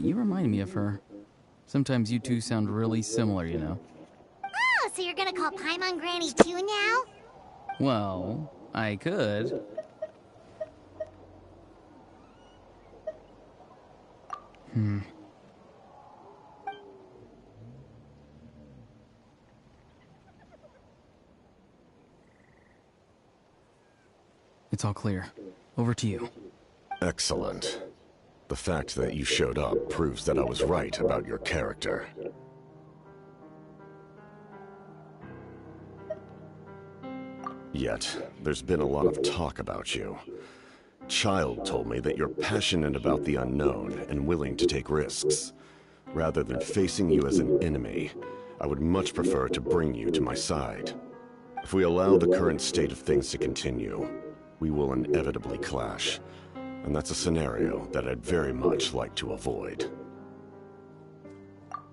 You remind me of her. Sometimes you two sound really similar, you know? Oh, so you're gonna call Paimon Granny too now? Well, I could. It's all clear. Over to you. Excellent. The fact that you showed up proves that I was right about your character. Yet, there's been a lot of talk about you. Child told me that you're passionate about the unknown and willing to take risks. Rather than facing you as an enemy, I would much prefer to bring you to my side. If we allow the current state of things to continue, we will inevitably clash. And that's a scenario that I'd very much like to avoid.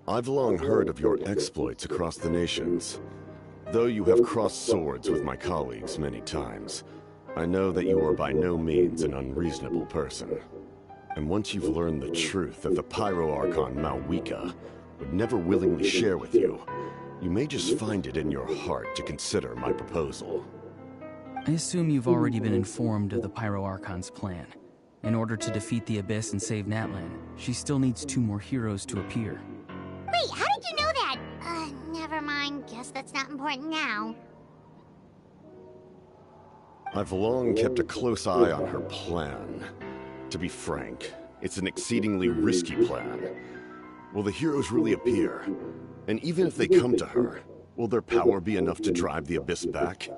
I've long heard of your exploits across the nations. Though you have crossed swords with my colleagues many times, I know that you are by no means an unreasonable person. And once you've learned the truth that the Pyro-Archon Malwika would never willingly share with you, you may just find it in your heart to consider my proposal. I assume you've already been informed of the Pyro-Archon's plan. In order to defeat the Abyss and save Natlan, she still needs 2 more heroes to appear. Wait, how did you know that? Never mind. Guess that's not important now. I've long kept a close eye on her plan. To be frank, it's an exceedingly risky plan. Will the heroes really appear? And even if they come to her, will their power be enough to drive the Abyss back?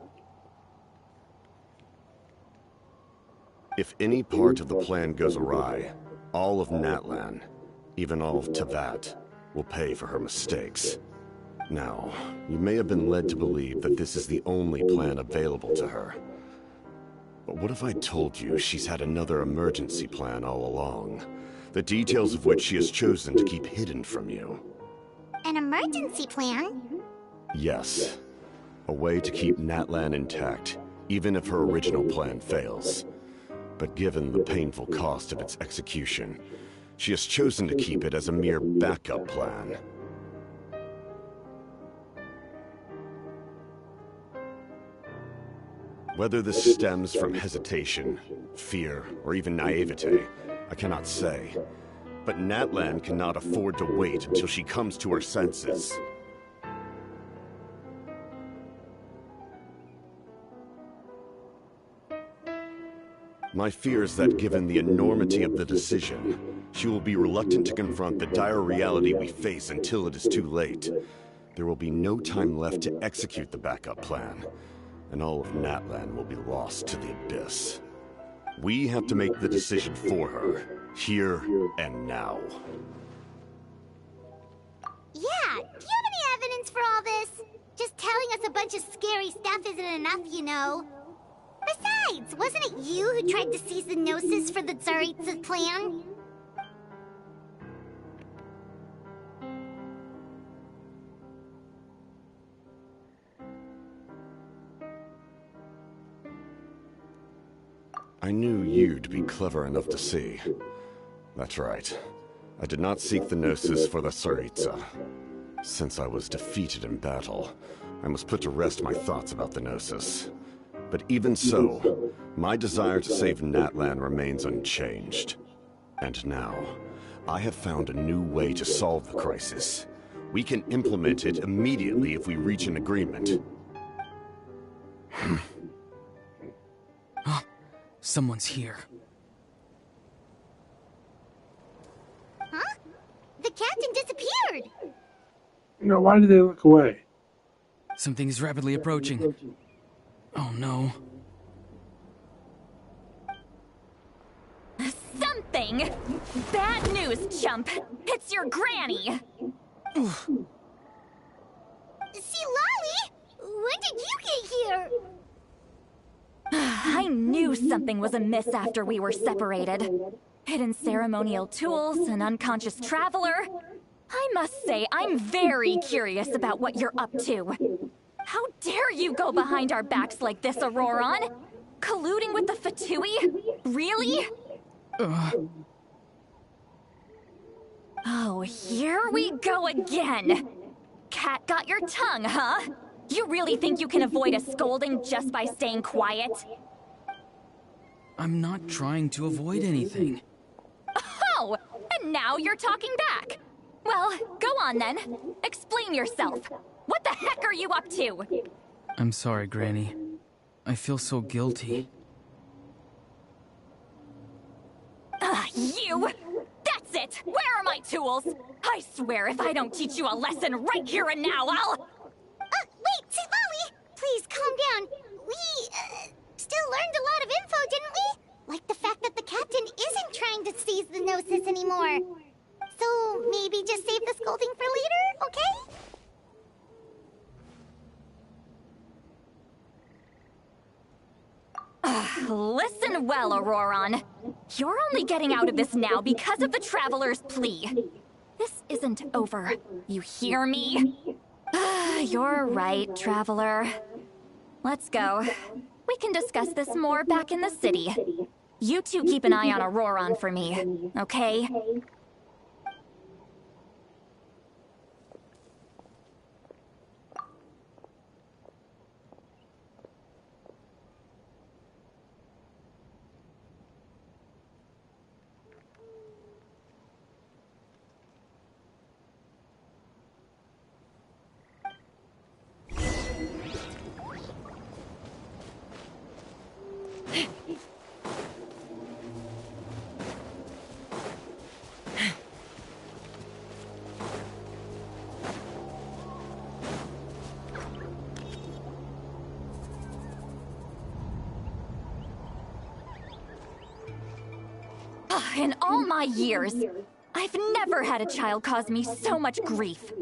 If any part of the plan goes awry, all of Natlan, even all of Teyvat, will pay for her mistakes. Now, you may have been led to believe that this is the only plan available to her. But what if I told you she's had another emergency plan all along, the details of which she has chosen to keep hidden from you? An emergency plan? Yes. A way to keep Natlan intact, even if her original plan fails. But given the painful cost of its execution, she has chosen to keep it as a mere backup plan. Whether this stems from hesitation, fear, or even naivete, I cannot say. But Natlan cannot afford to wait until she comes to her senses. My fear is that given the enormity of the decision, she will be reluctant to confront the dire reality we face until it is too late. There will be no time left to execute the backup plan, and all of Natlan will be lost to the Abyss. We have to make the decision for her, here and now. Yeah, do you have any evidence for all this? Just telling us a bunch of scary stuff isn't enough, you know. Besides, wasn't it you who tried to seize the Gnosis for the Tsaritsa's plan? I knew you'd be clever enough to see. That's right. I did not seek the Gnosis for the Tsaritsa. Since I was defeated in battle, I must put to rest my thoughts about the Gnosis. But even so, my desire to save Natlan remains unchanged. And now, I have found a new way to solve the crisis. We can implement it immediately if we reach an agreement. Someone's here. Huh? The captain disappeared! No, why did they look away? Something is rapidly approaching. Oh no. Something! Bad news, chump! It's your granny! See, Lolly? When did you get here? I knew something was amiss after we were separated. Hidden ceremonial tools, an unconscious traveler. I must say, I'm very curious about what you're up to. How dare you go behind our backs like this, Auroron? Colluding with the Fatui? Really? Oh, here we go again! Cat got your tongue, huh? You really think you can avoid a scolding just by staying quiet? I'm not trying to avoid anything. Oh, and now you're talking back. Well, go on then. Explain yourself. What the heck are you up to? I'm sorry, Granny. I feel so guilty. You! That's it! Where are my tools? I swear if I don't teach you a lesson right here and now, I'll... Wait, Lolly! Please, calm down. We, still learned a lot of info, didn't we? Like the fact that the captain isn't trying to seize the Gnosis anymore. So, maybe just save the scolding for later, okay? Listen well, Auroron. You're only getting out of this now because of the Traveler's plea. This isn't over. You hear me? You're right, Traveler. Let's go. We can discuss this more back in the city. You two keep an eye on Auroron for me, okay? In all my years, I've never had a child cause me so much grief.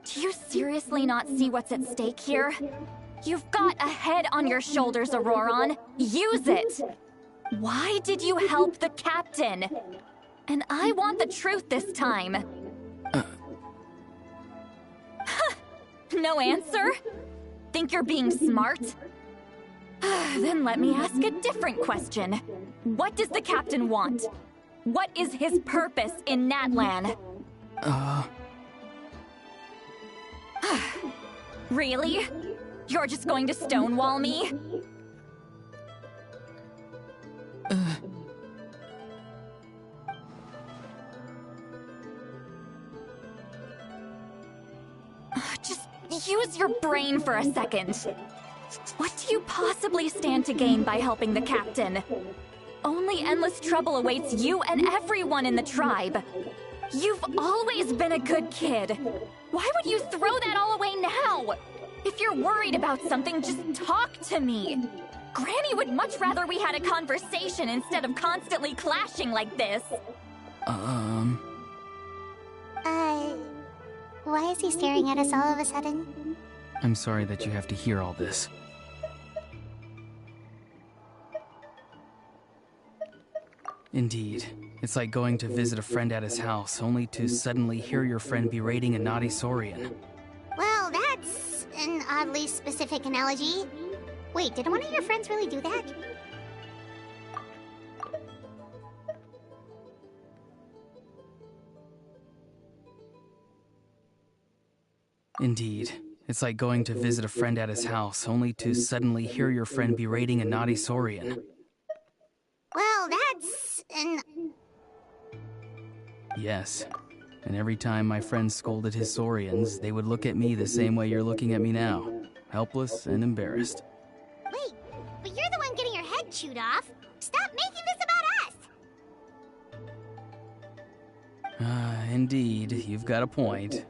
Do you seriously not see what's at stake here? You've got a head on your shoulders, Auroron. Use it! Why did you help the captain? And I want the truth this time. No answer? Think you're being smart? Then let me ask a different question. What does the captain want? What is his purpose in Natlan? Really? You're just going to stonewall me? Just use your brain for a second. What do you possibly stand to gain by helping the captain? Only endless trouble awaits you and everyone in the tribe. You've always been a good kid. Why would you throw that all away now? If you're worried about something, just talk to me. Granny would much rather we had a conversation instead of constantly clashing like this. Why is he staring at us all of a sudden? I'm sorry that you have to hear all this. Indeed. It's like going to visit a friend at his house, only to suddenly hear your friend berating a naughty Saurian. Well, that's an oddly specific analogy. Wait, did one of your friends really do that? Indeed. It's like going to visit a friend at his house, only to suddenly hear your friend berating a naughty Saurian. Well, that's an... Yes. And every time my friend scolded his Saurians, they would look at me the same way you're looking at me now. Helpless and embarrassed. Wait, but you're the one getting your head chewed off. Stop making this about us! Indeed. You've got a point.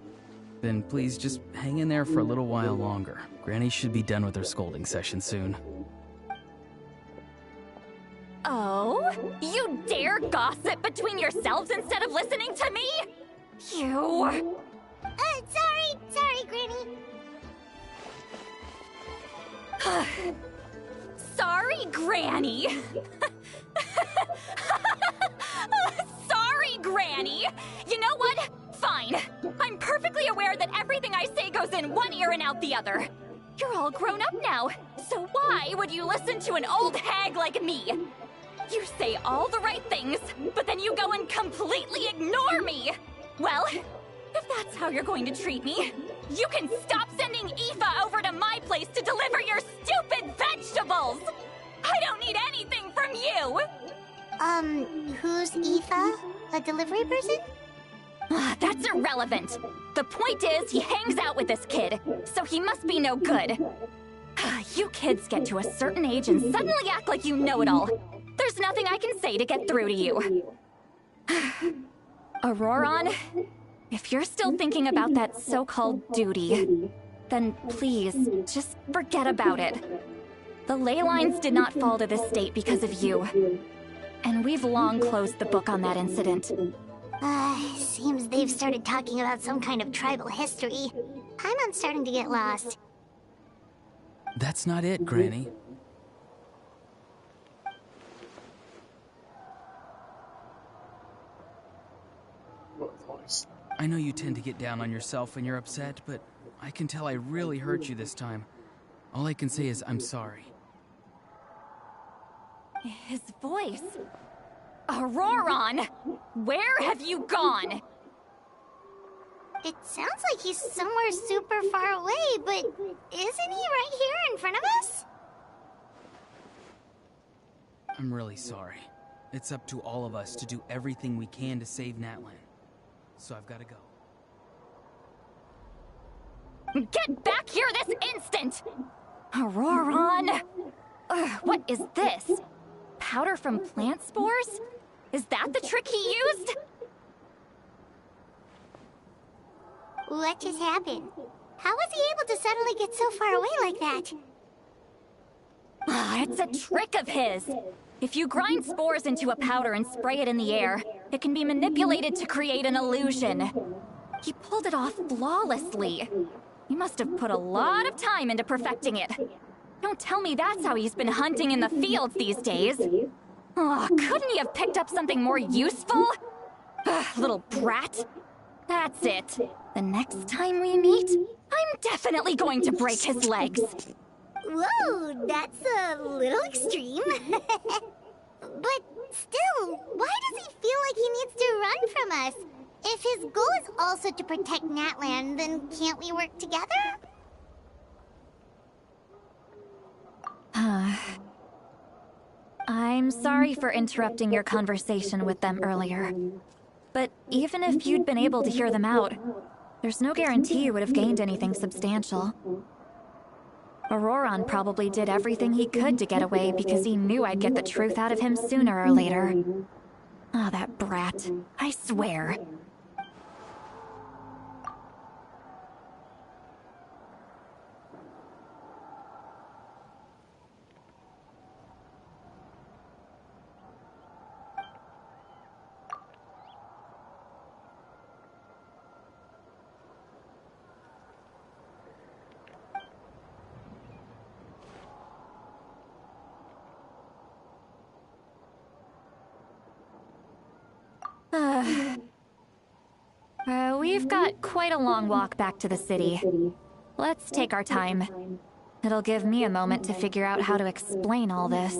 Then please just hang in there for a little while longer. Granny should be done with her scolding session soon. Oh? You dare gossip between yourselves instead of listening to me? You... Sorry, Granny. Sorry, Granny. Sorry, Granny. You know what? Fine. I'm perfectly aware that everything I say goes in one ear and out the other. You're all grown up now, so why would you listen to an old hag like me? You say all the right things, but then you go and completely ignore me. Well, if that's how you're going to treat me, you can stop sending Aoife over to my place to deliver your stupid vegetables! I don't need anything from you! Who's Aoife? A delivery person? That's irrelevant. The point is, he hangs out with this kid, so he must be no good. You kids get to a certain age and suddenly act like you know it all. There's nothing I can say to get through to you. Auroron, if you're still thinking about that so-called duty, then please, just forget about it. The ley lines did not fall to this state because of you. And we've long closed the book on that incident. Seems they've started talking about some kind of tribal history. I'm starting to get lost. That's not it, Granny. What voice? I know you tend to get down on yourself when you're upset, but I can tell I really hurt you this time. All I can say is I'm sorry. His voice. Auroron! Where have you gone? It sounds like he's somewhere super far away, but isn't he right here in front of us? I'm really sorry. It's up to all of us to do everything we can to save Natlan. So I've got to go. Get back here this instant! Auroron! What is this? Powder from plant spores? Is that the trick he used? What just happened? How was he able to suddenly get so far away like that? It's a trick of his. If you grind spores into a powder and spray it in the air, it can be manipulated to create an illusion. He pulled it off flawlessly. He must have put a lot of time into perfecting it. Don't tell me that's how he's been hunting in the fields these days. Oh, couldn't he have picked up something more useful? Little brat. That's it. The next time we meet, I'm definitely going to break his legs. Whoa, that's a little extreme. But still, why does he feel like he needs to run from us? If his goal is also to protect Natlan, then can't we work together? I'm sorry for interrupting your conversation with them earlier. But even if you'd been able to hear them out, there's no guarantee you would have gained anything substantial. Auroron probably did everything he could to get away because he knew I'd get the truth out of him sooner or later. Oh, that brat. I swear. We've got quite a long walk back to the city. Let's take our time. It'll give me a moment to figure out how to explain all this.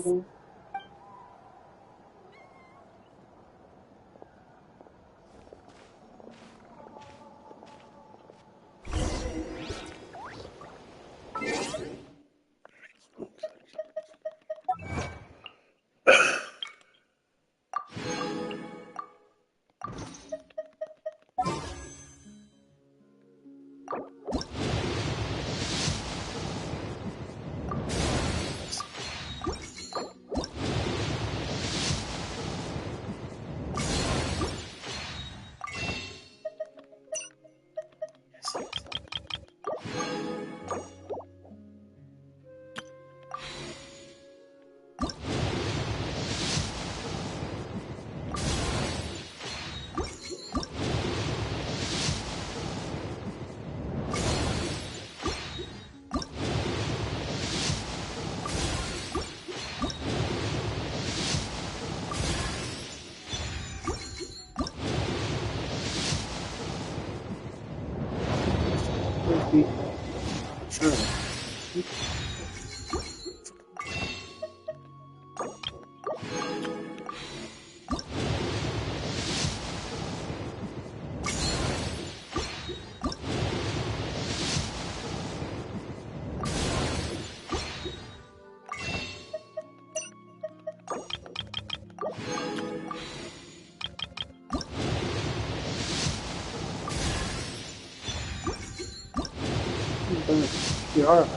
Kiara.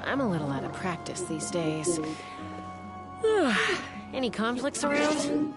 I'm a little out of practice these days. Any conflicts around?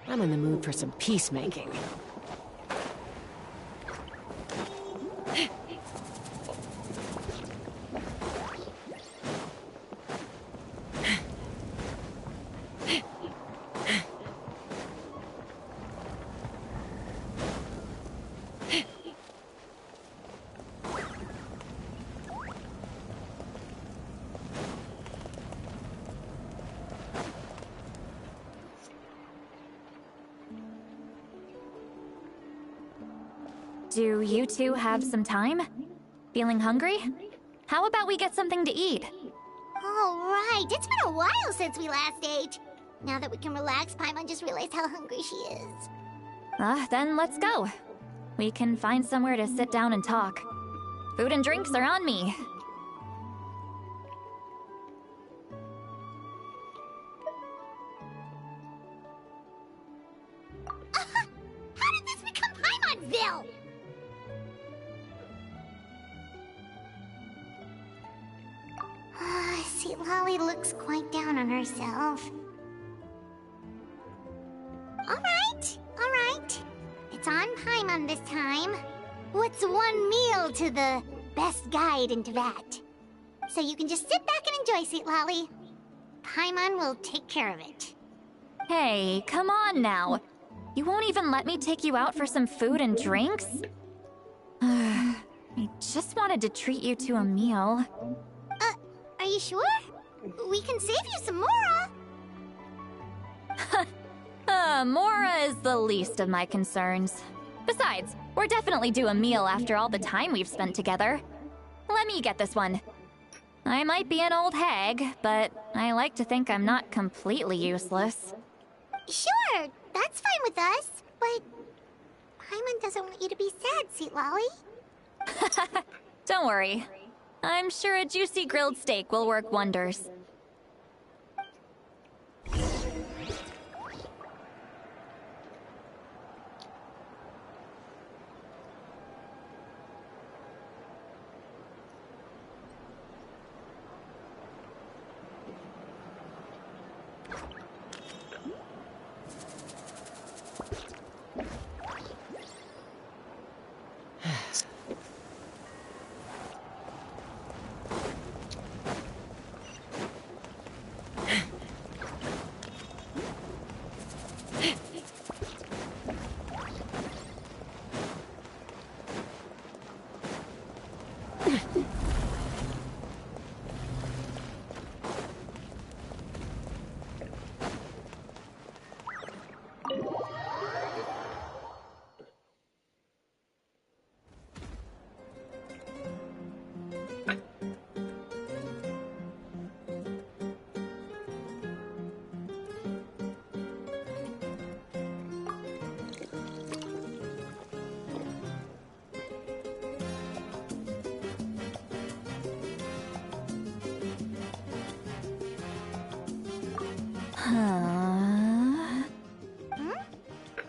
I'm in the mood for some peacemaking. Do you two have some time? Feeling hungry? How about we get something to eat? All right, it's been a while since we last ate. Now that we can relax, Paimon just realized how hungry she is. Then let's go. We can find somewhere to sit down and talk. Food and drinks are on me. How did this become Paimonville? See, Lolly looks quite down on herself. Alright. It's on Paimon this time. What's one meal to the best guide into that? So you can just sit back and enjoy, sweet Lolly. Paimon will take care of it. Hey, come on now. You won't even let me take you out for some food and drinks? I just wanted to treat you to a meal. Are you sure? We can save you some Mora. Mora is the least of my concerns. Besides, we're definitely due a meal after all the time we've spent together. Let me get this one. I might be an old hag, but I like to think I'm not completely useless. Sure, that's fine with us, but Paimon doesn't want you to be sad, sweet Lolly. Don't worry. I'm sure a juicy grilled steak will work wonders.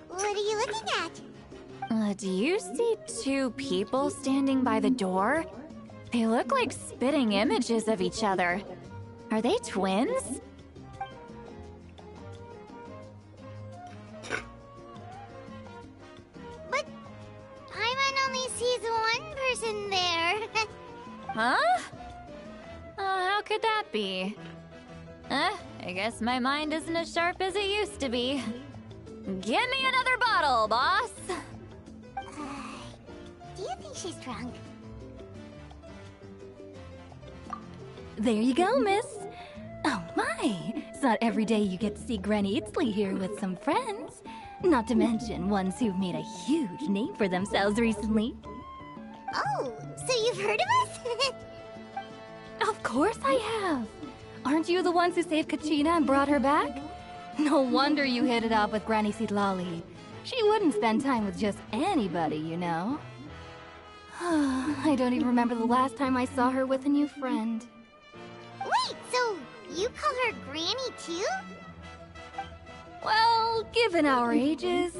What are you looking at? Do you see two people standing by the door? They look like spitting images of each other. Are they twins? But Paimon only sees one person there. Huh? How could that be? I guess my mind isn't as sharp as it used to be. Give me another bottle, boss! Do you think she's drunk? There you go, miss. Oh my, it's not every day you get to see Granny Itzley here with some friends. Not to mention ones who've made a huge name for themselves recently. Oh, so you've heard of us? Of course I have. Aren't you the ones who saved Kachina and brought her back? No wonder you hit it off with Granny Sitlali. She wouldn't spend time with just anybody, you know. I don't even remember the last time I saw her with a new friend. Wait, so you call her Granny too? Well, given our ages,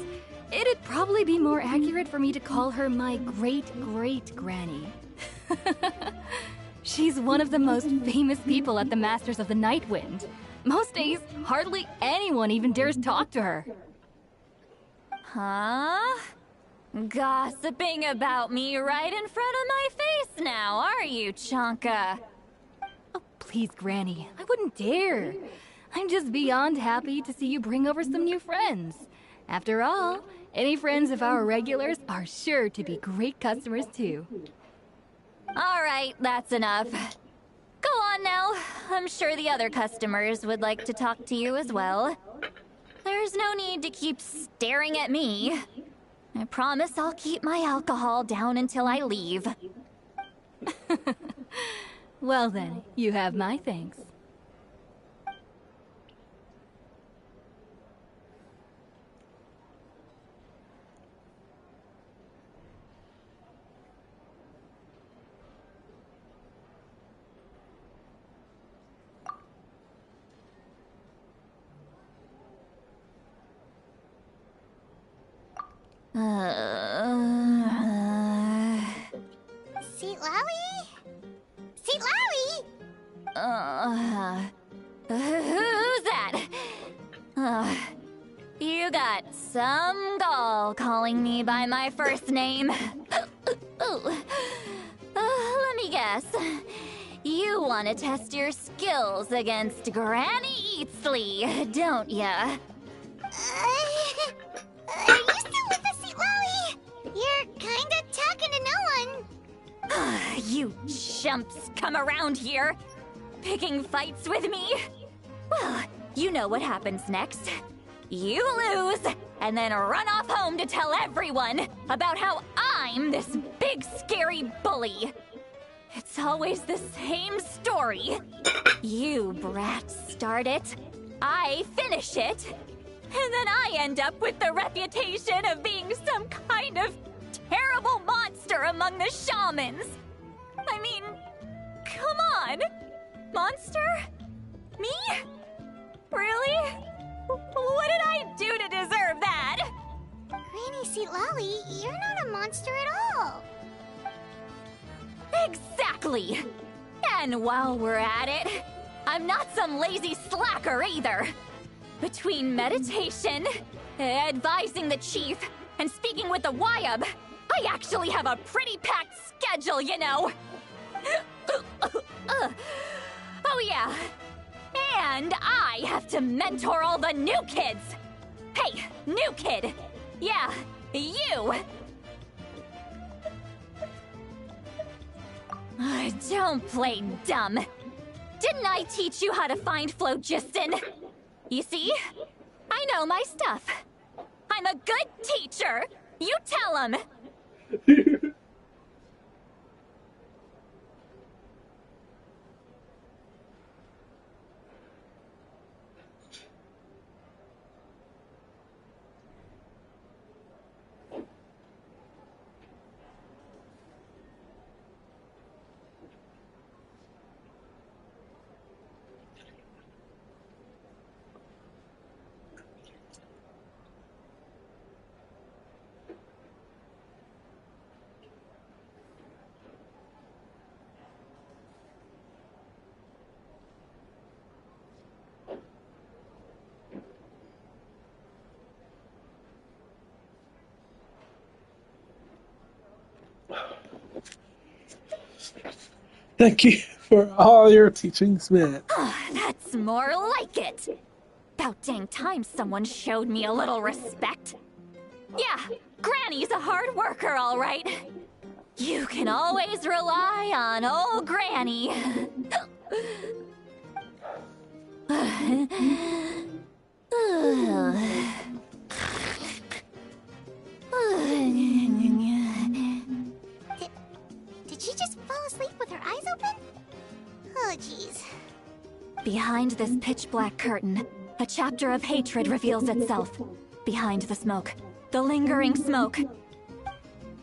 it'd probably be more accurate for me to call her my great-great-granny. She's one of the most famous people at the Masters of the Night Wind. Most days, hardly anyone even dares talk to her. Huh? Gossiping about me right in front of my face now, are you, Chonka? Oh, please, Granny, I wouldn't dare. I'm just beyond happy to see you bring over some new friends. After all, any friends of our regulars are sure to be great customers too. All right, that's enough. Go on now. I'm sure the other customers would like to talk to you as well. There's no need to keep staring at me. I promise I'll keep my alcohol down until I leave. Well then, you have my thanks. Seat Lally? Seat Lally? Who's that? You got some gall calling me by my first name. Let me guess. You want to test your skills against Granny Eatsley, don't ya? Are you still with us, Seat Lally? You're kinda talking to no one. You chumps come around here, picking fights with me? Well, you know what happens next. You lose, and then run off home to tell everyone about how I'm this big scary bully. It's always the same story. You brats start it, I finish it, and then I end up with the reputation of being some kind of terrible monster among the shamans. I mean, come on. Monster? Me? Really? What did I do to deserve that? Granny Seat Lally, you're not a monster at all. Exactly! And while we're at it, I'm not some lazy slacker either. Between meditation, advising the chief, and speaking with the Wyab, I actually have a pretty packed schedule, you know. Oh yeah. And I have to mentor all the new kids. Hey, new kid. Yeah, you. Don't play dumb. Didn't I teach you how to find phlogiston? You see? I know my stuff. I'm a good teacher. You tell him. Thank you for all your teachings, man. That's more like it. About dang time someone showed me a little respect. Yeah, Granny's a hard worker, all right. You can always rely on old Granny. Did she just fall asleep with her eyes open? Oh, jeez. Behind this pitch-black curtain, a chapter of hatred reveals itself. Behind the smoke, the lingering smoke.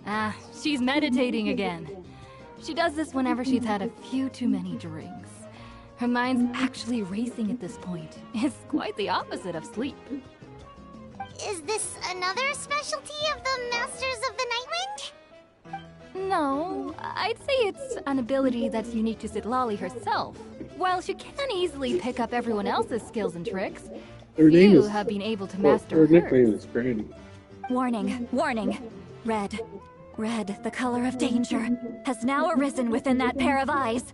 Ah, she's meditating again. She does this whenever she's had a few too many drinks. Her mind's actually racing at this point. It's quite the opposite of sleep. Is this another specialty of the Masters of the Nightwind? No, I'd say it's an ability that's unique to Citlali herself. While she can easily pick up everyone else's skills and tricks, few have been able to master her hers. nickname is Granny. Warning, warning. Red. Red, the color of danger, has now arisen within that pair of eyes.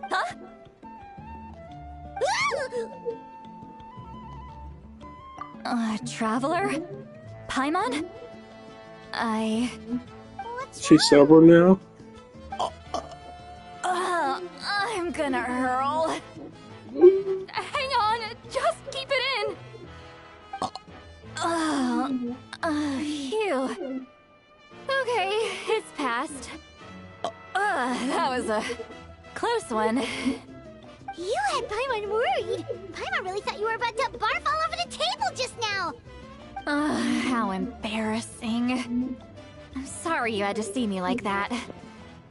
Huh? Traveler? Paimon? She's sober now? I'm gonna hurl. Hang on, just keep it in. Phew. Okay, it's passed. That was a close one. You had Paimon worried. Paimon really thought you were about to barf all over the table just now. How embarrassing. I'm sorry you had to see me like that.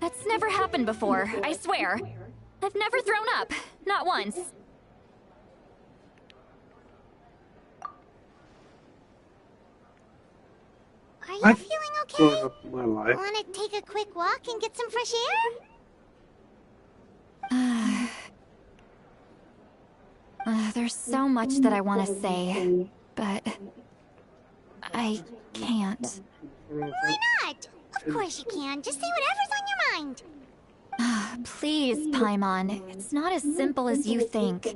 That's never happened before, I swear. I've never thrown up, not once. Are you I'm feeling growing okay? up in my life. Want to take a quick walk and get some fresh air? There's so much that I want to say, but I can't. Why not? Of course you can. Just say whatever's on your mind. Please, Paimon, it's not as simple as you think.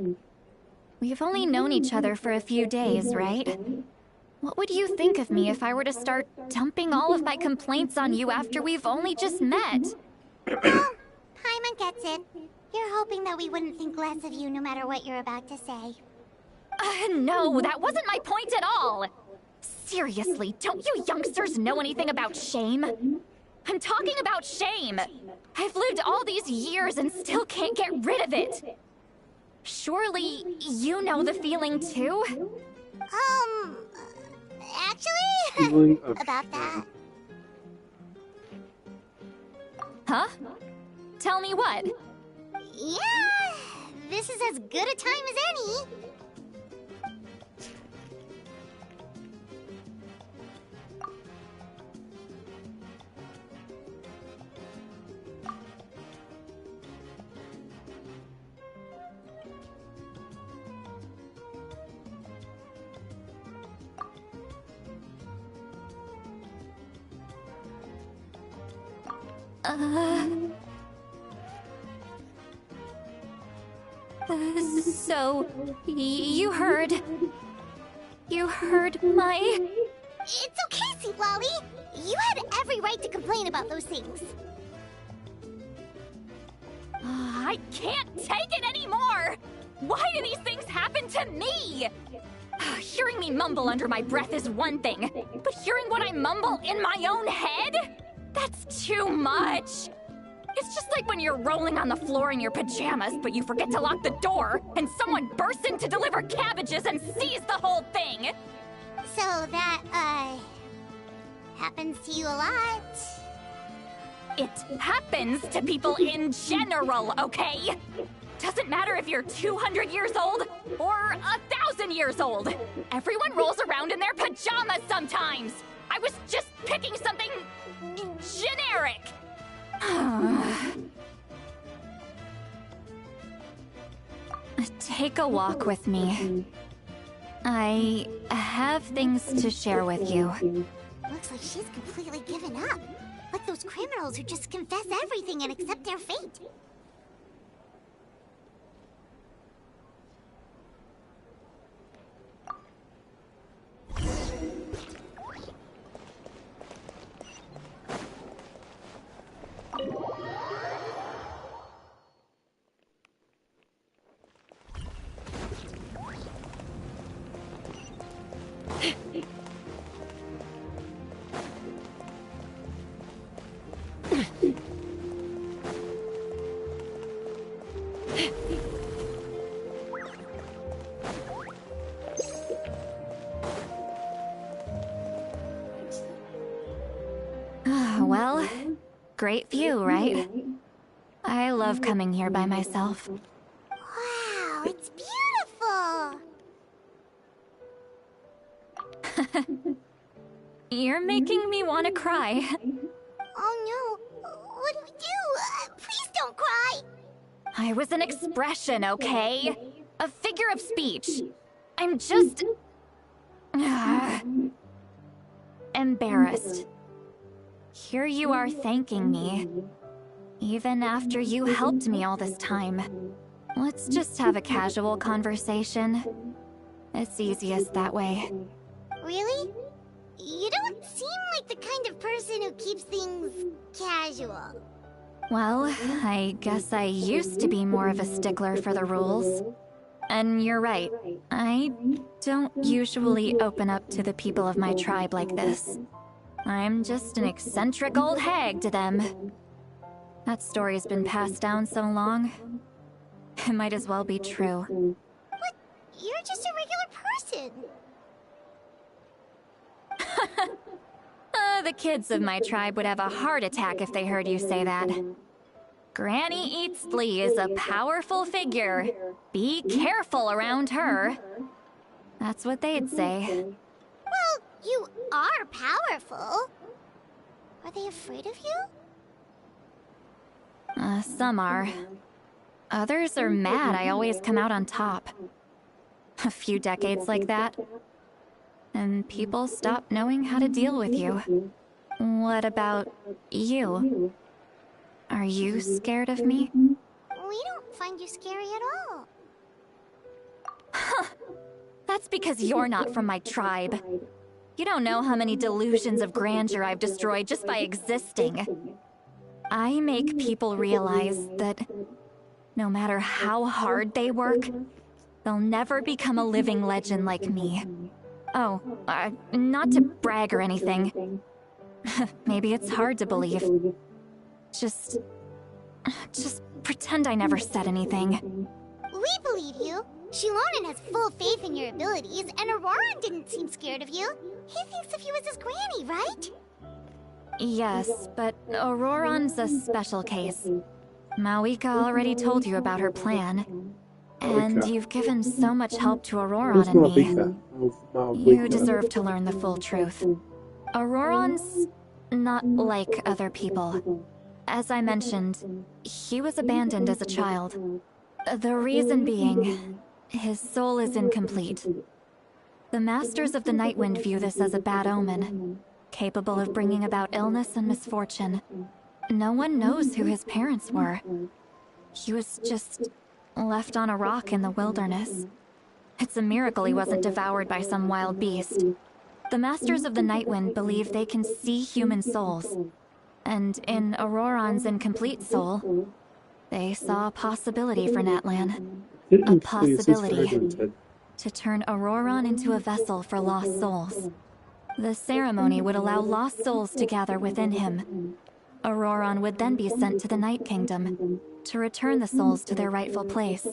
We've only known each other for a few days, right? What would you think of me if I were to start dumping all of my complaints on you after we've only just met? Well, Paimon gets it. You're hoping that we wouldn't think less of you no matter what you're about to say. No, that wasn't my point at all! Seriously, don't you youngsters know anything about shame? I'm talking about shame! I've lived all these years and still can't get rid of it! Surely, you know the feeling too? Actually, Feeling of about that. Huh? Tell me what? Yeah, this is as good a time as any. So, you heard my... It's okay, Seablolly. You had every right to complain about those things. I can't take it anymore! Why do these things happen to me? Hearing me mumble under my breath is one thing, but hearing what I mumble in my own head? That's too much! It's just like when you're rolling on the floor in your pajamas, but you forget to lock the door, and someone bursts in to deliver cabbages and sees the whole thing! So that, happens to you a lot. It happens to people in general, okay? Doesn't matter if you're 200 years old or 1,000 years old. Everyone rolls around in their pajamas sometimes. I was just picking something generic. Take a walk with me. I have things to share with you. Looks like she's completely given up. Like those criminals who just confess everything and accept their fate. Well, great view, right? I love coming here by myself. Wow, it's beautiful! You're making me want to cry. Oh no, what do we do? Please don't cry! I was an expression, okay? A figure of speech. I'm just... embarrassed. Here you are thanking me. Even after you helped me all this time. Let's just have a casual conversation. It's easiest that way. Really? You don't seem like the kind of person who keeps things casual. Well, I guess I used to be more of a stickler for the rules. And you're right, I don't usually open up to the people of my tribe like this. I'm just an eccentric old hag to them. That story's been passed down so long, it might as well be true. But you're just a regular person. The kids of my tribe would have a heart attack if they heard you say that. Granny Eatsley is a powerful figure. Be careful around her. That's what they'd say. Well, You are powerful. Are they afraid of you? Some are. Others are mad I always come out on top. A few decades like that, and people stop knowing how to deal with you. What about you? Are you scared of me? We don't find you scary at all. That's because you're not from my tribe. You don't know how many delusions of grandeur I've destroyed just by existing. I make people realize that no matter how hard they work, they'll never become a living legend like me. Oh, not to brag or anything. Maybe it's hard to believe. Just pretend I never said anything. We believe you. Shilonen has full faith in your abilities, and Auroran didn't seem scared of you. He thinks of you as his granny, right? Yes, but Auroran's a special case. Mawika already told you about her plan. And you've given so much help to Auroran and me. You deserve to learn the full truth. Auroran's not like other people. As I mentioned, he was abandoned as a child. The reason being, his soul is incomplete. The Masters of the Nightwind view this as a bad omen, capable of bringing about illness and misfortune. No one knows who his parents were. He was just left on a rock in the wilderness. It's a miracle he wasn't devoured by some wild beast. The Masters of the Nightwind believe they can see human souls. And in Auroran's incomplete soul, they saw a possibility for Natlan. A possibility to turn Auroran into a vessel for lost souls. The ceremony would allow lost souls to gather within him. Auroran would then be sent to the Night Kingdom to return the souls to their rightful place,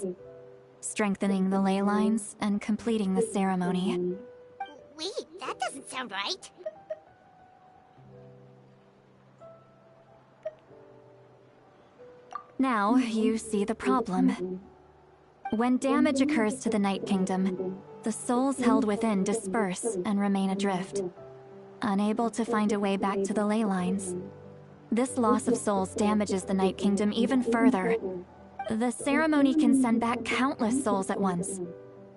strengthening the ley lines and completing the ceremony. Wait, that doesn't sound right. Now you see the problem. When damage occurs to the Night Kingdom, the souls held within disperse and remain adrift, unable to find a way back to the ley lines. This loss of souls damages the Night Kingdom even further. The ceremony can send back countless souls at once,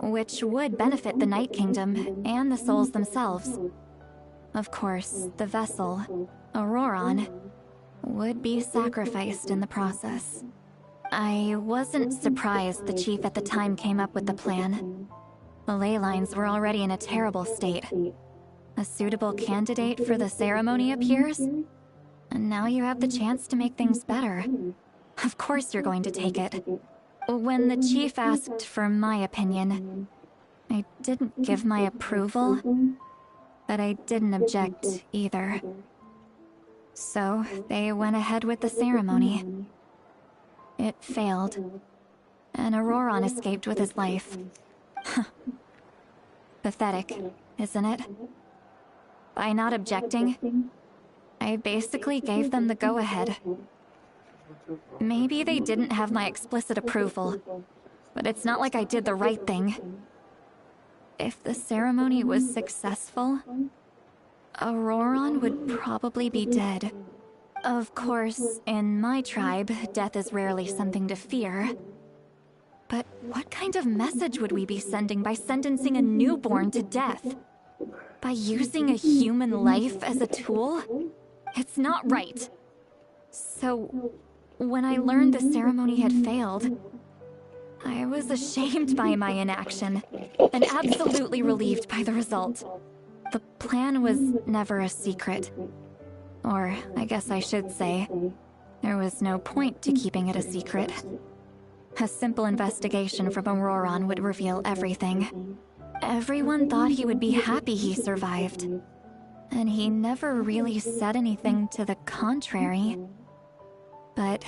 which would benefit the Night Kingdom and the souls themselves. Of course, the vessel, Auroran, would be sacrificed in the process. I wasn't surprised the chief at the time came up with the plan. The ley lines were already in a terrible state. A suitable candidate for the ceremony appears, and now you have the chance to make things better. Of course you're going to take it. When the chief asked for my opinion, I didn't give my approval, but I didn't object either. So they went ahead with the ceremony. It failed, and Auroran escaped with his life. Pathetic, isn't it? By not objecting, I basically gave them the go-ahead. Maybe they didn't have my explicit approval, but it's not like I did the right thing. If the ceremony was successful, Auroran would probably be dead. Of course, in my tribe, death is rarely something to fear. But what kind of message would we be sending by sentencing a newborn to death? By using a human life as a tool? It's not right. So, when I learned the ceremony had failed, I was ashamed by my inaction, and absolutely relieved by the result. The plan was never a secret. Or, I guess I should say, there was no point to keeping it a secret. A simple investigation from Auroran would reveal everything. Everyone thought he would be happy he survived. And he never really said anything to the contrary. But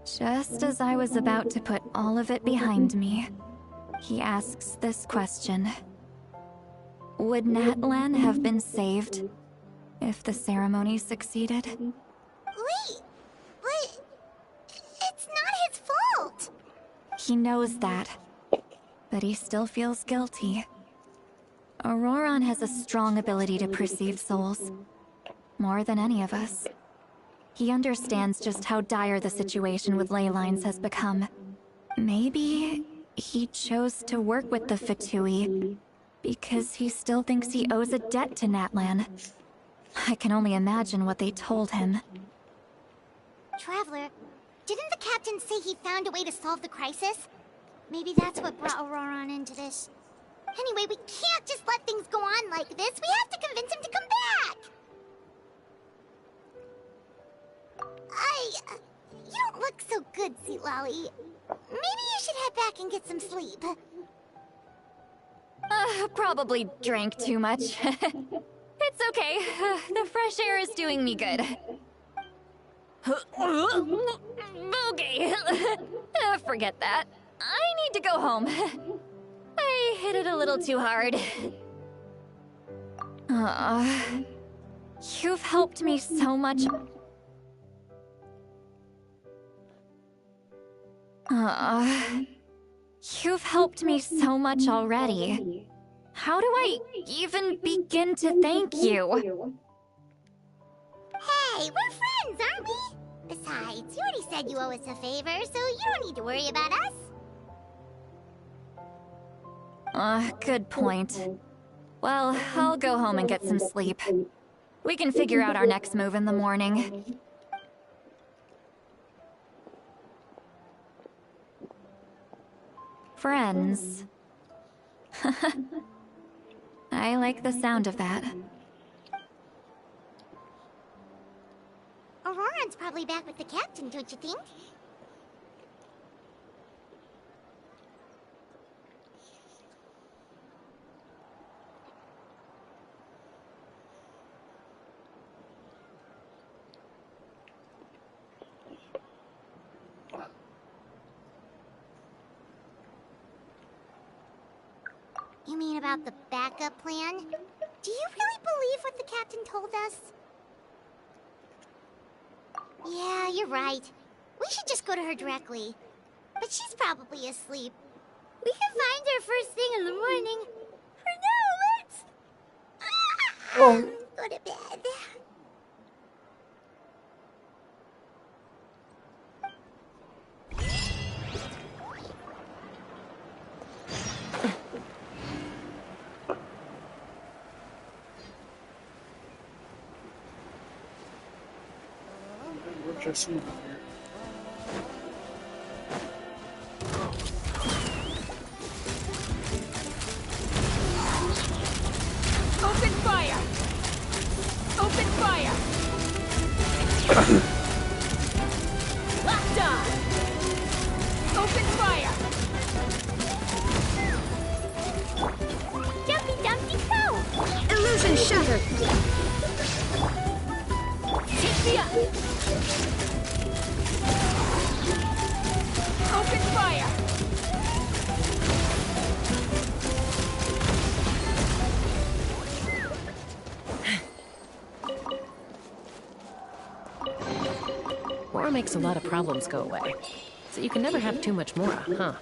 just as I was about to put all of it behind me, he asks this question. Would Natlan have been saved if the ceremony succeeded? Wait, but it's not his fault. He knows that, but he still feels guilty. Auroron has a strong ability to perceive souls. More than any of us. He understands just how dire the situation with ley lines has become. Maybe he chose to work with the Fatui because he still thinks he owes a debt to Natlan. I can only imagine what they told him. Traveler, didn't the captain say he found a way to solve the crisis? Maybe that's what brought Auroron into this. Anyway, we can't just let things go on like this. We have to convince him to come back! You don't look so good, Sweet Lolly. Maybe you should head back and get some sleep. Probably drank too much. It's okay. The fresh air is doing me good. Okay. Forget that. I need to go home. I hit it a little too hard. You've helped me so much. You've helped me so much already. How do I even begin to thank you? Hey, we're friends, aren't we? Besides, you already said you owe us a favor, so you don't need to worry about us. Good point. Well, I'll go home and get some sleep. We can figure out our next move in the morning. Friends. I like the sound of that. Auroron's probably back with the captain, don't you think? You mean about the backup plan? Do you really believe what the captain told us? Yeah, you're right. We should just go to her directly. But she's probably asleep. We can find her first thing in the morning. For now, let's... go to bed. Just here. Open fire! Open fire! Locked on! Open fire! Jumpy Dumpty go! Illusion shattered! Take me up! Open fire! War makes a lot of problems go away. So you can never have too much more, huh?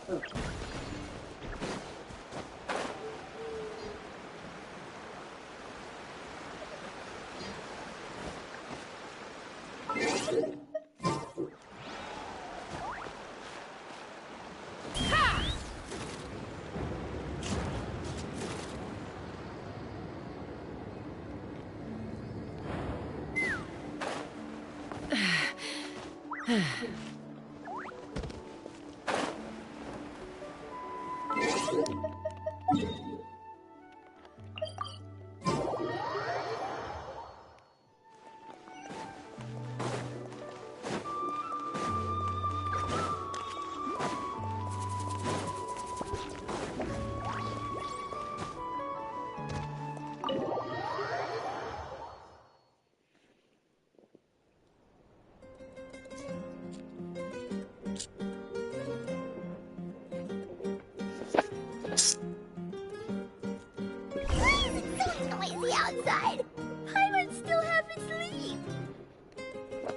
Outside. Paimon still half asleep.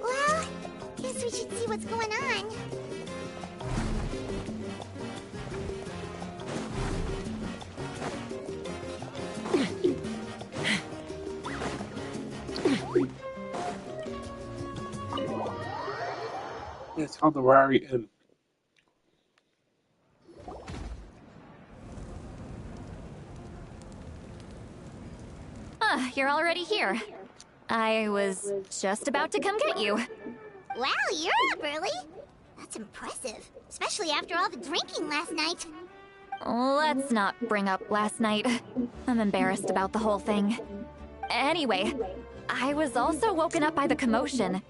Well, guess we should see what's going on. It's called the Rari Inn. Ah, you're already here. I was just about to come get you. Wow, you're up early. That's impressive, especially after all the drinking last night. Let's not bring up last night. I'm embarrassed about the whole thing. Anyway, I was also woken up by the commotion.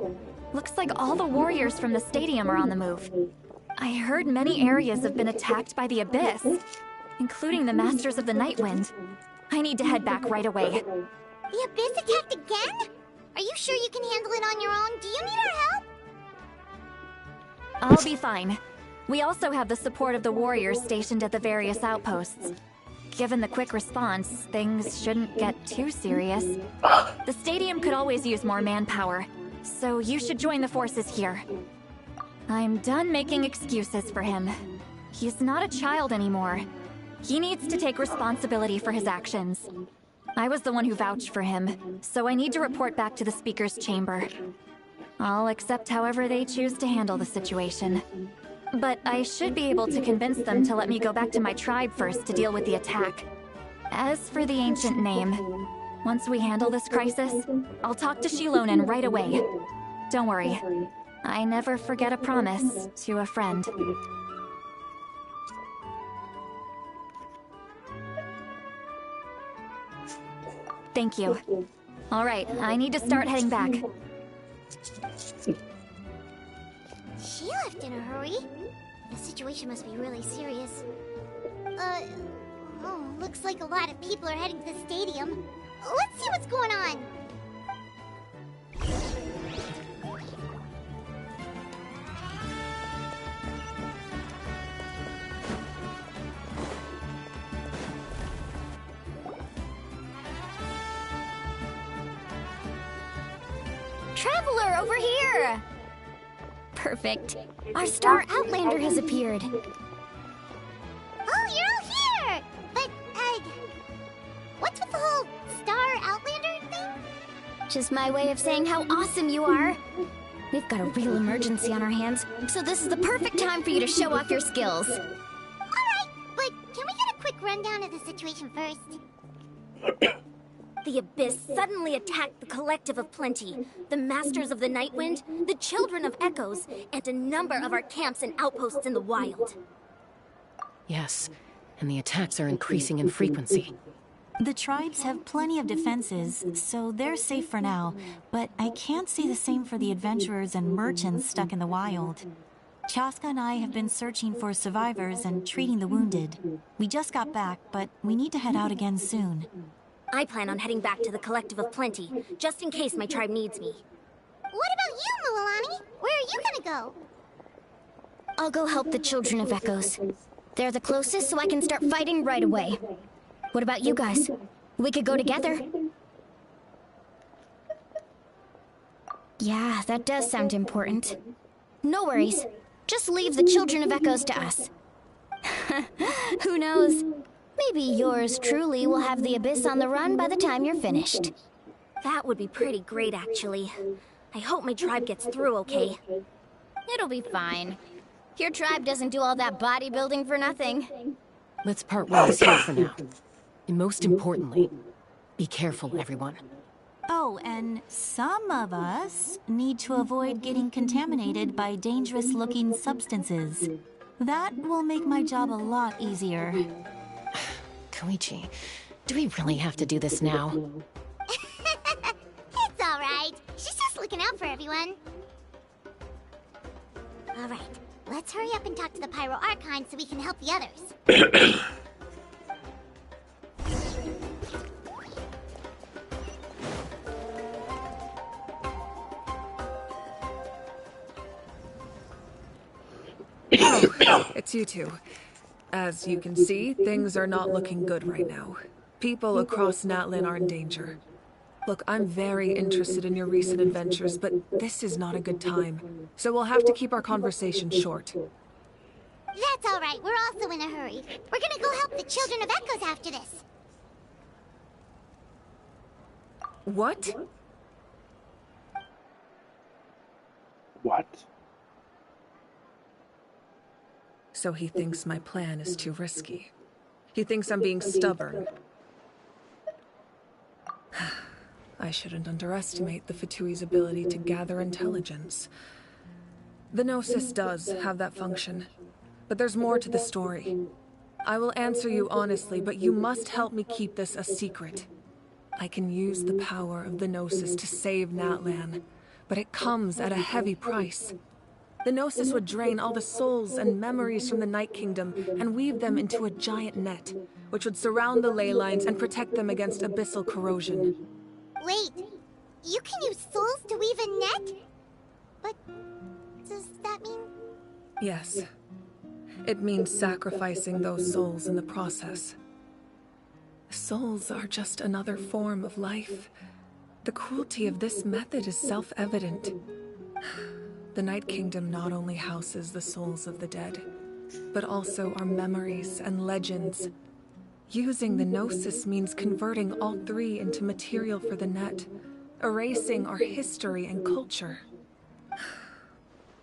Looks like all the warriors from the stadium are on the move. I heard many areas have been attacked by the Abyss, including the Masters of the Nightwind. I need to head back right away. The Abyss attacked again? Are you sure you can handle it on your own? Do you need our help? I'll be fine. We also have the support of the warriors stationed at the various outposts. Given the quick response, things shouldn't get too serious. The stadium could always use more manpower, so you should join the forces here. I'm done making excuses for him. He's not a child anymore. He needs to take responsibility for his actions. I was the one who vouched for him, so I need to report back to the Speaker's chamber. I'll accept however they choose to handle the situation. But I should be able to convince them to let me go back to my tribe first to deal with the attack. As for the ancient name, once we handle this crisis, I'll talk to Shilonen right away. Don't worry, I never forget a promise to a friend. Thank you. All right, I need to start heading back. She left in a hurry. The situation must be really serious. Oh, looks like a lot of people are heading to the stadium. Let's see what's going on. Traveler, over here! Perfect. Our star Outlander has appeared. Oh, you're all here! But, what's with the whole Star Outlander thing? Just my way of saying how awesome you are. We've got a real emergency on our hands, so this is the perfect time for you to show off your skills. Alright, but can we get a quick rundown of the situation first? The Abyss suddenly attacked the Collective of Plenty, the Masters of the Nightwind, the Children of Echoes, and a number of our camps and outposts in the wild. Yes, and the attacks are increasing in frequency. The tribes have plenty of defenses, so they're safe for now, but I can't say the same for the adventurers and merchants stuck in the wild. Chaska and I have been searching for survivors and treating the wounded. We just got back, but we need to head out again soon. I plan on heading back to the Collective of Plenty, just in case my tribe needs me. What about you, Mualani? Where are you gonna go? I'll go help the Children of Echoes. They're the closest, so I can start fighting right away. What about you guys? We could go together. Yeah, that does sound important. No worries. Just leave the Children of Echoes to us. Who knows? Maybe yours truly will have the Abyss on the run by the time you're finished. That would be pretty great, actually. I hope my tribe gets through okay. It'll be fine. Your tribe doesn't do all that bodybuilding for nothing. Let's part ways here for now. And most importantly, be careful, everyone. Oh, and some of us need to avoid getting contaminated by dangerous-looking substances. That will make my job a lot easier. Koichi, do we really have to do this now? It's alright. She's just looking out for everyone. Alright, let's hurry up and talk to the Pyro Archon so we can help the others. It's you two. As you can see, things are not looking good right now. People across Natlan are in danger. Look, I'm very interested in your recent adventures, but this is not a good time. So we'll have to keep our conversation short. That's alright, we're also in a hurry. We're gonna go help the Children of Echoes after this. What? What? So he thinks my plan is too risky. He thinks I'm being stubborn. I shouldn't underestimate the Fatui's ability to gather intelligence. The Gnosis does have that function, but there's more to the story. I will answer you honestly, but you must help me keep this a secret. I can use the power of the Gnosis to save Natlan, but it comes at a heavy price. The Gnosis would drain all the souls and memories from the Night Kingdom and weave them into a giant net, which would surround the ley lines and protect them against abyssal corrosion. Wait, you can use souls to weave a net? But does that mean... Yes. It means sacrificing those souls in the process. Souls are just another form of life. The cruelty of this method is self-evident. The Night Kingdom not only houses the souls of the dead, but also our memories and legends. Using the Gnosis means converting all three into material for the net, erasing our history and culture.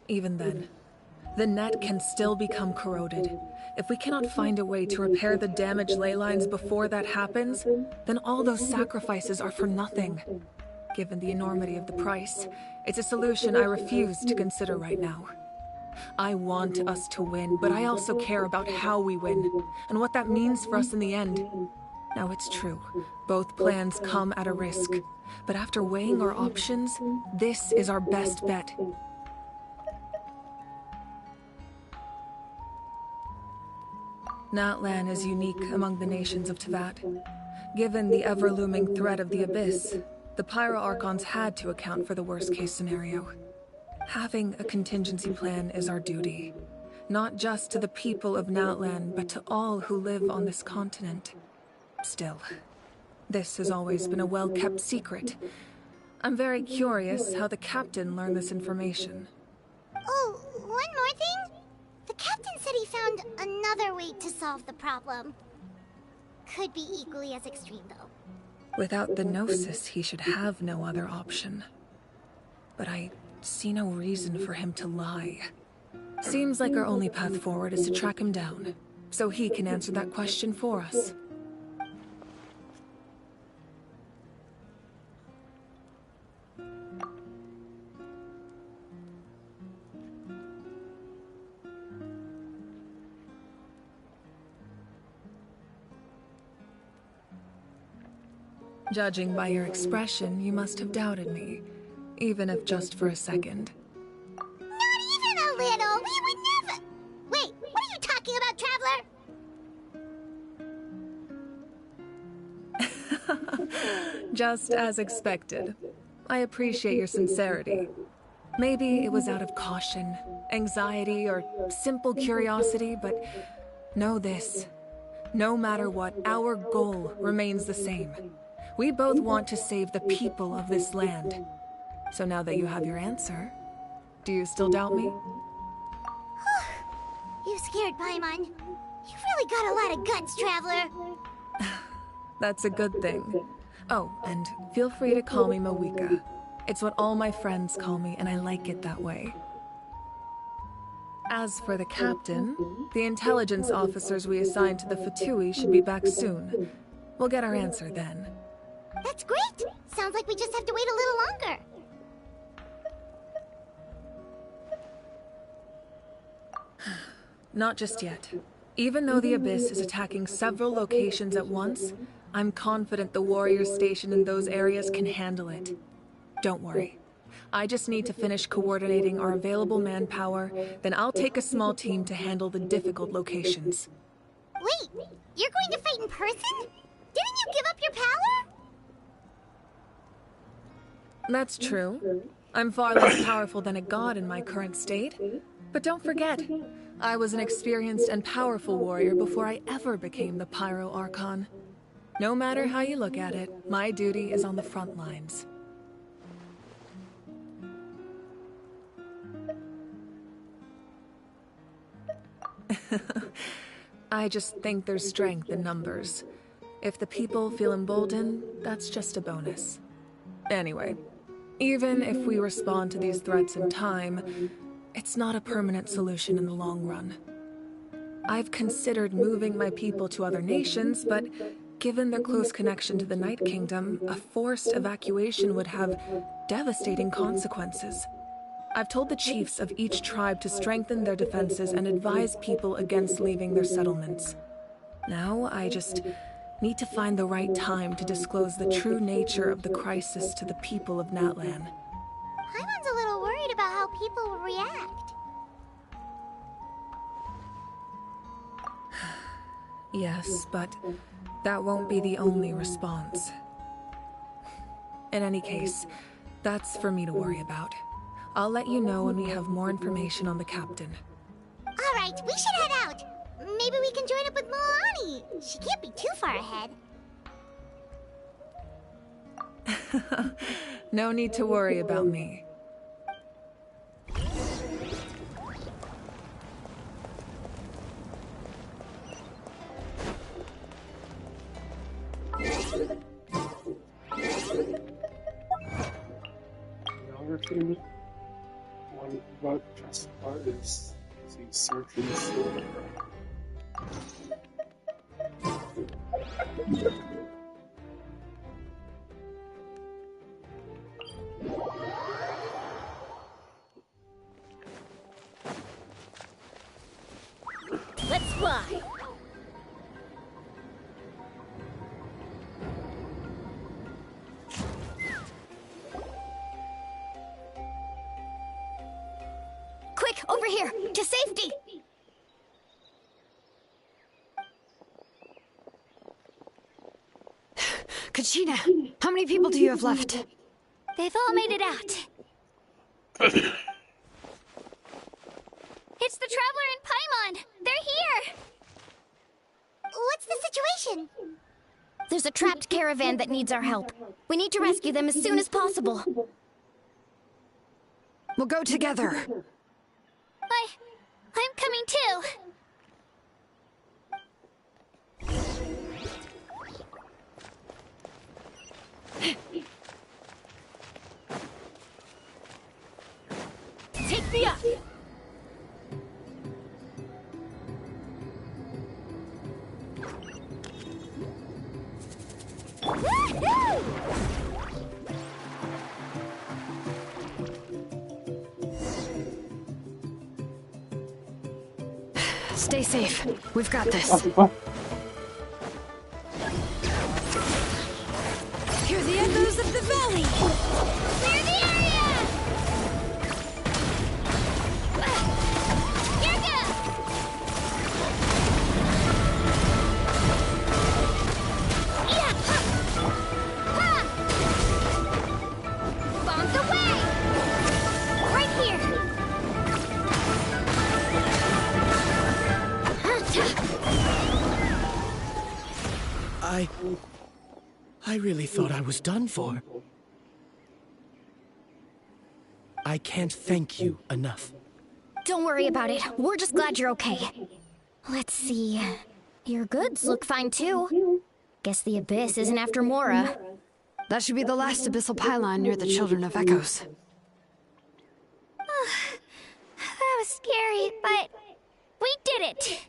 Even then, the net can still become corroded. If we cannot find a way to repair the damaged ley lines before that happens, then all those sacrifices are for nothing. Given the enormity of the price, it's a solution I refuse to consider right now. I want us to win, but I also care about how we win, and what that means for us in the end. Now, it's true, both plans come at a risk, but after weighing our options, this is our best bet. Natlan is unique among the nations of Teyvat. Given the ever-looming threat of the Abyss, the Pyro-Archons had to account for the worst-case scenario. Having a contingency plan is our duty, not just to the people of Natlan, but to all who live on this continent. Still, this has always been a well-kept secret. I'm very curious how the captain learned this information. Oh, one more thing? The captain said he found another way to solve the problem. Could be equally as extreme, though. Without the Gnosis, he should have no other option. But I see no reason for him to lie. Seems like our only path forward is to track him down, so he can answer that question for us. Judging by your expression, you must have doubted me, even if just for a second. Not even a little! We would never... Wait, what are you talking about, Traveler? Just as expected. I appreciate your sincerity. Maybe it was out of caution, anxiety, or simple curiosity, but know this. No matter what, our goal remains the same. We both want to save the people of this land. So now that you have your answer, do you still doubt me? You scared Paimon. You really got a lot of guts, Traveler. That's a good thing. Oh, and feel free to call me Mawika. It's what all my friends call me, and I like it that way. As for the captain, the intelligence officers we assigned to the Fatui should be back soon. We'll get our answer then. That's great! Sounds like we just have to wait a little longer. Not just yet. Even though the Abyss is attacking several locations at once, I'm confident the warriors stationed in those areas can handle it. Don't worry. I just need to finish coordinating our available manpower, then I'll take a small team to handle the difficult locations. Wait, you're going to fight in person? Didn't you give up your power? That's true. I'm far less powerful than a god in my current state. But don't forget, I was an experienced and powerful warrior before I ever became the Pyro-Archon. No matter how you look at it, my duty is on the front lines. I just think there's strength in numbers. If the people feel emboldened, that's just a bonus. Anyway, even if we respond to these threats in time, it's not a permanent solution in the long run. I've considered moving my people to other nations, but given their close connection to the Night Kingdom, a forced evacuation would have devastating consequences. I've told the chiefs of each tribe to strengthen their defenses and advise people against leaving their settlements. Now, I just need to find the right time to disclose the true nature of the crisis to the people of Natlan. Paimon's a little worried about how people will react. Yes, but that won't be the only response. In any case, that's for me to worry about. I'll let you know when we have more information on the captain. Alright, we should head out. Maybe we can join up with Milani. She can't be too far ahead. No need to worry about me. Another thing one about Jessica is the searching for. Let's fly! Quick, over here! To safety! Kachina, how many people do you have left? They've all made it out. It's the Traveler and Paimon! They're here! What's the situation? There's a trapped caravan that needs our help. We need to rescue them as soon as possible. We'll go together. I'm coming too. Take me up! Stay safe. We've got this. Hear the echoes of the valley! Clear the area! Here goes! Yeah! Ha! Bombs away! Right here! I really thought I was done for. I can't thank you enough. Don't worry about it. We're just glad you're okay. Let's see. Your goods look fine too. Guess the Abyss isn't after Mora. That should be the last abyssal pylon near the Children of Echoes. That was scary, but we did it.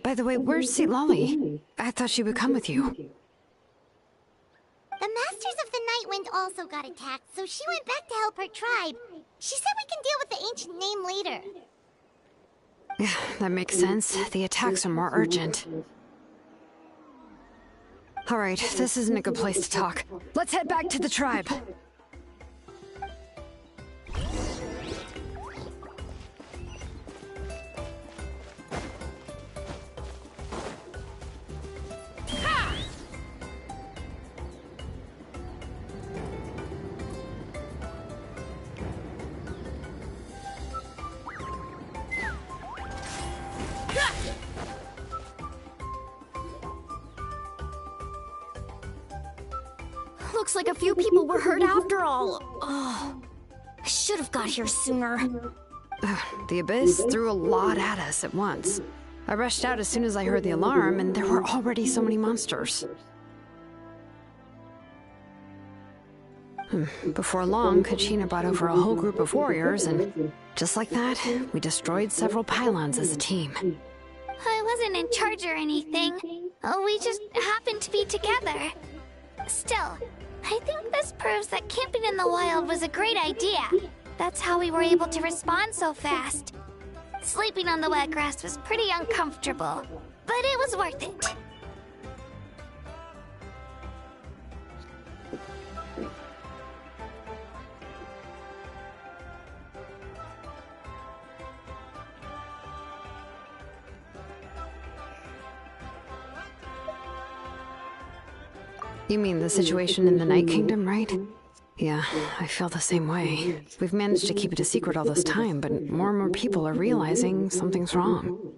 By the way, where's Lolly? I thought she would come with you. The Masters of the Nightwind also got attacked, so she went back to help her tribe. She said we can deal with the ancient name later. Yeah, that makes sense. The attacks are more urgent. Alright, this isn't a good place to talk. Let's head back to the tribe. Looks like a few people were hurt after all. Oh, I should have got here sooner. The Abyss threw a lot at us at once. I rushed out as soon as I heard the alarm, and there were already so many monsters. Before long, Kachina brought over a whole group of warriors, and just like that, we destroyed several pylons as a team. I wasn't in charge or anything. We just happened to be together. Still, I think this proves that camping in the wild was a great idea. That's how we were able to respond so fast. Sleeping on the wet grass was pretty uncomfortable, but it was worth it. You mean the situation in the Night Kingdom, right? Yeah, I feel the same way. We've managed to keep it a secret all this time, but more and more people are realizing something's wrong.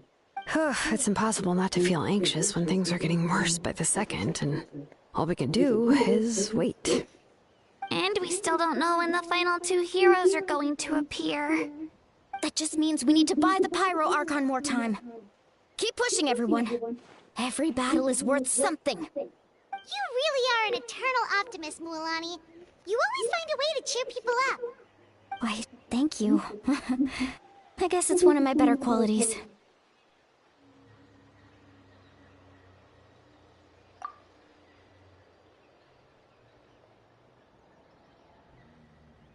It's impossible not to feel anxious when things are getting worse by the second, and all we can do is wait. And we still don't know when the final 2 heroes are going to appear. That just means we need to buy the Pyro Archon more time. Keep pushing, everyone. Every battle is worth something. You really are an eternal optimist, Mualani. You always find a way to cheer people up. Why, thank you. I guess it's one of my better qualities.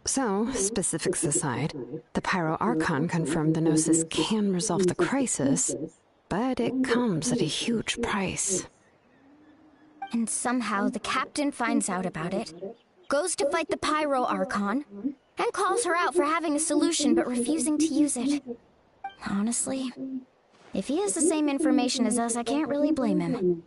So, specifics aside, the Pyro Archon confirmed the Gnosis can resolve the crisis, but it comes at a huge price. And somehow the captain finds out about it, goes to fight the Pyro Archon, and calls her out for having a solution but refusing to use it. Honestly, if he has the same information as us, I can't really blame him.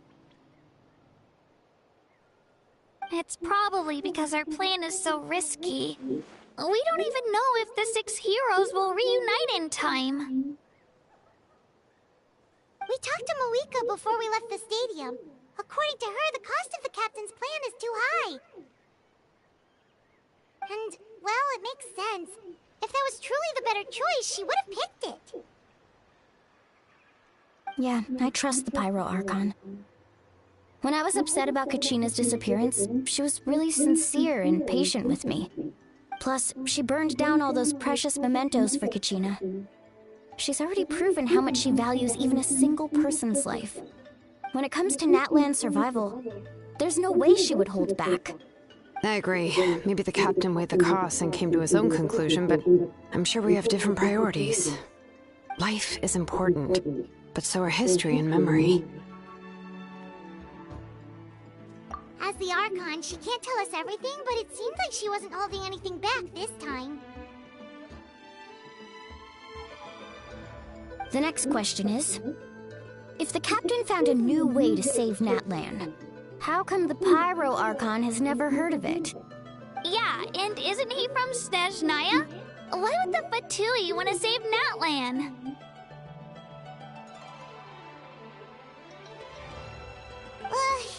It's probably because our plan is so risky. We don't even know if the 6 heroes will reunite in time. We talked to Moika before we left the stadium. According to her, the cost of the captain's plan is too high. And, well, it makes sense. If that was truly the better choice, she would have picked it. Yeah, I trust the Pyro Archon. When I was upset about Kachina's disappearance, she was really sincere and patient with me. Plus, she burned down all those precious mementos for Kachina. She's already proven how much she values even a single person's life. When it comes to Natlan's survival, there's no way she would hold back. I agree. Maybe the captain weighed the costs and came to his own conclusion, but I'm sure we have different priorities. Life is important, but so are history and memory. As the Archon, she can't tell us everything, but it seems like she wasn't holding anything back this time. The next question is, if the captain found a new way to save Natlan, how come the Pyro Archon has never heard of it? Yeah, and isn't he from Snezhnaya? Why would the Fatui want to save Natlan?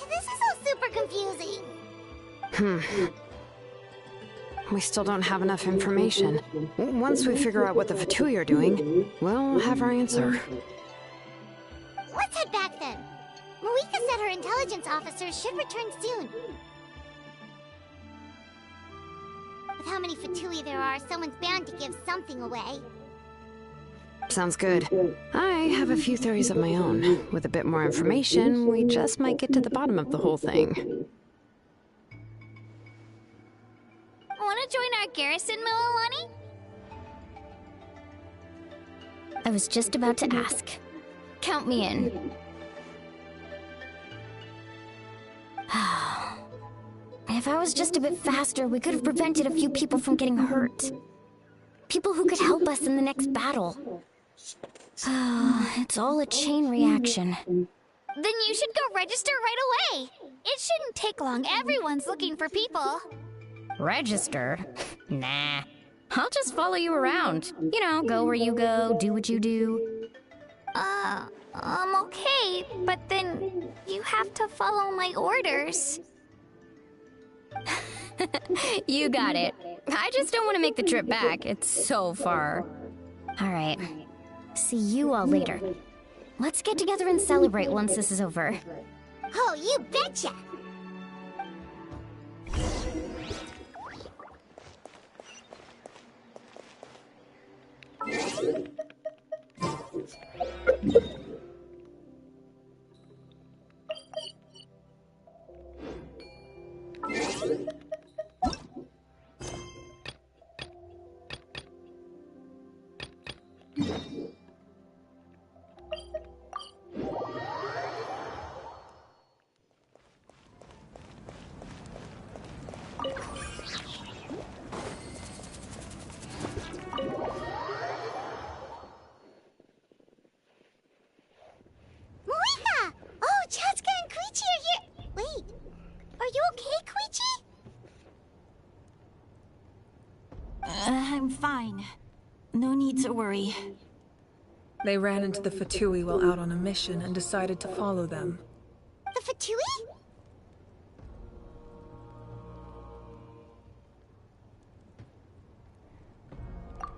This is all super confusing. We still don't have enough information. Once we figure out what the Fatui are doing, we'll have our answer. Let's head back then. Moika said her intelligence officers should return soon. With how many Fatui there are, someone's bound to give something away. Sounds good. I have a few theories of my own. With a bit more information, we just might get to the bottom of the whole thing. Want to join our garrison, Mualani? I was just about to ask. Count me in. If I was just a bit faster, we could have prevented a few people from getting hurt. People who could help us in the next battle. It's all a chain reaction. Then you should go register right away. It shouldn't take long. Everyone's looking for people. Register? Nah. I'll just follow you around. You know, go where you go, do what you do. Okay, but then you have to follow my orders. You got it. I just don't want to make the trip back. It's so far. All right. See you all later. Let's get together and celebrate once this is over. Oh, you betcha! Marika! Oh, Chaska and Koichi are here! Wait, are you okay, Koichi? I'm fine. No need to worry. They ran into the Fatui while out on a mission and decided to follow them. The Fatui?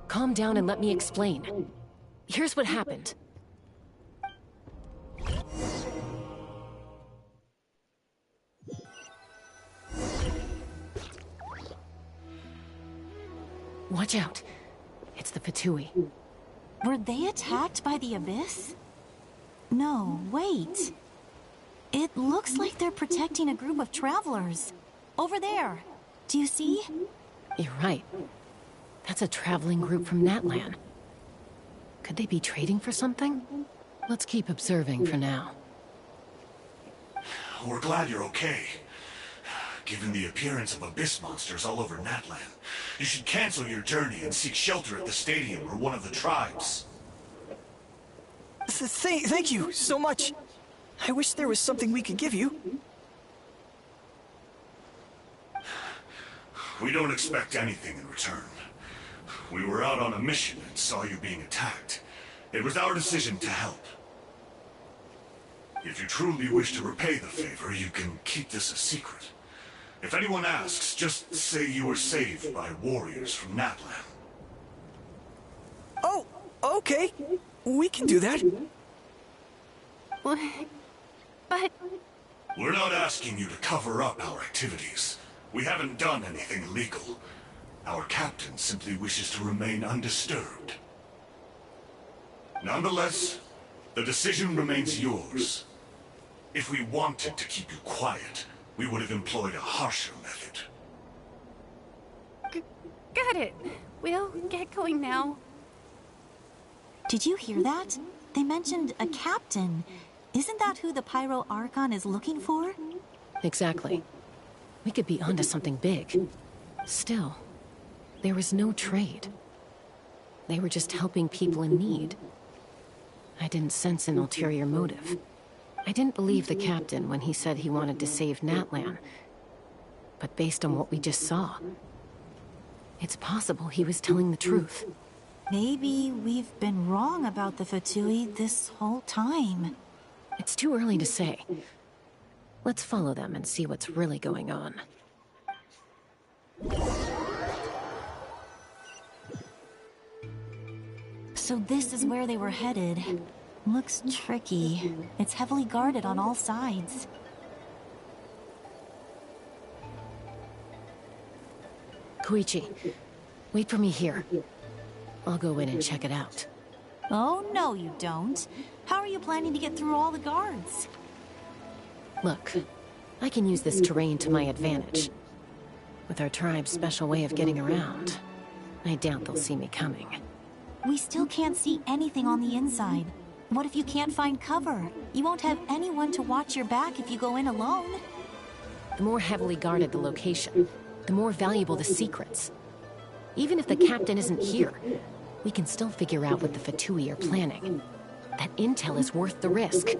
Calm down and let me explain. Here's what happened. Watch out. It's the Fatui. Were they attacked by the Abyss? No, wait. It looks like they're protecting a group of travelers. Over there. Do you see? You're right. That's a traveling group from Natlan. Could they be trading for something? Let's keep observing for now. We're glad you're okay. Given the appearance of abyss monsters all over Natlan, you should cancel your journey and seek shelter at the stadium or one of the tribes. Thank you so much. I wish there was something we could give you. We don't expect anything in return. We were out on a mission and saw you being attacked. It was our decision to help. If you truly wish to repay the favor, you can keep this a secret. If anyone asks, just say you were saved by warriors from Natlan. Oh, okay. We can do that. But... We're not asking you to cover up our activities. We haven't done anything illegal. Our captain simply wishes to remain undisturbed. Nonetheless, the decision remains yours. If we wanted to keep you quiet, we would have employed a harsher method. Got it. We'll get going now. Did you hear that? They mentioned a captain. Isn't that who the Pyro Archon is looking for? Exactly. We could be onto something big. Still, there was no trade. They were just helping people in need. I didn't sense an ulterior motive. I didn't believe the captain when he said he wanted to save Natlan. But based on what we just saw, it's possible he was telling the truth. Maybe we've been wrong about the Fatui this whole time. It's too early to say. Let's follow them and see what's really going on. So this is where they were headed. Looks tricky. It's heavily guarded on all sides. Koichi, wait for me here. I'll go in and check it out. Oh, no you don't. How are you planning to get through all the guards? Look, I can use this terrain to my advantage. With our tribe's special way of getting around, I doubt they'll see me coming. We still can't see anything on the inside. What if you can't find cover? You won't have anyone to watch your back if you go in alone. The more heavily guarded the location, the more valuable the secrets. Even if the captain isn't here, we can still figure out what the Fatui are planning. That intel is worth the risk.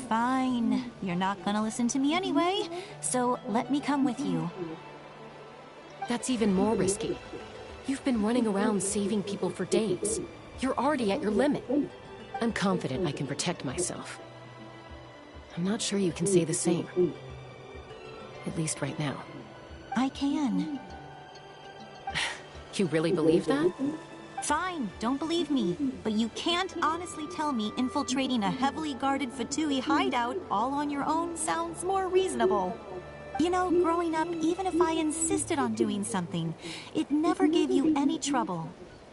Fine. You're not gonna listen to me anyway, so let me come with you. That's even more risky. You've been running around saving people for days. You're already at your limit. I'm confident I can protect myself. I'm not sure you can say the same. At least right now. I can. You really believe that? Fine, don't believe me. But you can't honestly tell me infiltrating a heavily guarded Fatui hideout all on your own sounds more reasonable. You know, growing up, even if I insisted on doing something, it never gave you any trouble.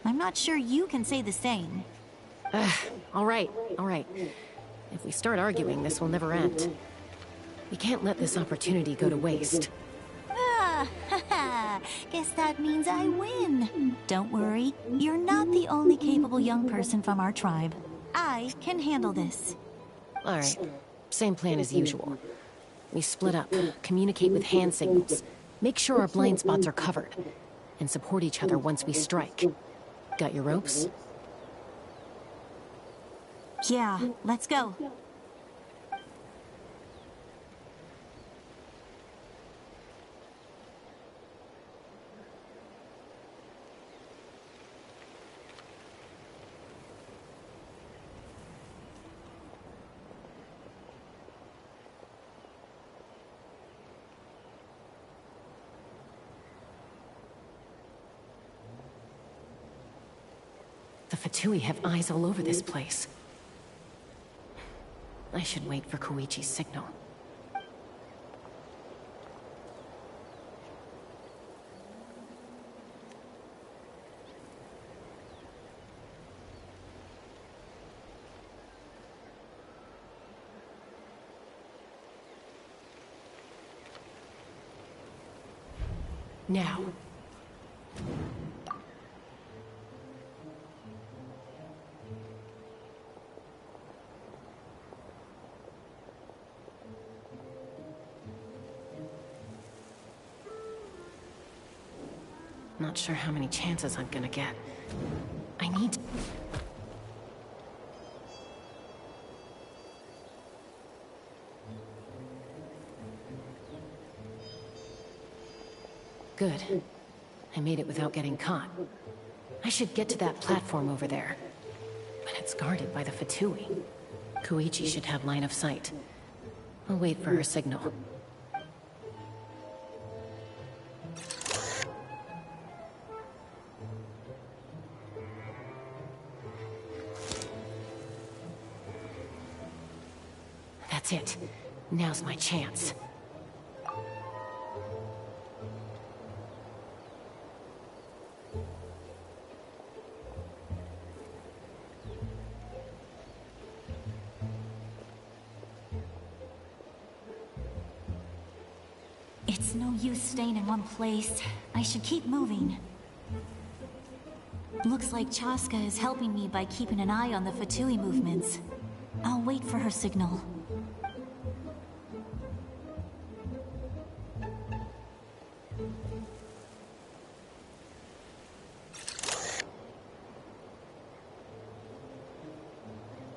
I'm not sure you can say the same. All right. If we start arguing, this will never end. We can't let this opportunity go to waste. Guess that means I win. Don't worry, you're not the only capable young person from our tribe. I can handle this. All right, same plan as usual. We split up, communicate with hand signals, make sure our blind spots are covered, and support each other once we strike. Got your ropes? Yeah, let's go. The Fatui have eyes all over this place. I should wait for Koichi's signal. Now. Not sure how many chances I'm gonna get. I need to... Good. I made it without getting caught. I should get to that platform over there. But it's guarded by the Fatui. Koichi should have line of sight. I'll wait for her signal. That's it. Now's my chance. It's no use staying in one place. I should keep moving. Looks like Chaska is helping me by keeping an eye on the Fatui movements. I'll wait for her signal.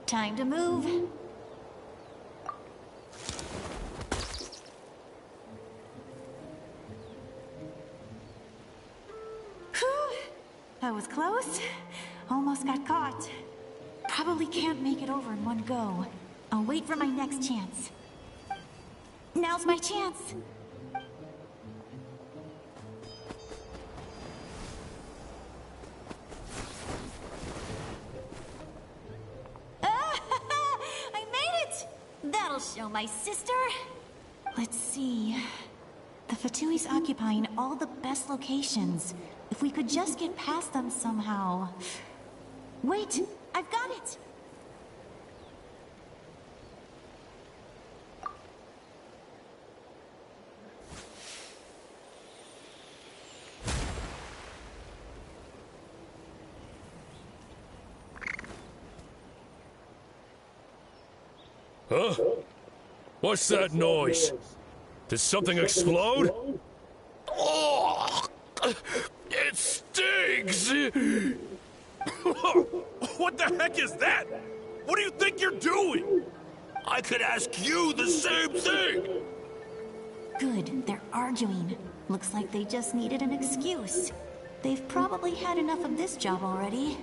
Time to move. Whew. That was close. Almost got caught. Probably can't make it over in one go. I'll wait for my next chance. Now's my chance. I made it! That'll show my sister. Let's see. The Fatui's occupying all the best locations. If we could just get past them somehow. Wait, I've got it! Huh? What's that noise? Did something explode? Oh! It stings! What the heck is that? What do you think you're doing? I could ask you the same thing! Good, they're arguing. Looks like they just needed an excuse. They've probably had enough of this job already.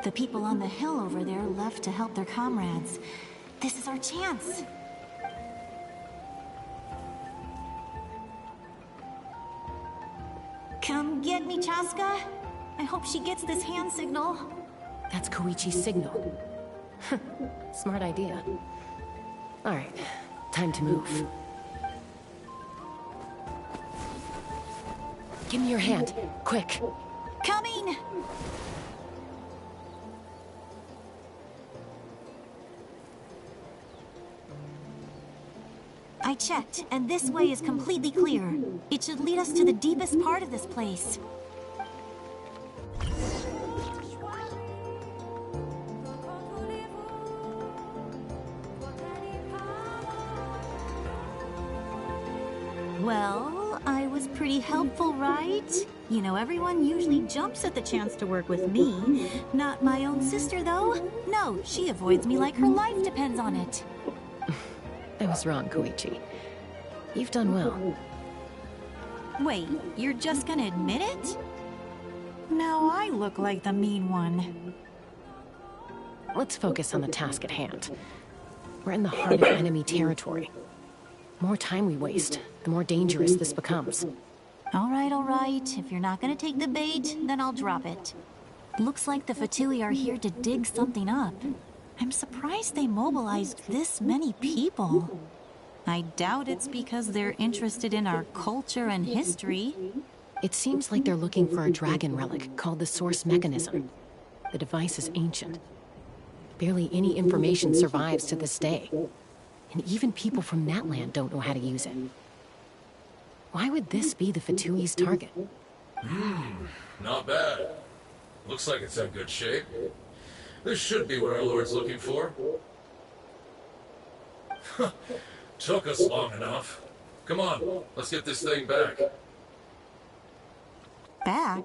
The people on the hill over there left to help their comrades. This is our chance. Come get me, Chaska. I hope she gets this hand signal. That's Koichi's signal. Smart idea. All right, time to move. Give me your hand, quick. Coming! I checked, and this way is completely clear. It should lead us to the deepest part of this place. Well, I was pretty helpful, right? You know, everyone usually jumps at the chance to work with me. Not my own sister, though. No, she avoids me like her life depends on it. I was wrong, Koichi. You've done well. Wait, you're just gonna admit it? Now I look like the mean one. Let's focus on the task at hand. We're in the heart of enemy territory. The more time we waste, the more dangerous this becomes. All right. If you're not gonna take the bait, then I'll drop it. Looks like the Fatui are here to dig something up. I'm surprised they mobilized this many people. I doubt it's because they're interested in our culture and history. It seems like they're looking for a dragon relic called the Source Mechanism. The device is ancient. Barely any information survives to this day. And even people from Natlan don't know how to use it. Why would this be the Fatui's target? Not bad. Looks like it's in good shape. This should be what our Lord's looking for. Took us long enough. Come on, let's get this thing back. Back?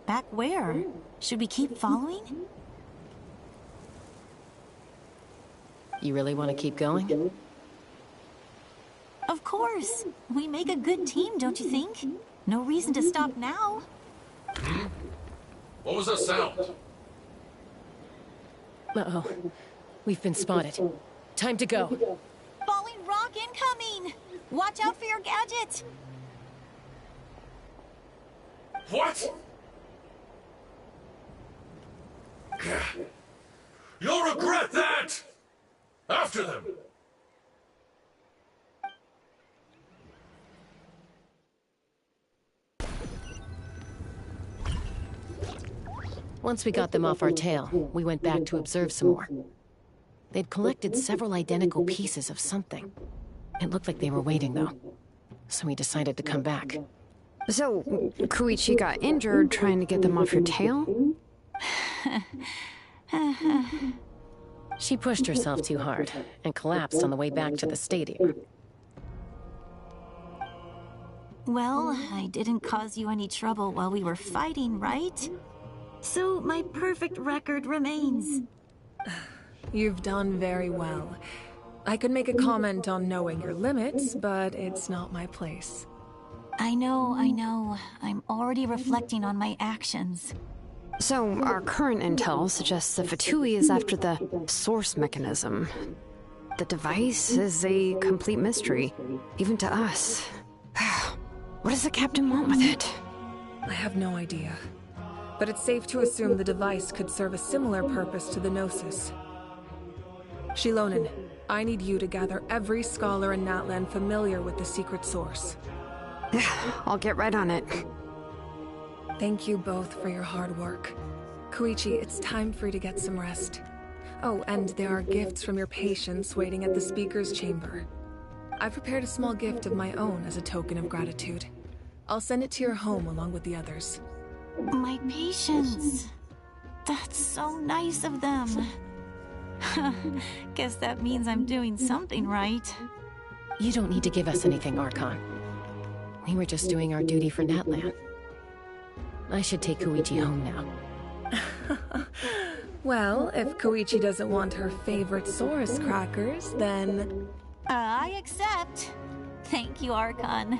Back where? Should we keep following? You really want to keep going? Of course. We make a good team, don't you think? No reason to stop now. What was that sound? Uh-oh. We've been spotted. Time to go. Falling rock incoming! Watch out for your gadget! What? You'll regret that! After them! Once we got them off our tail, we went back to observe some more. They'd collected several identical pieces of something. It looked like they were waiting, though. So we decided to come back. So, Koichi got injured trying to get them off your tail? She pushed herself too hard and collapsed on the way back to the stadium. Well, I didn't cause you any trouble while we were fighting, right? So my perfect record remains. You've done very well. I could make a comment on knowing your limits, but it's not my place. I know. I'm already reflecting on my actions. So, our current intel suggests the Fatui is after the Source Mechanism. The device is a complete mystery, even to us. What does the captain want with it? I have no idea. But it's safe to assume the device could serve a similar purpose to the Gnosis. Shilonen, I need you to gather every scholar in Natlan familiar with the secret source. I'll get right on it. Thank you both for your hard work. Koichi, it's time for you to get some rest. Oh, and there are gifts from your patients waiting at the speaker's chamber. I've prepared a small gift of my own as a token of gratitude. I'll send it to your home along with the others. My patients. That's so nice of them. Guess that means I'm doing something right. You don't need to give us anything, Archon. We were just doing our duty for Natlan. I should take Koichi home now. Well, if Koichi doesn't want her favorite Saurus crackers, then... I accept. Thank you, Archon.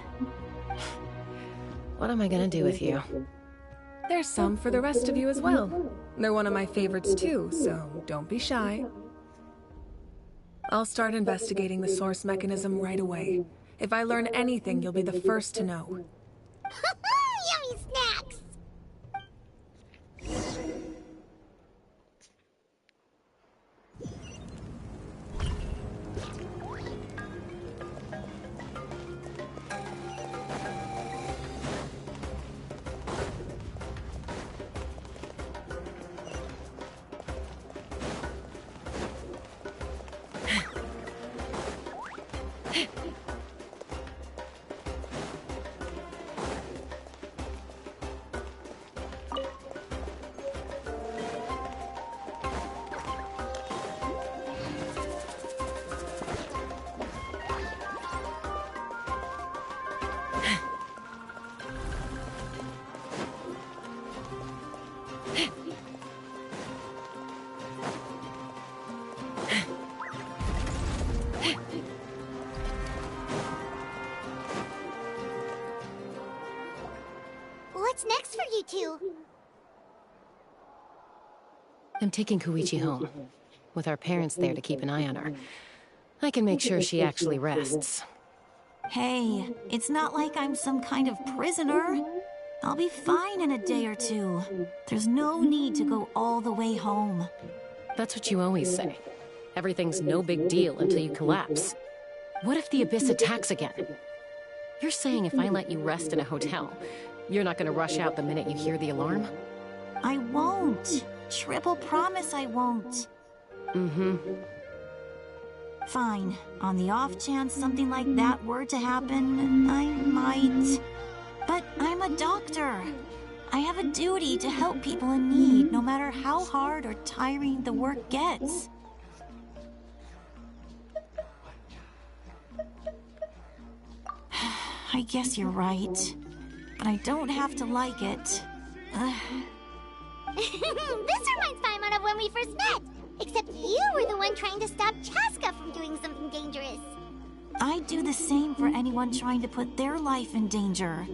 What am I gonna do with you? There's some for the rest of you as well. They're one of my favorites too, so don't be shy. I'll start investigating the Source Mechanism right away. If I learn anything, you'll be the first to know. Yummy snacks! What's next for you two? I'm taking Koichi home. With our parents there to keep an eye on her, I can make sure she actually rests. Hey, it's not like I'm some kind of prisoner. I'll be fine in a day or two. There's no need to go all the way home. That's what you always say. Everything's no big deal until you collapse. What if the Abyss attacks again? You're saying if I let you rest in a hotel, you're not gonna rush out the minute you hear the alarm? I won't. Triple promise I won't. Mm-hmm. Fine. On the off chance something like that were to happen, I might. But I'm a doctor. I have a duty to help people in need, no matter how hard or tiring the work gets. I guess you're right. But I don't have to like it. This reminds Paimon of when we first met. Except you were the one trying to stop Chaska from doing something dangerous. I'd do the same for anyone trying to put their life in danger.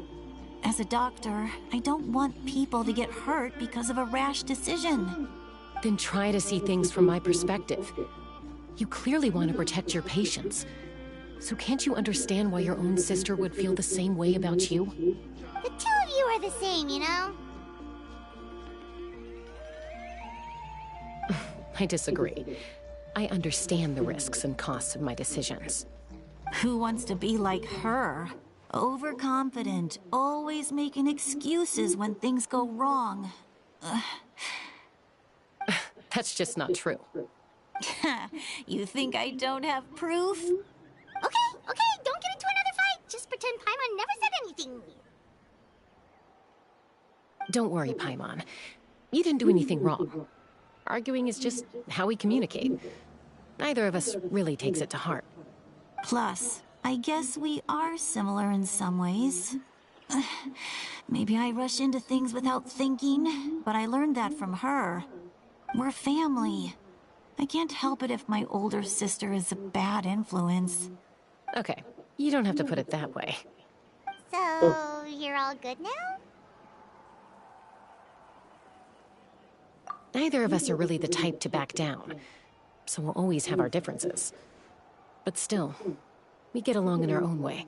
As a doctor, I don't want people to get hurt because of a rash decision. Then try to see things from my perspective. You clearly want to protect your patients. So can't you understand why your own sister would feel the same way about you? The two of you are the same, you know? I disagree. I understand the risks and costs of my decisions. Who wants to be like her? Overconfident, always making excuses when things go wrong. That's just not true. You think I don't have proof? Okay, don't get into another fight. Just pretend Paimon never said anything. Don't worry, Paimon. You didn't do anything wrong. Arguing is just how we communicate. Neither of us really takes it to heart. Plus, I guess we are similar in some ways. Maybe I rush into things without thinking, but I learned that from her. We're family. I can't help it if my older sister is a bad influence. Okay, you don't have to put it that way. So, you're all good now? Neither of us are really the type to back down, so we'll always have our differences. But still, we get along in our own way.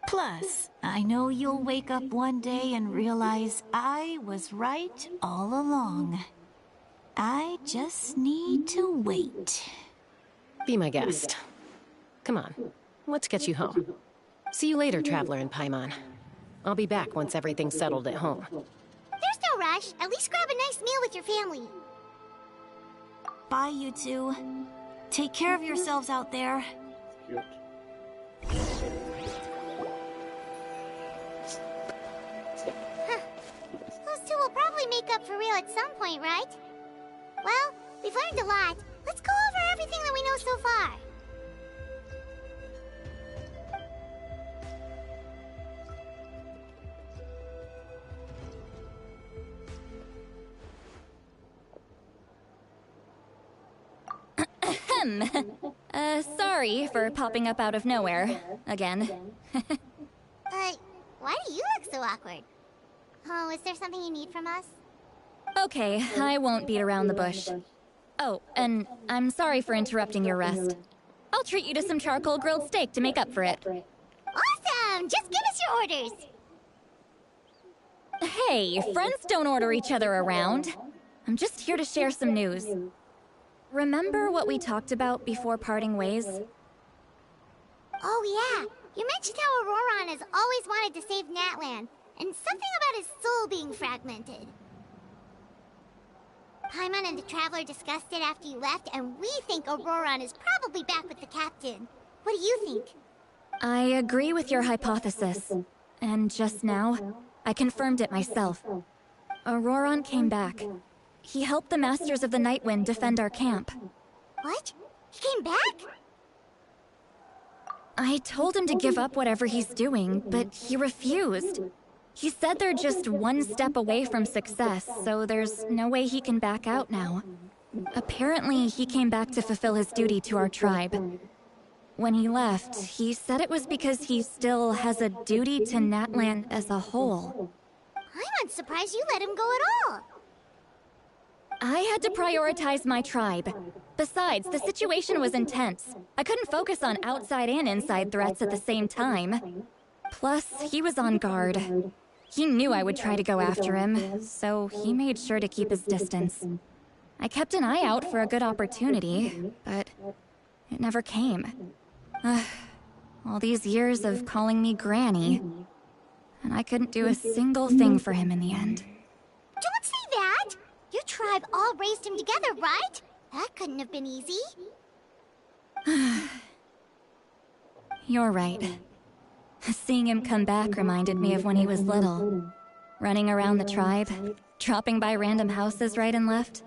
Plus, I know you'll wake up one day and realize I was right all along. I just need to wait. Be my guest. Come on, let's get you home. See you later, Traveler and Paimon. I'll be back once everything's settled at home. There's no rush. At least grab a nice meal with your family. Bye, you two. Take care of yourselves out there. Those two will probably make up for real at some point, right? Well, we've learned a lot. Let's go over everything that we know so far. Sorry for popping up out of nowhere. Again. Why do you look so awkward? Oh, is there something you need from us? Okay, I won't beat around the bush. Oh, and I'm sorry for interrupting your rest. I'll treat you to some charcoal grilled steak to make up for it. Awesome! Just give us your orders! Hey, friends don't order each other around. I'm just here to share some news. Remember what we talked about before parting ways? Oh yeah, you mentioned how Auroran has always wanted to save Natlan, and something about his soul being fragmented. Paimon and the Traveler discussed it after you left, and we think Auroran is probably back with the captain. What do you think? I agree with your hypothesis. And just now, I confirmed it myself. Auroran came back. He helped the Masters of the Nightwind defend our camp. What? He came back? I told him to give up whatever he's doing, but he refused. He said they're just one step away from success, so there's no way he can back out now. Apparently, he came back to fulfill his duty to our tribe. When he left, he said it was because he still has a duty to Natlan as a whole. I'm not surprised you let him go at all. I had to prioritize my tribe. Besides, the situation was intense. I couldn't focus on outside and inside threats at the same time. Plus, he was on guard. He knew I would try to go after him, so he made sure to keep his distance. I kept an eye out for a good opportunity, but it never came. All these years of calling me Granny, and I couldn't do a single thing for him in the end. Don't say that! Your tribe all raised him together, right? That couldn't have been easy. You're right. Seeing him come back reminded me of when he was little. Running around the tribe, dropping by random houses right and left.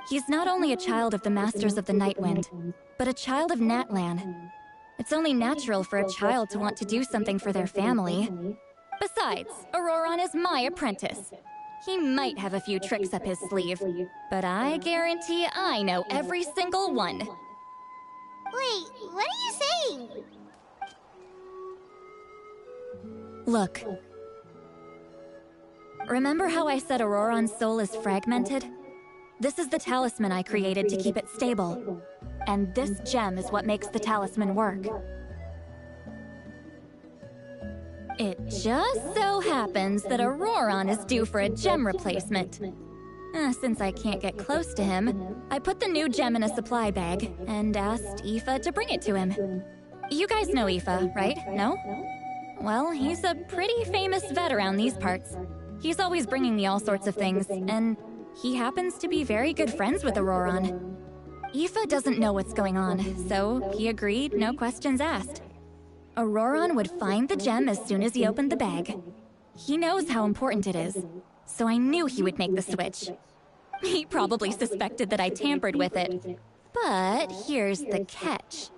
He's not only a child of the Masters of the Nightwind, but a child of Natlan. It's only natural for a child to want to do something for their family. Besides, Auroron is my apprentice. He might have a few tricks up his sleeve, but I guarantee I know every single one. Wait, what are you saying? Look. Remember how I said Auroron's soul is fragmented? This is the talisman I created to keep it stable. And this gem is what makes the talisman work. It just so happens that Auroron is due for a gem replacement. Since I can't get close to him, I put the new gem in a supply bag and asked Aoife to bring it to him. You guys know Aoife, right? No? Well, he's a pretty famous vet around these parts. He's always bringing me all sorts of things, and he happens to be very good friends with Auroron. Aoife doesn't know what's going on, so he agreed, no questions asked. Auroron would find the gem as soon as he opened the bag. He knows how important it is, so I knew he would make the switch. He probably suspected that I tampered with it. But here's the catch.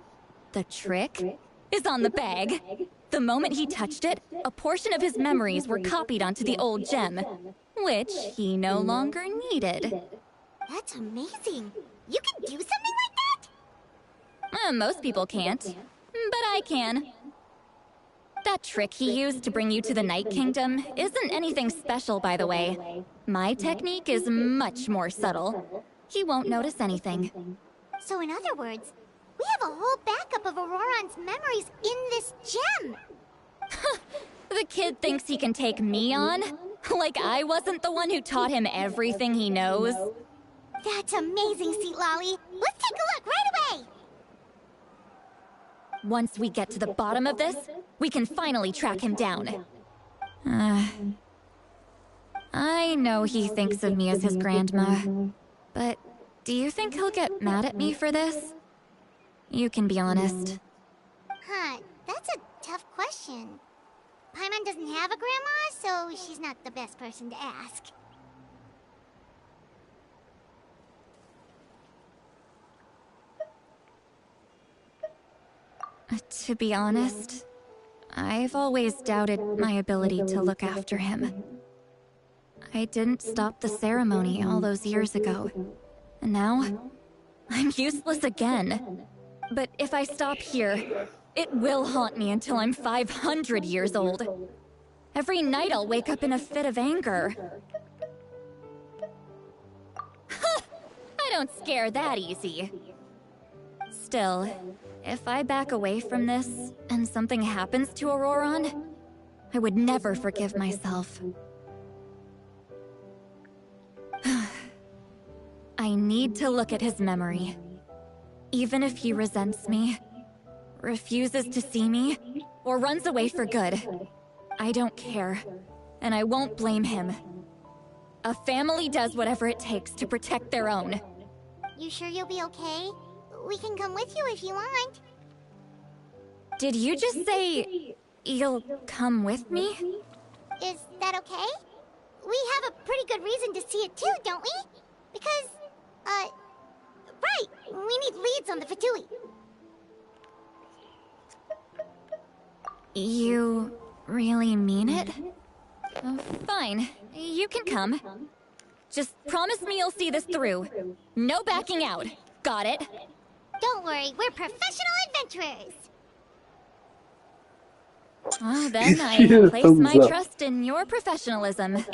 The trick is on the bag. The moment he touched it, a portion of his memories were copied onto the old gem, which he no longer needed. That's amazing. You can do something like that? Most people can't, but I can. That trick he used to bring you to the Night Kingdom isn't anything special, by the way. My technique is much more subtle. He won't notice anything. So in other words, we have a whole backup of Auroron's memories in this gem. The kid thinks he can take me on? Like I wasn't the one who taught him everything he knows? That's amazing, Seat Lolly. Let's take a look right away. Once we get to the bottom of this, we can finally track him down. I know he thinks of me as his grandma, but do you think he'll get mad at me for this? You can be honest. That's a tough question. Paimon doesn't have a grandma, so she's not the best person to ask. To be honest, I've always doubted my ability to look after him. I didn't stop the ceremony all those years ago, and now I'm useless again. But if I stop here, it will haunt me until I'm 500 years old. Every night I'll wake up in a fit of anger. I don't scare that easy. Still, if I back away from this and something happens to Auroron, I would never forgive myself. I need to look at his memory. Even if he resents me, refuses to see me, or runs away for good, I don't care, and I won't blame him. A family does whatever it takes to protect their own. You sure you'll be okay? We can come with you if you want. Did you just say you'll come with me? Is that okay? We have a pretty good reason to see it too, don't we? Because, right, we need leads on the Fatui. You really mean it? Fine. You can come. Just promise me you'll see this through. No backing out. Got it? Don't worry, we're professional adventurers. Then I place my trust in your professionalism.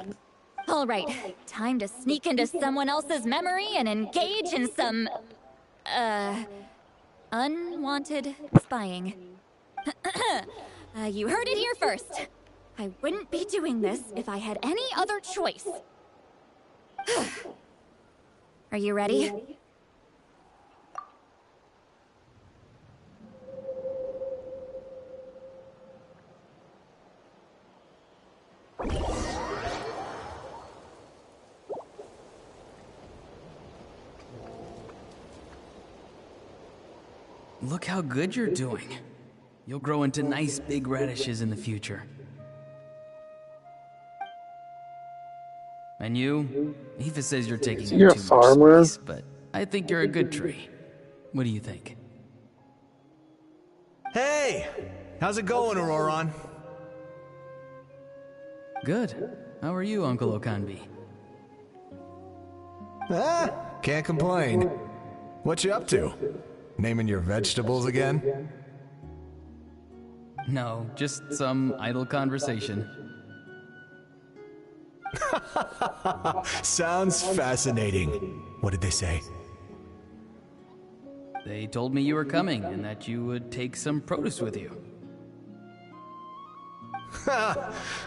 All right, time to sneak into someone else's memory and engage in some, unwanted spying. You heard it here first. I wouldn't be doing this if I had any other choice. Are you ready? Look how good you're doing. You'll grow into nice big radishes in the future. And you? Aoife says you're taking up You're a too much farmer? space, but I think you're a good tree. What do you think? Hey! How's it going, Auroron? Good. How are you, Uncle Okanbi? Can't complain. What you up to? Naming your vegetables again? No, just some idle conversation. Sounds fascinating. What did they say? They told me you were coming and that you would take some produce with you.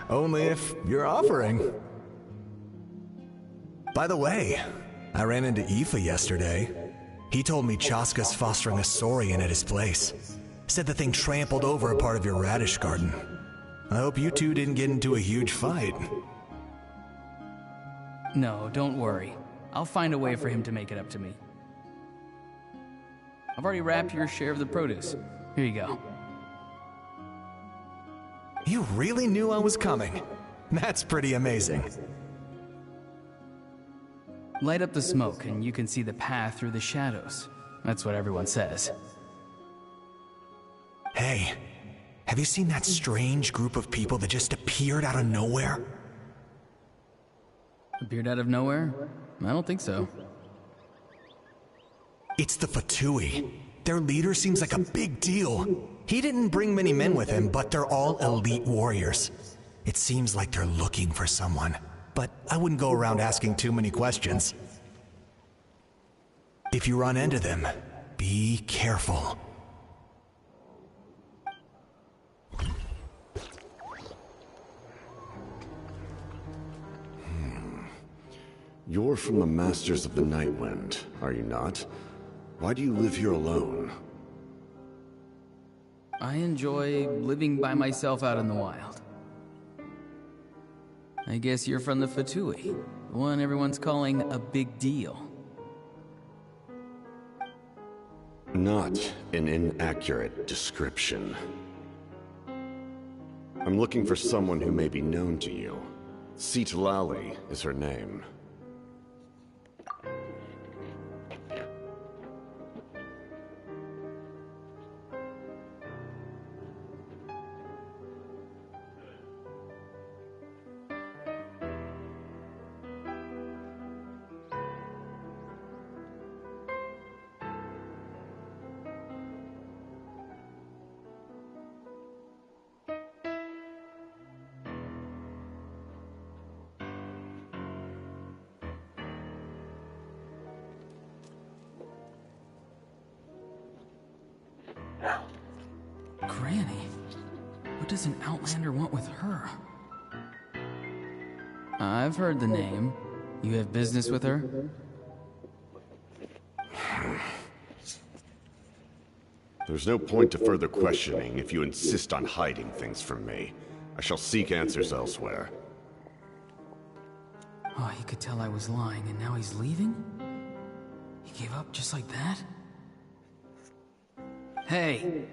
Only if you're offering. By the way, I ran into Aoife yesterday. He told me Chaska's fostering a saurian at his place. Said the thing trampled over a part of your radish garden. I hope you two didn't get into a huge fight. No, don't worry. I'll find a way for him to make it up to me. I've already wrapped your share of the produce. Here you go. You really knew I was coming. That's pretty amazing. Light up the smoke and you can see the path through the shadows. That's what everyone says. Hey, have you seen that strange group of people that just appeared out of nowhere? Appeared out of nowhere? I don't think so. It's the Fatui. Their leader seems like a big deal. He didn't bring many men with him, but they're all elite warriors. It seems like they're looking for someone, but I wouldn't go around asking too many questions. If you run into them, be careful. You're from the Masters of the Nightwind, are you not? Why do you live here alone? I enjoy living by myself out in the wild. I guess you're from the Fatui, the one everyone's calling a big deal. Not an inaccurate description. I'm looking for someone who may be known to you. Citlali is her name. Granny? What does an Outlander want with her? I've heard the name. You have business with her? There's no point to further questioning if you insist on hiding things from me. I shall seek answers elsewhere. Oh, he could tell I was lying, and now he's leaving? He gave up just like that? Hey!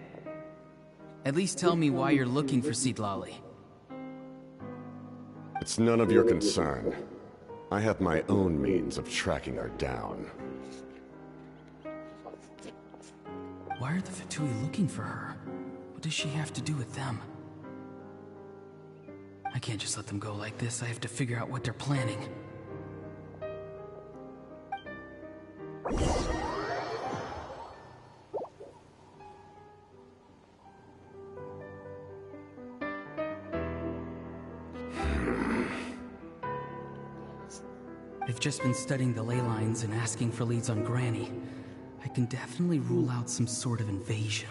At least tell me why you're looking for Citlali. It's none of your concern. I have my own means of tracking her down. Why are the Fatui looking for her? What does she have to do with them? I can't just let them go like this. I have to figure out what they're planning. They've just been studying the ley lines and asking for leads on Granny. I can definitely rule out some sort of invasion.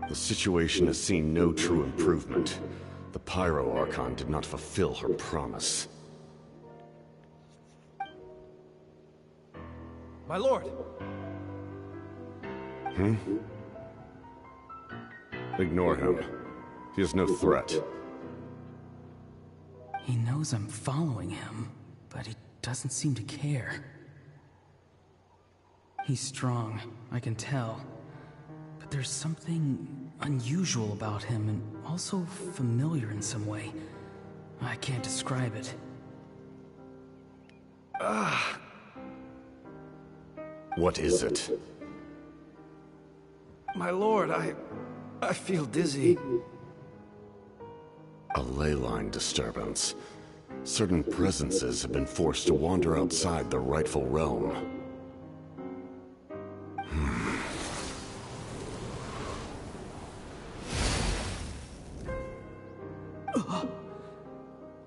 The situation has seen no true improvement. The Pyro Archon did not fulfill her promise. My lord! Ignore him. He is no threat. He knows I'm following him, but he doesn't seem to care. He's strong, I can tell. But there's something unusual about him and also familiar in some way. I can't describe it. What is it? My lord, I feel dizzy. A ley line disturbance. Certain presences have been forced to wander outside their rightful realm.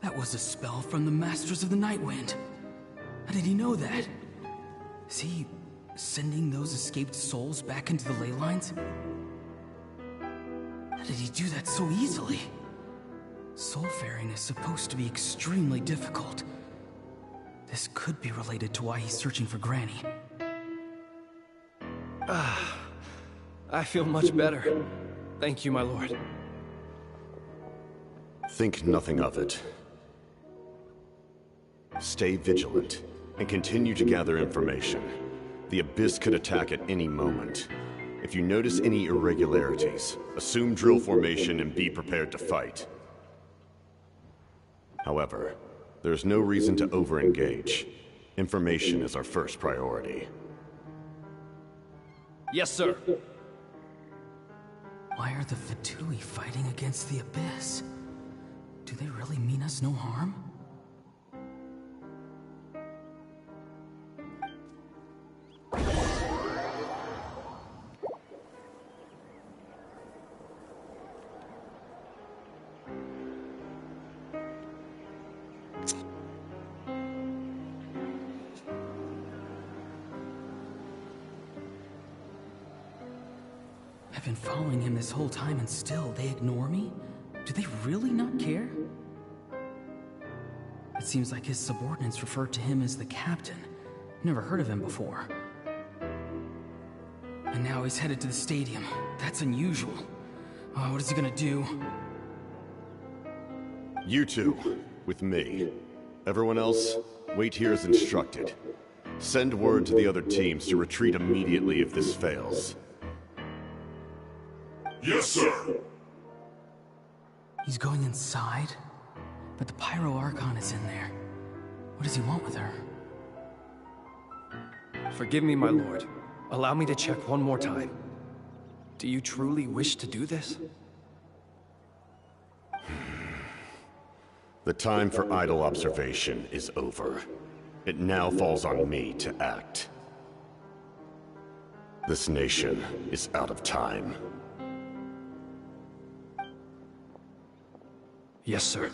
That was a spell from the Masters of the Nightwind. How did he know that? Is he sending those escaped souls back into the ley lines? How did he do that so easily? Soulfaring is supposed to be extremely difficult. This could be related to why he's searching for Granny. I feel much better. Thank you, my lord. Think nothing of it. Stay vigilant, and continue to gather information. The Abyss could attack at any moment. If you notice any irregularities, assume drill formation and be prepared to fight. However, there's no reason to over-engage. Information is our first priority. Yes, sir. Why are the Fatui fighting against the Abyss? Do they really mean us no harm? I've been following him this whole time and still they ignore me? Do they really not care? It seems like his subordinates refer to him as the captain. Never heard of him before. And now he's headed to the stadium. That's unusual. Oh, what is he gonna do? You two, with me. Everyone else, wait here as instructed. Send word to the other teams to retreat immediately if this fails. Yes, sir. He's going inside? But the Pyro Archon is in there. What does he want with her? Forgive me, my lord. Allow me to check one more time. Do you truly wish to do this? The time for idle observation is over. It now falls on me to act. This nation is out of time. Yes, sir.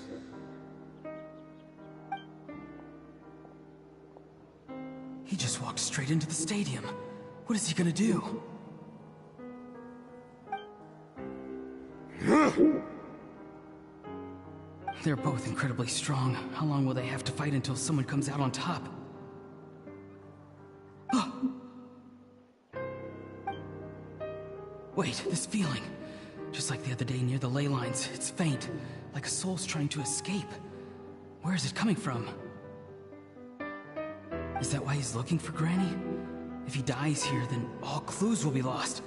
He just walked straight into the stadium. What is he gonna do? They're both incredibly strong. How long will they have to fight until someone comes out on top? Wait, this feeling. Just like the other day near the ley lines, it's faint, like a soul's trying to escape. Where is it coming from? Is that why he's looking for Granny? If he dies here, then all clues will be lost.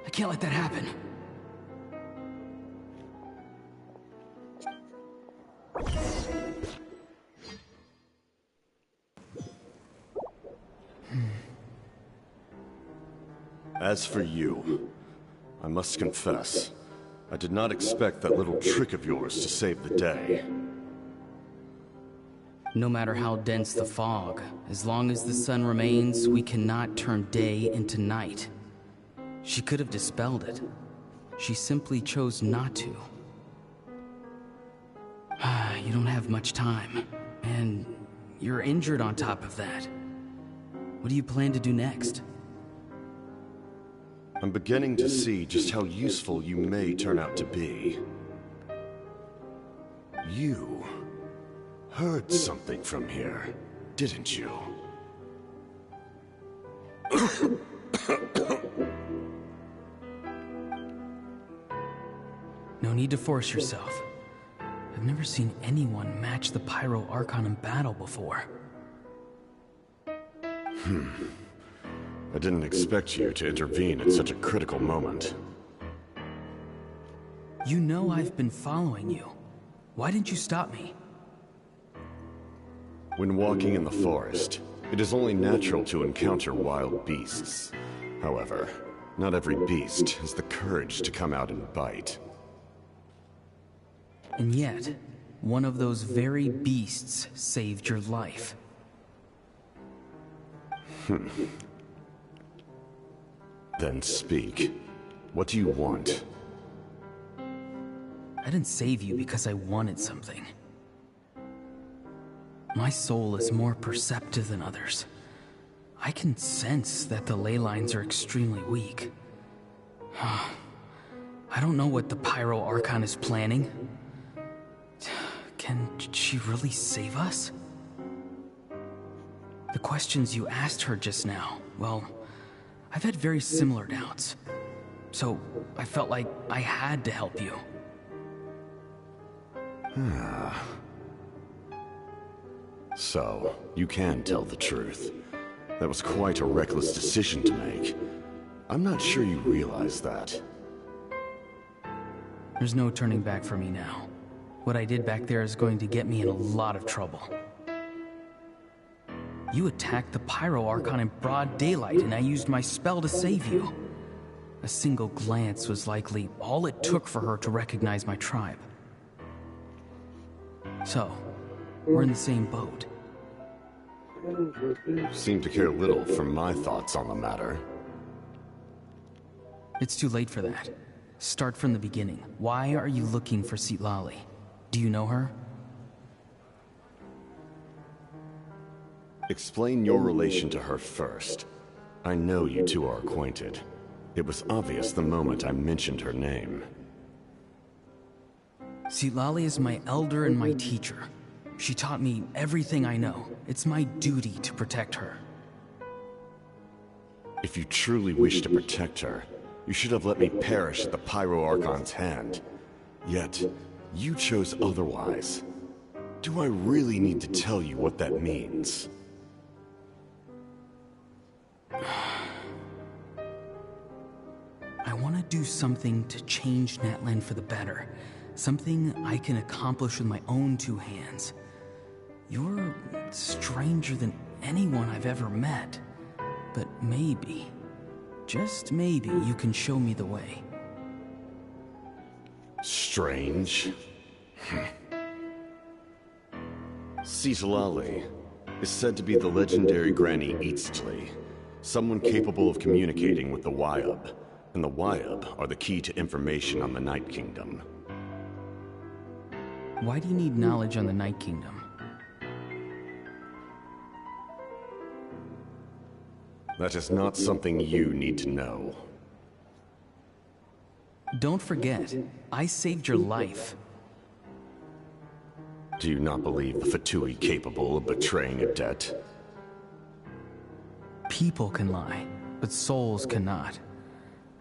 I can't let that happen. As for you, I must confess, I did not expect that little trick of yours to save the day. No matter how dense the fog, as long as the sun remains, we cannot turn day into night. She could have dispelled it. She simply chose not to. You don't have much time, and you're injured on top of that. What do you plan to do next? I'm beginning to see just how useful you may turn out to be. You heard something from here, didn't you? No need to force yourself. I've never seen anyone match the Pyro Archon in battle before. I didn't expect you to intervene at such a critical moment. You know I've been following you. Why didn't you stop me? When walking in the forest, it is only natural to encounter wild beasts. However, not every beast has the courage to come out and bite. And yet, one of those very beasts saved your life. Then speak. What do you want? I didn't save you because I wanted something. My soul is more perceptive than others. I can sense that the ley lines are extremely weak. I don't know what the Pyro Archon is planning. Can she really save us? The questions you asked her just now, well, I've had very similar doubts. So I felt like I had to help you. So, you can tell the truth. That was quite a reckless decision to make. I'm not sure you realize that. There's no turning back for me now. What I did back there is going to get me in a lot of trouble. You attacked the Pyro Archon in broad daylight, and I used my spell to save you. A single glance was likely all it took for her to recognize my tribe. So, we're in the same boat. Seem to care little for my thoughts on the matter. It's too late for that. Start from the beginning. Why are you looking for Citlali? Do you know her? Explain your relation to her first. I know you two are acquainted. It was obvious the moment I mentioned her name. Citlali is my elder and my teacher. She taught me everything I know. It's my duty to protect her. If you truly wish to protect her, you should have let me perish at the Pyro Archon's hand. Yet, you chose otherwise. Do I really need to tell you what that means? I want to do something to change Natlan for the better. Something I can accomplish with my own two hands. You're stranger than anyone I've ever met. But maybe, just maybe, you can show me the way. Strange? Citlali is said to be the legendary Granny Eastly, someone capable of communicating with the Wyub, and the Wyub are the key to information on the Night Kingdom. Why do you need knowledge on the Night Kingdom? That is not something you need to know. Don't forget, I saved your life. Do you not believe the Fatui capable of betraying a debt? People can lie, but souls cannot.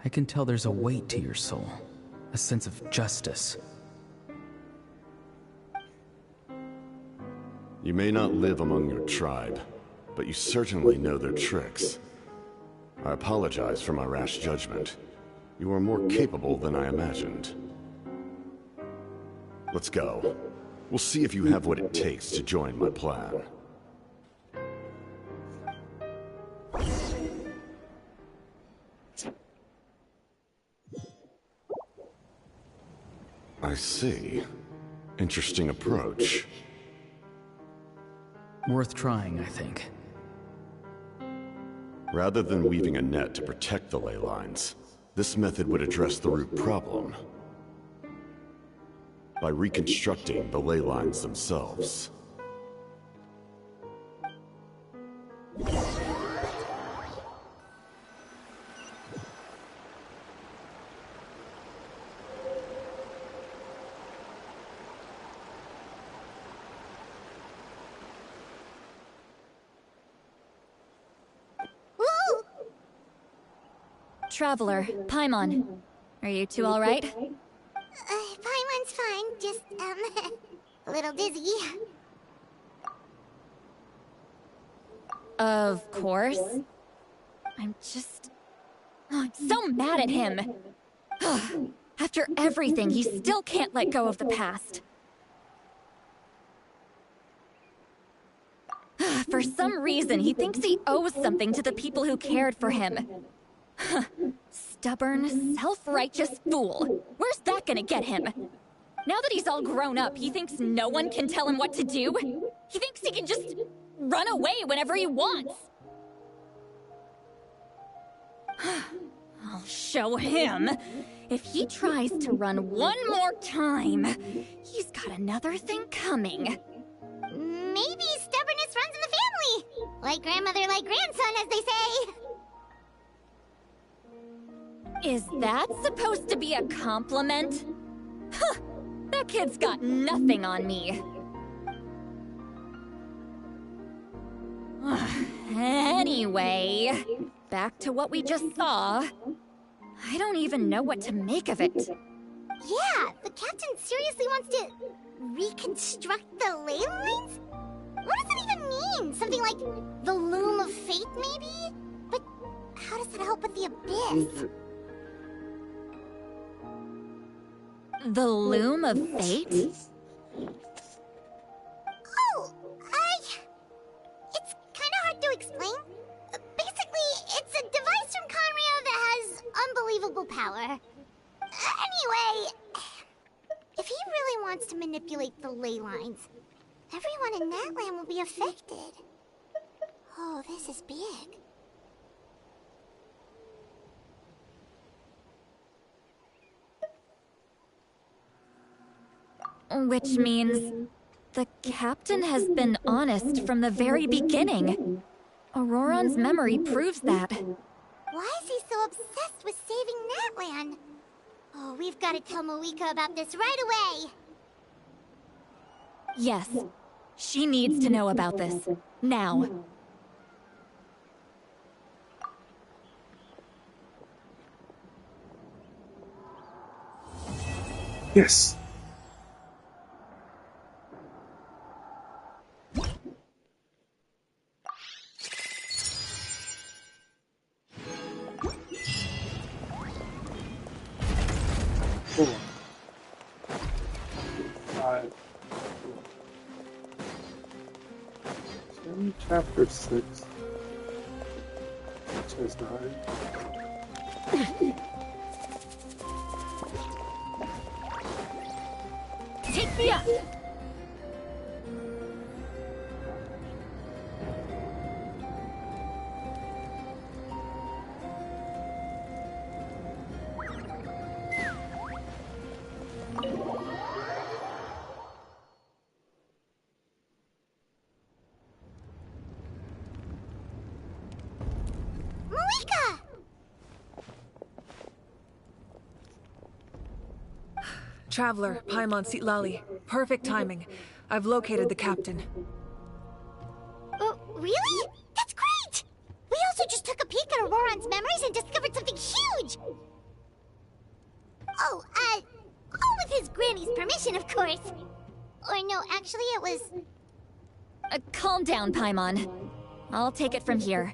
I can tell there's a weight to your soul, a sense of justice. You may not live among your tribe, but you certainly know their tricks. I apologize for my rash judgment. You are more capable than I imagined. Let's go. We'll see if you have what it takes to join my plan. I see. Interesting approach. Worth trying, I think. Rather than weaving a net to protect the ley lines, this method would address the root problem by reconstructing the ley lines themselves. Traveler, Paimon. Are you two alright? Paimon's fine, just, a little dizzy. Of course. I'm just... Oh, I'm so mad at him! After everything, he still can't let go of the past. For some reason, he thinks he owes something to the people who cared for him. Stubborn, self-righteous fool. Where's that gonna get him? Now that he's all grown up, he thinks no one can tell him what to do? He thinks he can just run away whenever he wants. I'll show him. If he tries to run one more time, he's got another thing coming. Maybe stubbornness runs in the family. Like grandmother, like grandson, as they say. Is that supposed to be a compliment? Huh! That kid's got nothing on me. Anyway, back to what we just saw. I don't even know what to make of it. Yeah, the captain seriously wants to reconstruct the ley lines? What does that even mean? Something like the loom of fate, maybe? But how does that help with the abyss? The loom of fate? Oh, it's kind of hard to explain. Basically, it's a device from Conrio that has unbelievable power. Anyway, if he really wants to manipulate the ley lines, everyone in Natlan will be affected. Oh, this is big. Which means the captain has been honest from the very beginning. Auroron's memory proves that. Why is he so obsessed with saving Natlan? Oh, we've got to tell Moika about this right away. Yes, she needs to know about this. Now. Yes. Chapter 6. Which is 9. Take me up! Traveler, Paimon Sitlali. Perfect timing. I've located the captain. Really? That's great! We also just took a peek at Auroron's memories and discovered something huge! Oh, all with his granny's permission, of course. Or no, actually it was... Calm down, Paimon. I'll take it from here.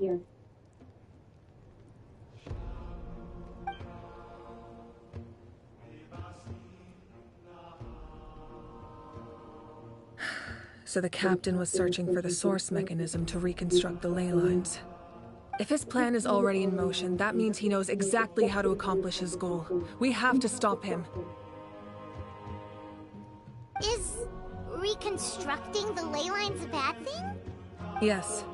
So the captain was searching for the source mechanism to reconstruct the ley lines. If his plan is already in motion, that means he knows exactly how to accomplish his goal. We have to stop him. Is reconstructing the ley lines a bad thing? Yes.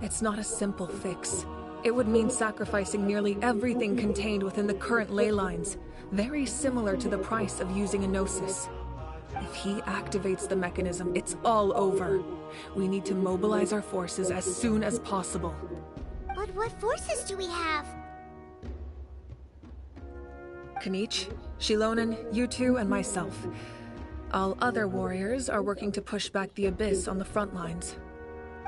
It's not a simple fix. It would mean sacrificing nearly everything contained within the current ley lines, very similar to the price of using a Gnosis. If he activates the mechanism, it's all over. We need to mobilize our forces as soon as possible. But what forces do we have? Kanich, Shilonen, you two, and myself. All other warriors are working to push back the Abyss on the front lines.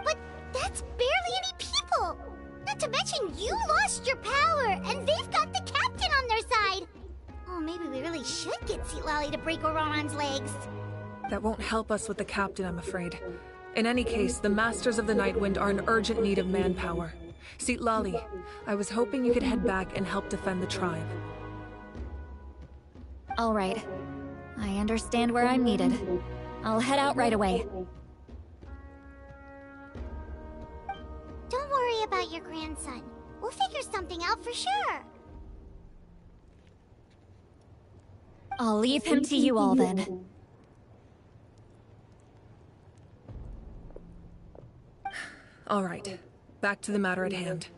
But that's barely any people! Not to mention you lost your power, and they've got the captain on their side! Oh, maybe we really should get Citlali to break Ororon's legs. That won't help us with the captain, I'm afraid. In any case, the Masters of the Nightwind are in urgent need of manpower. Citlali, I was hoping you could head back and help defend the tribe. All right. I understand where I'm needed. I'll head out right away. Don't worry about your grandson. We'll figure something out for sure. I'll leave him to you all then. All right. Back to the matter at hand.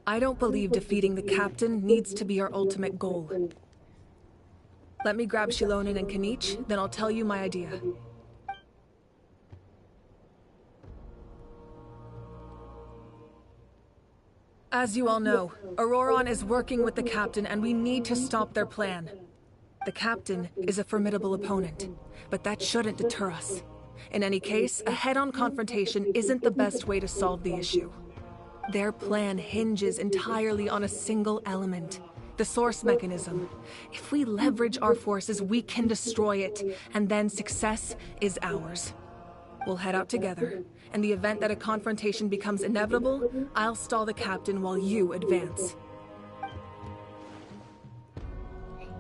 I don't believe defeating the captain needs to be our ultimate goal. Let me grab Shilonen and Kanich, then I'll tell you my idea. As you all know, Ororon is working with the captain and we need to stop their plan. The captain is a formidable opponent, but that shouldn't deter us. In any case, a head-on confrontation isn't the best way to solve the issue. Their plan hinges entirely on a single element, the source mechanism. If we leverage our forces, we can destroy it, and then success is ours. We'll head out together. In the event that a confrontation becomes inevitable, I'll stall the captain while you advance.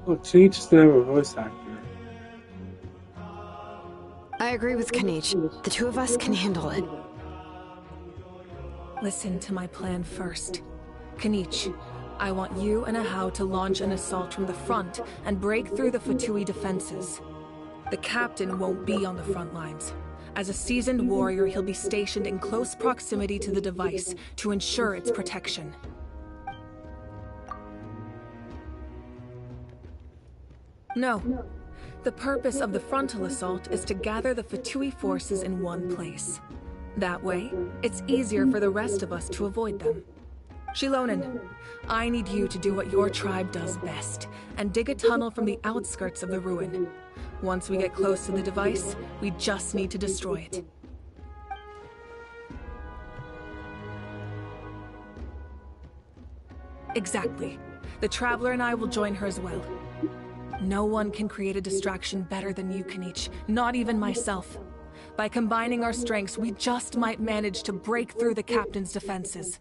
Look, she needs to have a voice actor. I agree with Kanich. The two of us can handle it. Listen to my plan first. Kanich, I want you and Ahau to launch an assault from the front and break through the Fatui defenses. The captain won't be on the front lines. As a seasoned warrior, he'll be stationed in close proximity to the device to ensure its protection. No. The purpose of the frontal assault is to gather the Fatui forces in one place. That way, it's easier for the rest of us to avoid them. Shilonen, I need you to do what your tribe does best, and dig a tunnel from the outskirts of the ruin. Once we get close to the device, we just need to destroy it. Exactly. The Traveler and I will join her as well. No one can create a distraction better than you, Kanich, not even myself. By combining our strengths, we just might manage to break through the captain's defenses.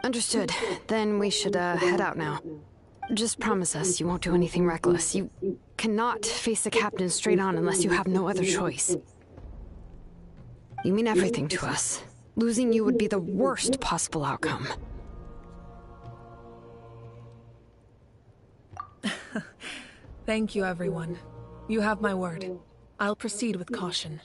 Understood. Then we should head out now. Just promise us you won't do anything reckless. You cannot face the captain straight on unless you have no other choice. You mean everything to us. Losing you would be the worst possible outcome. Thank you, everyone. You have my word. I'll proceed with caution.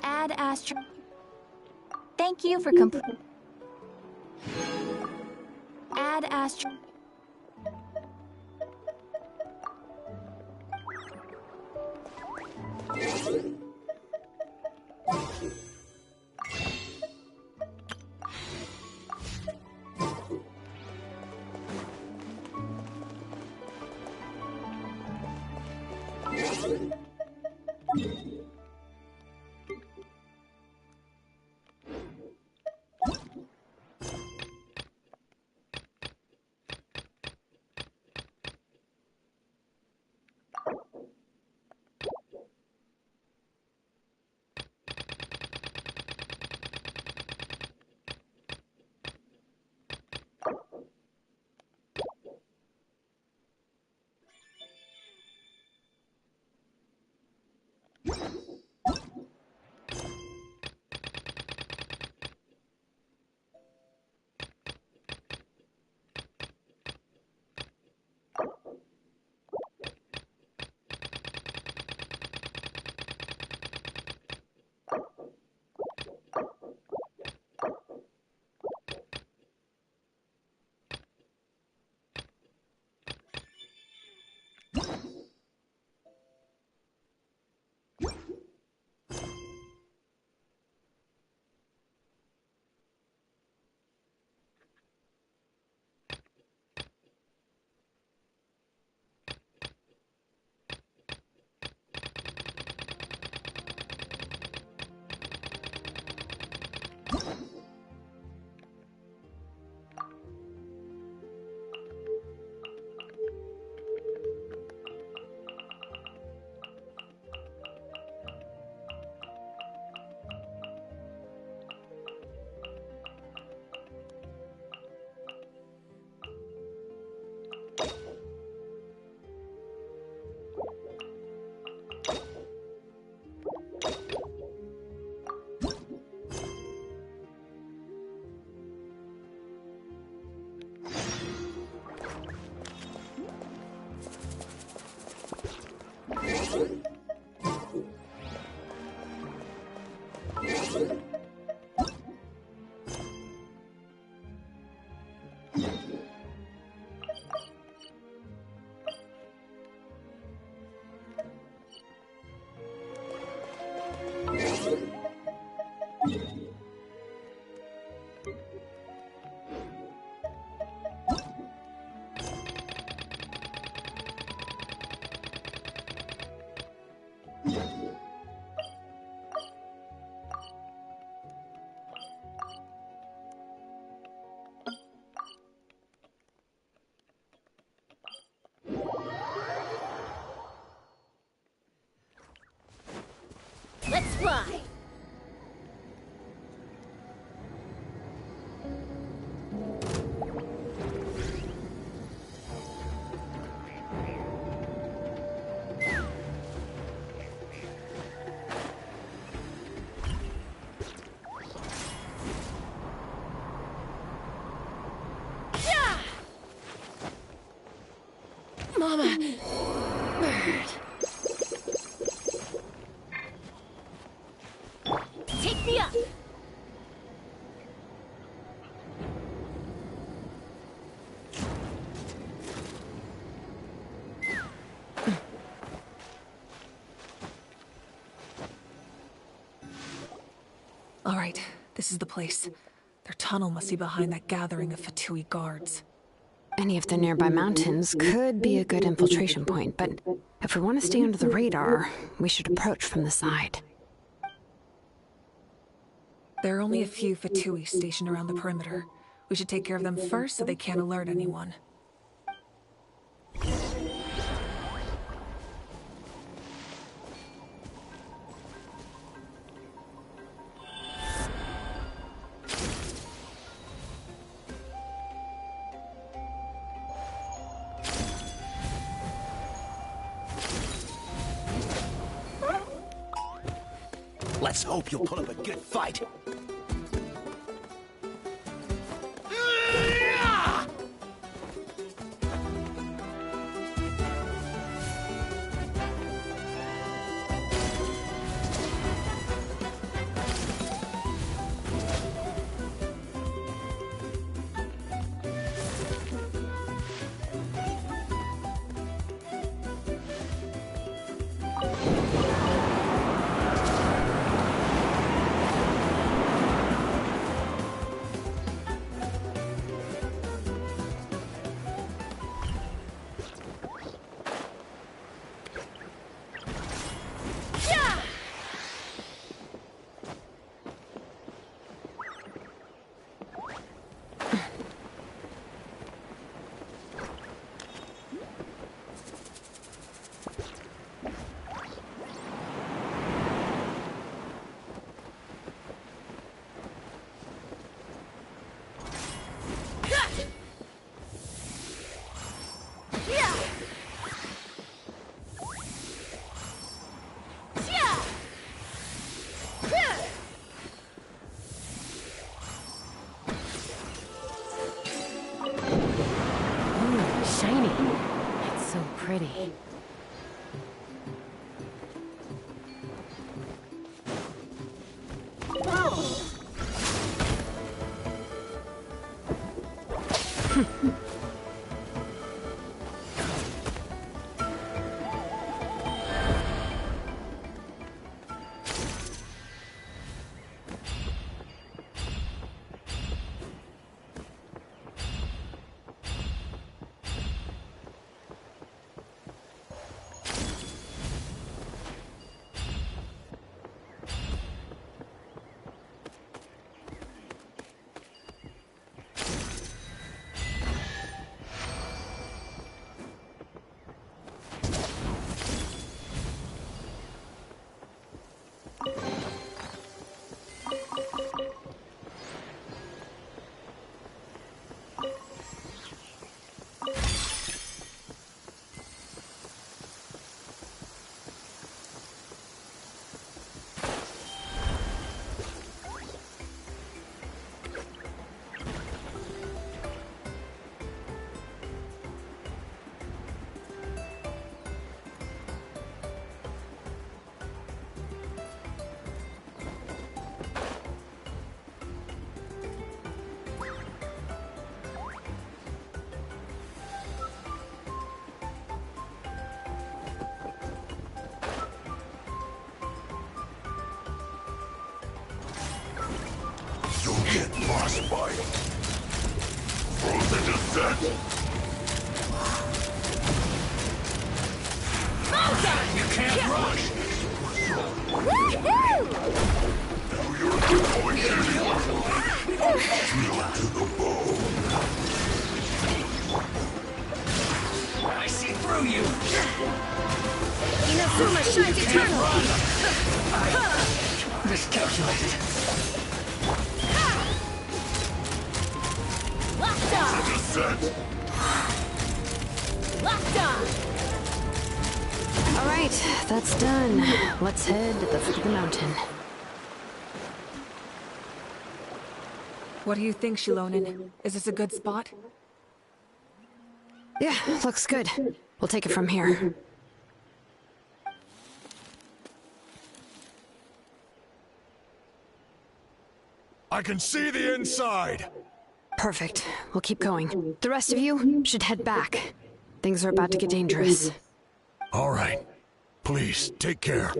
Add Astro. Thank you for complete. Add Astro. Let's fly! Mama! Bird. Take me up! All right, this is the place. Their tunnel must be behind that gathering of Fatui guards. Any of the nearby mountains could be a good infiltration point, but if we want to stay under the radar, we should approach from the side. There are only a few Fatui stationed around the perimeter. We should take care of them first so they can't alert anyone. Let's hope you'll put up a good fight. Shiny. It's so pretty. Get frostbite. Frozen descent. You can't rush. Woohoo! Now you're going anywhere. Drill to the bone. I see through you. Inazuma shines eternal. Miscalculated. Locked on. Descent. Locked on. All right, that's done. Let's head to the foot of the mountain. What do you think, Shilonen? Is this a good spot? Yeah, looks good. We'll take it from here. I can see the inside. Perfect. We'll keep going. The rest of you should head back. Things are about to get dangerous. All right. Please, take care.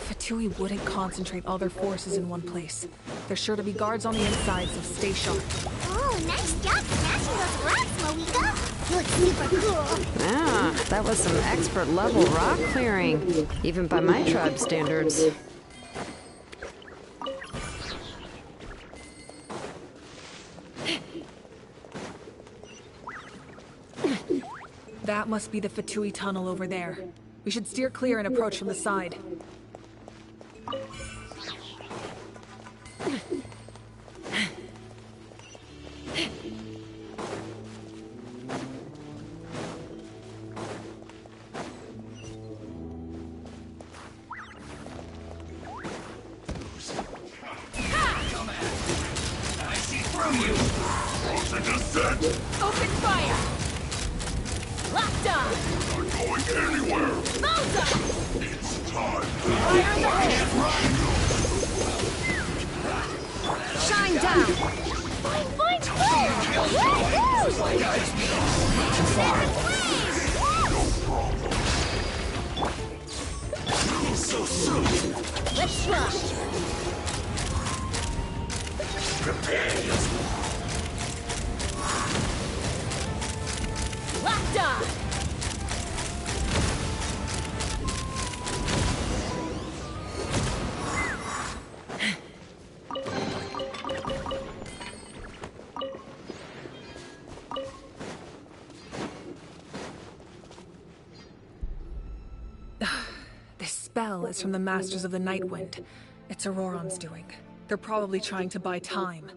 Fatui wouldn't concentrate all their forces in one place. There's sure to be guards on the inside, so stay sharp. Oh, nice job smashing those rocks, Moika. You look super cool. Ah, that was some expert level rock clearing, even by my tribe standards. That must be the Fatui tunnel over there. We We should steer clear and approach from the side. Open fire! Locked on! Not going anywhere! Bullseye! It's time! Fire in the hole! Shine down! Boing, boing, boing! Woohoo! So soon! Let's try! Prepare yourself! Locked on! This spell is from the Masters of the Nightwind. It's Auroron's doing. They're probably trying to buy time.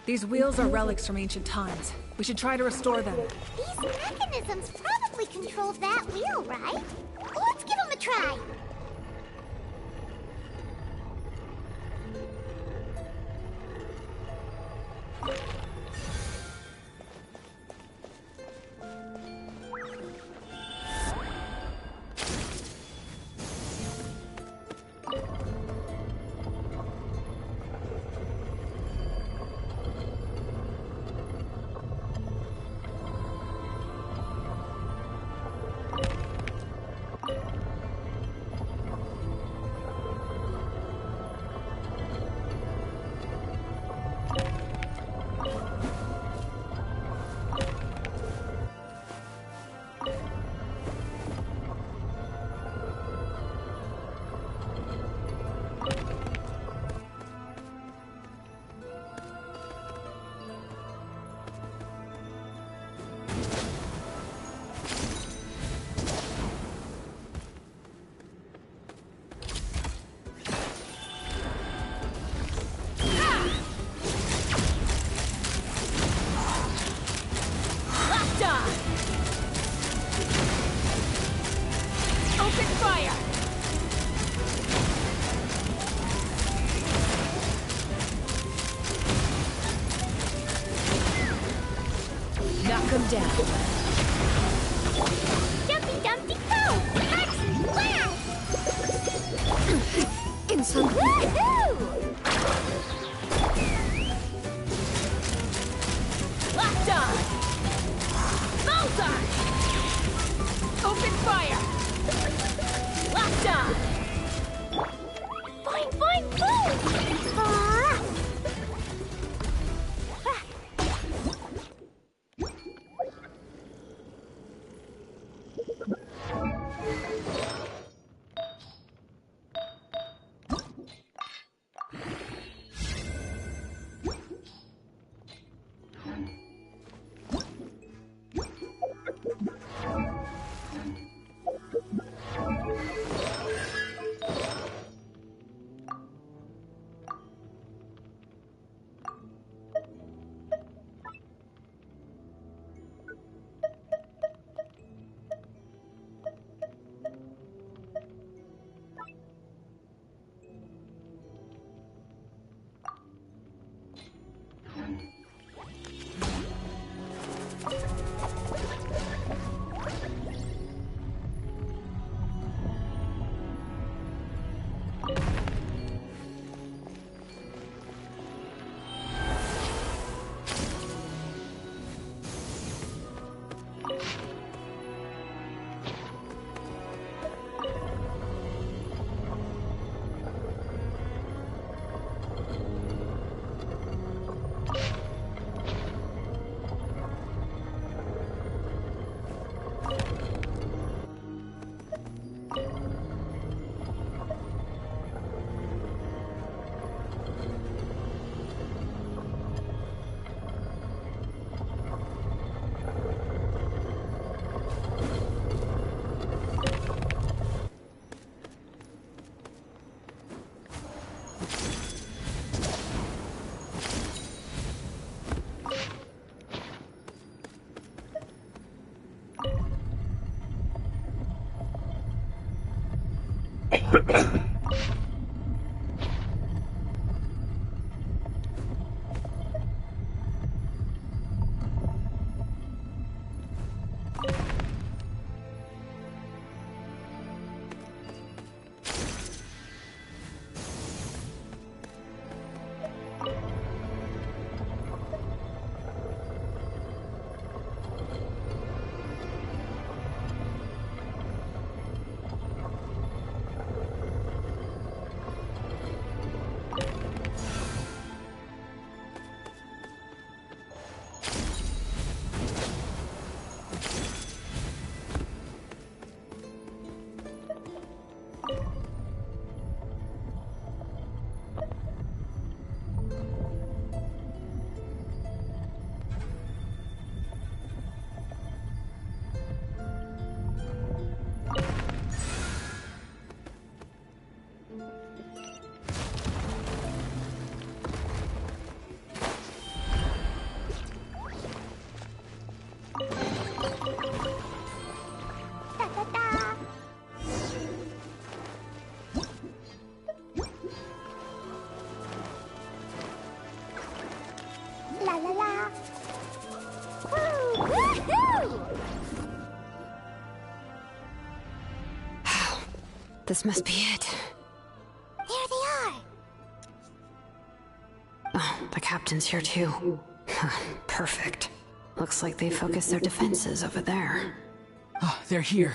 These wheels are relics from ancient times. We should try to restore them. These mechanisms probably control that wheel, right? Let's give them a try. Open fire! Knock him down. Jumpy Dumpty Go! Let's blast! Insult. Woohoo! Locked on! Bullseye! Open fire! Locked on! Boing, boing, boing! La la la. Woo! Woohoo! This must be it. There they are. Oh, the captain's here too. Perfect. Looks like they focused their defenses over there. Oh, they're here.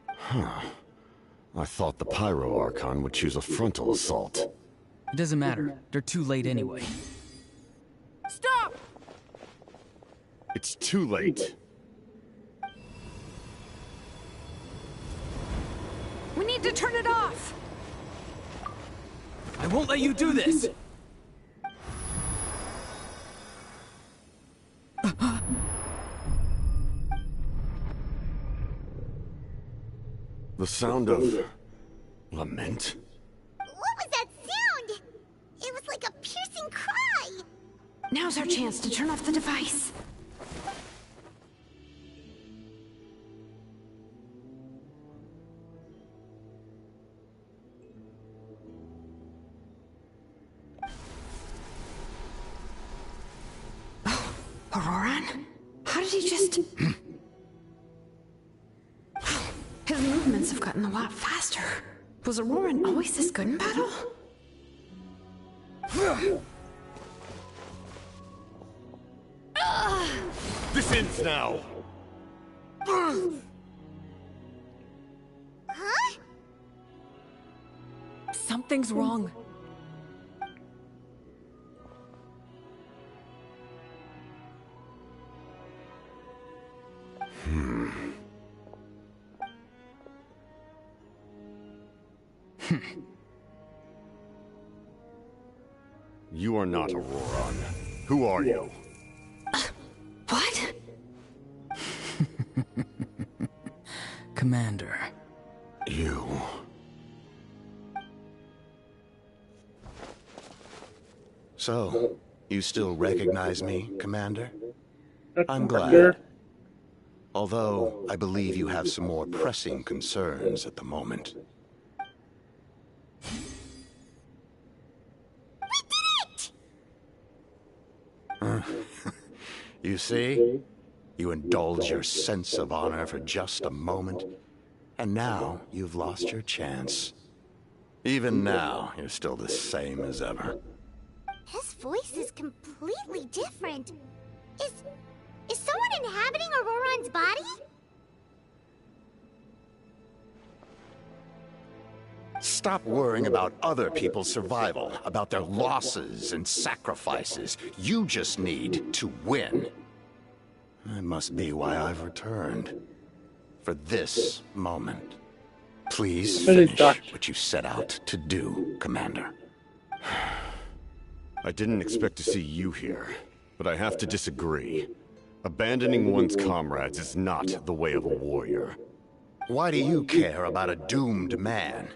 Huh. I thought the Pyro Archon would choose a frontal assault. It doesn't matter. They're too late anyway. Stop! It's too late. We need to turn it off! I won't let you do this! The sound of lament? What was that sound? It was like a piercing cry. Now's our chance to turn off the device. Oh, Auroran? How did he just... His movements have gotten a lot faster. Was Auroran always this good in battle? This ends now! Huh? Something's wrong. You are not Auroran. Who are you? What? Commander. You. So, you still recognize me, Commander? I'm glad. Although, I believe you have some more pressing concerns at the moment. You see? You indulge your sense of honor for just a moment, and now you've lost your chance. Even now, you're still the same as ever. His voice is completely different. Is someone inhabiting Auroran's body? Stop worrying about other people's survival, about their losses and sacrifices. You just need to win. That must be why I've returned. For this moment. Please finish what you set out to do, Commander. I didn't expect to see you here, but I have to disagree. Abandoning one's comrades is not the way of a warrior. Why do you care about a doomed man?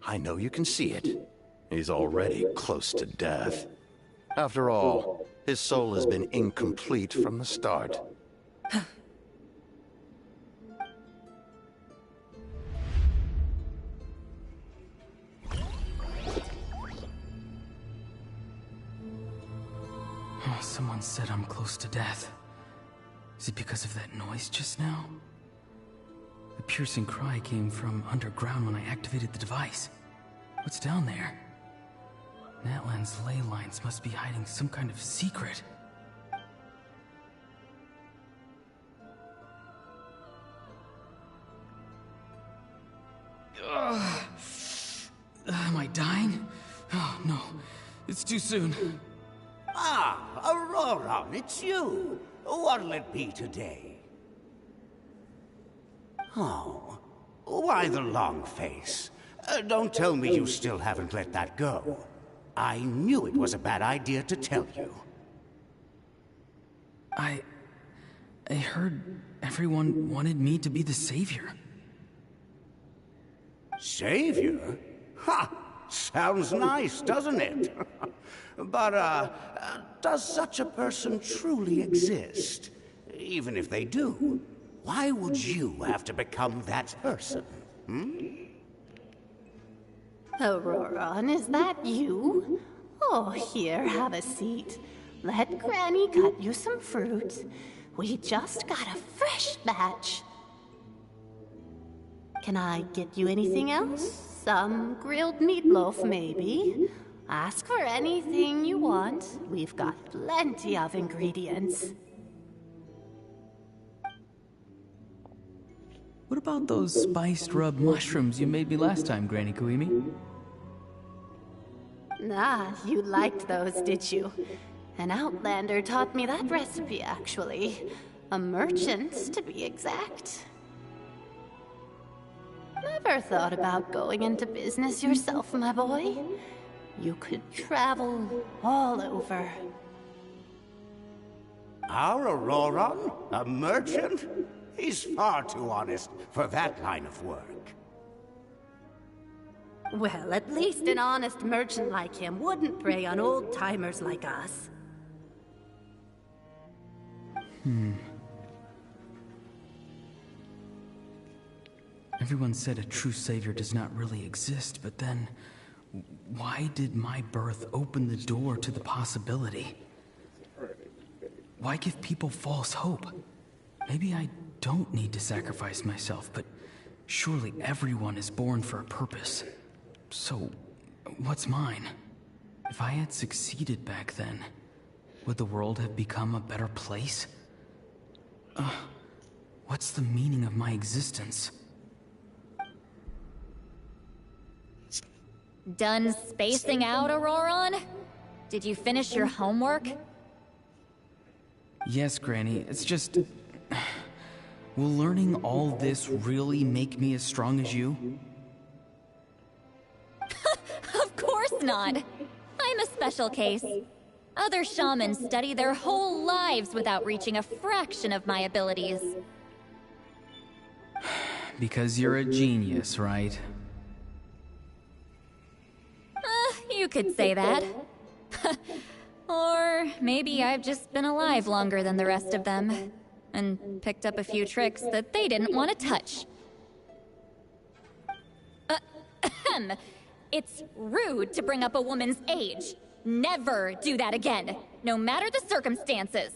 I know you can see it. He's already close to death. After all, his soul has been incomplete from the start. Oh, someone said I'm close to death. Is it because of that noise just now? The piercing cry came from underground when I activated the device. What's down there? Natlan's ley lines must be hiding some kind of secret. Am I dying? Oh, no. It's too soon. Ah, Aurora, it's you. What'll it be today? Oh, why the long face? Don't tell me you still haven't let that go. I knew it was a bad idea to tell you. I heard everyone wanted me to be the savior. Savior? Ha! Sounds nice, doesn't it? But, does such a person truly exist? Even if they do, why would you have to become that person? Auroron, is that you? Oh, here, have a seat. Let Granny cut you some fruit. We just got a fresh batch. Can I get you anything else? Some grilled meatloaf, maybe? Ask for anything you want. We've got plenty of ingredients. What about those spiced rub mushrooms you made me last time, Granny Kuimi? Ah, you liked those, did you? An outlander taught me that recipe, actually. A merchant, to be exact. Never thought about going into business yourself, my boy? You could travel all over. Our Auroron? A merchant? He's far too honest for that line of work. Well, at least an honest merchant like him wouldn't prey on old-timers like us. Everyone said a true savior does not really exist, but then why did my birth open the door to the possibility? Why give people false hope? Maybe I don't need to sacrifice myself, but surely everyone is born for a purpose. So, what's mine? If I had succeeded back then, would the world have become a better place? What's the meaning of my existence? Done spacing out, Auroron? Did you finish your homework? Yes, Granny, it's just... Will learning all this really make me as strong as you? Of course not! I'm a special case. Other shamans study their whole lives without reaching a fraction of my abilities. Because you're a genius, right? You could say that. Or maybe I've just been alive longer than the rest of them, and picked up a few tricks that they didn't want to touch. It's rude to bring up a woman's age. Never do that again, no matter the circumstances.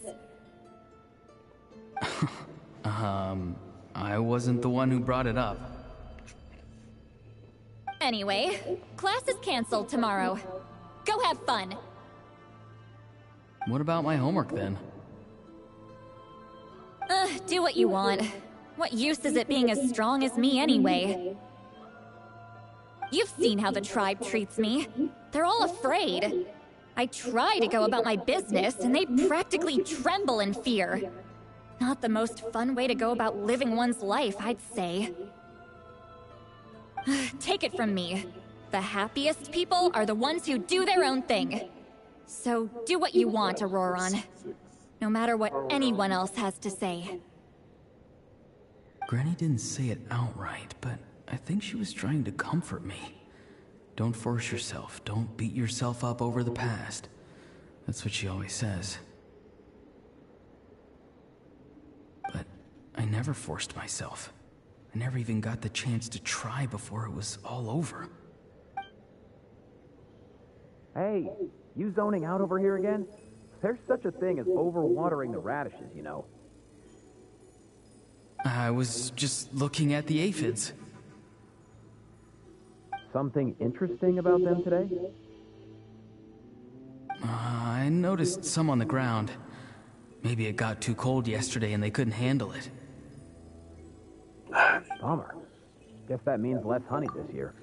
I wasn't the one who brought it up. Anyway, class is canceled tomorrow. Go have fun. What about my homework then? Do what you want. What use is it being as strong as me anyway? You've seen how the tribe treats me. They're all afraid. I try to go about my business, and they practically tremble in fear. Not the most fun way to go about living one's life, I'd say. Take it from me. The happiest people are the ones who do their own thing. So do what you want, Auroron. No matter what anyone else has to say. Granny didn't say it outright, but I think she was trying to comfort me. Don't force yourself. Don't beat yourself up over the past. That's what she always says. But I never forced myself. I never even got the chance to try before it was all over. Hey, you zoning out over here again? There's such a thing as overwatering the radishes, you know. I was just looking at the aphids. Something interesting about them today? I noticed some on the ground. Maybe it got too cold yesterday and they couldn't handle it. Bummer. Guess that means less honey this year.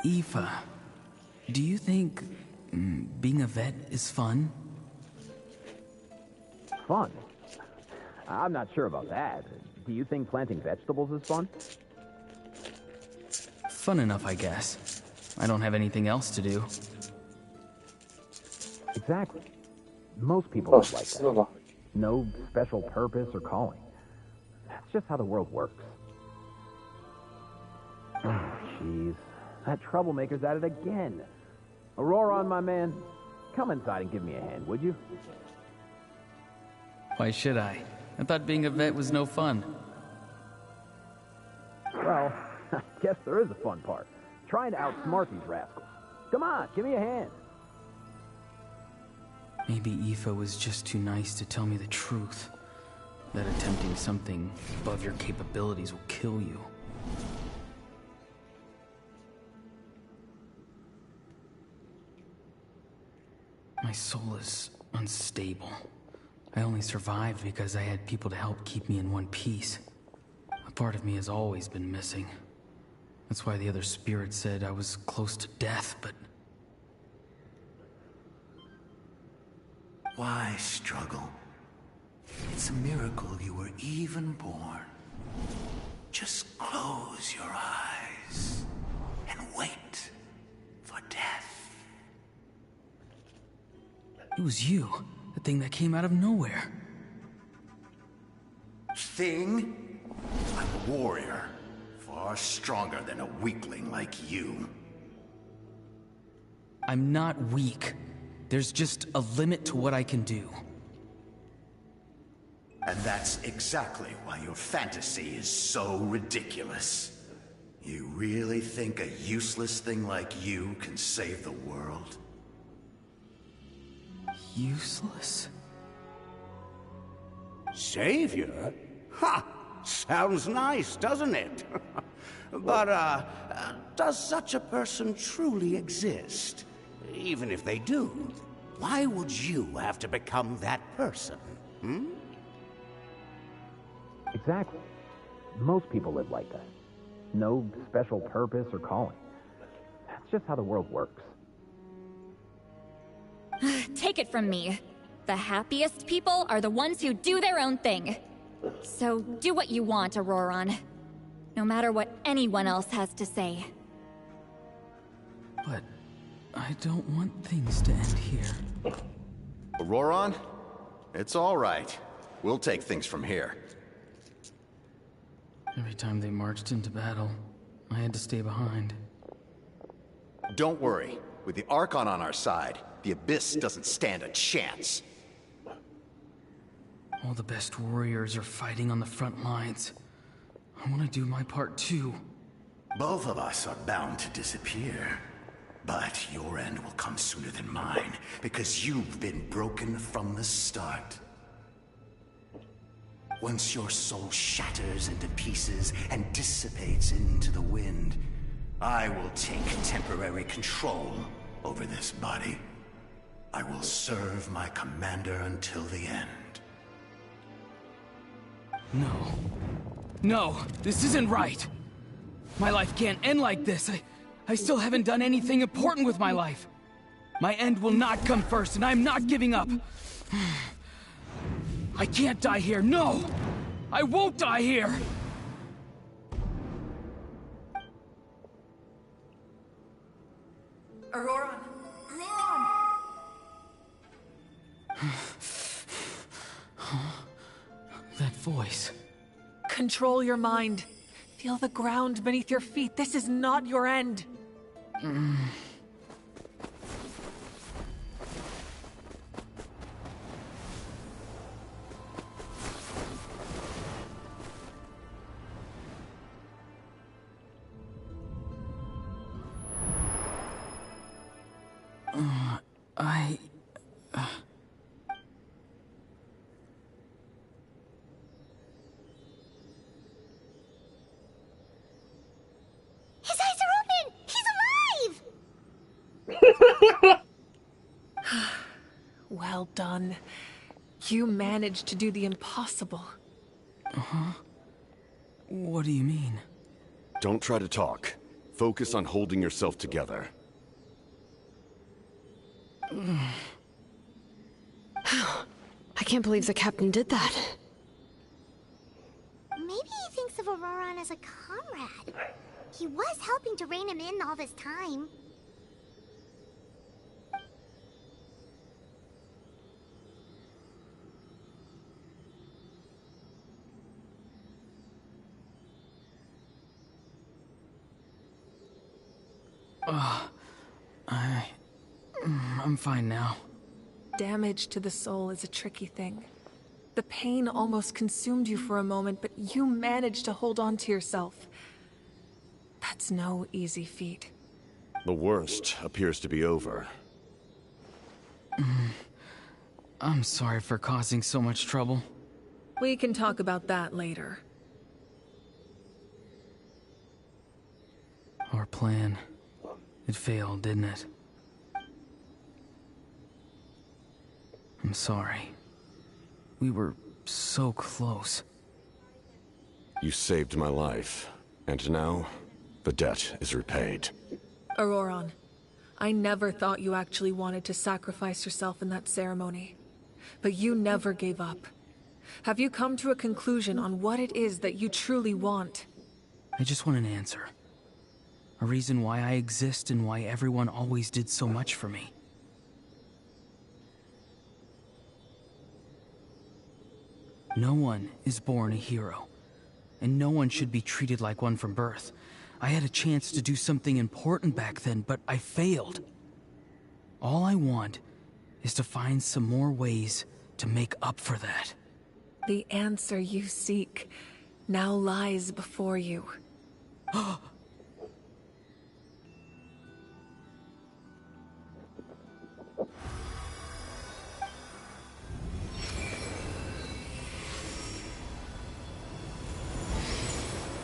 Aoife, do you think being a vet is fun? Fun? I'm not sure about that. Do you think planting vegetables is fun? Fun enough, I guess. I don't have anything else to do. Exactly. Most people live like that. No special purpose or calling. That's just how the world works. Oh, jeez. That troublemaker's at it again. Aurora, my man, come inside and give me a hand, would you? Why should I? I thought being a vet was no fun. Well, I guess there is a fun part. Trying to outsmart these rascals. Come on, give me a hand. Maybe Aoife was just too nice to tell me the truth. That attempting something above your capabilities will kill you. My soul is unstable. I only survived because I had people to help keep me in one piece. A part of me has always been missing. That's why the other spirit said I was close to death, but... Why struggle? It's a miracle you were even born. Just close your eyes and wait for death. It was you, the thing that came out of nowhere. Thing? I'm a warrior, far stronger than a weakling like you. I'm not weak. There's just a limit to what I can do. And that's exactly why your fantasy is so ridiculous. You really think a useless thing like you can save the world? Useless? Savior? Ha! Sounds nice, doesn't it? But, does such a person truly exist? Even if they do, why would you have to become that person? Hmm? Exactly. Most people live like that. No special purpose or calling. That's just how the world works. Take it from me. The happiest people are the ones who do their own thing. So do what you want, Auroron. No matter what anyone else has to say. But I don't want things to end here. Auroron? It's all right. We'll take things from here. Every time they marched into battle, I had to stay behind. Don't worry. With the Archon on our side, the Abyss doesn't stand a chance. All the best warriors are fighting on the front lines. I want to do my part too. Both of us are bound to disappear. But your end will come sooner than mine, because you've been broken from the start. Once your soul shatters into pieces and dissipates into the wind, I will take temporary control over this body. I will serve my commander until the end. No. No, this isn't right. My life can't end like this. I still haven't done anything important with my life. My end will not come first, and I'm not giving up. I can't die here, no! I won't die here! Auroron! Auroron! That voice. Control your mind. Feel the ground beneath your feet. This is not your end. His eyes are open! He's alive! Well done. You managed to do the impossible. Uh-huh. What do you mean? Don't try to talk. Focus on holding yourself together. I can't believe the captain did that. Maybe he thinks of Auroron as a comrade. He was helping to rein him in all this time. I'm fine now. Damage to the soul is a tricky thing. The pain almost consumed you for a moment, but you managed to hold on to yourself. That's no easy feat. The worst appears to be over. I'm sorry for causing so much trouble. We can talk about that later. Our plan. It failed, didn't it? I'm sorry. We were so close. You saved my life, and now the debt is repaid. Auroron, I never thought you actually wanted to sacrifice yourself in that ceremony. But you never gave up. Have you come to a conclusion on what it is that you truly want? I just want an answer. A reason why I exist and why everyone always did so much for me. No one is born a hero, and no one should be treated like one from birth. I had a chance to do something important back then, but I failed. All I want is to find some more ways to make up for that. The answer you seek now lies before you.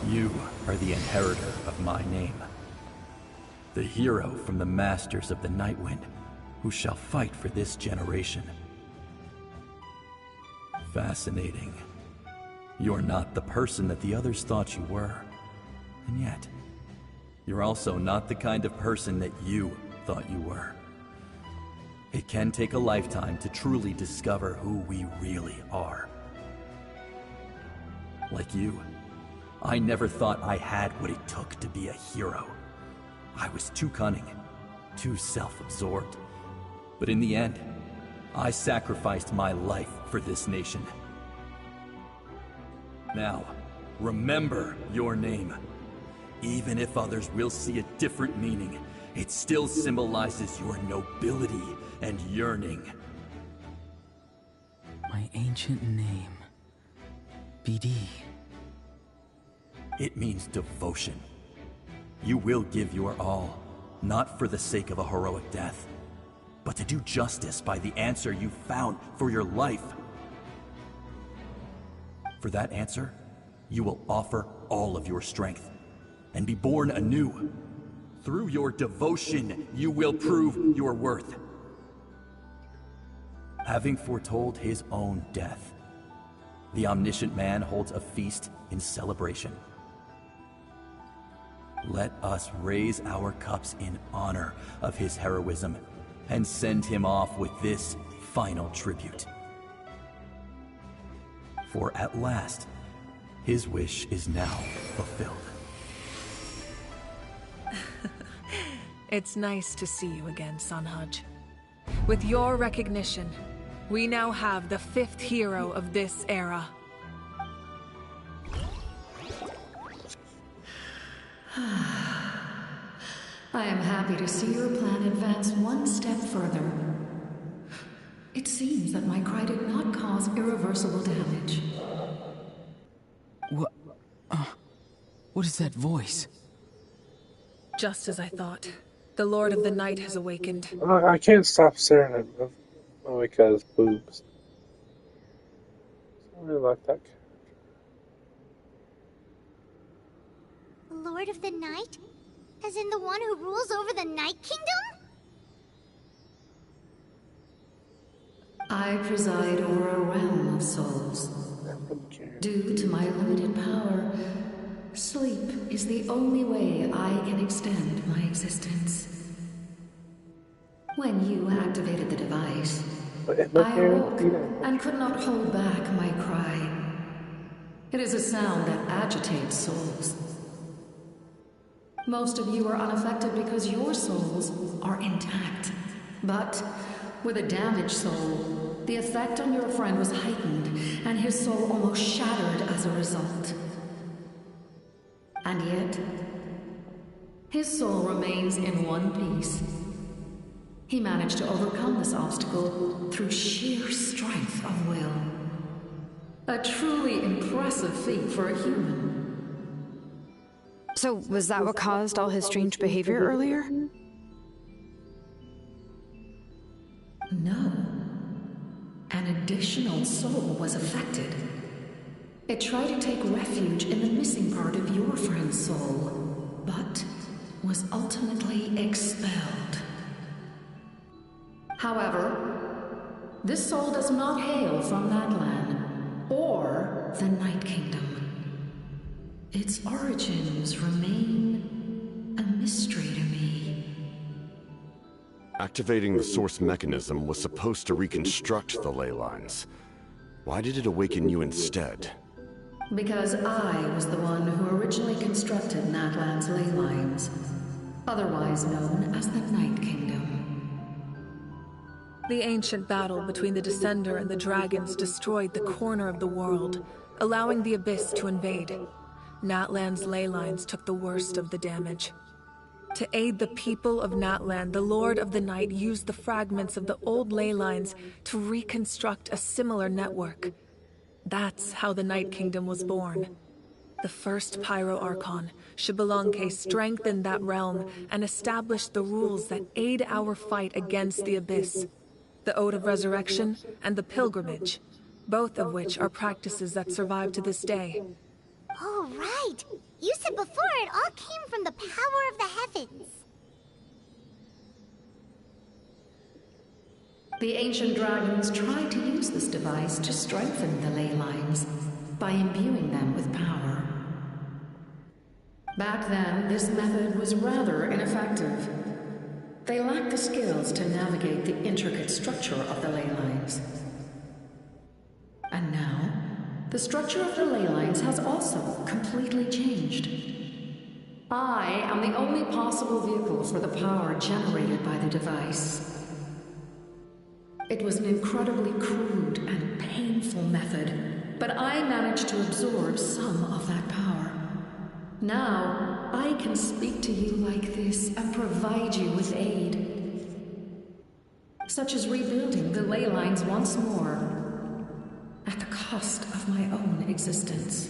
You are the inheritor of my name. The hero from the Masters of the Nightwind, who shall fight for this generation. Fascinating. You're not the person that the others thought you were. And yet, you're also not the kind of person that you thought you were. It can take a lifetime to truly discover who we really are. Like you, I never thought I had what it took to be a hero. I was too cunning, too self-absorbed. But in the end, I sacrificed my life for this nation. Now, remember your name. Even if others will see a different meaning, it still symbolizes your nobility and yearning. My ancient name. BD. It means devotion. You will give your all, not for the sake of a heroic death, but to do justice by the answer you found for your life. For that answer, you will offer all of your strength and be born anew. Through your devotion, you will prove your worth. Having foretold his own death, the omniscient man holds a feast in celebration. Let us raise our cups in honor of his heroism and send him off with this final tribute. For at last, his wish is now fulfilled. It's nice to see you again, Sanhaj. With your recognition, we now have the 5th hero of this era. I am happy to see your plan advance one step further. It seems that my cry did not cause irreversible damage. What is that voice? Just as I thought. The Lord of the Night has awakened. I can't stop staring at him. Because boobs. I really like that character. Lord of the Night? As in the one who rules over the Night Kingdom? I preside over a realm of souls. Due to my limited power, sleep is the only way I can extend my existence. When you activated the device, I awoke and could not hold back my cry. It is a sound that agitates souls. Most of you are unaffected because your souls are intact. But with a damaged soul, the effect on your friend was heightened, and his soul almost shattered as a result. And yet, his soul remains in one piece. He managed to overcome this obstacle through sheer strength of will. A truly impressive feat for a human. So, was that what caused all his strange behavior earlier? No. An additional soul was affected. It tried to take refuge in the missing part of your friend's soul, but was ultimately expelled. However, this soul does not hail from Natlan or the Night Kingdom. Its origins remain a mystery to me. Activating the source mechanism was supposed to reconstruct the ley lines. Why did it awaken you instead? Because I was the one who originally constructed Natlan's ley lines, otherwise known as the Night Kingdom. The ancient battle between the Descender and the dragons destroyed the corner of the world, allowing the Abyss to invade. Natlan's ley lines took the worst of the damage. To aid the people of Natlan, the Lord of the Night used the fragments of the old ley lines to reconstruct a similar network. That's how the Night Kingdom was born. The first Pyro Archon, Xbalanque, strengthened that realm and established the rules that aid our fight against the Abyss. The Ode of Resurrection and the Pilgrimage, both of which are practices that survive to this day. Oh, right! You said before it all came from the power of the heavens. The ancient dragons tried to use this device to strengthen the ley lines by imbuing them with power. Back then, this method was rather ineffective. they lack the skills to navigate the intricate structure of the ley lines. And now, the structure of the ley lines has also completely changed. I am the only possible vehicle for the power generated by the device. It was an incredibly crude and painful method, but I managed to absorb some of that power. Now, I can speak to you like this and provide you with aid, such as rebuilding the ley lines once more, at the cost of my own existence.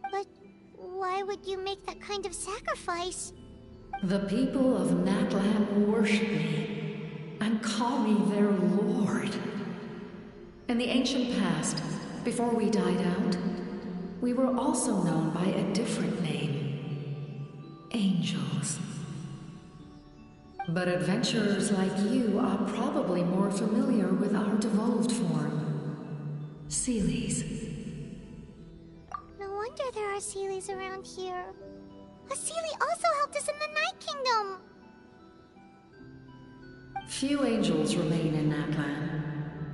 But why would you make that kind of sacrifice? The people of Natlan worship me and call me their lord. In the ancient past, before we died out, we were also known by a different name: angels. But adventurers like you are probably more familiar with our devolved form, Seelies. No wonder there are Seelies around here. A Seelie also helped us in the Night Kingdom. Few angels remain in Natlan,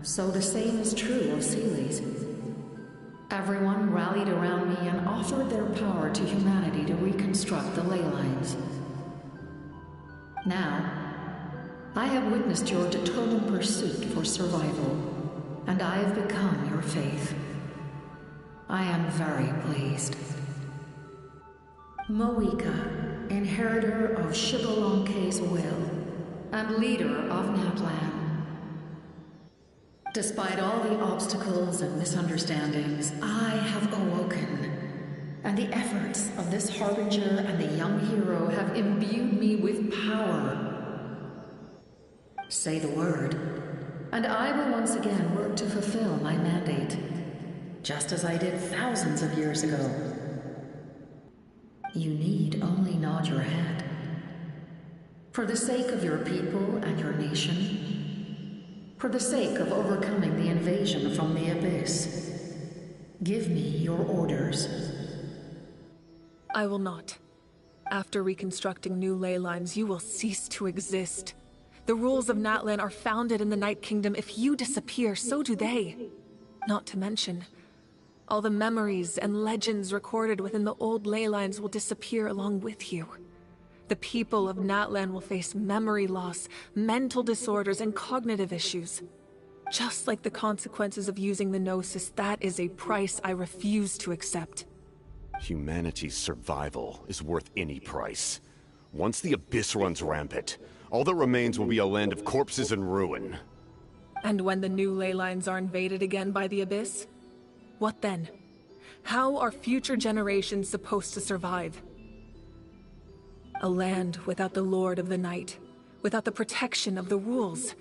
so the same is true of Seelies. Everyone rallied around me and offered their power to humanity to reconstruct the ley lines. Now, I have witnessed your determined pursuit for survival, and I have become your faith. I am very pleased. Moika, inheritor of Shibalonke's will, and leader of Natlan. Despite all the obstacles and misunderstandings, I have awoken, and the efforts of this Harbinger and the young hero have imbued me with power. Say the word, and I will once again work to fulfill my mandate, just as I did thousands of years ago. You need only nod your head. For the sake of your people and your nation, for the sake of overcoming the invasion from the Abyss, give me your orders. I will not. After reconstructing new ley lines, you will cease to exist. The rules of Natlan are founded in the Night Kingdom. If you disappear, so do they. Not to mention, all the memories and legends recorded within the old ley lines will disappear along with you. The people of Natlan will face memory loss, mental disorders, and cognitive issues. Just like the consequences of using the Gnosis, that is a price I refuse to accept. Humanity's survival is worth any price. Once the Abyss runs rampant, all that remains will be a land of corpses and ruin. And when the new ley lines are invaded again by the Abyss? What then? How are future generations supposed to survive? A land without the Lord of the Night, without the protection of the rules,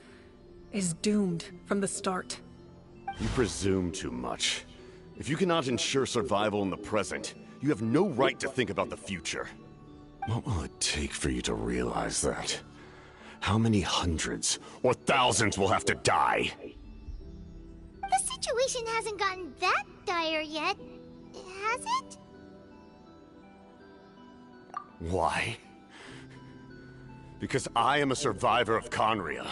is doomed from the start. You presume too much. If you cannot ensure survival in the present, you have no right to think about the future. What will it take for you to realize that? How many hundreds or thousands will have to die? The situation hasn't gotten that dire yet, has it? Why? Because I am a survivor of Conria.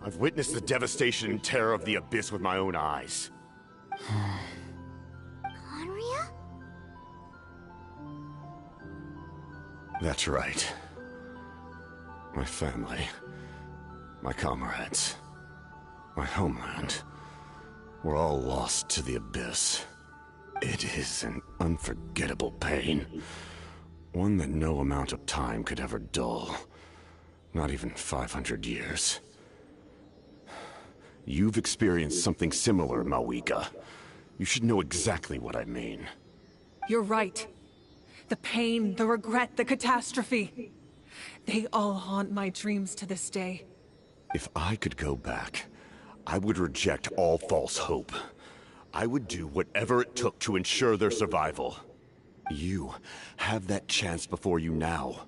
I've witnessed the devastation and terror of the Abyss with my own eyes. Conria? That's right. My family, my comrades, my homeland, were all lost to the Abyss. It is an unforgettable pain. One that no amount of time could ever dull. Not even 500 years. You've experienced something similar, Moika. You should know exactly what I mean. You're right. The pain, the regret, the catastrophe. They all haunt my dreams to this day. If I could go back, I would reject all false hope. I would do whatever it took to ensure their survival. You have that chance before you now.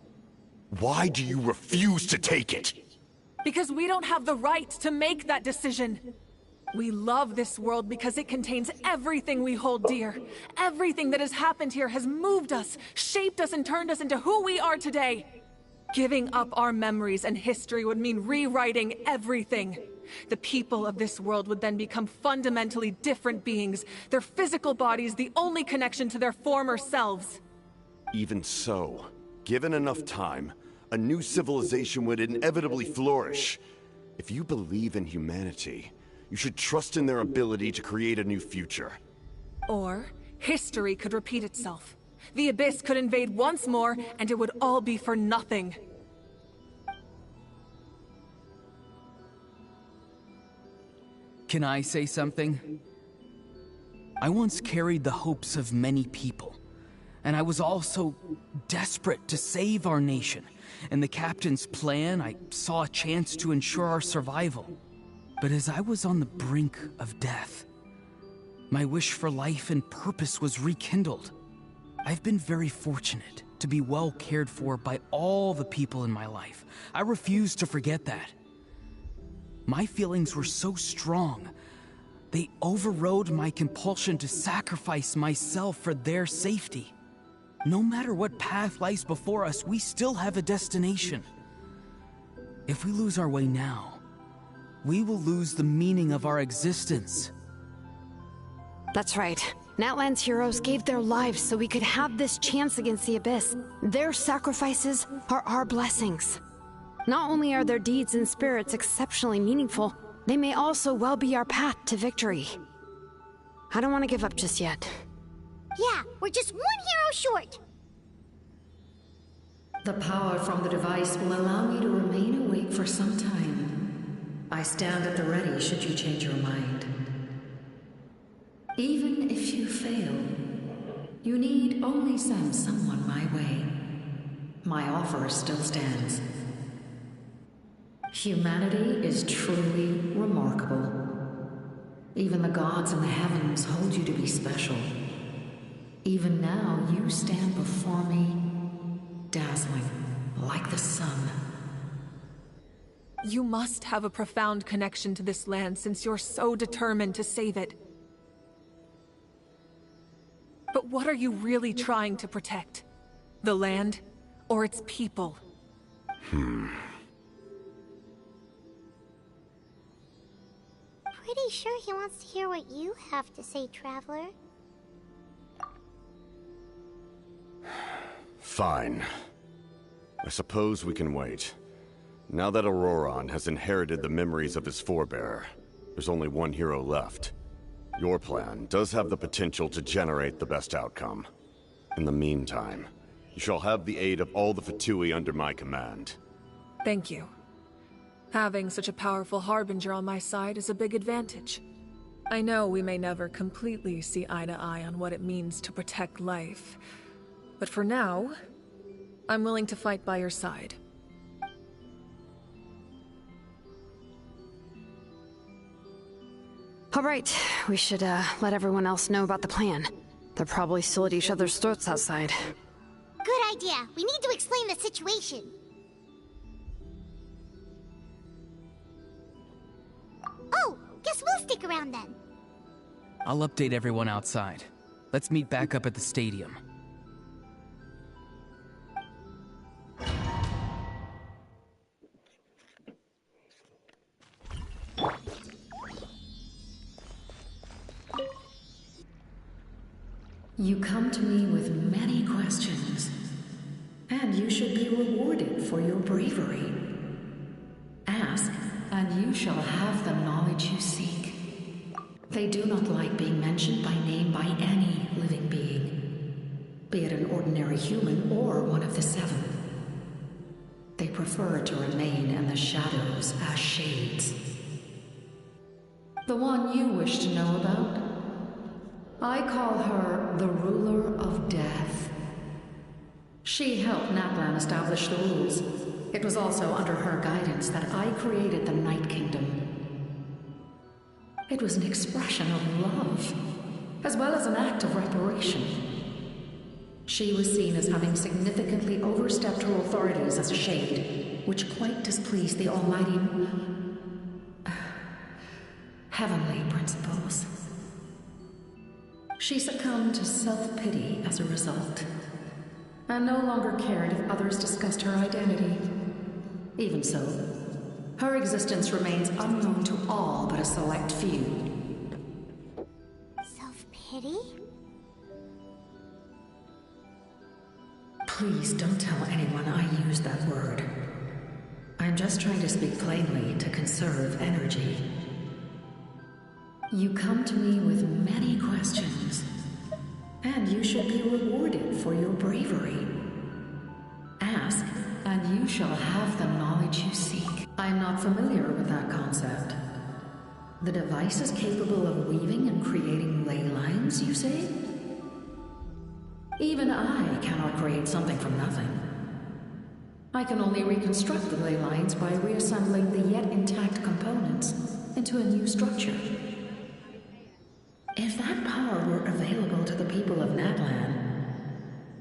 Why do you refuse to take it? Because we don't have the right to make that decision. We love this world because it contains everything we hold dear. Everything that has happened here has moved us, shaped us, and turned us into who we are today. Giving up our memories and history would mean rewriting everything. The people of this world would then become fundamentally different beings, their physical bodies the only connection to their former selves. Even so, given enough time, a new civilization would inevitably flourish. If you believe in humanity, you should trust in their ability to create a new future. Or, history could repeat itself. The Abyss could invade once more, and it would all be for nothing. Can I say something? I once carried the hopes of many people, and I was also desperate to save our nation. In the captain's plan, I saw a chance to ensure our survival. But as I was on the brink of death, my wish for life and purpose was rekindled. I've been very fortunate to be well cared for by all the people in my life. I refuse to forget that. My feelings were so strong, they overrode my compulsion to sacrifice myself for their safety. No matter what path lies before us, we still have a destination. If we lose our way now, we will lose the meaning of our existence. That's right. Natlan's heroes gave their lives so we could have this chance against the Abyss. Their sacrifices are our blessings. Not only are their deeds and spirits exceptionally meaningful, they may also well be our path to victory. I don't want to give up just yet. Yeah, we're just one hero short. The power from the device will allow me to remain awake for some time. I stand at the ready should you change your mind. Even if you fail, you need only send someone my way. My offer still stands. Humanity is truly remarkable. Even the gods in the heavens hold you to be special. Even now, you stand before me, dazzling like the sun. You must have a profound connection to this land since you're so determined to save it. But what are you really trying to protect? The land, or its people? Pretty sure he wants to hear what you have to say, Traveler. Fine. I suppose we can wait. Now that Auroron has inherited the memories of his forebearer, there's only one hero left. Your plan does have the potential to generate the best outcome. In the meantime, you shall have the aid of all the Fatui under my command. Thank you. Having such a powerful harbinger on my side is a big advantage. I know we may never completely see eye to eye on what it means to protect life, but for now, I'm willing to fight by your side. All right, we should let everyone else know about the plan. They're probably still at each other's throats outside. Good idea. We need to explain the situation. Oh, guess we'll stick around then. I'll update everyone outside. Let's meet back up at the stadium. You come to me with many questions, and you should be rewarded for your bravery. Ask, and you shall have the knowledge you seek. They do not like being mentioned by name by any living being, be it an ordinary human or one of the seven. They prefer to remain in the shadows as shades. The one you wish to know about? I call her the Ruler of Death. She helped Natlan establish the rules. It was also under her guidance that I created the Night Kingdom. It was an expression of love, as well as an act of reparation. She was seen as having significantly overstepped her authorities as a shade, which quite displeased the almighty heavenly principles. She succumbed to self-pity as a result. and no longer cared if others discussed her identity. Even so, her existence remains unknown to all but a select few. Self-pity? Please don't tell anyone I used that word. I'm just trying to speak plainly to conserve energy. You come to me with many questions, and you should be rewarded for your bravery. Ask, and you shall have the knowledge you seek. I am not familiar with that concept. The device is capable of weaving and creating ley lines, you say? Even I cannot create something from nothing. I can only reconstruct the ley lines by reassembling the yet intact components into a new structure. If that power were available to the people of Natlan,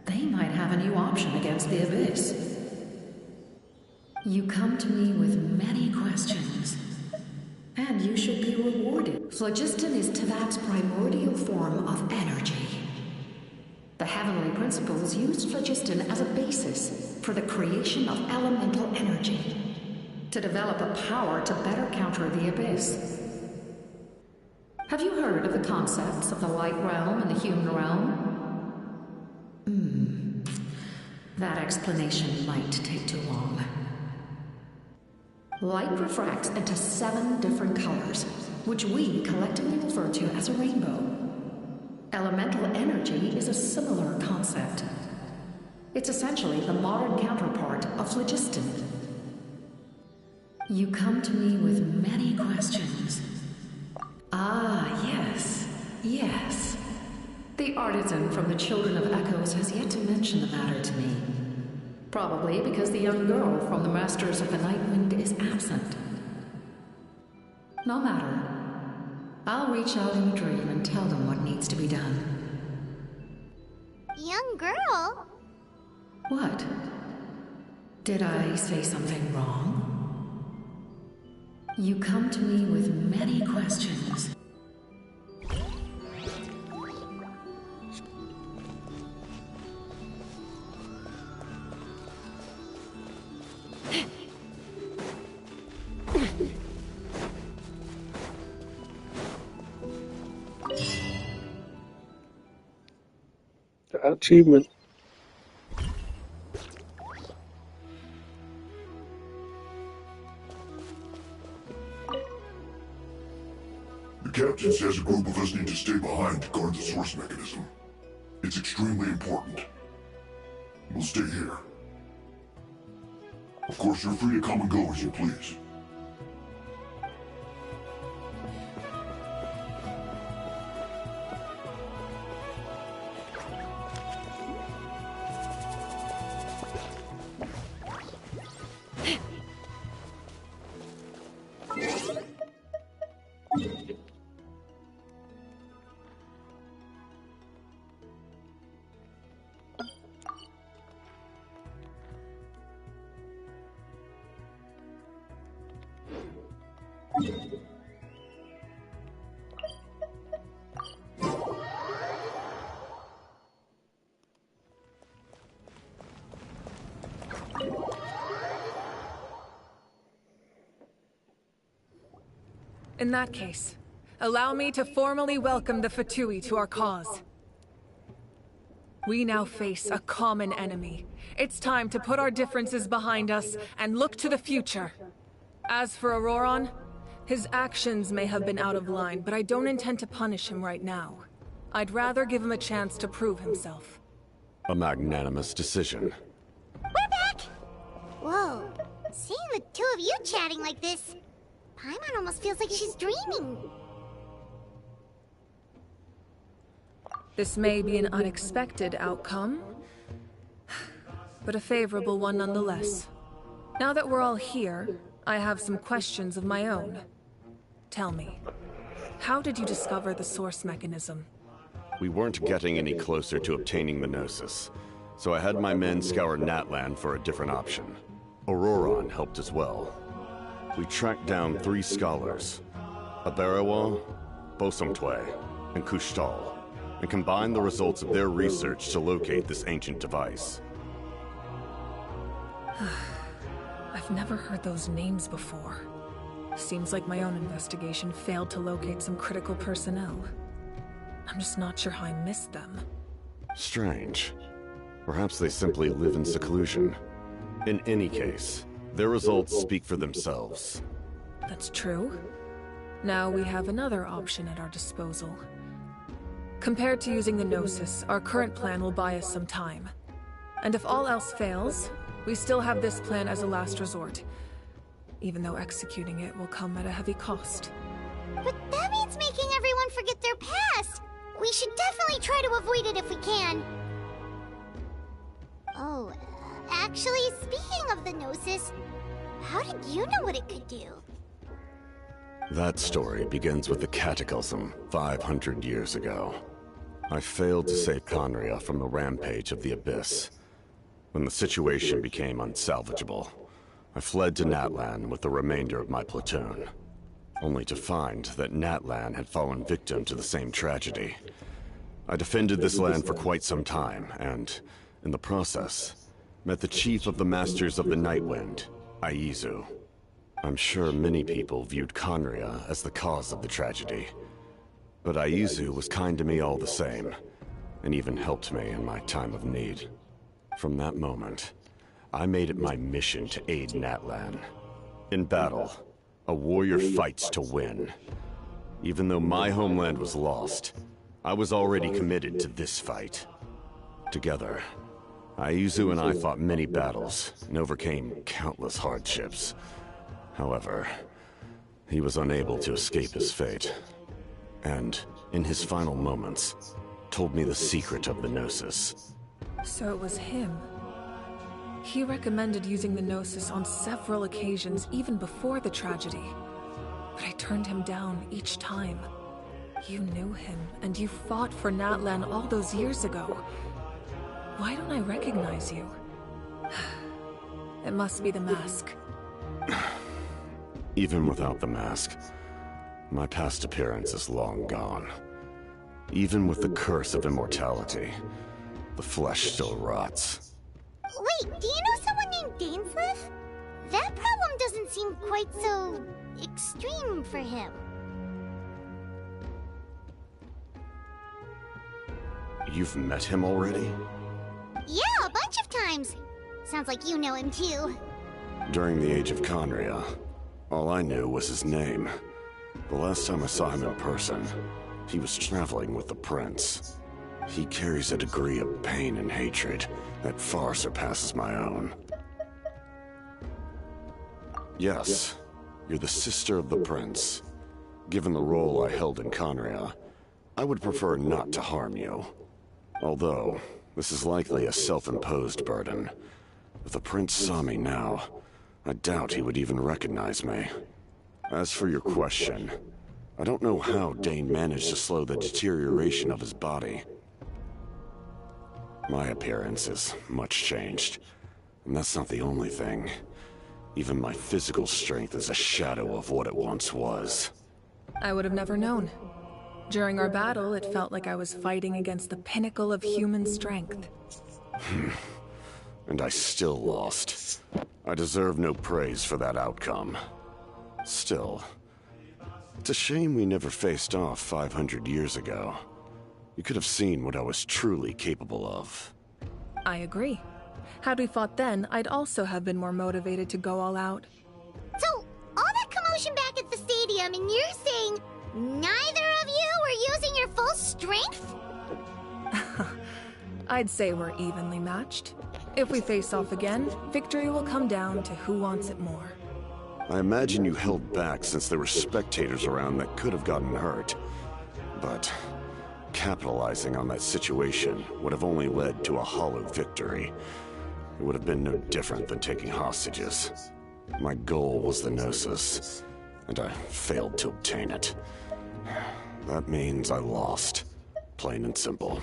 they might have a new option against the Abyss. You come to me with many questions, and you should be rewarded. Phlogiston is Teyvat's primordial form of energy. The heavenly principles used phlogiston as a basis for the creation of elemental energy, to develop a power to better counter the Abyss. Have you heard of the concepts of the light realm and the human realm? That explanation might take too long. Light refracts into 7 different colors, which we collectively refer to as a rainbow. Elemental energy is a similar concept. It's essentially the modern counterpart of phlogiston. You come to me with many questions. Ah, yes. The artisan from the Children of Echoes has yet to mention the matter to me. Probably because the young girl from the Masters of the Nightwind is absent. No matter. I'll reach out in a dream and tell them what needs to be done. Young girl? What? Did I say something wrong? You come to me with many questions. Achievement. The captain says a group of us need to stay behind to guard the source mechanism. It's extremely important. We'll stay here. Of course, you're free to come and go as you please. In that case, allow me to formally welcome the Fatui to our cause. We now face a common enemy. It's time to put our differences behind us and look to the future. As for Auroron, his actions may have been out of line, but I don't intend to punish him right now. I'd rather give him a chance to prove himself. A magnanimous decision. We're back! Whoa, seeing the two of you chatting like this, Paimon almost feels like she's dreaming. This may be an unexpected outcome, but a favorable one nonetheless. Now that we're all here, I have some questions of my own. Tell me, how did you discover the source mechanism? We weren't getting any closer to obtaining the Gnosis, so I had my men scour Natlan for a different option. Auroron helped as well. We tracked down 3 scholars, Aberawa, Bosomtwe, and Kushtal, and combined the results of their research to locate this ancient device. I've never heard those names before. Seems like my own investigation failed to locate some critical personnel. I'm just not sure how I missed them. Strange. Perhaps they simply live in seclusion. In any case, their results speak for themselves. That's true. Now we have another option at our disposal. Compared to using the Gnosis, our current plan will buy us some time. And if all else fails, we still have this plan as a last resort. Even though executing it will come at a heavy cost. But that means making everyone forget their past! We should definitely try to avoid it if we can. Oh, actually, speaking of the Gnosis, how did you know what it could do? That story begins with the Cataclysm 500 years ago. I failed to save Conria from the rampage of the Abyss. When the situation became unsalvageable, I fled to Natlan with the remainder of my platoon, only to find that Natlan had fallen victim to the same tragedy. I defended this land for quite some time, and, in the process, met the chief of the Masters of the Nightwind, Aizu. I'm sure many people viewed Conria as the cause of the tragedy, but Aizu was kind to me all the same, and even helped me in my time of need. From that moment, I made it my mission to aid Natlan. In battle, a warrior fights to win. Even though my homeland was lost, I was already committed to this fight. Together, Aizu and I fought many battles and overcame countless hardships. However, he was unable to escape his fate, and, in his final moments, told me the secret of the Gnosis. So it was him. He recommended using the Gnosis on several occasions, even before the tragedy. But I turned him down each time. You knew him, and you fought for Natlan all those years ago. Why don't I recognize you? It must be the mask. Even without the mask, my past appearance is long gone. Even with the curse of immortality, the flesh still rots. Wait, do you know someone named Dainsleif? That problem doesn't seem quite so extreme for him. You've met him already? Yeah, a bunch of times. Sounds like you know him too. During the age of Conria, all I knew was his name. The last time I saw him in person, he was traveling with the prince. He carries a degree of pain and hatred that far surpasses my own. Yes, you're the sister of the prince. Given the role I held in Conria, I would prefer not to harm you. Although, this is likely a self-imposed burden. If the prince saw me now, I doubt he would even recognize me. As for your question, I don't know how Dane managed to slow the deterioration of his body. My appearance is much changed, and that's not the only thing. Even my physical strength is a shadow of what it once was. I would have never known. During our battle, it felt like I was fighting against the pinnacle of human strength. And I still lost. I deserve no praise for that outcome. Still, it's a shame we never faced off 500 years ago. You could have seen what I was truly capable of. I agree. Had we fought then, I'd also have been more motivated to go all out. So, all that commotion back at the stadium, and you're saying neither of you were using your full strength? I'd say we're evenly matched. If we face off again, victory will come down to who wants it more. I imagine you held back since there were spectators around that could have gotten hurt. But capitalizing on that situation would have only led to a hollow victory. It would have been no different than taking hostages. My goal was the Gnosis, and I failed to obtain it. That means I lost. Plain and simple.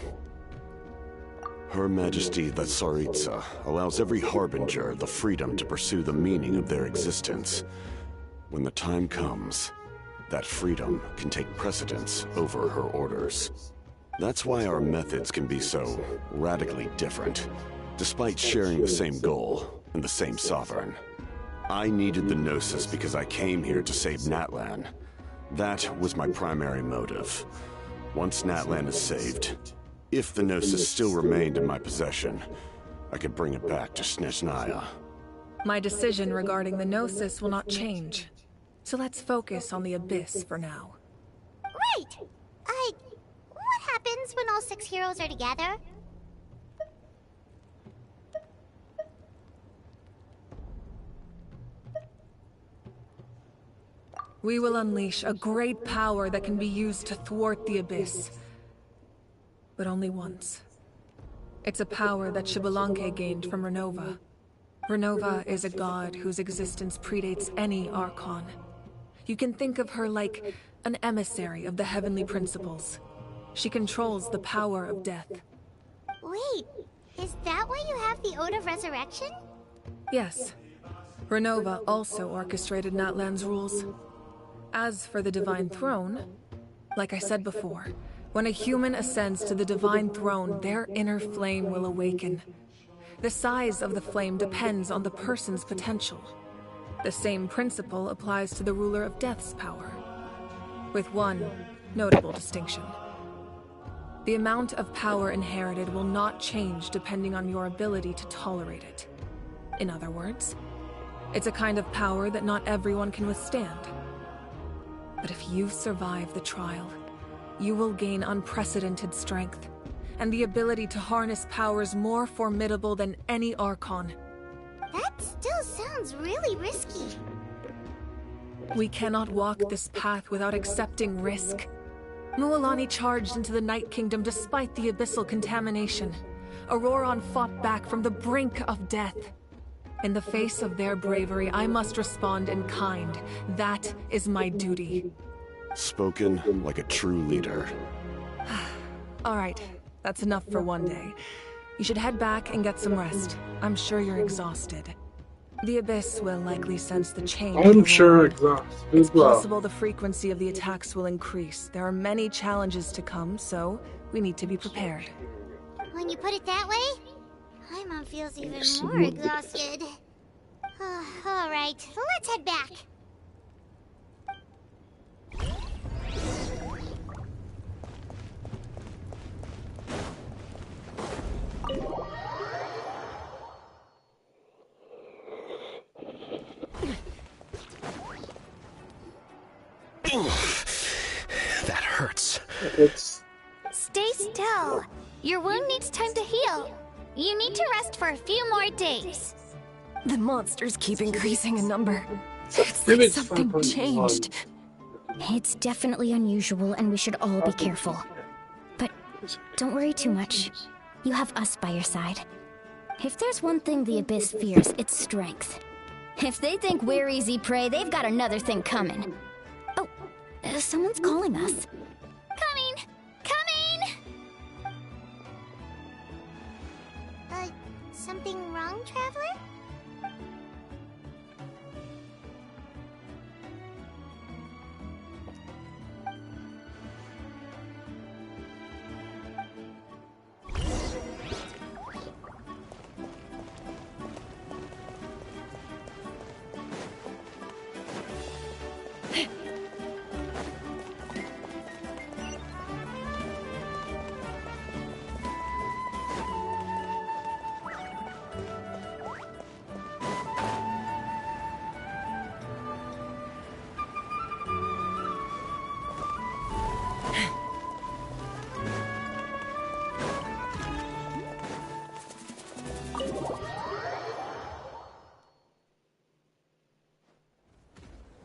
Her Majesty the Tsaritsa allows every Harbinger the freedom to pursue the meaning of their existence. When the time comes, that freedom can take precedence over her orders. That's why our methods can be so radically different. Despite sharing the same goal, and the same Sovereign. I needed the Gnosis because I came here to save Natlan. That was my primary motive. Once Natlan is saved, if the Gnosis still remained in my possession, I could bring it back to Snezhnaya. My decision regarding the Gnosis will not change. So let's focus on the Abyss for now. Right! What happens when all 6 heroes are together? We will unleash a great power that can be used to thwart the Abyss. But only once. It's a power that Xbalanque gained from Renova. Renova is a god whose existence predates any Archon. You can think of her like an emissary of the heavenly principles. She controls the power of death. Wait, is that why you have the Ode of Resurrection? Yes. Renova also orchestrated Natlan's rules. As for the Divine Throne, like I said before, when a human ascends to the Divine Throne, their inner flame will awaken. The size of the flame depends on the person's potential. The same principle applies to the ruler of Death's power, with one notable distinction. The amount of power inherited will not change depending on your ability to tolerate it. In other words, it's a kind of power that not everyone can withstand. But if you survive the trial, you will gain unprecedented strength, and the ability to harness powers more formidable than any Archon. That still sounds really risky. We cannot walk this path without accepting risk. Mualani charged into the Night Kingdom despite the abyssal contamination. Auroron fought back from the brink of death. In the face of their bravery, I must respond in kind. That is my duty. Spoken like a true leader. All right, that's enough for one day. You should head back and get some rest. I'm sure you're exhausted. The Abyss will likely sense the change. I'm sure exhausted It's as well. possible the frequency of the attacks will increase. There are many challenges to come, so we need to be prepared. When you put it that way, Paimon feels even more exhausted. All right, let's head back. That hurts. Stay still. Your wound needs time to heal. You need to rest for a few more days. The monsters keep increasing in number. It's like something changed. It's definitely unusual, and we should all be careful. But don't worry too much. You have us by your side. If there's one thing the Abyss fears, it's strength. If they think we're easy prey, they've got another thing coming. Oh, someone's calling us. Coming! Coming! Something wrong, Traveler?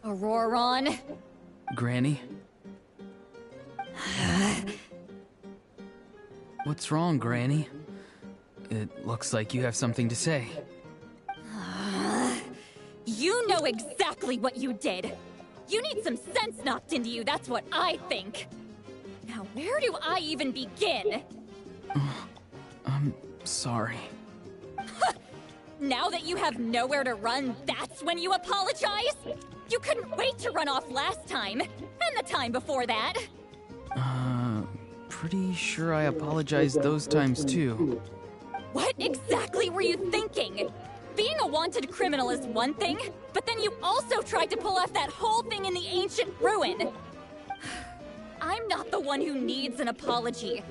Auroron? Granny? What's wrong, Granny? It looks like you have something to say. You know exactly what you did! You need some sense knocked into you, that's what I think! Now where do I even begin? I'm sorry. Now that you have nowhere to run, that's when you apologize? You couldn't wait to run off last time, and the time before that. Pretty sure I apologized those times too. What exactly were you thinking? Being a wanted criminal is one thing, but then you also tried to pull off that whole thing in the ancient ruin. I'm not the one who needs an apology.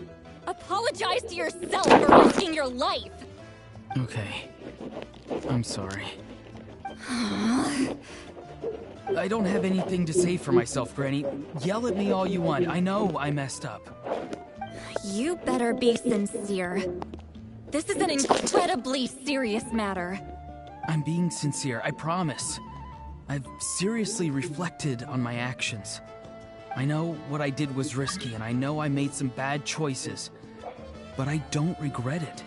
Apologize to yourself for risking your life. Okay. I'm sorry. I don't have anything to say for myself, Granny. Yell at me all you want. I know I messed up. You better be sincere. This is an incredibly serious matter. I'm being sincere, I promise. I've seriously reflected on my actions. I know what I did was risky, and I know I made some bad choices. But I don't regret it.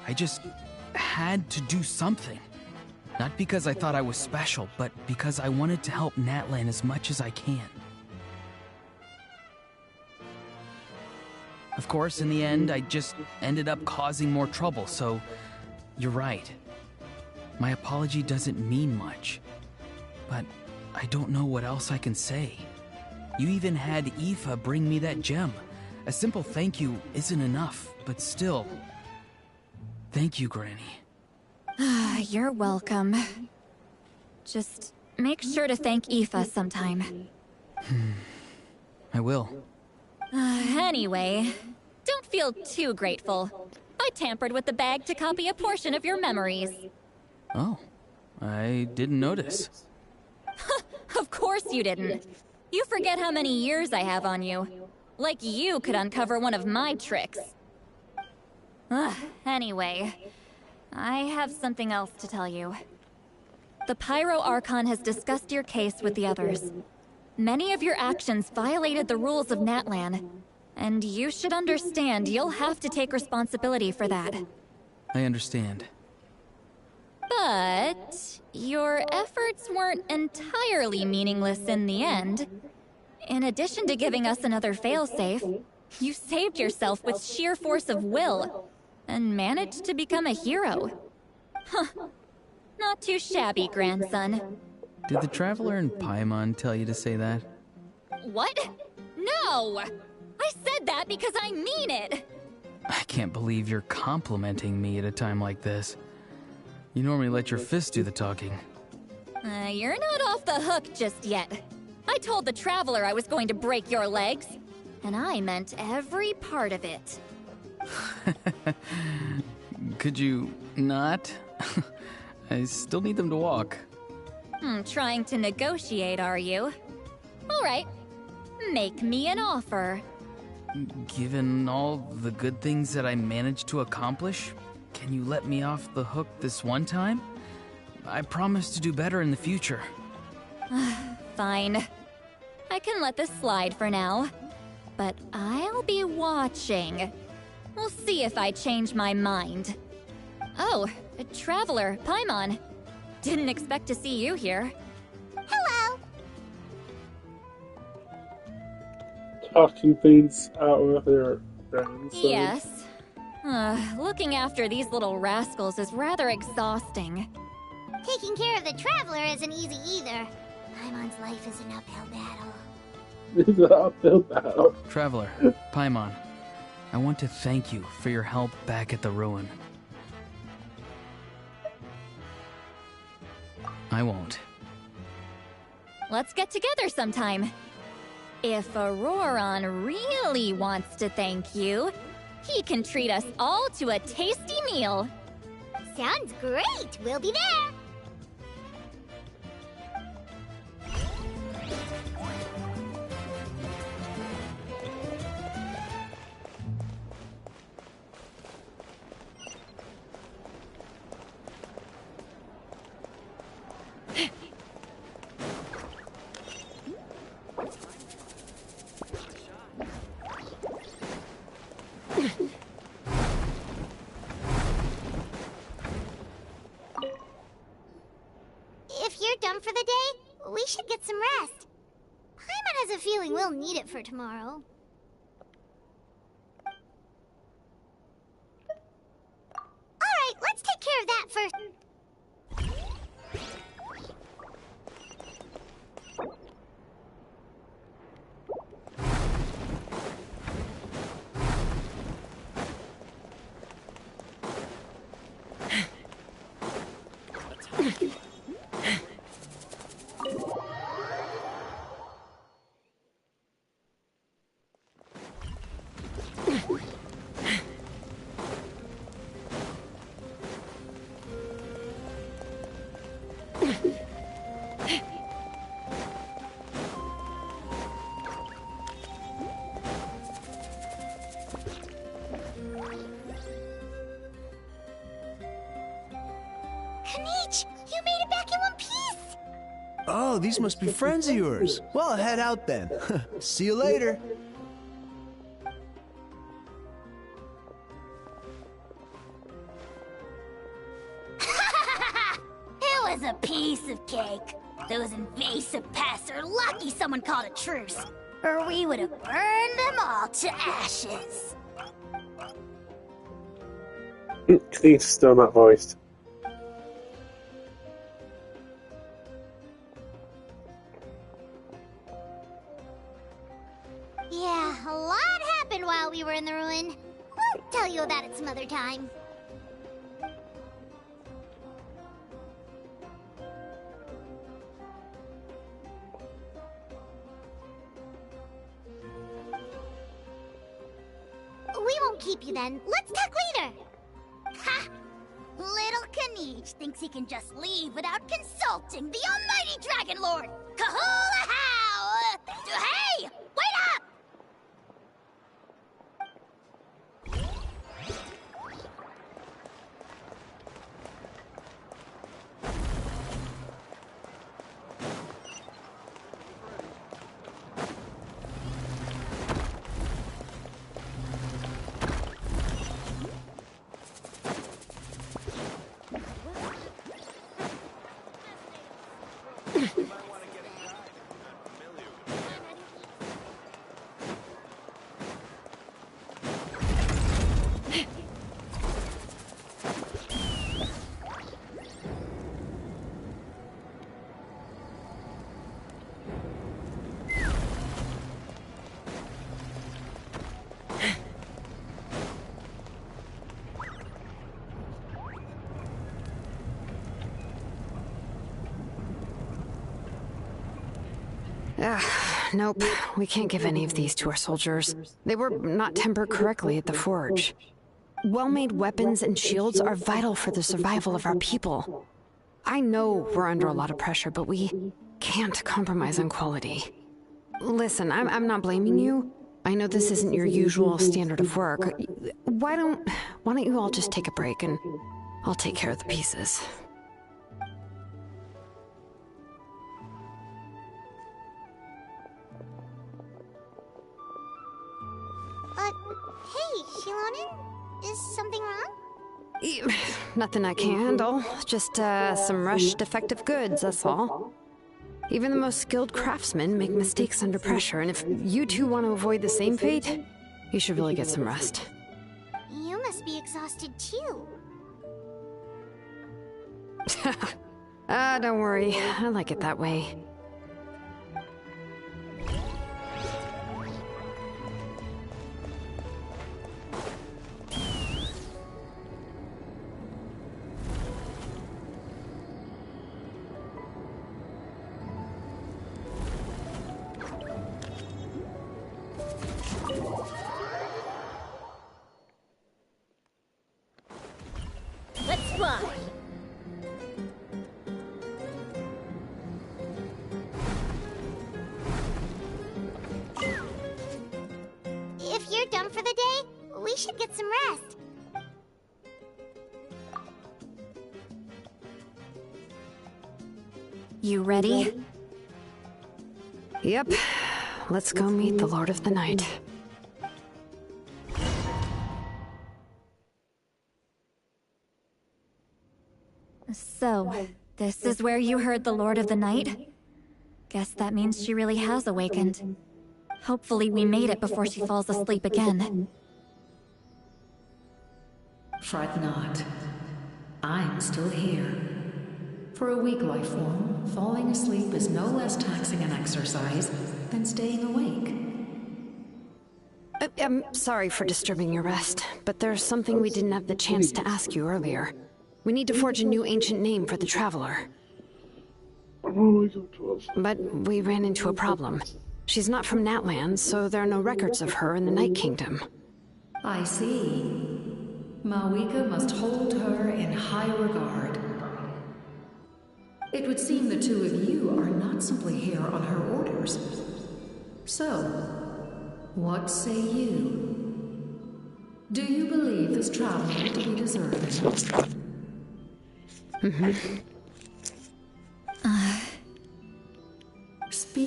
I just had to do something. Not because I thought I was special, but because I wanted to help Natlan as much as I can. Of course, in the end, I just ended up causing more trouble, so you're right. My apology doesn't mean much, but I don't know what else I can say. You even had Aoife bring me that gem. A simple thank you isn't enough, but still. Thank you, Granny. You're welcome. Just make sure to thank Aoife sometime. I will. Anyway, don't feel too grateful. I tampered with the bag to copy a portion of your memories. Oh, I didn't notice. Of course you didn't. You forget how many years I have on you. Like you could uncover one of my tricks. Anyway, I have something else to tell you. The Pyro Archon has discussed your case with the others. Many of your actions violated the rules of Natlan, and you should understand you'll have to take responsibility for that. I understand. But your efforts weren't entirely meaningless in the end. In addition to giving us another failsafe, you saved yourself with sheer force of will and managed to become a hero. Huh. Not too shabby, grandson. Did the Traveler in Paimon tell you to say that? What? No! I said that because I mean it! I can't believe you're complimenting me at a time like this. You normally let your fist do the talking. You're not off the hook just yet. I told the Traveler I was going to break your legs, and I meant every part of it. Could you not? I still need them to walk. Trying to negotiate, are you? All right. Make me an offer. Given all the good things that I managed to accomplish, can you let me off the hook this one time? I promise to do better in the future. Fine. I can let this slide for now. But I'll be watching. We'll see if I change my mind. Oh, a Traveler, Paimon. Didn't expect to see you here. Hello! Talking things out with their friends. So. Yes. Looking after these little rascals is rather exhausting. Taking care of the Traveler isn't easy either. Paimon's life is an uphill battle. It's an uphill battle. Traveler, Paimon, I want to thank you for your help back at the ruin. I won't. Let's get together sometime. If Auroron really wants to thank you, he can treat us all to a tasty meal. Sounds great! We'll be there! If you're done for the day, we should get some rest. Paimon has a feeling we'll need it for tomorrow. Alright, let's take care of that first. Oh, these must be friends of yours. Well, head out then. See you later. It was a piece of cake. Those invasive pests are lucky someone called a truce, or we would have burned them all to ashes. Clean still not voiced. Yeah, a lot happened while we were in the ruin. We'll tell you about it some other time. We won't keep you then. Let's talk later. Ha! Little Kniech thinks he can just leave without consulting the almighty Dragon Lord. Kahula how! Hey! Wait up! Nope. We can't give any of these to our soldiers. They were not tempered correctly at the forge. Well-made weapons and shields are vital for the survival of our people. I know we're under a lot of pressure, but we can't compromise on quality. Listen, I'm not blaming you. I know this isn't your usual standard of work. Why don't you all just take a break and I'll take care of the pieces. Hey, Shilonen? Is something wrong? Nothing I can't handle. Just, some rushed defective goods, that's all. Even the most skilled craftsmen make mistakes under pressure, and if you two want to avoid the same fate, you should really get some rest. You must be exhausted too. Don't worry. I like it that way. Let's fly. If you're done for the day, we should get some rest. You ready? Yep. Let's go meet the Lord of the Night. So, this is where you heard the Lord of the Night? Guess that means she really has awakened. Hopefully we made it before she falls asleep again. Fret not. I'm still here. For a weak life form, falling asleep is no less taxing an exercise than staying awake. I'm sorry for disturbing your rest, but there's something we didn't have the chance to ask you earlier. We need to forge a new ancient name for the Traveler. But we ran into a problem. She's not from Natlan, so there are no records of her in the Night Kingdom. I see. Mawika must hold her in high regard. It would seem the two of you are not simply here on her orders. So, what say you? Do you believe this traveler to be deserving?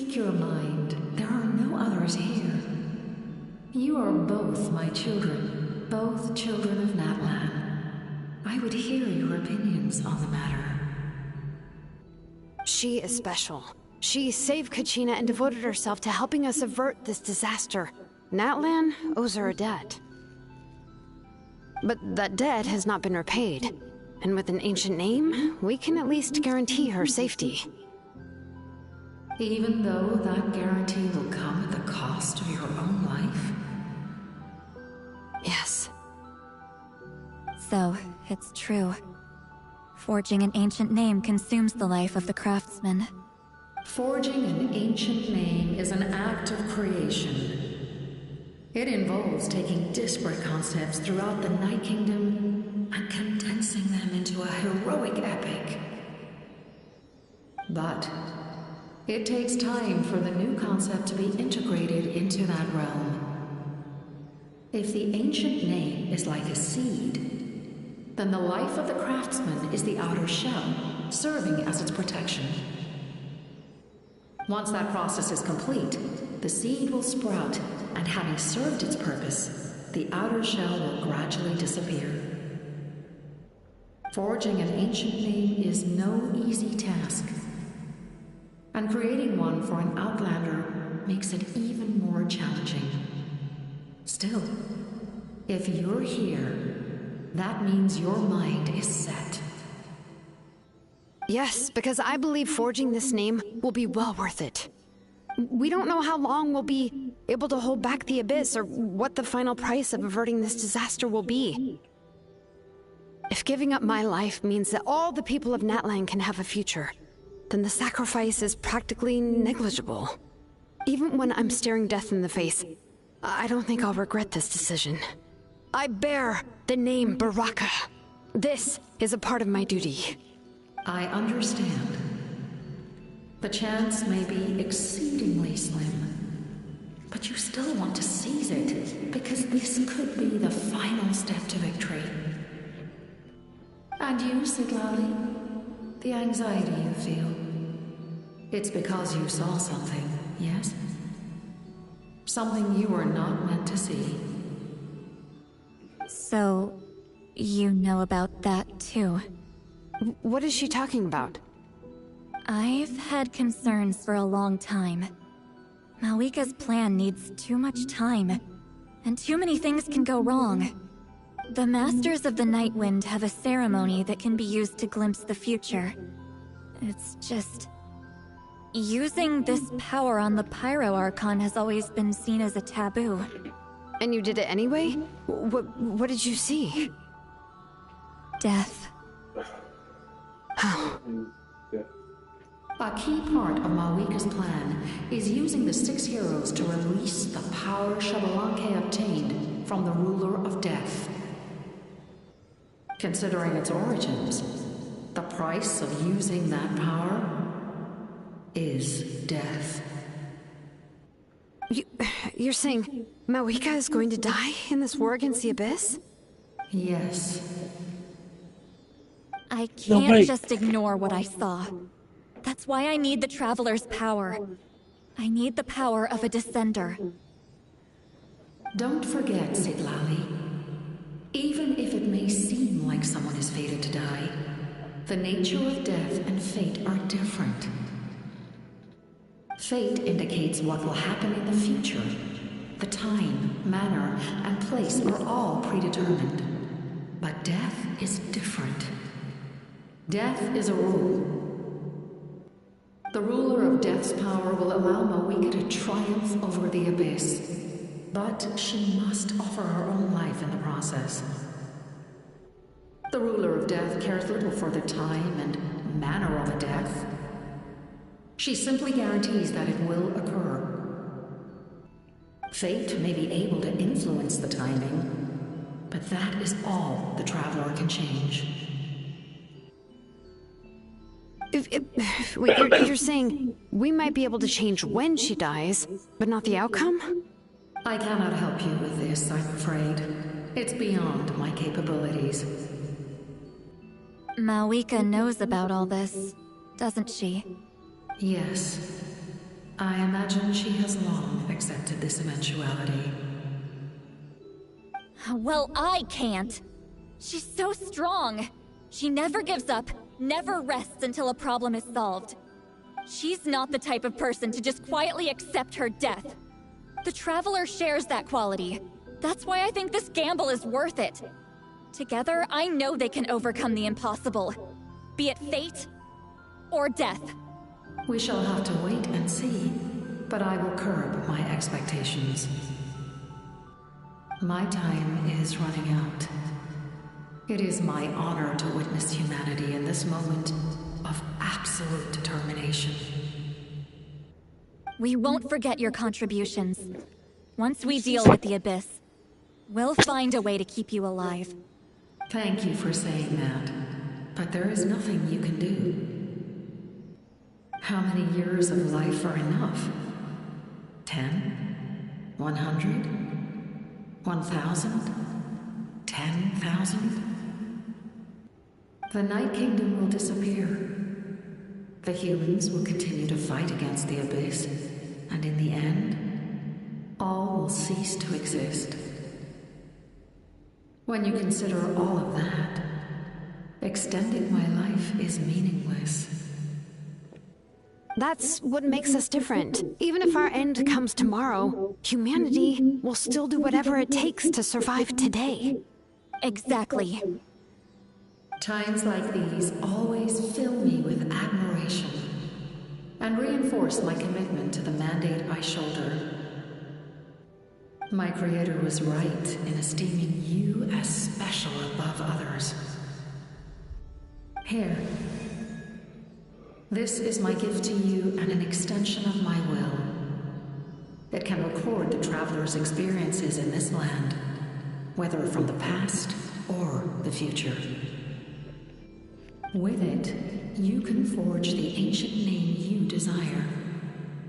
speak your mind, there are no others here. You are both my children, both children of Natlan. I would hear your opinions on the matter. She is special. She saved Kachina and devoted herself to helping us avert this disaster. Natlan owes her a debt. But that debt has not been repaid. And with an ancient name, we can at least guarantee her safety. Even though that guarantee will come at the cost of your own life? Yes. So, it's true. Forging an ancient name consumes the life of the craftsman. Forging an ancient name is an act of creation. It involves taking disparate concepts throughout the Night Kingdom and condensing them into a heroic epic. But it takes time for the new concept to be integrated into that realm. If the ancient name is like a seed, then the life of the craftsman is the outer shell, serving as its protection. Once that process is complete, the seed will sprout, and having served its purpose, the outer shell will gradually disappear. Forging an ancient name is no easy task, and creating one for an outlander makes it even more challenging. Still, if you're here, that means your mind is set. Yes, because I believe forging this name will be well worth it. We don't know how long we'll be able to hold back the Abyss or what the final price of averting this disaster will be. If giving up my life means that all the people of Natlan can have a future, then the sacrifice is practically negligible. Even when I'm staring death in the face, I don't think I'll regret this decision. I bear the name Baraka. This is a part of my duty. I understand. The chance may be exceedingly slim, but you still want to seize it, because this could be the final step to victory. And you, Siglali, the anxiety you feel, it's because you saw something, yes? Something you were not meant to see. So, you know about that too? What is she talking about? I've had concerns for a long time. Malika's plan needs too much time, and too many things can go wrong. The Masters of the Night Wind have a ceremony that can be used to glimpse the future. It's just... using this power on the Pyro Archon has always been seen as a taboo. And you did it anyway? What did you see? Death. How? A key part of Malika's plan is using the 6 heroes to release the power Xbalanque obtained from the Ruler of Death. Considering its origins, the price of using that power is death. You're saying Malika is going to die in this war against the Abyss? Yes. I can't just ignore what I saw. That's why I need the Traveler's power. I need the power of a Descender. Don't forget, Siglali. Even if it may seem like someone is fated to die, the nature of death and fate are different. Fate indicates what will happen in the future. The time, manner, and place are all predetermined. But death is different. Death is a rule. The ruler of Death's power will allow Malika to triumph over the Abyss. But she must offer her own life in the process. The ruler of Death cares little for the time and manner of a death. She simply guarantees that it will occur. Fate may be able to influence the timing, but that is all the Traveler can change. Wait, you're saying we might be able to change when she dies, but not the outcome? I cannot help you with this, I'm afraid. It's beyond my capabilities. Malika knows about all this, doesn't she? Yes. I imagine she has long accepted this eventuality. Well, I can't. She's so strong. She never gives up, never rests until a problem is solved. She's not the type of person to just quietly accept her death. The Traveler shares that quality. That's why I think this gamble is worth it. Together, I know they can overcome the impossible. Be it fate or death. We shall have to wait and see, but I will curb my expectations. My time is running out. It is my honor to witness humanity in this moment of absolute determination. We won't forget your contributions. Once we deal with the Abyss, we'll find a way to keep you alive. Thank you for saying that, but there is nothing you can do. How many years of life are enough? 10? 100? 1,000? 10,000? The Night Kingdom will disappear. The humans will continue to fight against the Abyss, and in the end, all will cease to exist. When you consider all of that, extending my life is meaningless. That's what makes us different. Even if our end comes tomorrow, humanity will still do whatever it takes to survive today. Exactly. Times like these always fill me with admiration and reinforce my commitment to the mandate I shoulder. My creator was right in esteeming you as special above others. Here. This is my gift to you and an extension of my will. It can record the Traveler's experiences in this land, whether from the past or the future. With it, you can forge the ancient name you desire,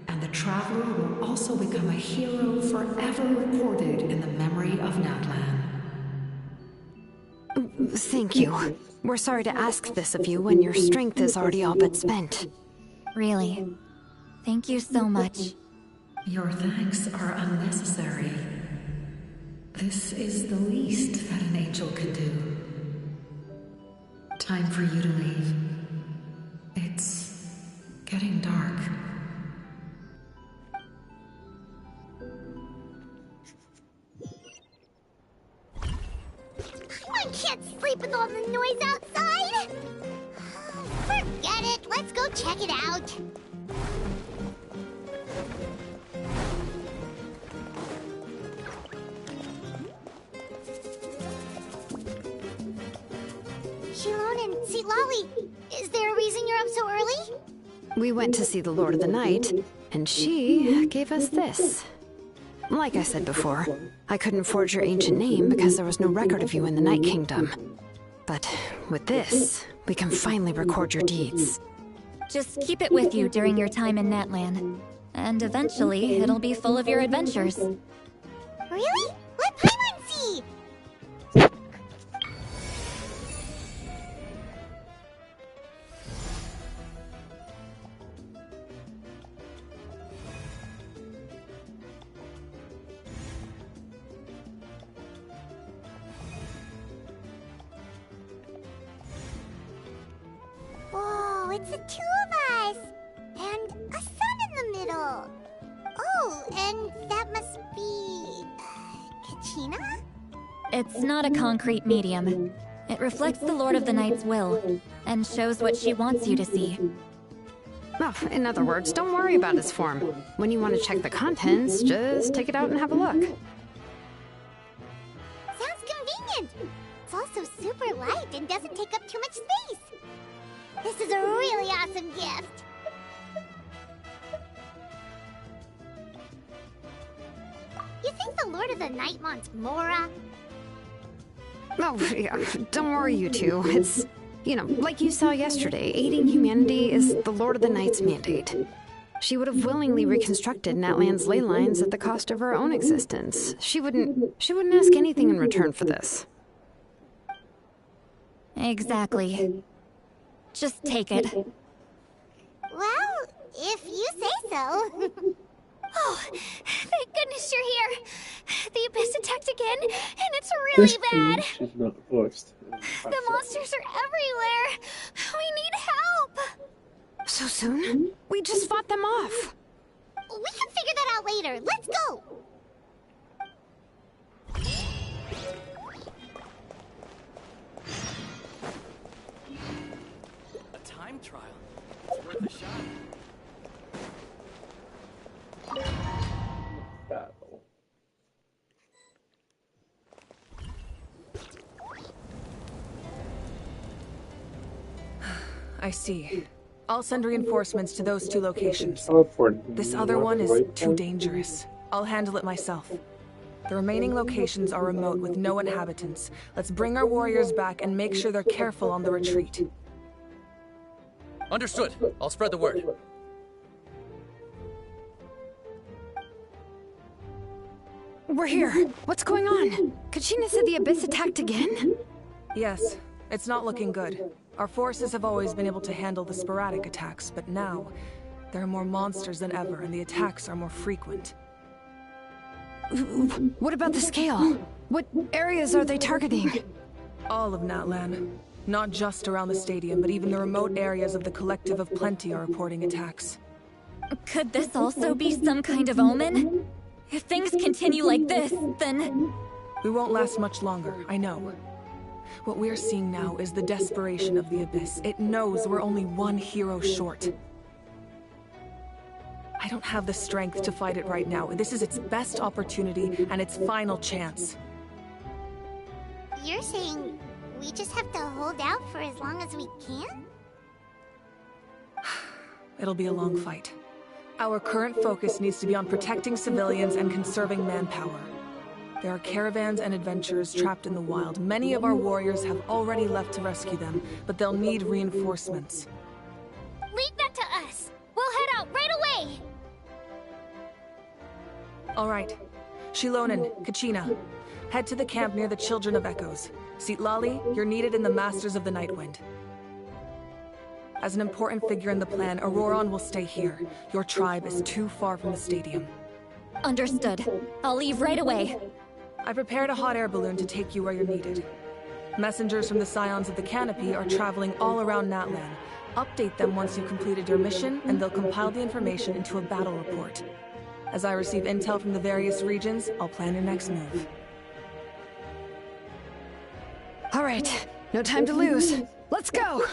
and the Traveler will also become a hero forever recorded in the memory of Natlan. Thank you. We're sorry to ask this of you when your strength is already all but spent. Really. Thank you so much. Your thanks are unnecessary. This is the least that an angel can do. Time for you to leave. It's getting dark. I can't sleep with all the noise outside! Forget it, let's go check it out. Shilon and Sitlali, is there a reason you're up so early? We went to see the Lord of the Night, and she gave us this. Like I said before, I couldn't forge your ancient name because there was no record of you in the Night Kingdom. But with this, we can finally record your deeds. Just keep it with you during your time in Natlan. And eventually, it'll be full of your adventures. Really? Let Paimon see! Whoa, it's the two of us! And a sun in the middle! Oh, and that must be... Kachina? It's not a concrete medium. It reflects the Lord of the Night's will, and shows what she wants you to see. Well, in other words, don't worry about its form. When you want to check the contents, just take it out and have a look. Sounds convenient! It's also super light and doesn't take up too much space! This is a really awesome gift! You think the Lord of the Night wants Mora? Oh, yeah, don't worry, you two. It's, like you saw yesterday, aiding humanity is the Lord of the Night's mandate. She would have willingly reconstructed Natlan's ley lines at the cost of her own existence. She wouldn't ask anything in return for this. Exactly. Just take it. Well, If you say so. Oh, thank goodness you're here. The Abyss attacked again, and it's This really team, bad. she's not voiced. The monsters are everywhere. We need help. So soon? We just fought them off. We can figure that out later. Let's go. A time trial. It's worth a shot. Battle. I see. I'll send reinforcements to those 2 locations. This other one is too dangerous. I'll handle it myself. The remaining locations are remote with no inhabitants. Let's bring our warriors back and make sure they're careful on the retreat. Understood. I'll spread the word. We're here. What's going on? Kachina said the Abyss attacked again? Yes, it's not looking good. Our forces have always been able to handle the sporadic attacks, but now there are more monsters than ever and the attacks are more frequent. What about the scale? What areas are they targeting? All of Natlan. Not just around the stadium, but even the remote areas of the Collective of Plenty are reporting attacks. Could this also be some kind of omen? If things continue like this, then... We won't last much longer, I know. What we're seeing now is the desperation of the Abyss. It knows we're only one hero short. I don't have the strength to fight it right now. This is its best opportunity and its final chance. You're saying we just have to hold out for as long as we can? It'll be a long fight. Our current focus needs to be on protecting civilians and conserving manpower. There are caravans and adventurers trapped in the wild. Many of our warriors have already left to rescue them, but they'll need reinforcements. Leave that to us! We'll head out right away! All right. Shilonen, Kachina, head to the camp near the Children of Echoes. Sitlali, you're needed in the Masters of the Nightwind. As an important figure in the plan, Auroron will stay here. Your tribe is too far from the stadium. Understood. I'll leave right away. I prepared a hot air balloon to take you where you're needed. Messengers from the Scions of the Canopy are traveling all around Natlan. Update them once you've completed your mission, and they'll compile the information into a battle report. As I receive intel from the various regions, I'll plan your next move. All right, no time to lose. Let's go!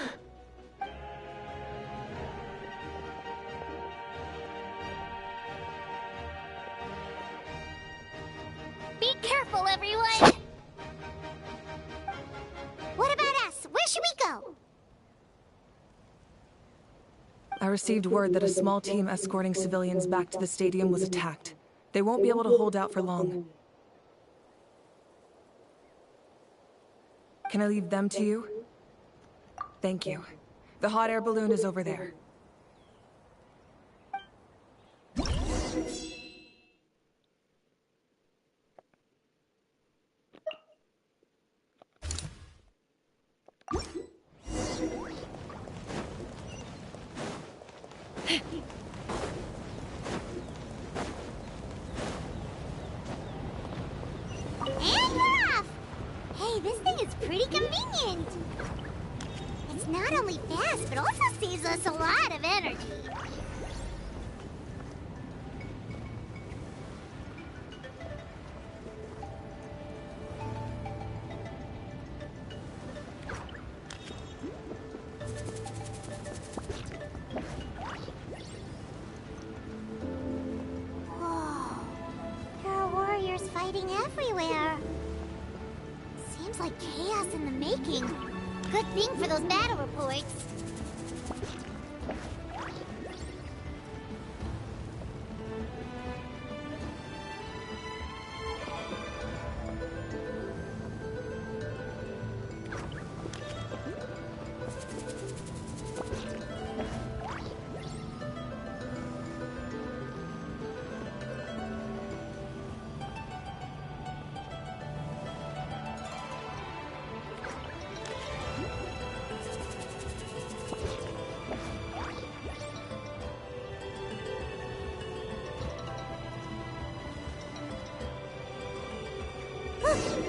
Be careful, everyone! What about us? Where should we go? I received word that a small team escorting civilians back to the stadium was attacked. They won't be able to hold out for long. Can I leave them to you? Thank you. The hot air balloon is over there. And we're off! Hey, this thing is pretty convenient. It's not only fast, but also saves us a lot of energy. Whoa. There are warriors fighting everywhere. Seems like chaos in the making. Good thing for those battle reports.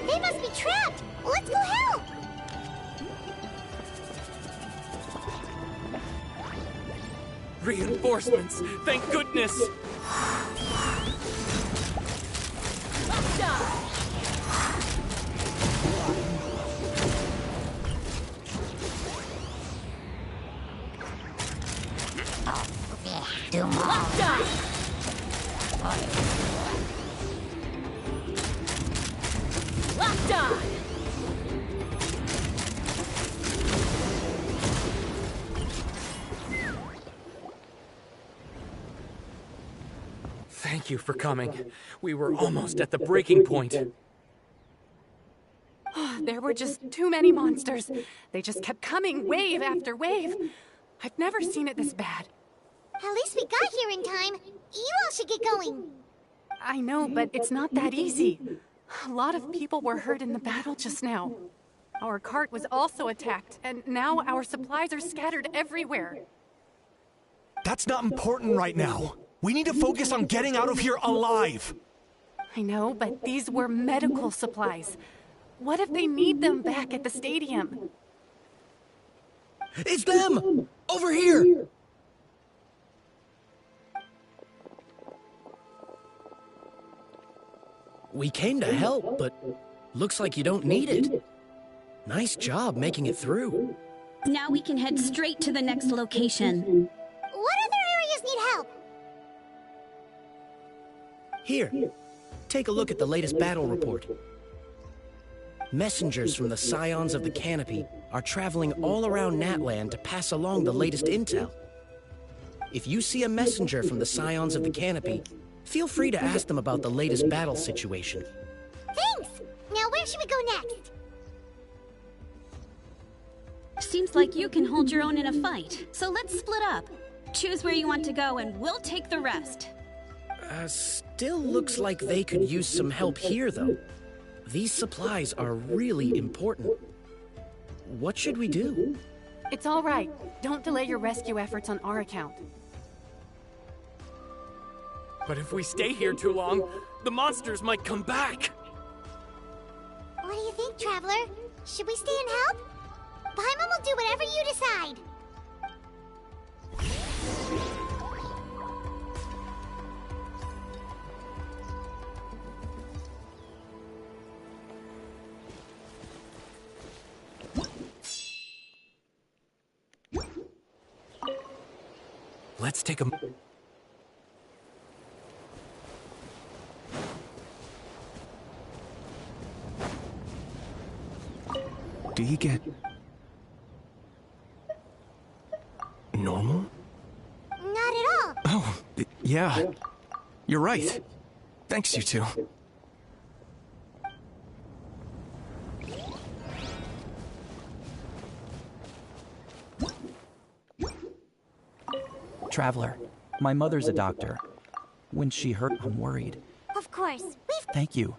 They must be trapped! Let's go help! Reinforcements! Thank goodness! Thank you for coming. We were almost at the breaking point. There were just too many monsters. They just kept coming, wave after wave. I've never seen it this bad. At least we got here in time. You all should get going. I know, but it's not that easy. A lot of people were hurt in the battle just now. Our cart was also attacked, and now our supplies are scattered everywhere. That's not important right now. We need to focus on getting out of here alive. I know, but these were medical supplies. What if they need them back at the stadium? It's them! Over here! We came to help, but looks like you don't need it. Nice job making it through. Now we can head straight to the next location. What other areas need help? Here, take a look at the latest battle report. Messengers from the Scions of the Canopy are traveling all around Natlan to pass along the latest intel. If you see a messenger from the Scions of the Canopy, feel free to ask them about the latest battle situation. Thanks! Now where should we go next? Seems like you can hold your own in a fight, so let's split up. Choose where you want to go and we'll take the rest. Still looks like they could use some help here, though. These supplies are really important. What should we do? It's all right. Don't delay your rescue efforts on our account. But if we stay here too long, the monsters might come back. What do you think, Traveler? Should we stay and help? Paimon will do whatever you decide. Let's take a... Do you get... normal? Not at all. Oh, yeah. You're right. Thanks, you two. Traveler, my mother's a doctor. When she hurt, I'm worried. Of course. Thank you.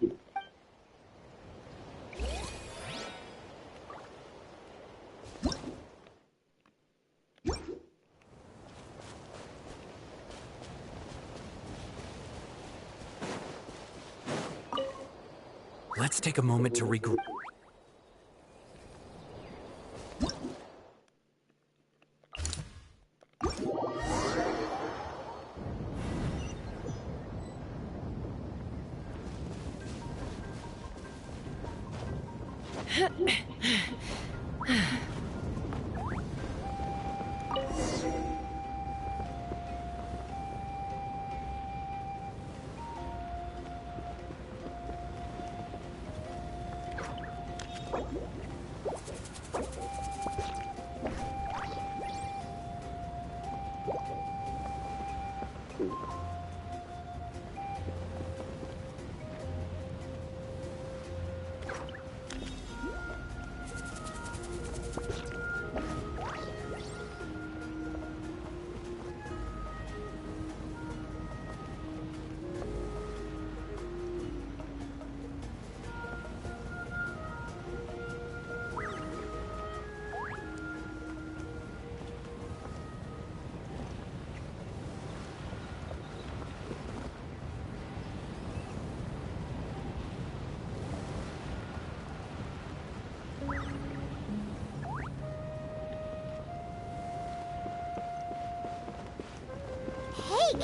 Let's take a moment to regroup.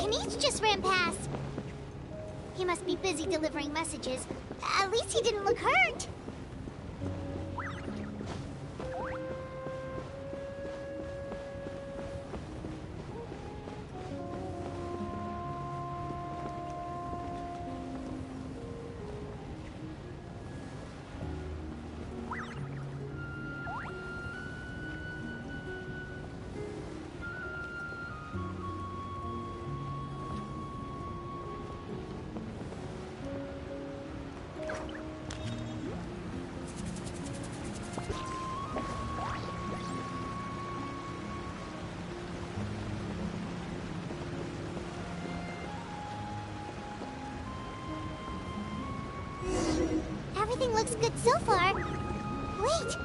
and each just ran past. He must be busy delivering messages. At least he didn't look hurt. Everything looks good so far. Wait!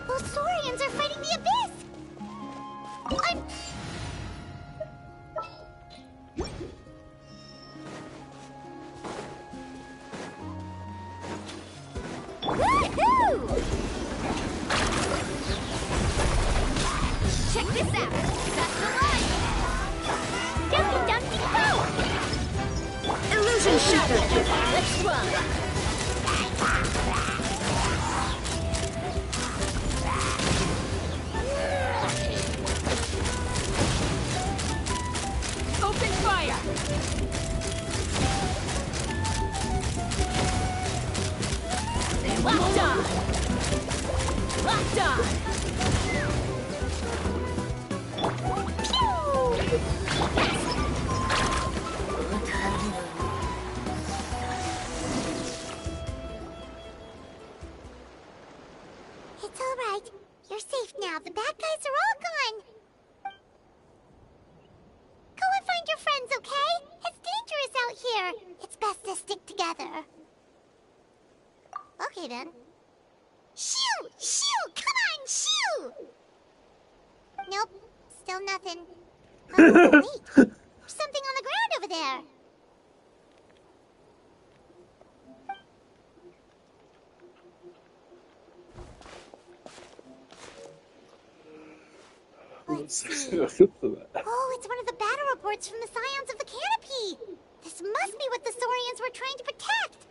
Those Saurians are fighting the Abyss! Woohoo! Check this out! That's the line! Dumpty Dumpty Go! Illusion shattered! Let's run! Open fire! Locked on! Locked on! It's all right. You're safe now. The bad guys are all gone. Go and find your friends, okay? It's dangerous out here. It's best to stick together. Okay, then. Shoo! Shoo! Come on, shoo! Nope. Still nothing. Oh, wait. There's something on the ground over there. Let's see. Oh, it's one of the battle reports from the Scions of the Canopy. This must be what the Saurians were trying to protect.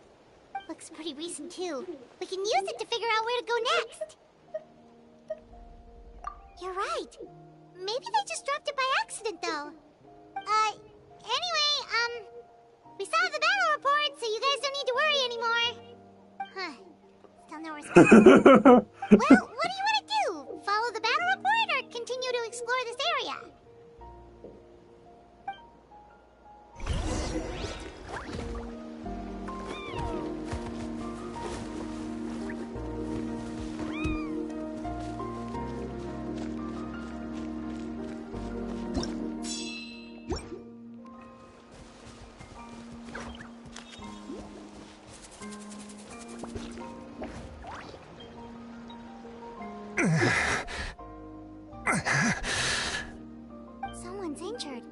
Looks pretty recent, too. We can use it to figure out where to go next. You're right. Maybe they just dropped it by accident, though. Anyway, we saw the battle report, so you guys don't need to worry anymore. Huh. Still no response. Well, what do you want to do? Follow the battle report or continue to explore this area? Someone's injured.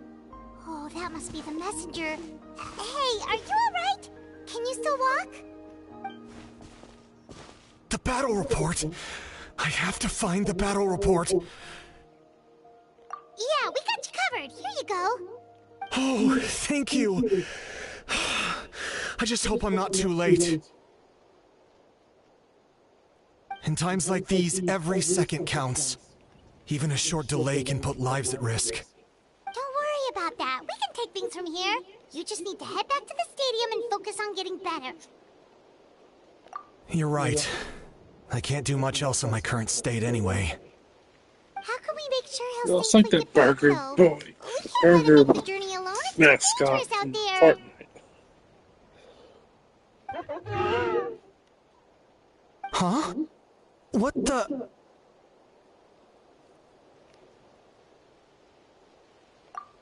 Oh, that must be the messenger. Hey, are you alright? Can you still walk? The battle report! I have to find the battle report! Yeah, we got you covered. Here you go. Oh, thank you! I just hope I'm not too late. In times like these, every second counts. Even a short delay can put lives at risk. Don't worry about that. We can take things from here. You just need to head back to the stadium and focus on getting better. You're right. I can't do much else in my current state anyway. How can we make sure he'll Well, it's like that Burger Boy. Burger mascot out in there. Fortnite. Huh? What the...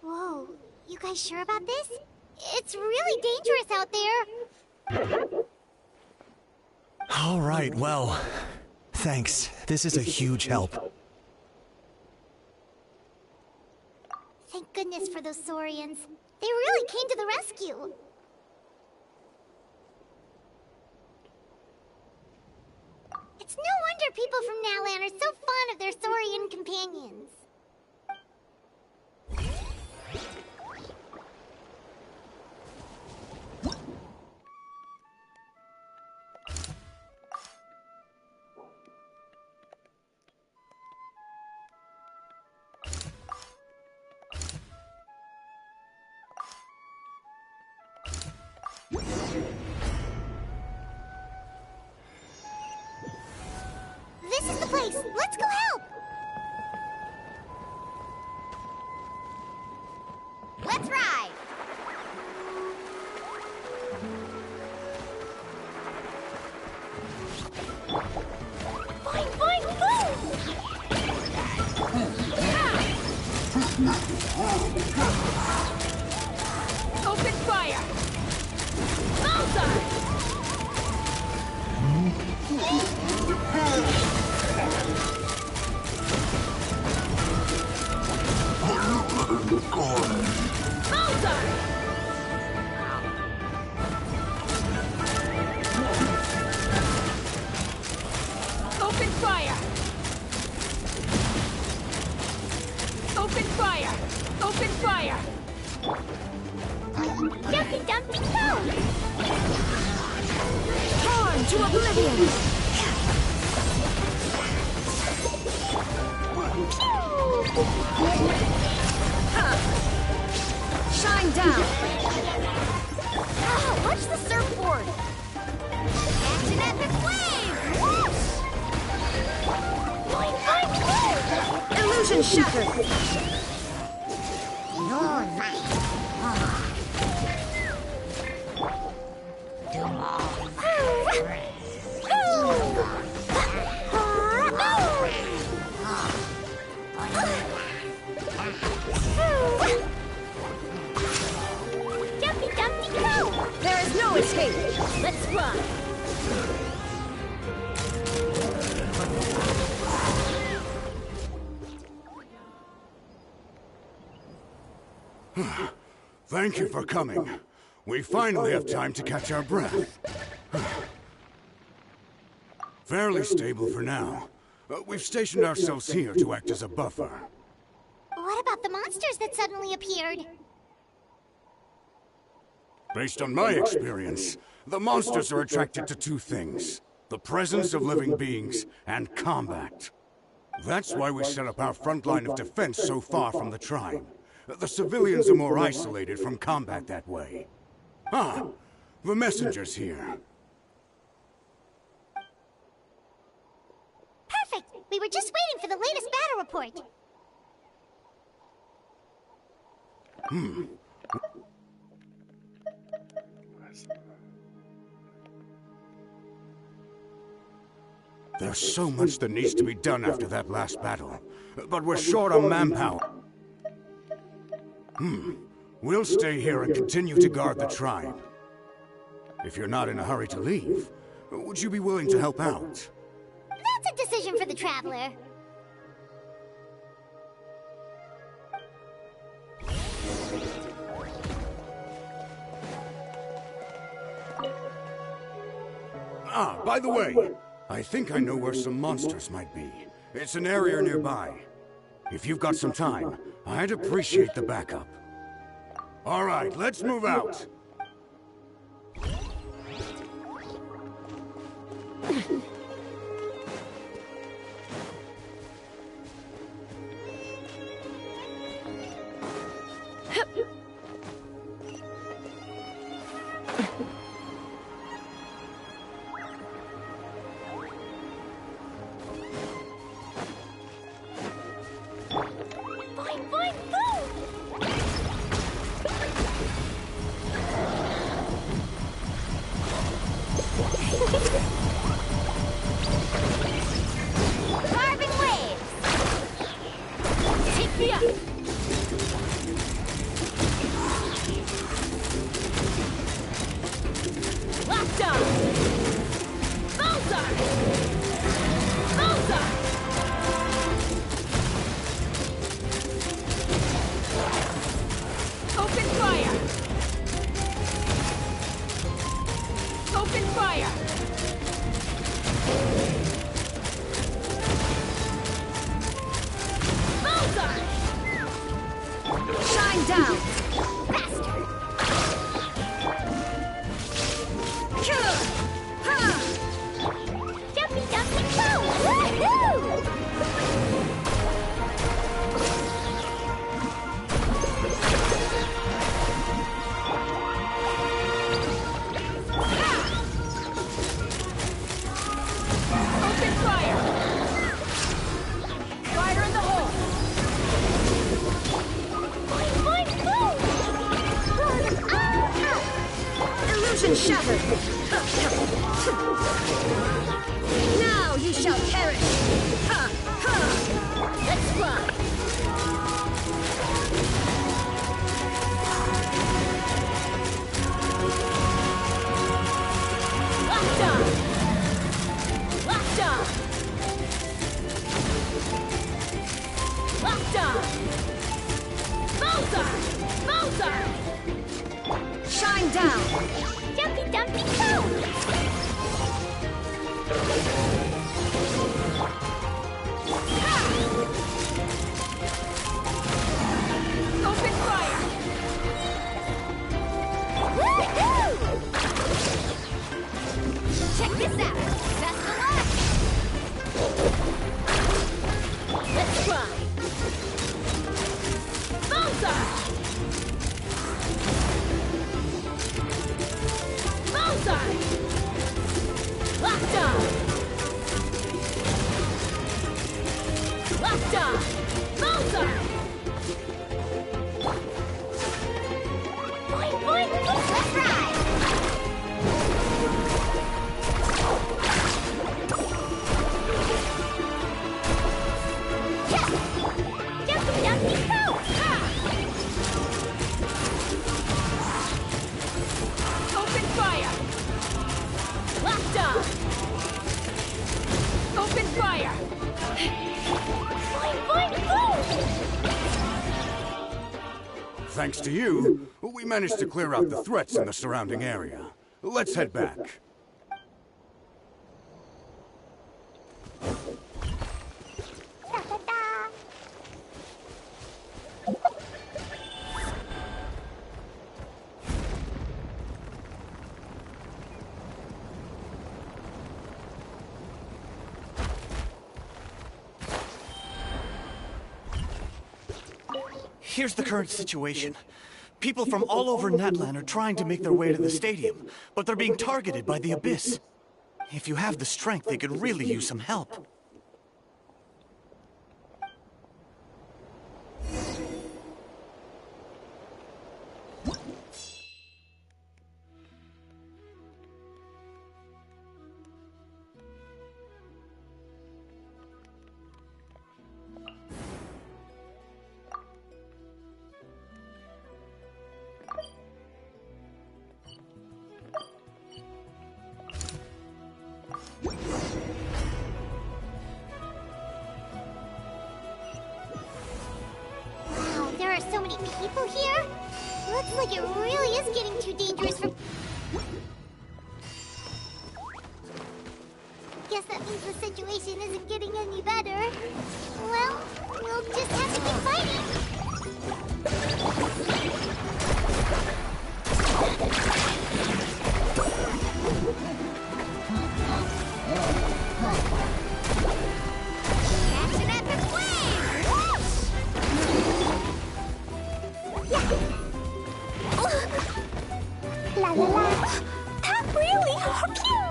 Whoa, you guys sure about this? It's really dangerous out there. All right, well, thanks. This is a huge help. Thank goodness for those Saurians. They really came to the rescue. It's no wonder people from Natlan are so fond of their Saurian companions. course! Let's go help! Let's ride! Boing, boing, boom! Open fire! Bullseye! Bullseye! Open fire! Open fire! Open fire! Dumpty Dumpty Go! Torn to oblivion! Shine down! Ah, watch the surfboard! Catch an epic wave! Whoosh! Boing, boing, boing! Illusion shattered! Your life. Dumpty Dumpty Go! There is no escape! Let's run! Thank you for coming. We finally have time to catch our breath. Fairly stable for now. We've stationed ourselves here to act as a buffer. What about the monsters that suddenly appeared? Based on my experience, the monsters are attracted to two things: the presence of living beings and combat. That's why we set up our front line of defense so far from the tribe. The civilians are more isolated from combat that way. Ah, the messenger's here. Perfect! We were just waiting for the latest battle report. There's so much that needs to be done after that last battle, but we're short on manpower. We'll stay here and continue to guard the tribe. If you're not in a hurry to leave, would you be willing to help out? That's a decision for the Traveler. Ah, by the way, I think I know where some monsters might be. It's an area nearby. If you've got some time, I'd appreciate the backup. All right, let's move out. Boing, boing, boom! Carving waves! Take me up! Locked on! Bullseye! Bullseye! Open fire! Open fire! Bullseye! Shine down! Faster! Dumpty Dumpty Go! Woohoo! Illusion shattered! Now you shall perish! Ha! Ha! Let's fly! Locked on! Locked on! Locked on! Bullseye! Bullseye! Shine down! Jumpy dumpy cone! Open fire! Woohoo! Check this out! That's the one! Let's fly! Bullseye! Bullseye! Locked on! Locked on! Bullseye! Boing, boing, boing! Let's ride! Yeah! Jumpy dumpy cone! Ha! Open fire! Locked on! Open fire! Boing, boing, boing! Thanks to you, we managed to clear out the threats in the surrounding area. Let's head back. Da-da-da. Here's the current situation. People from all over Natlan are trying to make their way to the stadium, but they're being targeted by the Abyss. If you have the strength, they could really use some help. Wow, there are so many people here. Looks like it really is getting too dangerous for... Guess that means the situation isn't getting any better. Well, we'll just have to keep fighting. Catch an epic wave! La la la! That really hurt you!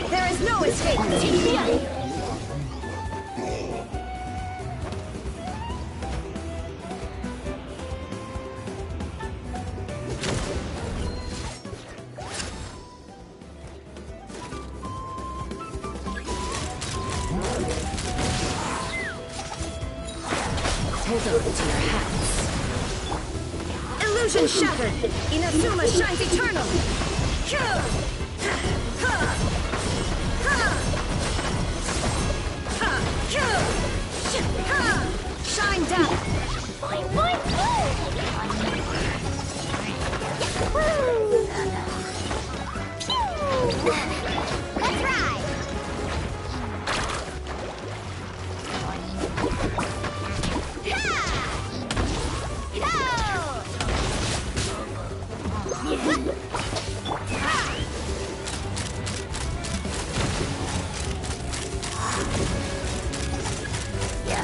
There is no escape! TPI! Hold on to your hats. Illusion shattered! Inazuma shines eternal! Ha! Ha! Ha! Shine down! Boing, boing, boing! Woo! Pew! Let's ride!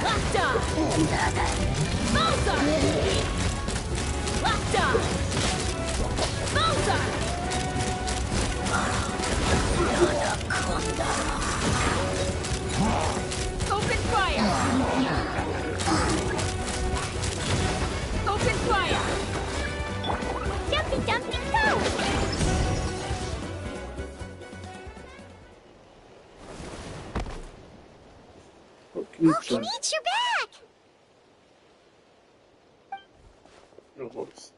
Locked on! Bullseye! Locked on! Bullseye! Open fire! Open fire! Jumpy dumpy go! Kenich, you're back! No voice.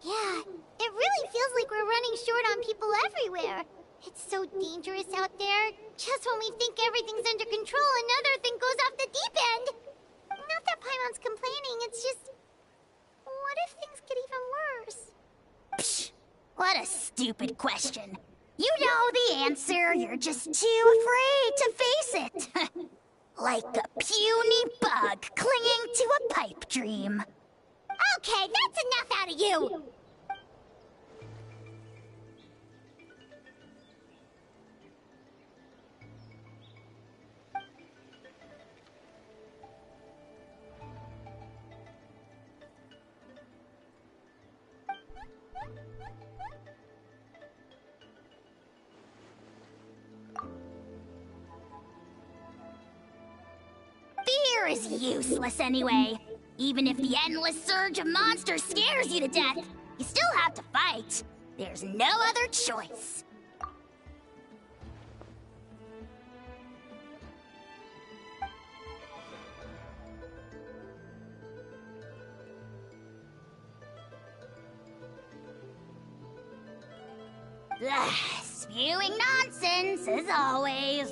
Yeah, it really feels like we're running short on people everywhere. It's so dangerous out there. Just when we think everything's under control, another thing goes off the deep end. Not that Paimon's complaining, it's just... What if things get even worse? Psh, what a stupid question. You know the answer, you're just too afraid to face it. Like a puny bug clinging to a pipe dream. Okay, that's enough out of you! Fear is useless anyway. Even if the endless surge of monsters scares you to death, you still have to fight. There's no other choice. Ugh, spewing nonsense, as always.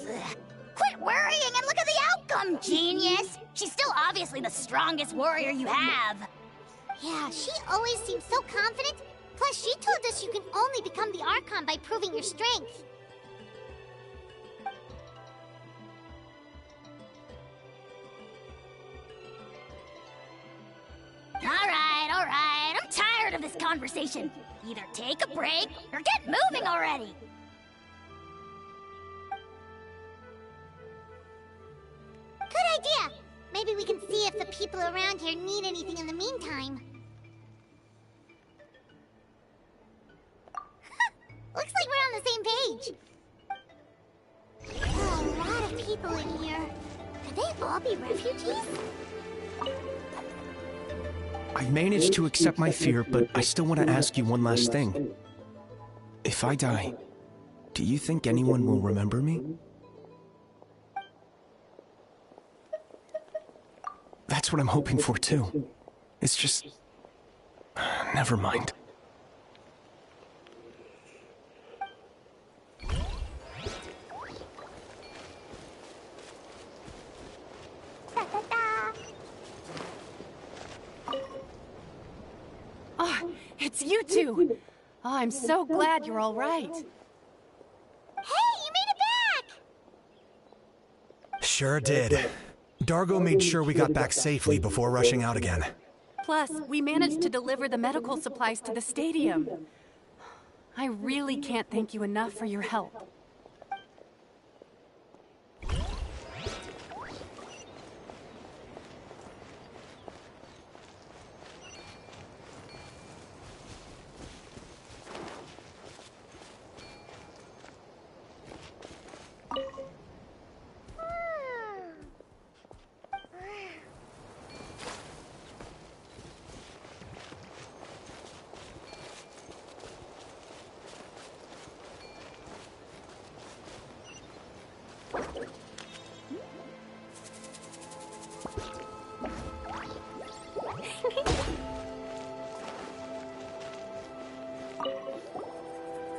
Quit worrying and look at the outcome, genius! She's still obviously the strongest warrior you have. Yeah, she always seems so confident. Plus, she told us you can only become the Archon by proving your strength. Alright, I'm tired of this conversation. Either take a break, or get moving already! Good idea! Maybe we can see if the people around here need anything in the meantime. Looks like we're on the same page. A lot of people in here. Could they all be refugees? I've managed to accept my fear, but I still want to ask you one last thing. If I die, do you think anyone will remember me? That's what I'm hoping for, too. It's just... never mind. Oh, it's you two! Oh, I'm so glad you're all right. Hey, you made it back! Sure did. Dargo made sure we got back safely before rushing out again. Plus, we managed to deliver the medical supplies to the stadium. I really can't thank you enough for your help.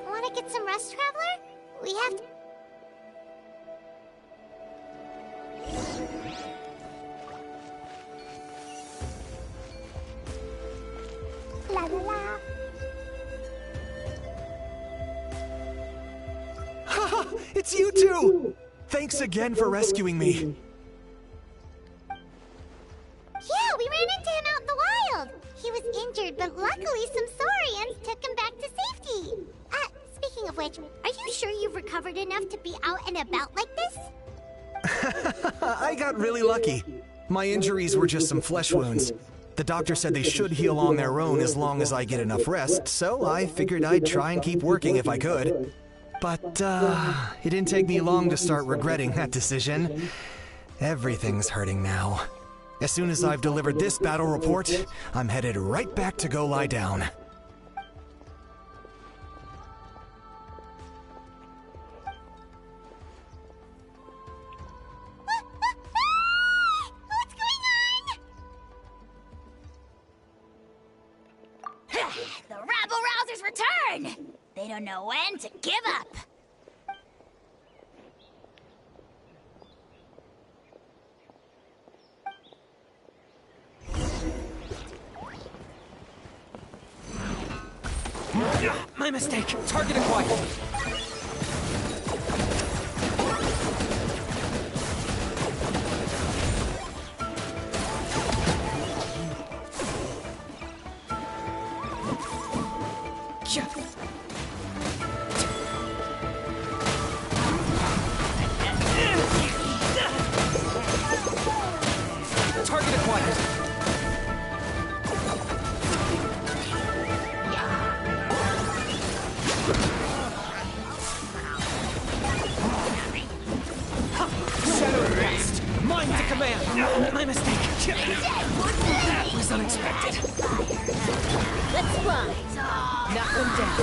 Wanna get some rest, Traveler? We have to... La la la. Haha! It's you two! Thanks again for rescuing me. Yeah, we ran into him out in the wild. He was injured, but luckily some saurians took him back to safety. Speaking of which, are you sure you've recovered enough to be out and about like this? I got really lucky. My injuries were just some flesh wounds. The doctor said they should heal on their own as long as I get enough rest, so I figured I'd try and keep working if I could. But, it didn't take me long to start regretting that decision. Everything's hurting now. As soon as I've delivered this battle report, I'm headed right back to go lie down. return! They don't know when to give up. My mistake. Target acquired. Target acquired. Shadow Blast. Mine to command. My mistake. That was unexpected. Let's run. Knock them down.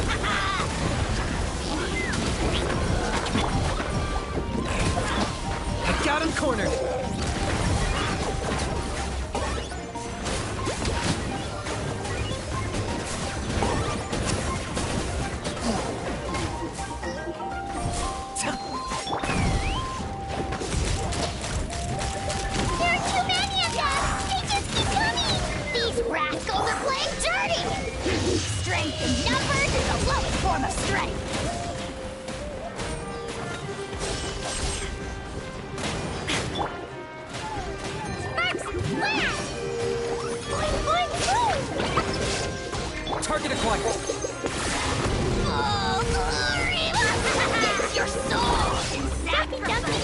I got him cornered. There are too many of them! They just keep coming! These rascals are playing dirty! Strength in numbers is the lowest form of strength! Target acquired. Oh, glory! It's your soul! Zappy dumpy!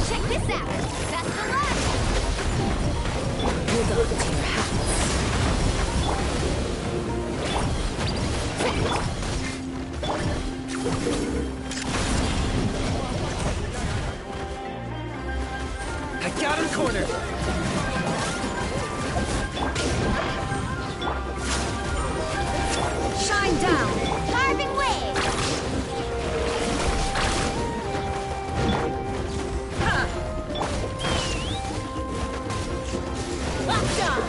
Check this out! That's the line! Hold on to your hats. I got him cornered. Shine down! Carving wave! Locked on!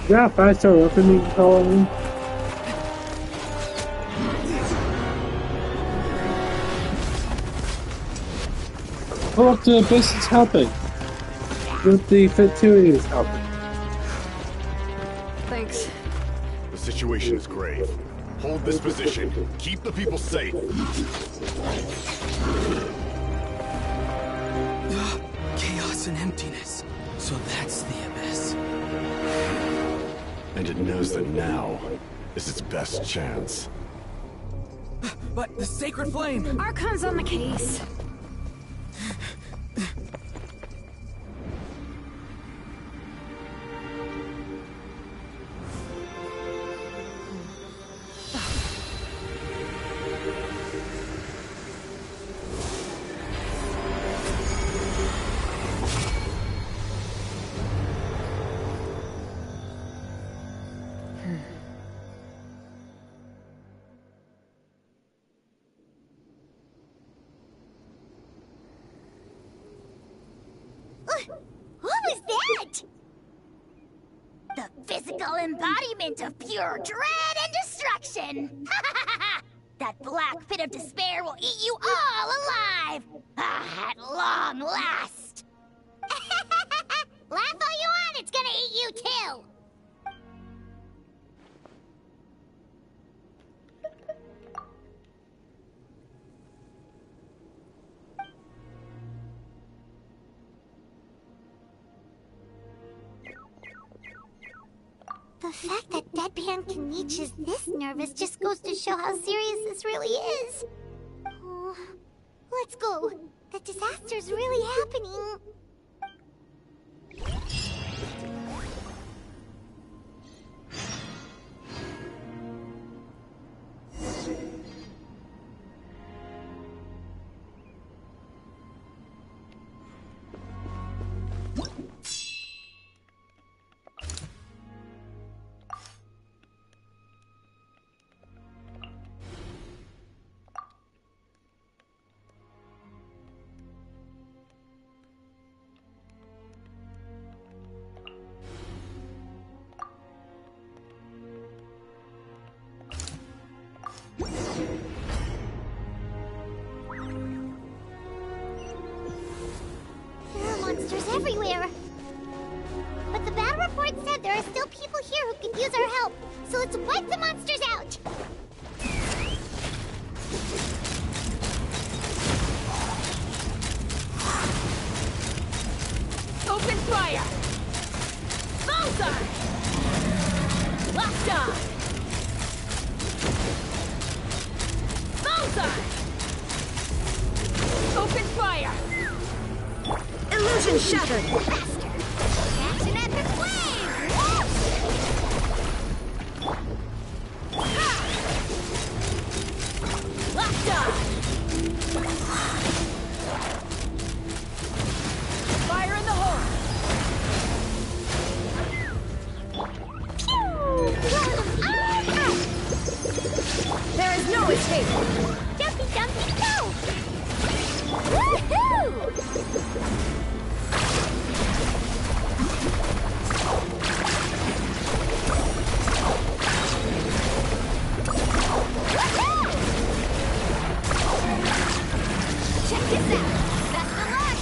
Yeah, 5-star weapon you calling me? Oh, look, the abyss is helping. The Fit2 is helping. Thanks. The situation is grave. Hold this position. Keep the people safe. Chaos and emptiness. So that's the abyss. And it knows that now is its best chance. But the sacred flame! Archon's on the case. that? The physical embodiment of pure dread and destruction! That black pit of despair will eat you all alive! At long last! Laugh all you want, it's gonna eat you too! The fact that Deadpan Kenichi is this nervous just goes to show how serious this really is. Oh, let's go. The disaster's really happening. Monsters everywhere. But the battle report said there are still people here who could use our help. So let's wipe the monsters out. Open fire! Bullseye! Locked on! Bullseye! Open fire! Illusion shattered! Faster! Action at the flame! Locked on! Fire in the hole! There is no escape! Jumpy, jumpy, go! Woohoo! Check this out! Best of luck!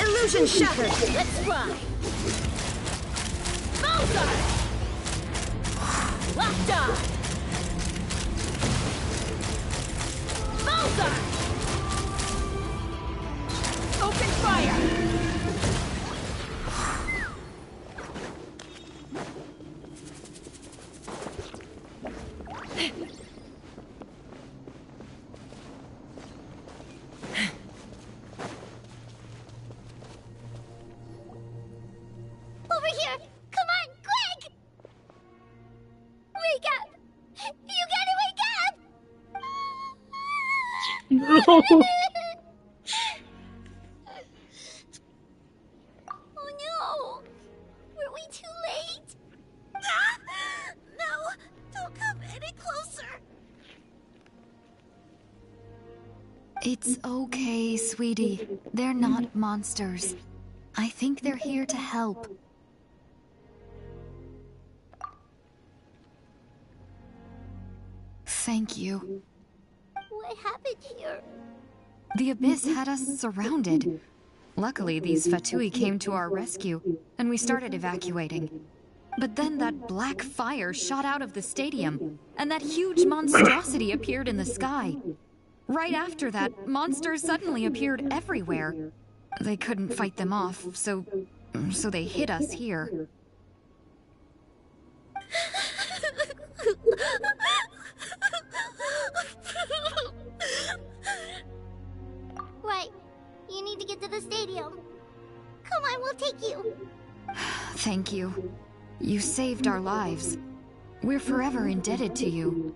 Illusion shattered! Let's fly! Bullseye! Locked on! Bullseye! Open fire! Over here! Come on, quick! Wake up! You gotta wake up! No! Oh no! Were we too late? No! Don't come any closer! It's okay, sweetie. They're not monsters. I think they're here to help. Thank you. What happened here? The Abyss had us surrounded. Luckily, these Fatui came to our rescue, and we started evacuating. But then that black fire shot out of the stadium, and that huge monstrosity appeared in the sky. Right after that, monsters suddenly appeared everywhere. They couldn't fight them off, so they hit us here. Right. You need to get to the stadium. Come on, we'll take you. Thank you. You saved our lives. We're forever indebted to you.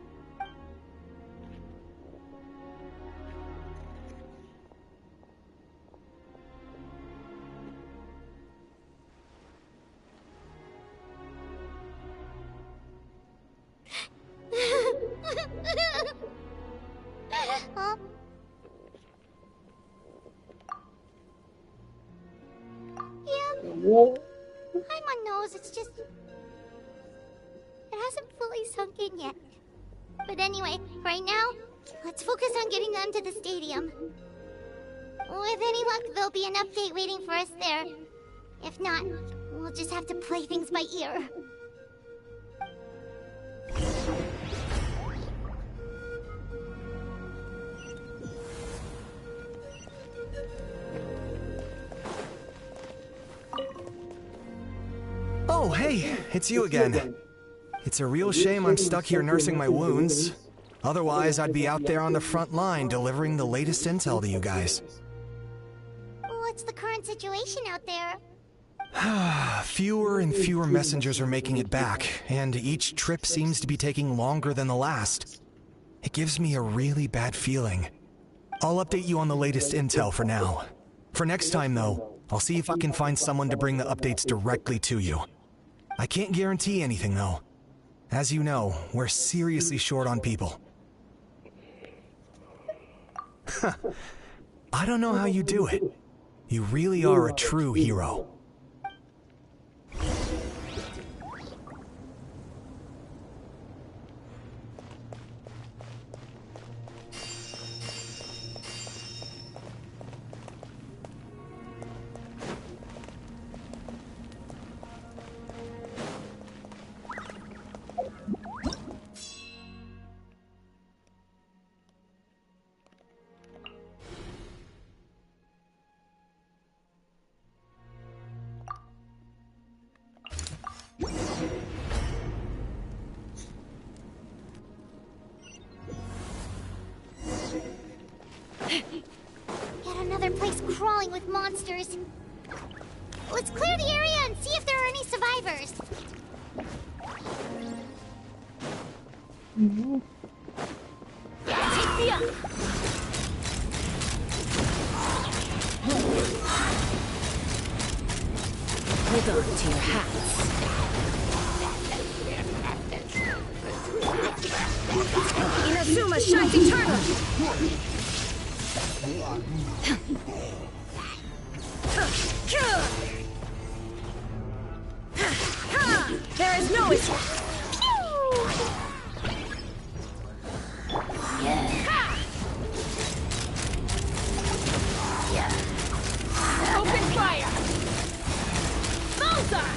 Huh? Yeah, it's just... It hasn't fully sunk in yet. But anyway, right now, let's focus on getting onto the stadium. With any luck, there'll be an update waiting for us there. If not, we'll just have to play things by ear. Oh, hey, it's you again. It's a real shame I'm stuck here nursing my wounds. Otherwise, I'd be out there on the front line delivering the latest intel to you guys. What's the current situation out there? Fewer and fewer messengers are making it back, and each trip seems to be taking longer than the last. It gives me a really bad feeling. I'll update you on the latest intel for now. For next time, though, I'll see if I can find someone to bring the updates directly to you. I can't guarantee anything, though. As you know, we're seriously short on people. I don't know how you do it. You really are a true hero. Yet another place crawling with monsters. Let's clear the area and see if there are any survivors. Take me up! Hold on to your hats. Inazuma shines eternal! There is no escape! Open fire! Bullseye!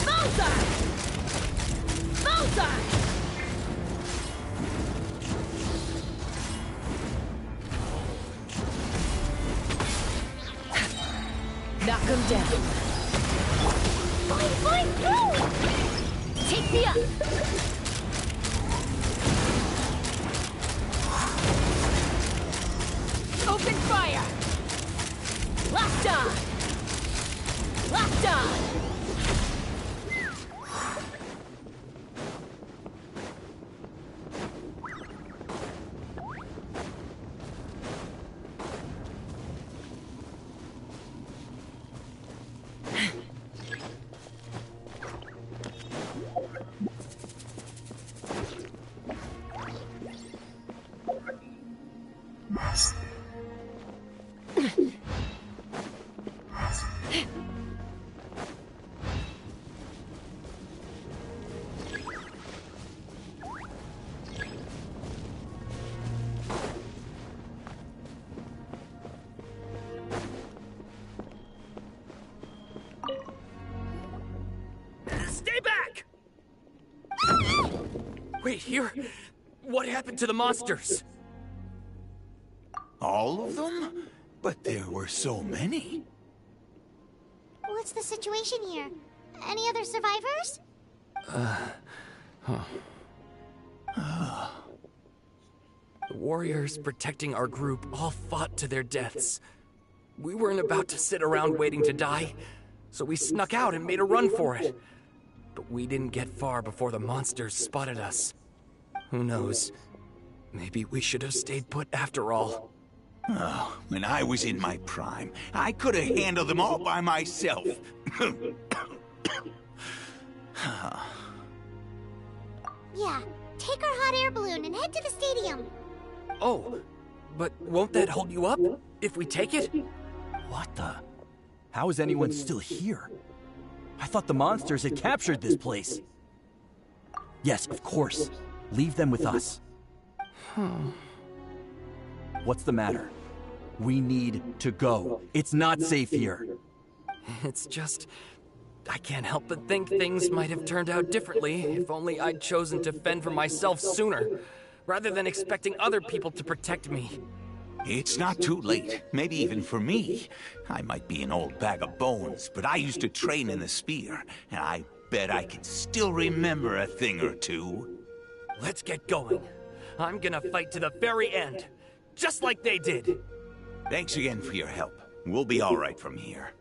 Bullseye! Bullseye! Knock him down. Fine, go! Take me up! Open fire! Locked on! Locked on! Stay back! Wait, here? What happened to the monsters? All of them? But there were so many. What's the situation here? Any other survivors? The warriors protecting our group all fought to their deaths. We weren't about to sit around waiting to die, so we snuck out and made a run for it. But we didn't get far before the monsters spotted us. Who knows? Maybe we should have stayed put after all. Oh, when I was in my prime, I could have handled them all by myself. Yeah, take our hot air balloon and head to the stadium. Oh, but won't that hold you up if we take it? What the? How is anyone still here? I thought the monsters had captured this place. Yes, of course. Leave them with us. What's the matter? We need to go. It's not safe here. It's just... I can't help but think things might have turned out differently if only I'd chosen to fend for myself sooner, rather than expecting other people to protect me. It's not too late, maybe even for me. I might be an old bag of bones, but I used to train in the spear, and I bet I can still remember a thing or two. Let's get going. I'm gonna fight to the very end, just like they did. Thanks again for your help. We'll be all right from here.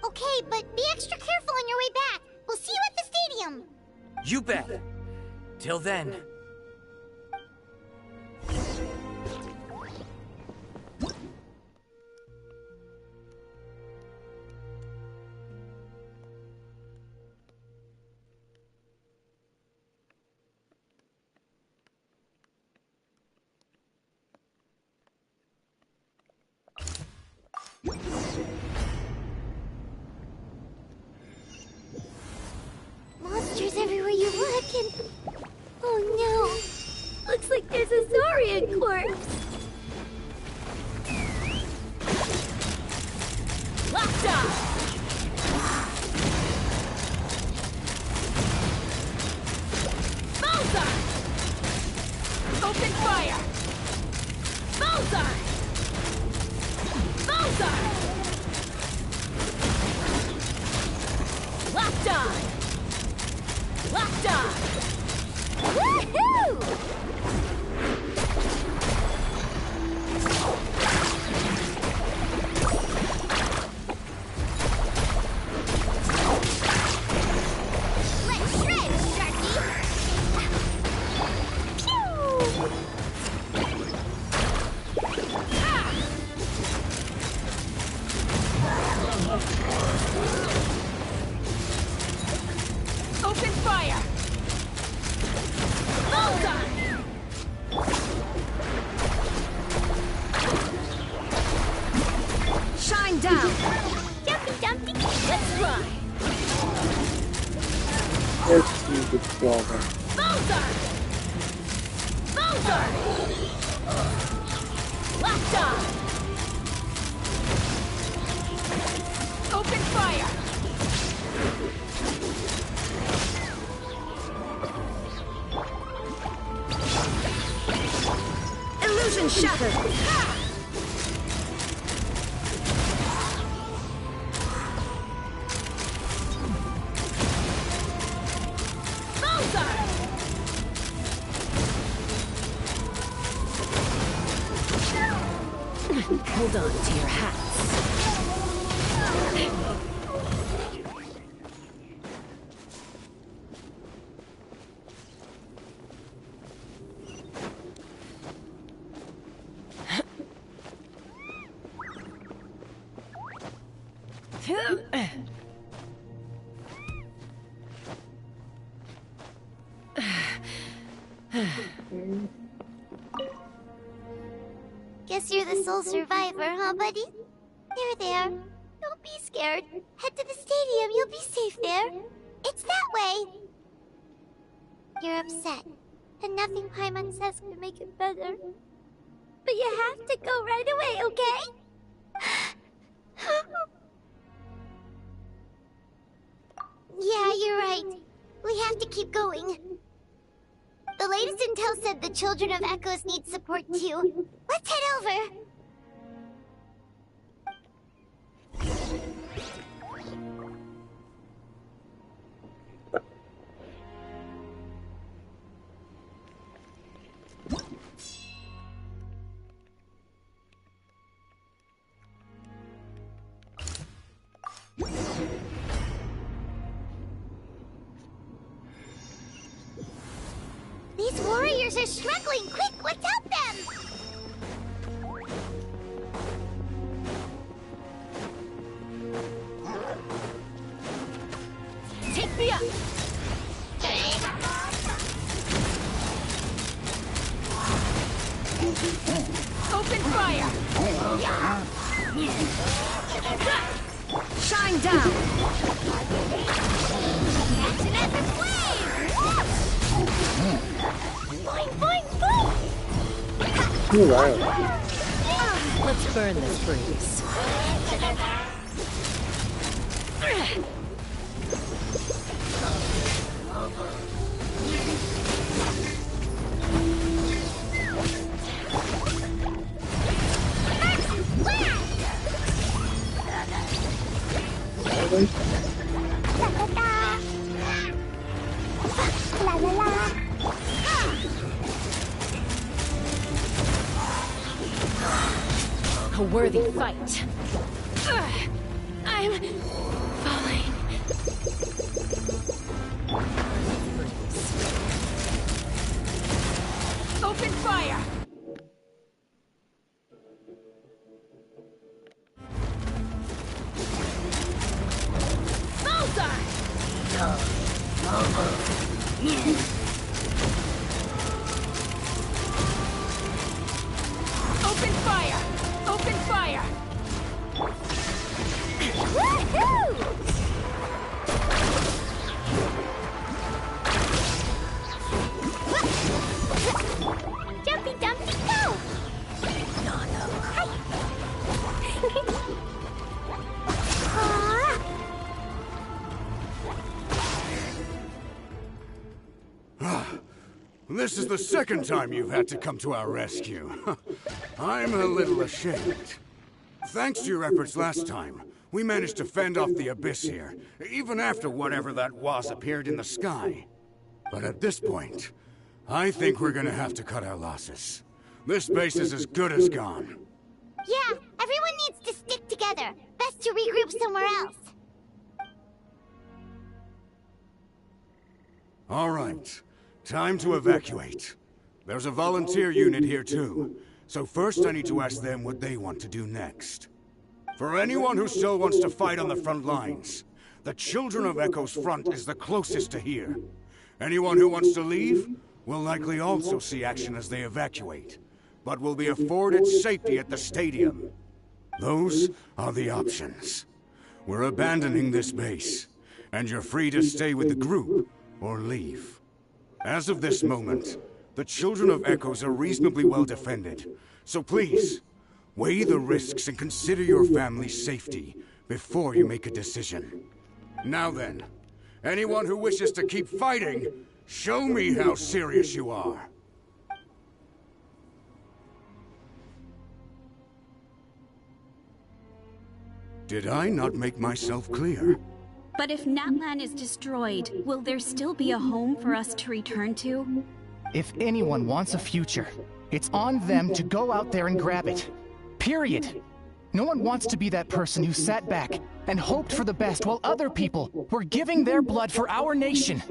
Okay, but be extra careful on your way back. We'll see you at the stadium. You bet. Till then. Monsters everywhere you look and... Oh no! Looks like there's a Saurian corpse! Lockdown! Bullseye! Open fire! Bullseye! Bullseye! Lockdown! Lockdown! Woohoo! Let's shred, Sharky! Pew! Open fire! Bullseye! Shine down! Jumpy Dumpty! Let's run! Let's do the problem. Bullseye! Bullseye! Locked on! Open fire! Illusion shattered! Ha! Bullseye! Hold on to your hats. Guess you're the sole survivor, huh, buddy? There. Don't be scared. Head to the stadium. You'll be safe there. It's that way. You're upset, and nothing Paimon says can make it better. But you have to go right away, okay? Yeah, you're right. We have to keep going. The latest intel said the Children of Echoes need support too. Let's head over. These warriors are struggling! Quick, let's help them! Take me up! Open fire! Shine down! Action as a flame! Fine, fine, fine! You're right. Let's burn this breeze. La la la. A worthy fight. I'm falling. Open fire! Open fire! Open fire! Jumpy Dumpty go! This is the second time you've had to come to our rescue. I'm a little ashamed. Thanks to your efforts last time, we managed to fend off the Abyss here, even after whatever that was appeared in the sky. But at this point, I think we're gonna have to cut our losses. This base is as good as gone. Yeah, everyone needs to stick together. Best to regroup somewhere else. All right, time to evacuate. There's a volunteer unit here too, so first I need to ask them what they want to do next. For anyone who still wants to fight on the front lines, the Children of Echo's front is the closest to here. Anyone who wants to leave will likely also see action as they evacuate, but will be afforded safety at the stadium. Those are the options. We're abandoning this base, and you're free to stay with the group or leave. As of this moment, the Children of Echoes are reasonably well defended, so please, weigh the risks and consider your family's safety before you make a decision. Now then, anyone who wishes to keep fighting, show me how serious you are. Did I not make myself clear? But if Natlan is destroyed, will there still be a home for us to return to? If anyone wants a future, it's on them to go out there and grab it. Period. No one wants to be that person who sat back and hoped for the best while other people were giving their blood for our nation.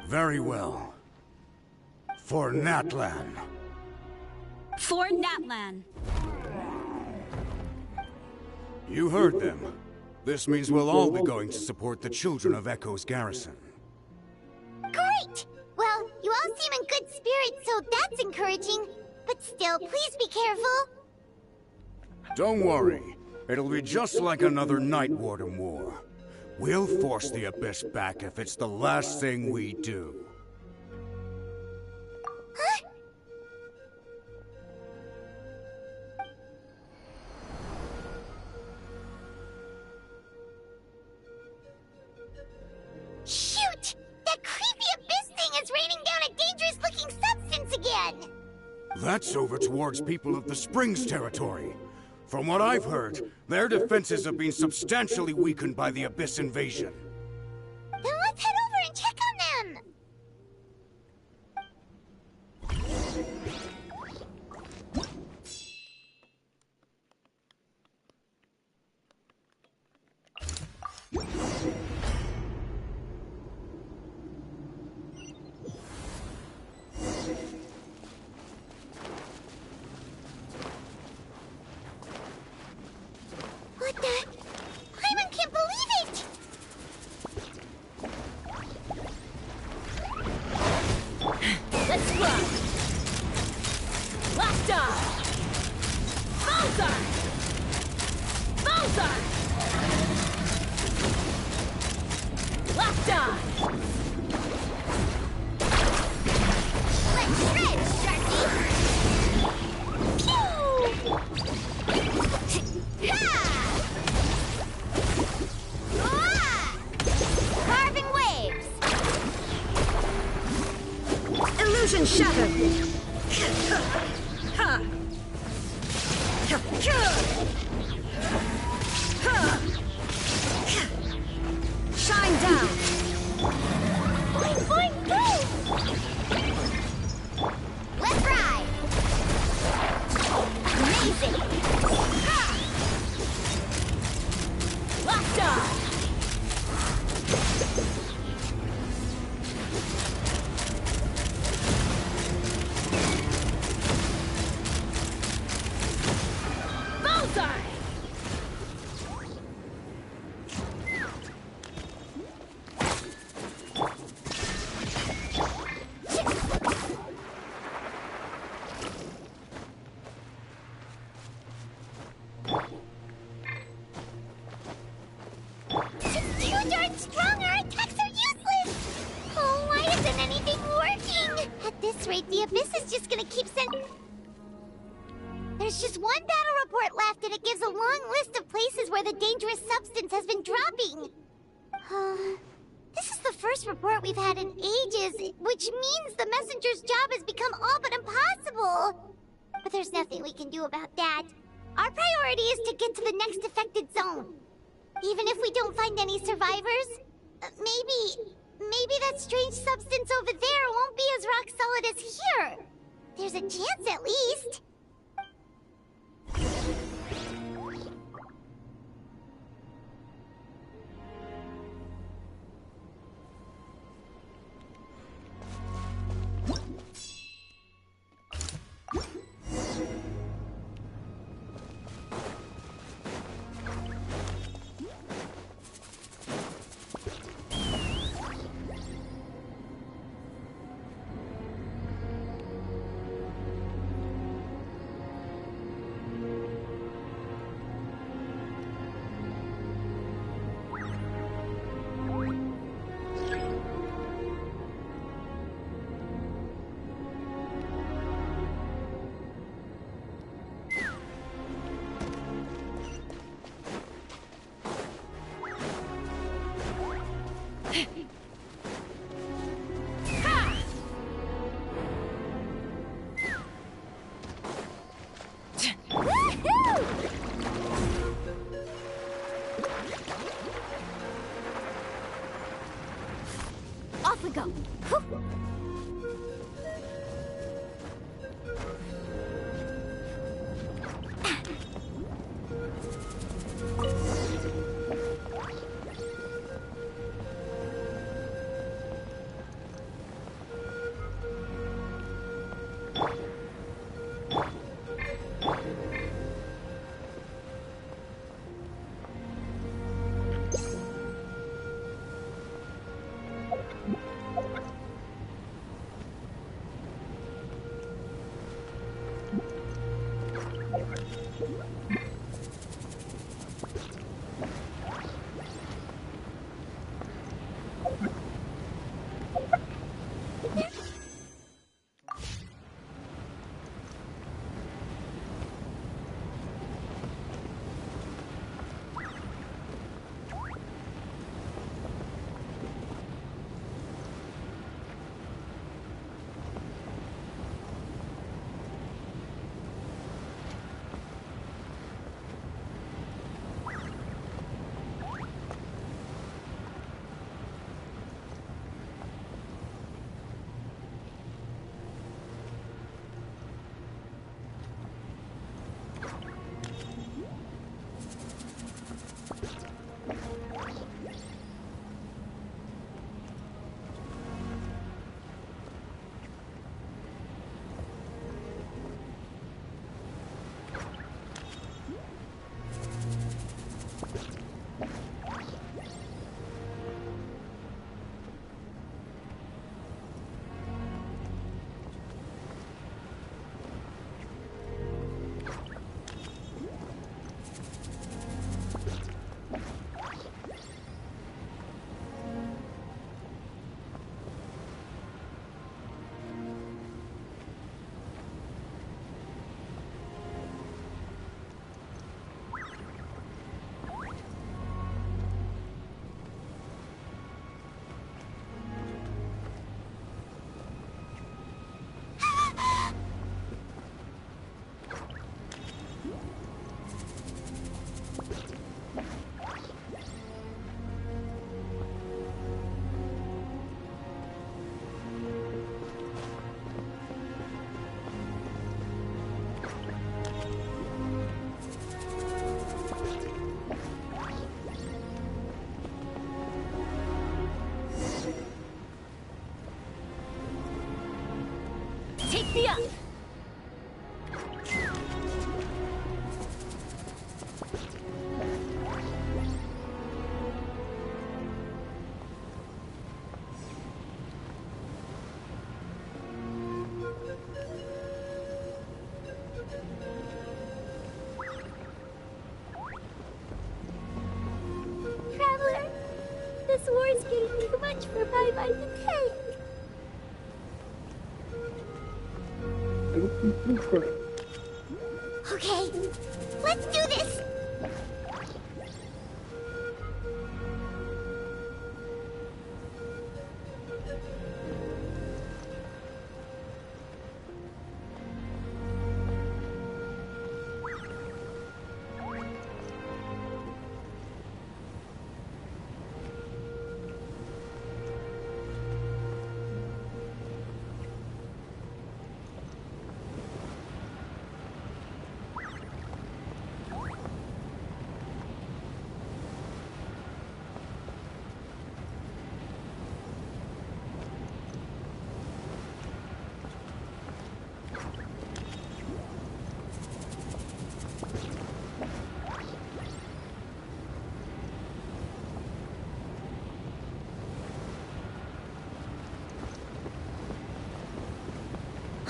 Very well. For Natlan. For Natlan. You heard them. This means we'll all be going to support the Children of Echo's garrison. Great! Well, you all seem in good spirits, so that's encouraging. But still, please be careful. Don't worry. It'll be just like another Night Warden war. We'll force the Abyss back if it's the last thing we do. Huh? Shoot! That creepy Abyss thing is raining down a dangerous-looking substance again! That's over towards people of the Springs territory. From what I've heard, their defenses have been substantially weakened by the Abyss invasion. Then let's head over and check on them! What the? Hyman can't believe it! Let's run! Locked on! Bullseye! Bullseye! die! Let's shred, Sharky! Pew! Ha! Ah! Carving waves! Illusion shattered! Ha! Shine down! Boing, boing, boom! Let's ride! Amazing! Ah! Locked on! Bullseye! Too darn strong, our attacks are useless! Oh, why isn't anything working? At this rate, the Abyss is just gonna keep sending... There's just one battle report left, and it gives a long list of places where the dangerous substance has been dropping. This is the first report we've had in ages, which means the messenger's job has become all but impossible. But there's nothing we can do about that. Our priority is to get to the next affected zone. Even if we don't find any survivors, maybe that strange substance over there won't be as rock solid as here. There's a chance at least. Off we go. Whew. Take me up! Traveler, this war is getting too much for my mind to take. Okay, let's do this!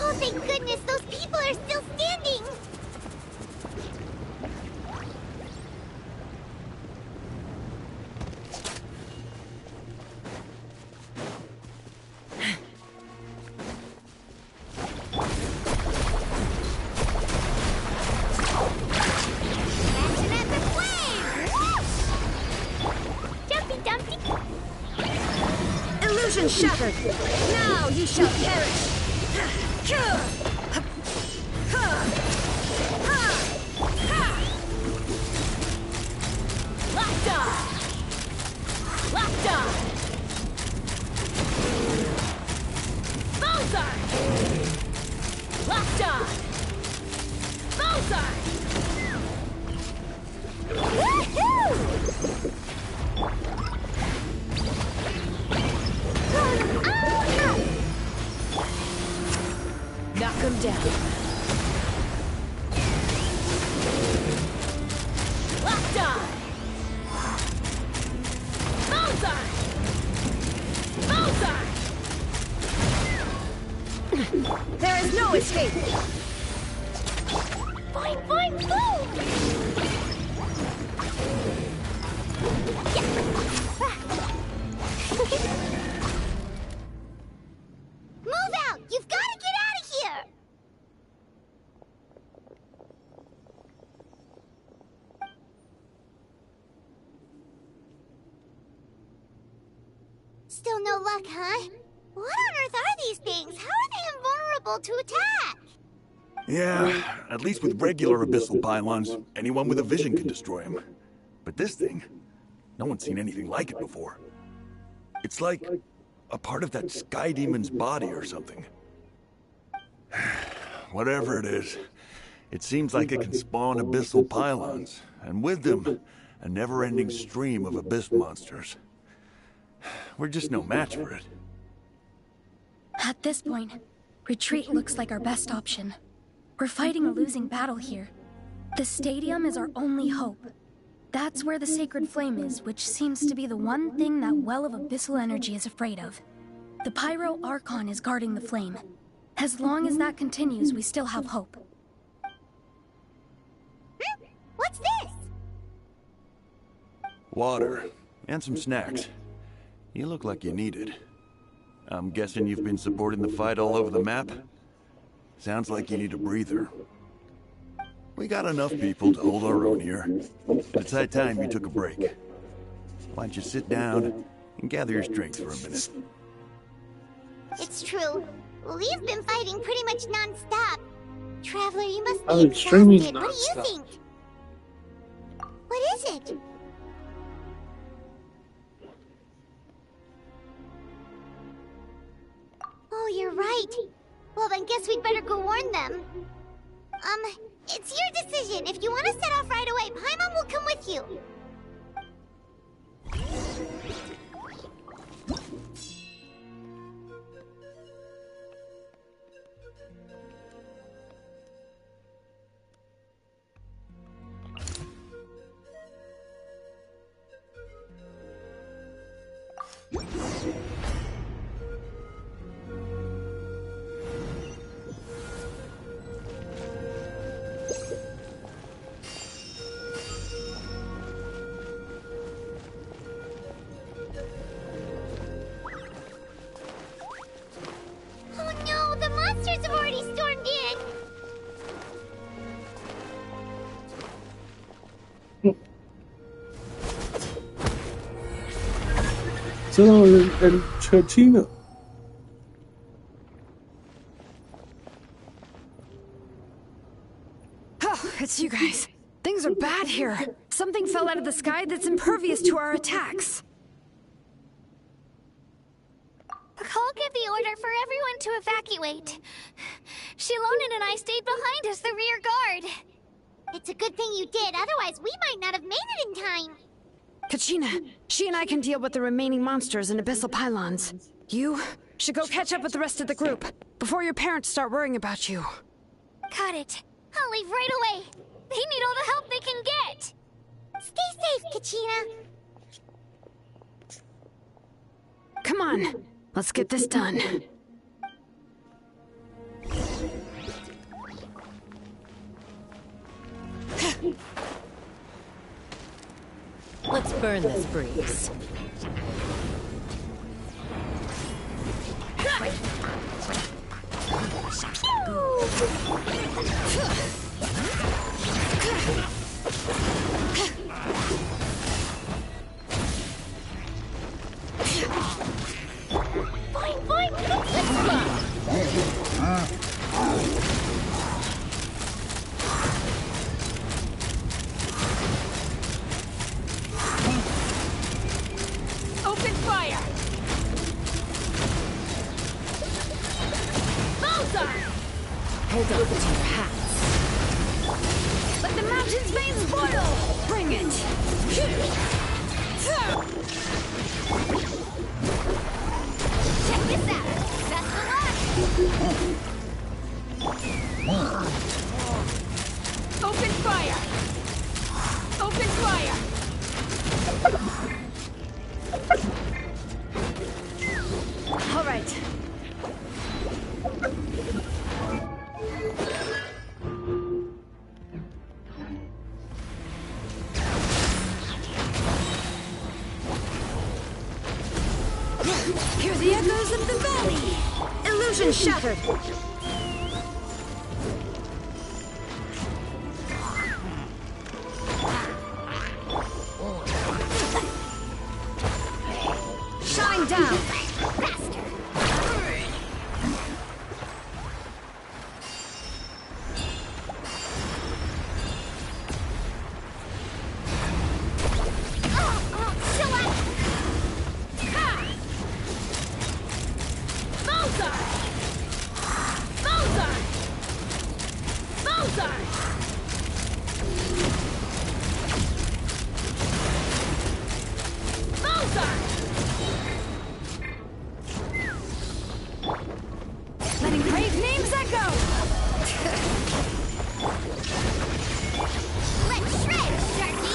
Oh, thank goodness, those people are still standing! Action at the flame! Jumpy dumpy! Illusion shattered! Now ye shall perish! Locked on! Locked on! Bullseye! Locked on! Bullseye! Woohoo! Knock him down. Locked on! Bullseye! Bullseye! There is no escape! Fine, fine, boom! Move out! You've got to get out of here! Still no luck, huh? What on earth are these things? How are they invulnerable to attack? Yeah, at least with regular abyssal pylons, anyone with a vision can destroy them. But this thing, no one's seen anything like it before. It's like a part of that sky demon's body or something. Whatever it is, it seems like it can spawn abyssal pylons, and with them, a never-ending stream of abyss monsters. We're just no match for it. At this point, retreat looks like our best option. We're fighting a losing battle here. The stadium is our only hope. That's where the sacred flame is, which seems to be the one thing that well of abyssal energy is afraid of. The Pyro Archon is guarding the flame. As long as that continues, we still have hope. What's this? Water, and some snacks. You look like you need it. I'm guessing you've been supporting the fight all over the map? Sounds like you need a breather. We got enough people to hold our own here. It's high time you took a break. Why don't you sit down and gather your strength for a minute? It's true. We've been fighting pretty much non-stop. Traveler, you must be I'm extremely exhausted. What do you non-stop. think? What is it? Oh, you're right. Well, then guess we'd better go warn them. It's your decision. If you want to set off right away, Paimon will come with you. Zilla and Churchina. Oh, it's you guys. Things are bad here. Something fell out of the sky that's impervious to our attacks. I'll give the order for everyone to evacuate. Shilonen and I stayed behind as the rear guard. It's a good thing you did, otherwise we might not have made it in time. Kachina, she and I can deal with the remaining monsters and abyssal pylons. You should go catch up with the rest of the group before your parents start worrying about you. Got it. I'll leave right away. They need all the help they can get. Stay safe, Kachina. Come on, let's get this done. Let's burn this breeze. Boing, boing, let's go. Open fire! Bullseye! Hold on to your hats. Let the mountain's veins boil! Bring it! Check this out. Best of luck. Open fire! Open fire! All right. Hear the echoes of the valley! Illusion shattered! Shine down! Faster. Chill out. Bullseye! Bullseye! Bullseye! Bullseye! Letting brave names echo! Let's shred, Sharky.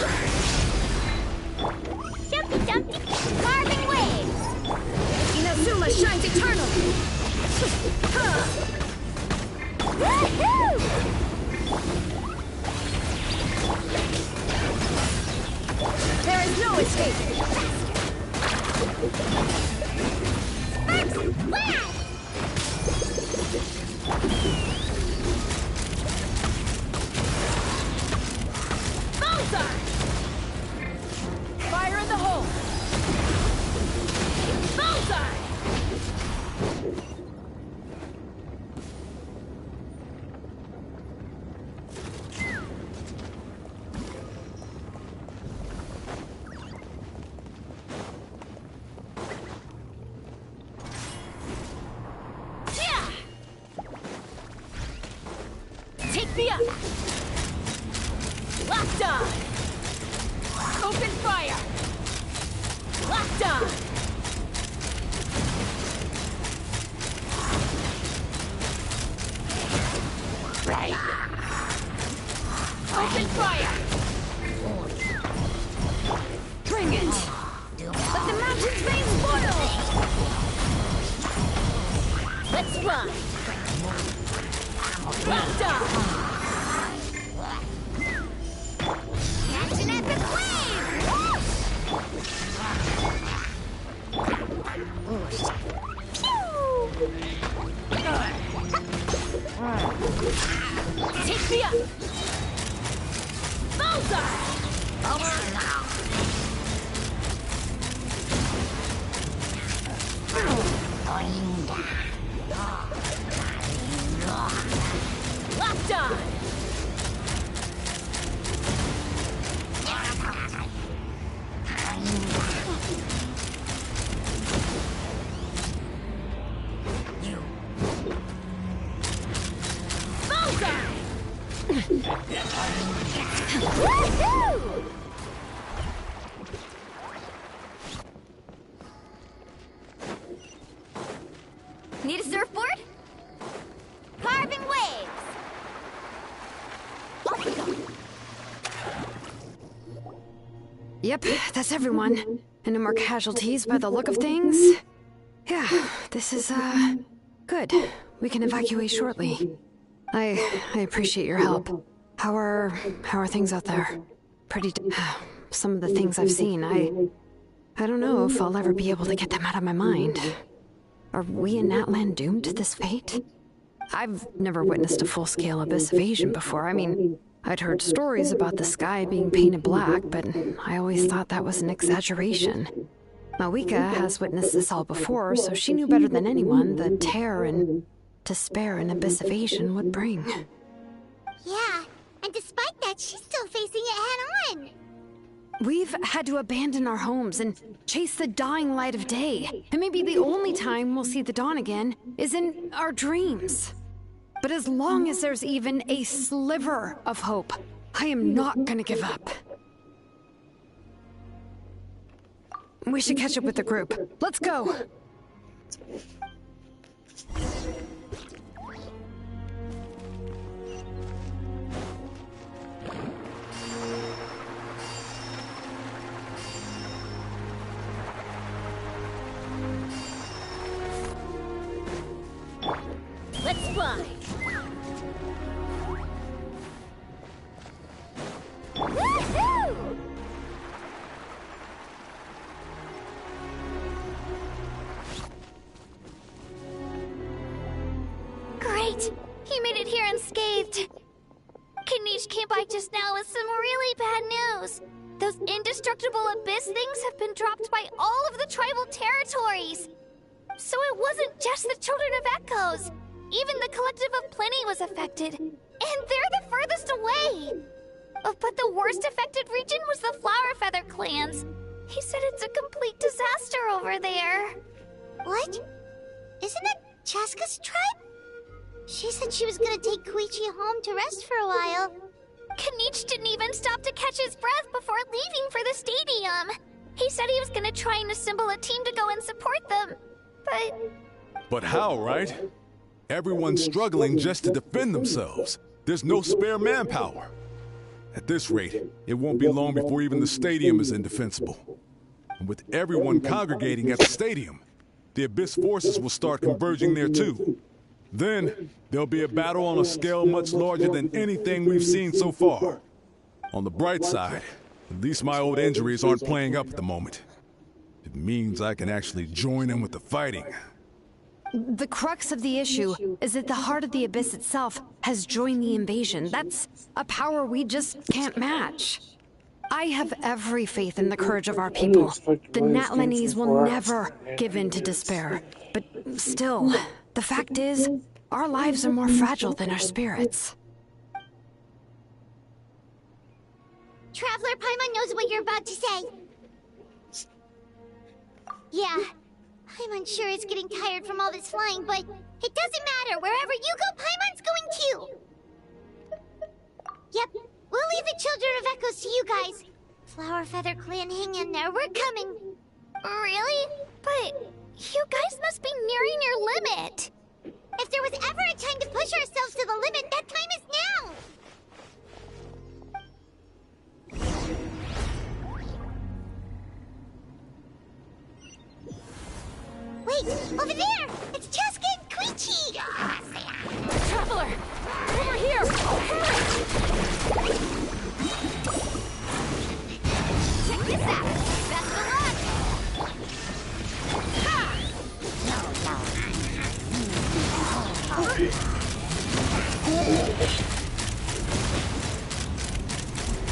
Jumpy, jumpy, carving waves. Inazuma shines eternal! Woohoo! There is no escape! Sparks! Wow! Bullseye! Fire in the hole! Bullseye! Yeah! Take me up! Locked on! Open fire! Locked on! Open fire! Bring it! Let the mountain's veins boil! Let's run! Locked on! Catch an epic wave! Take me up! Bullseye! Locked on! Need a surfboard? Carving waves! Yep, that's everyone. And no more casualties by the look of things. Yeah, this is, good. We can evacuate shortly. I appreciate your help. How are things out there? Some of the things I've seen, I don't know if I'll ever be able to get them out of my mind. Are we in Natlan doomed to this fate? I've never witnessed a full-scale abyss invasion before. I mean, I'd heard stories about the sky being painted black, but I always thought that was an exaggeration. Malika has witnessed this all before, so she knew better than anyone the terror and despair an abyss invasion would bring. Yeah, and despite that, she's still facing it head-on. We've had to abandon our homes and chase the dying light of day. And maybe the only time we'll see the dawn again is in our dreams. But as long as there's even a sliver of hope, I am not gonna give up. We should catch up with the group. Let's go! Let's fly! Woohoo! Great! He made it here unscathed. Kanish came by just now with some really bad news. Those indestructible abyss things have been dropped by all of the tribal territories. So it wasn't just the Children of Echoes. Even the Collective of Plenty was affected. And they're the furthest away. But the worst affected region was the Flower Feather clans. He said it's a complete disaster over there. What? Isn't it Chaska's tribe? She said she was gonna take Koichi home to rest for a while. Kanish didn't even stop to catch his breath before leaving for the stadium. He said he was gonna try and assemble a team to go and support them. But how, right? Everyone's struggling just to defend themselves. There's no spare manpower. At this rate, it won't be long before even the stadium is indefensible. And with everyone congregating at the stadium, the Abyss forces will start converging there too. Then, there'll be a battle on a scale much larger than anything we've seen so far. On the bright side, at least my old injuries aren't playing up at the moment. It means I can actually join in with the fighting. The crux of the issue is that the heart of the Abyss itself has joined the invasion. That's a power we just can't match. I have every faith in the courage of our people. The Natlanese will never give in to despair. But still, the fact is, our lives are more fragile than our spirits. Traveler Paimon knows what you're about to say. Yeah, I'm unsure it's getting tired from all this flying, but it doesn't matter. Wherever you go, Paimon's going too. Yep, we'll leave the Children of Echoes to you guys. Flower Feather Clan, hang in there. We're coming. Really? But you guys must be nearing your limit. If there was ever a time to push ourselves to the limit, that time is now. Wait, over there! It's Chaska and Koichi! Traveler! Over here! Hurry! Check this out! Best of luck! Ha!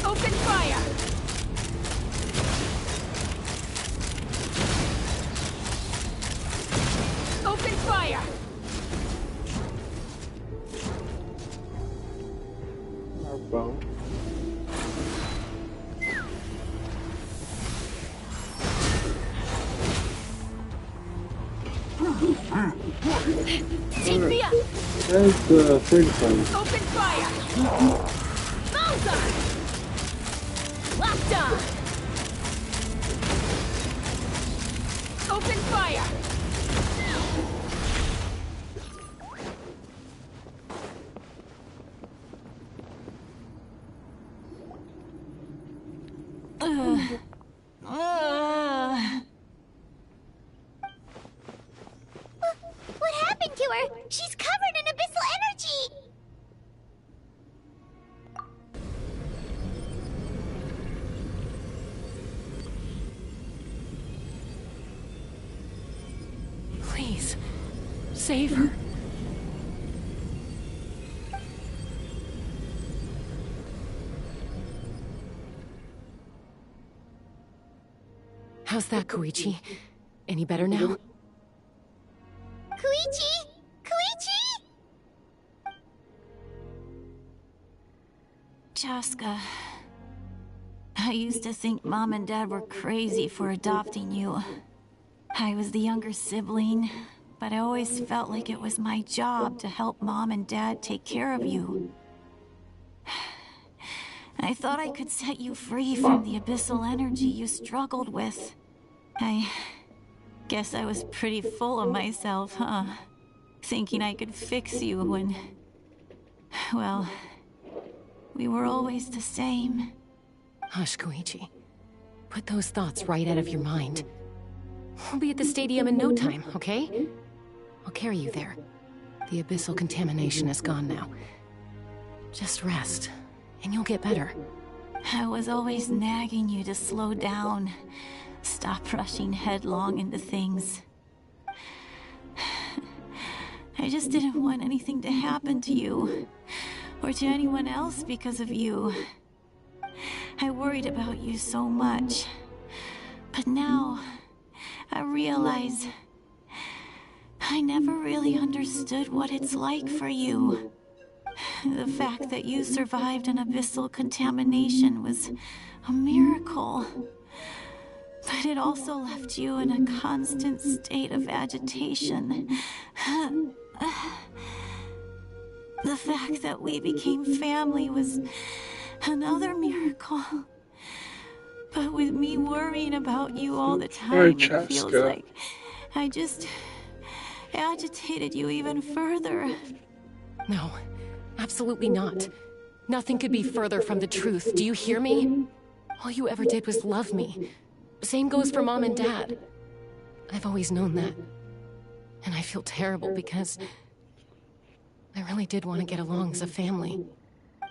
Open fire! Open fire! fire! Take me up! There's the thing thing. Open fire! Bullseye! Locked on! Open fire! What happened to her? She's covered in abyssal energy! Please, save her. How's that, Koichi? Any better now? Koichi? Koichi? Chaska, I used to think Mom and Dad were crazy for adopting you. I was the younger sibling, but I always felt like it was my job to help Mom and Dad take care of you. I thought I could set you free from the abyssal energy you struggled with. I guess I was pretty full of myself, huh? Thinking I could fix you when... well, we were always the same. Hush, Koichi. Put those thoughts right out of your mind. We'll be at the stadium in no time, okay? I'll carry you there. The abyssal contamination is gone now. Just rest, and you'll get better. I was always nagging you to slow down. Stop rushing headlong into things. I just didn't want anything to happen to you, or to anyone else because of you. I worried about you so much. But now, I realize I never really understood what it's like for you. The fact that you survived an abyssal contamination was a miracle. But it also left you in a constant state of agitation. The fact that we became family was another miracle. But with me worrying about you all the time, it feels like I just agitated you even further. No, absolutely not. Nothing could be further from the truth. Do you hear me? All you ever did was love me. Same goes for Mom and Dad. I've always known that. And I feel terrible because I really did want to get along as a family.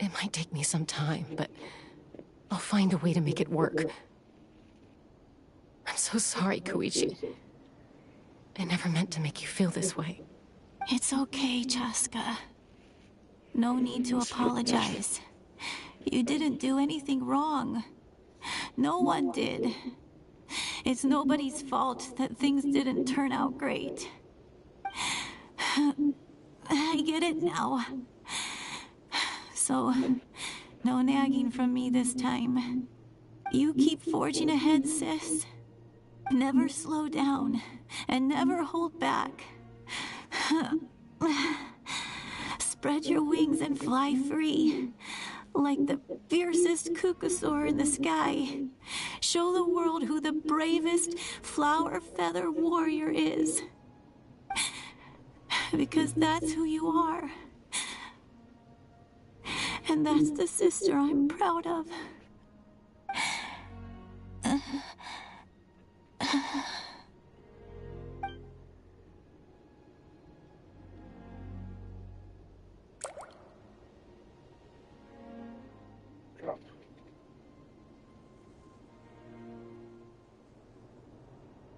It might take me some time, but I'll find a way to make it work. I'm so sorry, Koichi. I never meant to make you feel this way. It's okay, Chaska. No need to apologize. You didn't do anything wrong. No one did. It's nobody's fault that things didn't turn out great. I get it now. So, no nagging from me this time. You keep forging ahead, sis. Never slow down, and never hold back. Spread your wings and fly free. Like the fiercest kukusaur in the sky. Show the world who the bravest flower feather warrior is. Because that's who you are. And that's the sister I'm proud of.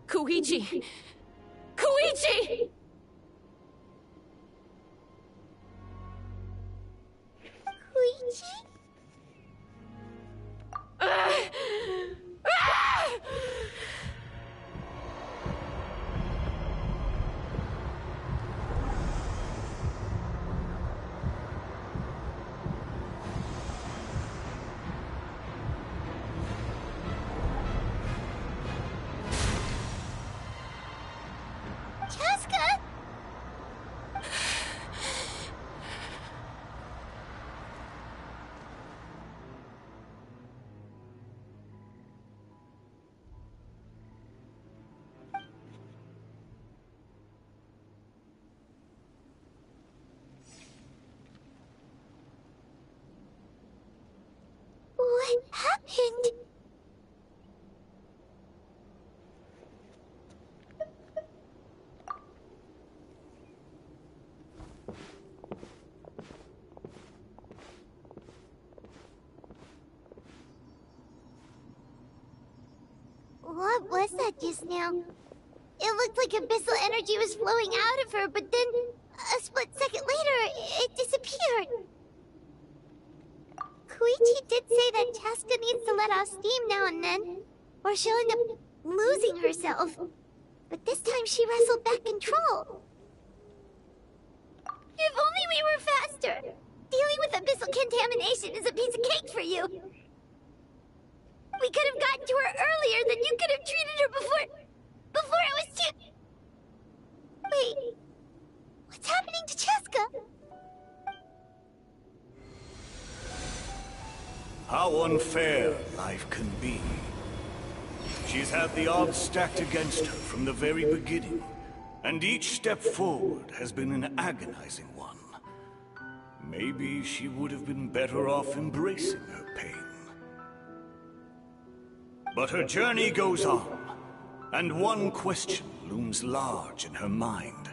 Koichi! Koichi! Koichi? happened? What was that just now? It looked like abyssal energy was flowing out of her, but then a split second later, it disappeared. Koichi did say that Chaska needs to let off steam now and then, or she'll end up losing herself. But this time she wrestled back control. If only we were faster! Dealing with abyssal contamination is a piece of cake for you. We could have gotten to her earlier, then you could have treated her before it was too... Wait, what's happening to Chaska? How unfair life can be. She's had the odds stacked against her from the very beginning, and each step forward has been an agonizing one. Maybe she would have been better off embracing her pain. But her journey goes on, and one question looms large in her mind.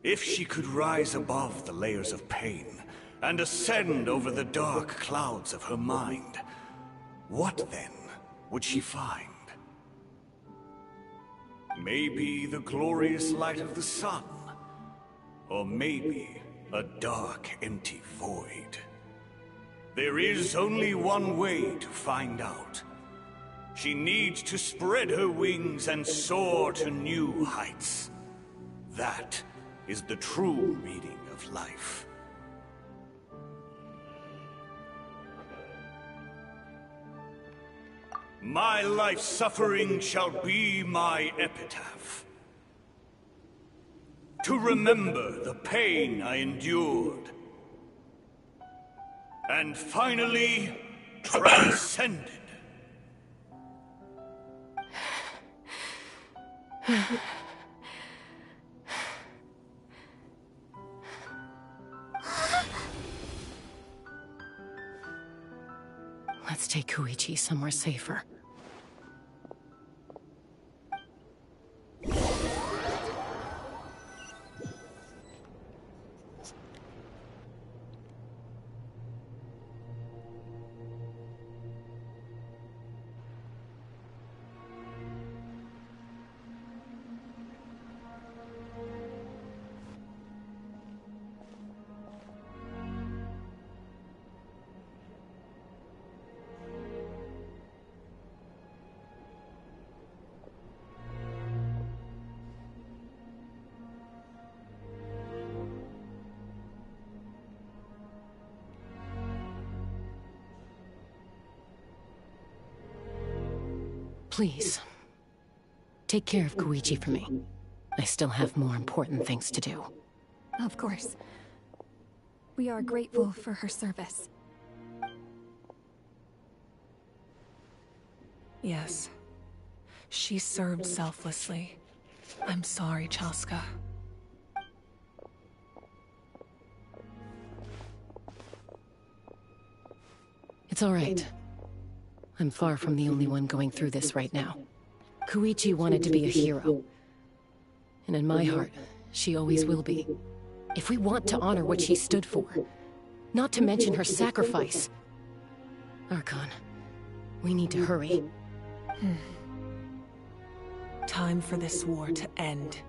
If she could rise above the layers of pain and ascend over the dark clouds of her mind, what then would she find? Maybe the glorious light of the sun, or maybe a dark, empty void. There is only one way to find out. She needs to spread her wings and soar to new heights. That is the true meaning of life. My life's suffering shall be my epitaph. To remember the pain I endured. And finally, transcended. Let's take Koichi somewhere safer. Please, take care of Koichi for me. I still have more important things to do. Of course. We are grateful for her service. Yes. She served selflessly. I'm sorry, Chaska. It's all right. I'm far from the only one going through this right now. Koichi wanted to be a hero. And in my heart, she always will be. If we want to honor what she stood for, not to mention her sacrifice. Archon, we need to hurry. Time for this war to end.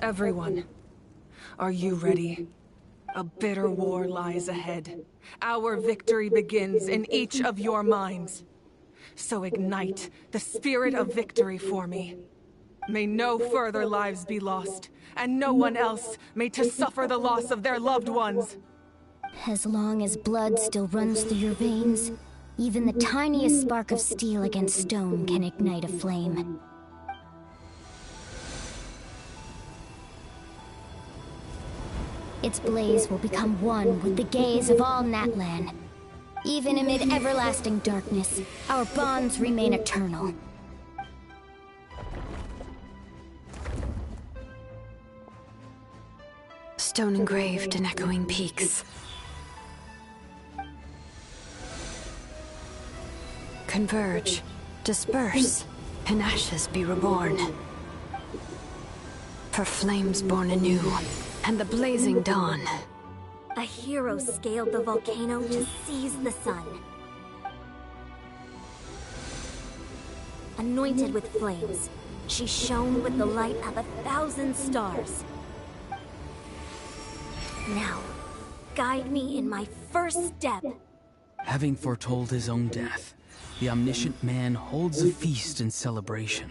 Everyone, are you ready? A bitter war lies ahead. Our victory begins in each of your minds. So ignite the spirit of victory for me. May no further lives be lost, and no one else may to suffer the loss of their loved ones. As long as blood still runs through your veins, even the tiniest spark of steel against stone can ignite a flame. Its blaze will become one with the gaze of all Natlan. Even amid everlasting darkness, our bonds remain eternal. Stone engraved in echoing peaks. Converge, disperse, in ashes be reborn. For flames born anew, and the blazing dawn. A hero scaled the volcano to seize the sun. Anointed with flames, she shone with the light of 1,000 stars. Now, guide me in my first step. Having foretold his own death, the omniscient man holds a feast in celebration.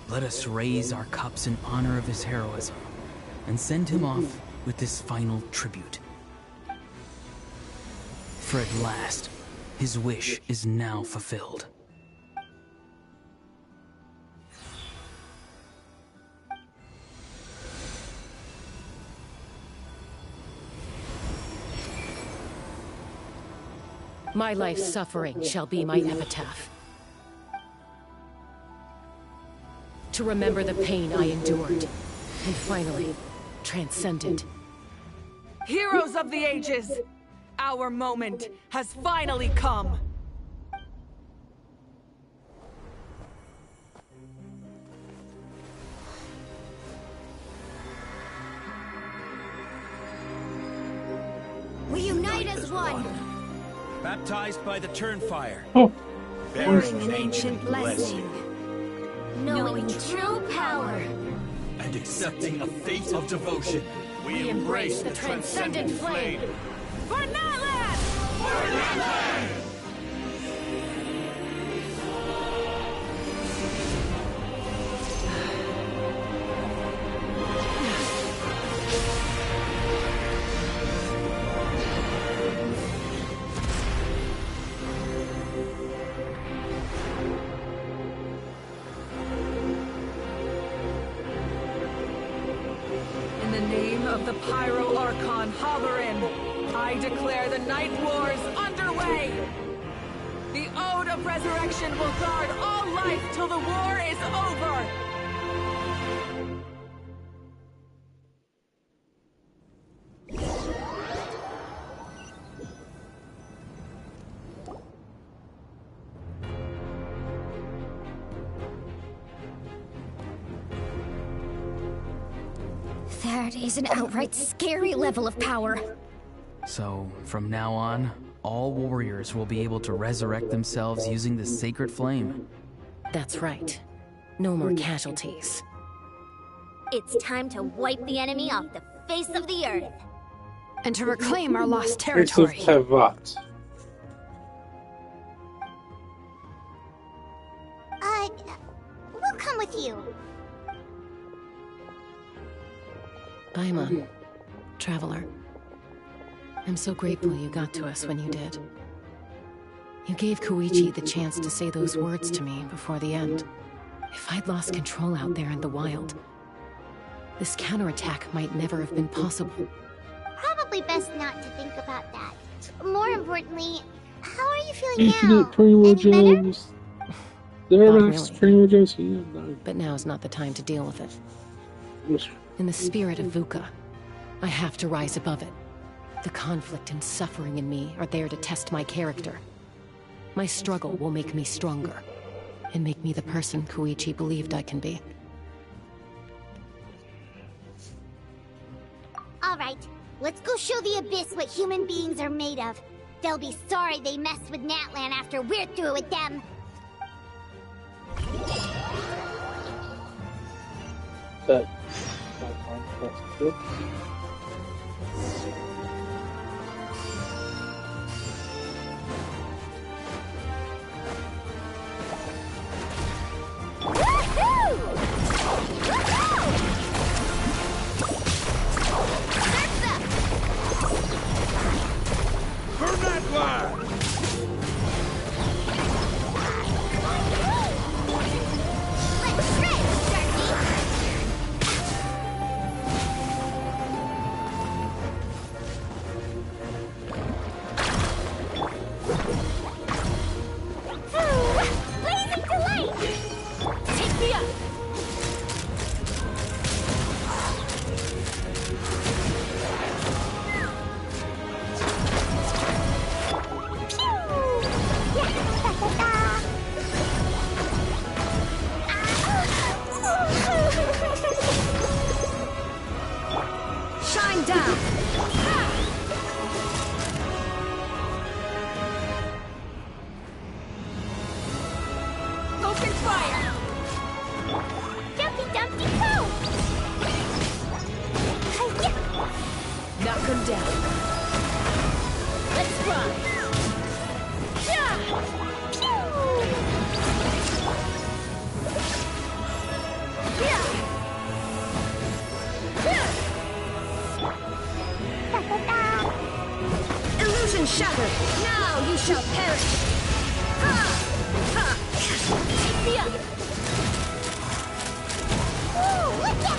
Let us raise our cups in honor of his heroism, and send him off with this final tribute. For at last, his wish is now fulfilled. My life's suffering shall be my epitaph. To remember the pain I endured, and finally, transcend it. Heroes of the ages! Our moment has finally come! We unite as one! Baptized by the Turnfire. Bearing an ancient blessing. Knowing true power. And accepting a fate of devotion. We embrace the transcendent flame. For Natlan! For Natlan! In the name of the Pyro Archon Halloran, I declare the Night Wars underway! The Ode of Resurrection will guard all life till the war is over! That is an outright scary level of power. So, from now on, all warriors will be able to resurrect themselves using the sacred flame. That's right. No more casualties. It's time to wipe the enemy off the face of the earth. And to reclaim our lost territory. We'll come with you. Paimon, Traveler. I'm so grateful you got to us when you did. You gave Koichi the chance to say those words to me before the end. If I'd lost control out there in the wild, this counterattack might never have been possible. Probably best not to think about that. More importantly, how are you feeling Infinite now? Primogems. There Not are really. Primogems here. No. But now's not the time to deal with it. In the spirit of VUCA, I have to rise above it. The conflict and suffering in me are there to test my character. My struggle will make me stronger, and make me the person Koichi believed I can be. Alright, let's go show the Abyss what human beings are made of. They'll be sorry they messed with Natlan after we're through with them. But good. him down. Let's fly. Illusion shattered. Now you shall perish. Ha! Ha! Ooh, look at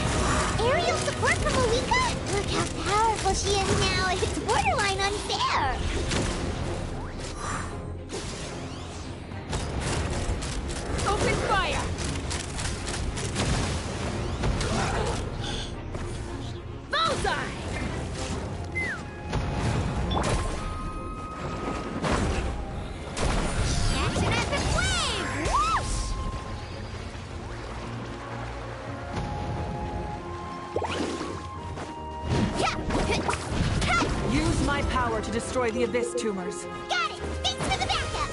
aerial support from Malika? Look how powerful she is now. It's borderline unfair. Open fire! Bullseye! Action at the flame! Whoosh! Use my power to destroy the Abyss tumors. Got it! Thanks for the backup!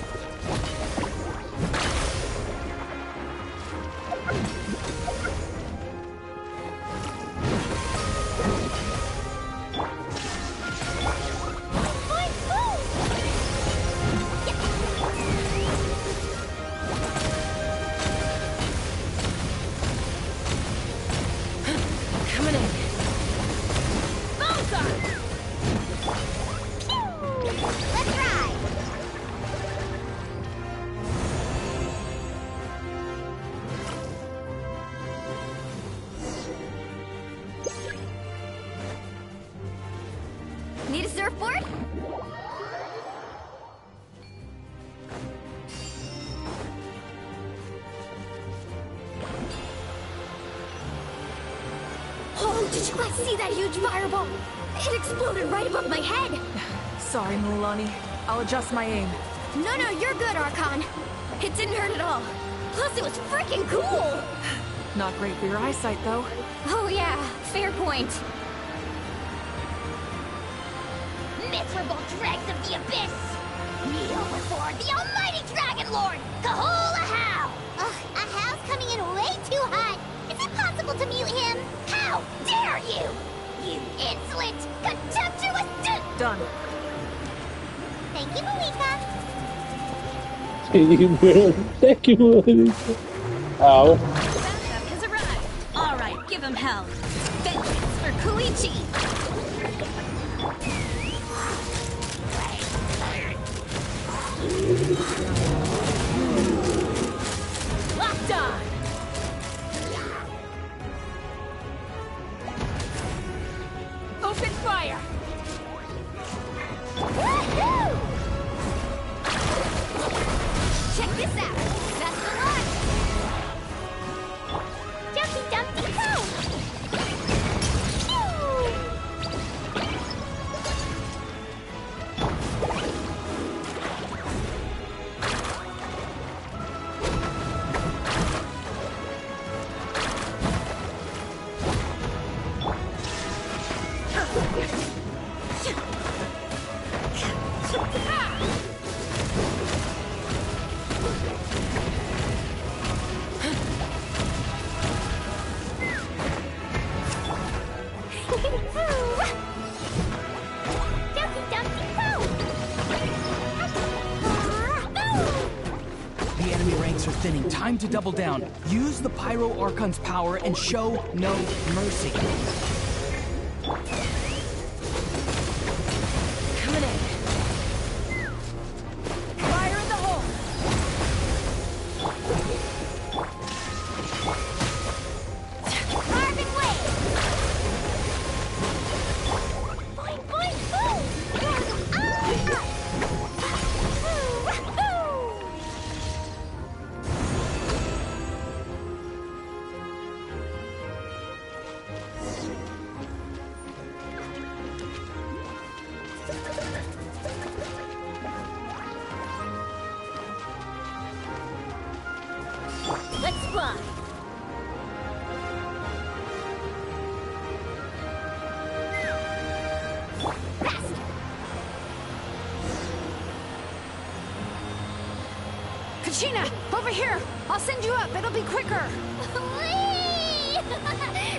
Coming in. Bullseye! Let's ride! Need a surfboard? Oh, did you guys see that huge fireball? It exploded right above my head. Sorry, Mulani. I'll adjust my aim. No, you're good, Archon. It didn't hurt at all. Plus, it was freaking cool. Not great for your eyesight, though. Oh yeah, fair point. Miserable dregs of the Abyss! Kneel before the almighty Dragon Lord, Kahula Hao! Ugh, a how's coming in way too hot. Is it possible to mute him? How dare you! You insolent, contemptuous Done. Thank you, Malika. Thank you, Malika. Ow. Backup has arrived. All right, give him hell. Vengeance for Koichi. Locked on! Open fire! Woohoo! Check this out. That's the launch. Dumpty Dumpty Go! The enemy ranks are thinning. Time to double down. Use the Pyro Archon's power and show no mercy. Coming in. Fire in the hole! Carbon wave! Boing, boing, boom! Let's fly. Kachina, over here. I'll send you up. It'll be quicker. Whee!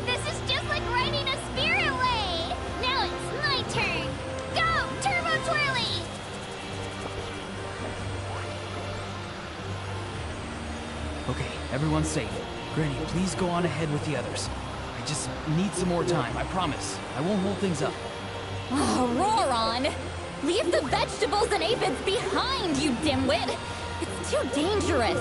This is just like riding a spirit way! Now it's my turn! Everyone's safe. Granny, please go on ahead with the others. I just need some more time, I promise. I won't hold things up. Oh, roar on! Leave the vegetables and aphids behind, you dimwit! It's too dangerous!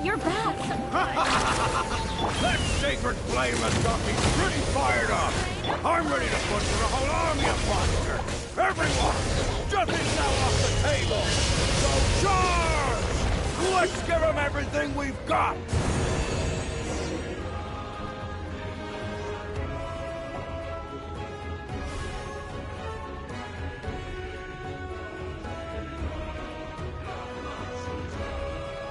You're back! That sacred flame has got me pretty fired up! I'm ready to butcher a whole army of monsters! Everyone! Justice now off the table! So charge! Let's give them everything we've got!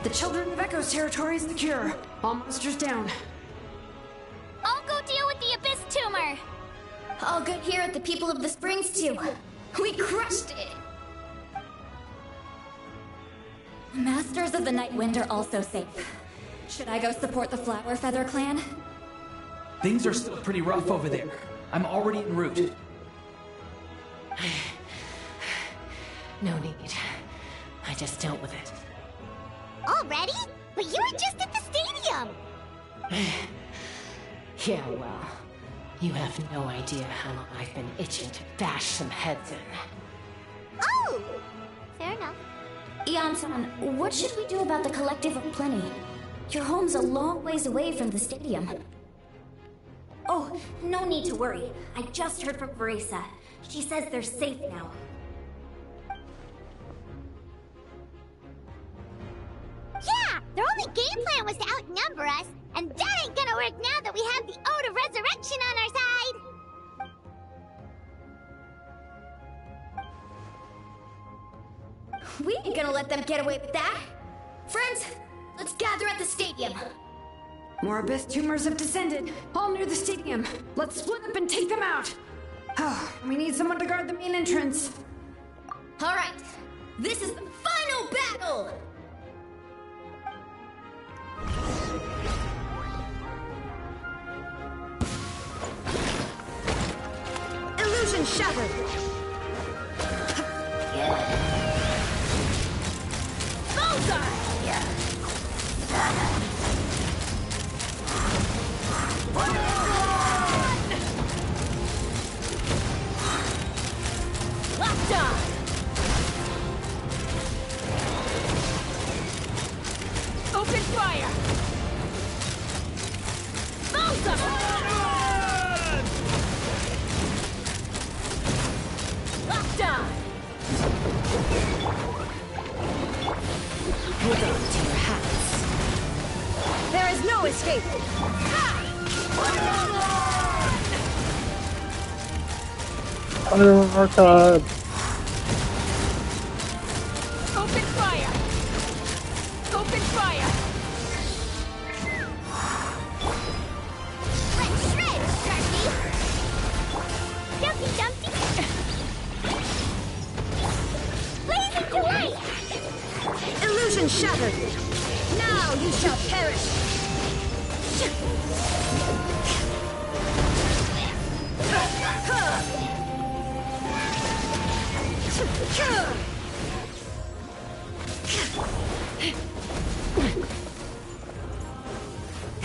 The Children of Echo's territory is secure. All monsters down. I'll go deal with the Abyss Tumor. All good here at the People of the Springs, too. We crushed it! The Masters of the Night Wind are also safe. Should I go support the Flower Feather clan? Things are still pretty rough over there. I'm already en route. No need. I just dealt with it. Already? But you were just at the stadium! Yeah, well, you have no idea how long I've been itching to bash some heads in. Oh! Fair enough. Ian-san, what should we do about the Collective of Plenty? Your home's a long ways away from the stadium. Oh, no need to worry. I just heard from Verisa. She says they're safe now. Yeah! Their only game plan was to outnumber us, and that ain't gonna work now that we have the Ode of Resurrection on our side! We ain't gonna let them get away with that! Friends, let's gather at the stadium! More Abyss Tumors have descended, all near the stadium. Let's split up and take them out! Oh, we need someone to guard the main entrance. Alright, this is the final battle! Illusion shattered! Locked on! Open fire! Locked on! Hold on to your hats. There is no escape! Archon! Open fire! Open fire! Let's shred, Sharky! Dumpty Dumpty! Blazing to light! Illusion shattered! Now you shall perish!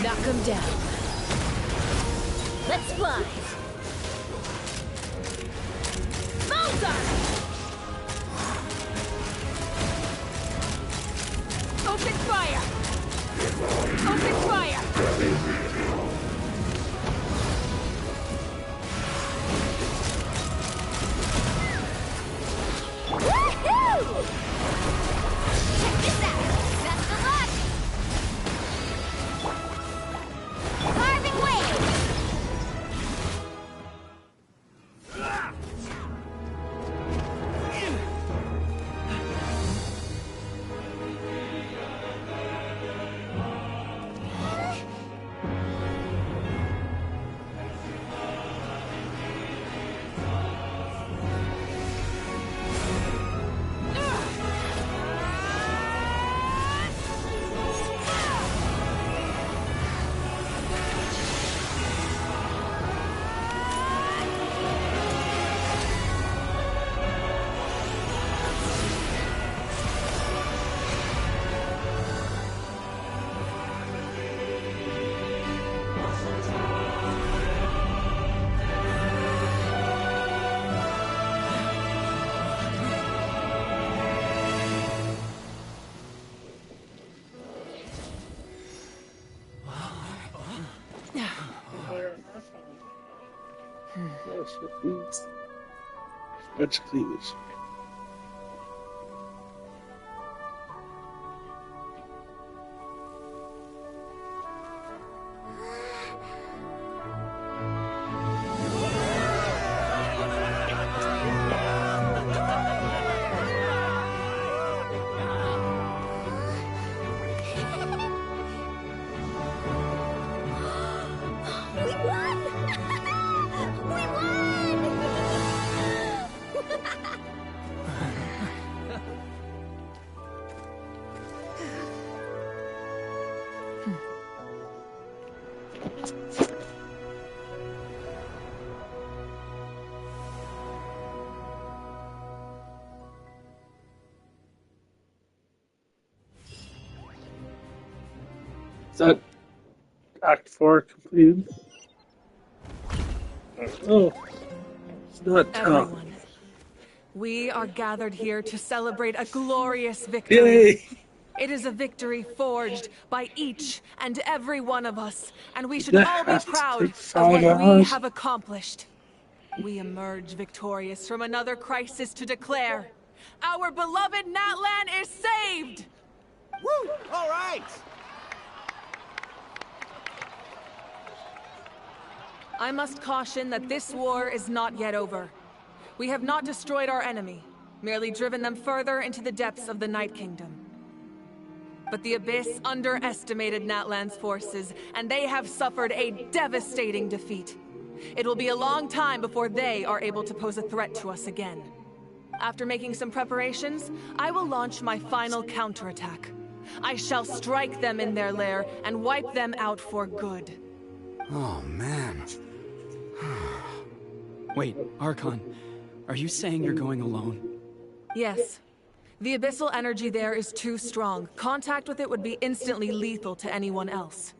Knock him down. Let's fly. Bullseye! Open fire! Open fire! Woohoo! Check this out! Best of luck! Carving wave! Bunch of cleavage. Is that Act 4 completed? Oh, it's not tough. Everyone, we are gathered here to celebrate a glorious victory. Yay! It is a victory forged by each and every one of us, and we should all be proud of what we have accomplished. We emerge victorious from another crisis to declare, our beloved Natlan is saved! Woo! All right! I must caution that this war is not yet over. We have not destroyed our enemy, merely driven them further into the depths of the Night Kingdom. But the Abyss underestimated Natlan's forces, and they have suffered a devastating defeat. It will be a long time before they are able to pose a threat to us again. After making some preparations, I will launch my final counterattack. I shall strike them in their lair and wipe them out for good. Oh, man. Wait, Archon, are you saying you're going alone? Yes. The abyssal energy there is too strong. Contact with it would be instantly lethal to anyone else.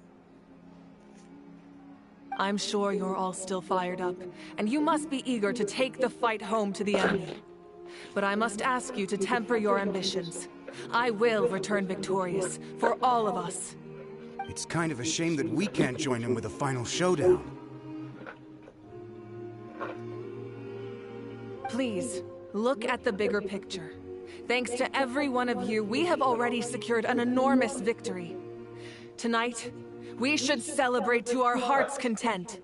I'm sure you're all still fired up, and you must be eager to take the fight home to the enemy. But I must ask you to temper your ambitions. I will return victorious, for all of us. It's kind of a shame that we can't join him with a final showdown. Please, look at the bigger picture. Thanks to every one of you, we have already secured an enormous victory. Tonight, we should celebrate to our heart's content.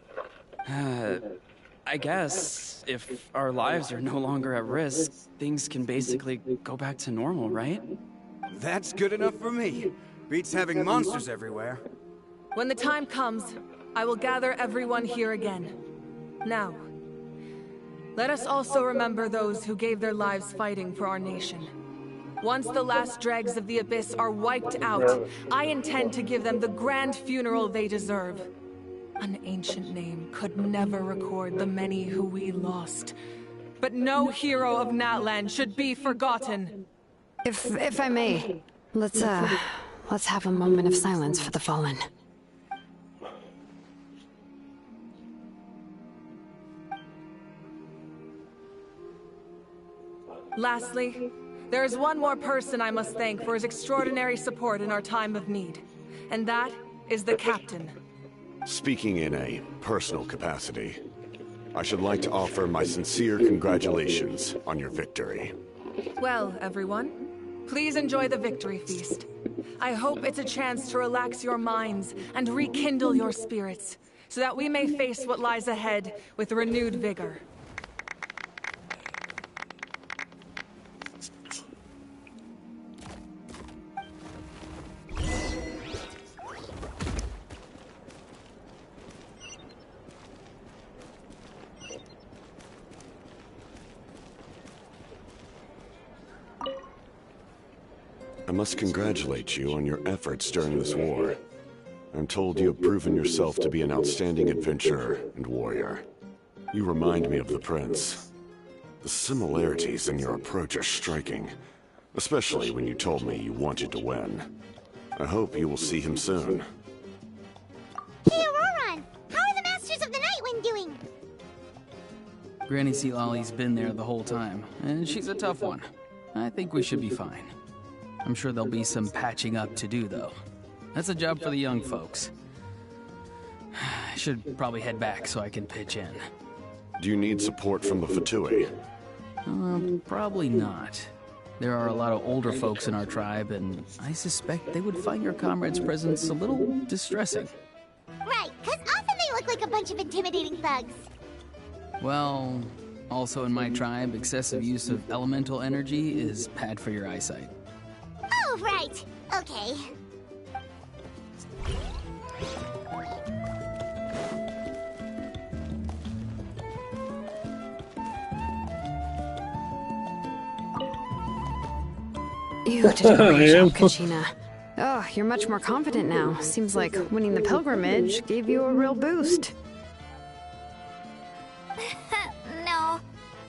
I guess if our lives are no longer at risk, things can basically go back to normal, right? That's good enough for me. Beats having monsters everywhere. When the time comes, I will gather everyone here again. Now, let us also remember those who gave their lives fighting for our nation. Once the last dregs of the Abyss are wiped out, I intend to give them the grand funeral they deserve. An ancient name could never record the many who we lost. But no hero of Natlan should be forgotten. If I may, let's have a moment of silence for the fallen. Lastly, there is one more person I must thank for his extraordinary support in our time of need, and that is the Captain. Speaking in a personal capacity, I should like to offer my sincere congratulations on your victory. Well, everyone, please enjoy the victory feast. I hope it's a chance to relax your minds and rekindle your spirits, so that we may face what lies ahead with renewed vigor. I must congratulate you on your efforts during this war. I'm told you have proven yourself to be an outstanding adventurer and warrior. You remind me of the Prince. The similarities in your approach are striking, especially when you told me you wanted to win. I hope you will see him soon. Hey, Auroron! How are the Masters of the Nightwind doing? Granny Sealolly's been there the whole time, and she's a tough one. I think we should be fine. I'm sure there'll be some patching up to do, though. That's a job for the young folks. I should probably head back so I can pitch in. Do you need support from the Fatui? Probably not. There are a lot of older folks in our tribe, and I suspect they would find your comrade's presence a little distressing. Right, because often they look like a bunch of intimidating thugs. Well, also in my tribe, excessive use of elemental energy is bad for your eyesight. Oh, right. Okay. You did a great job, Kachina. Oh, you're much more confident now. Seems like winning the pilgrimage gave you a real boost. No,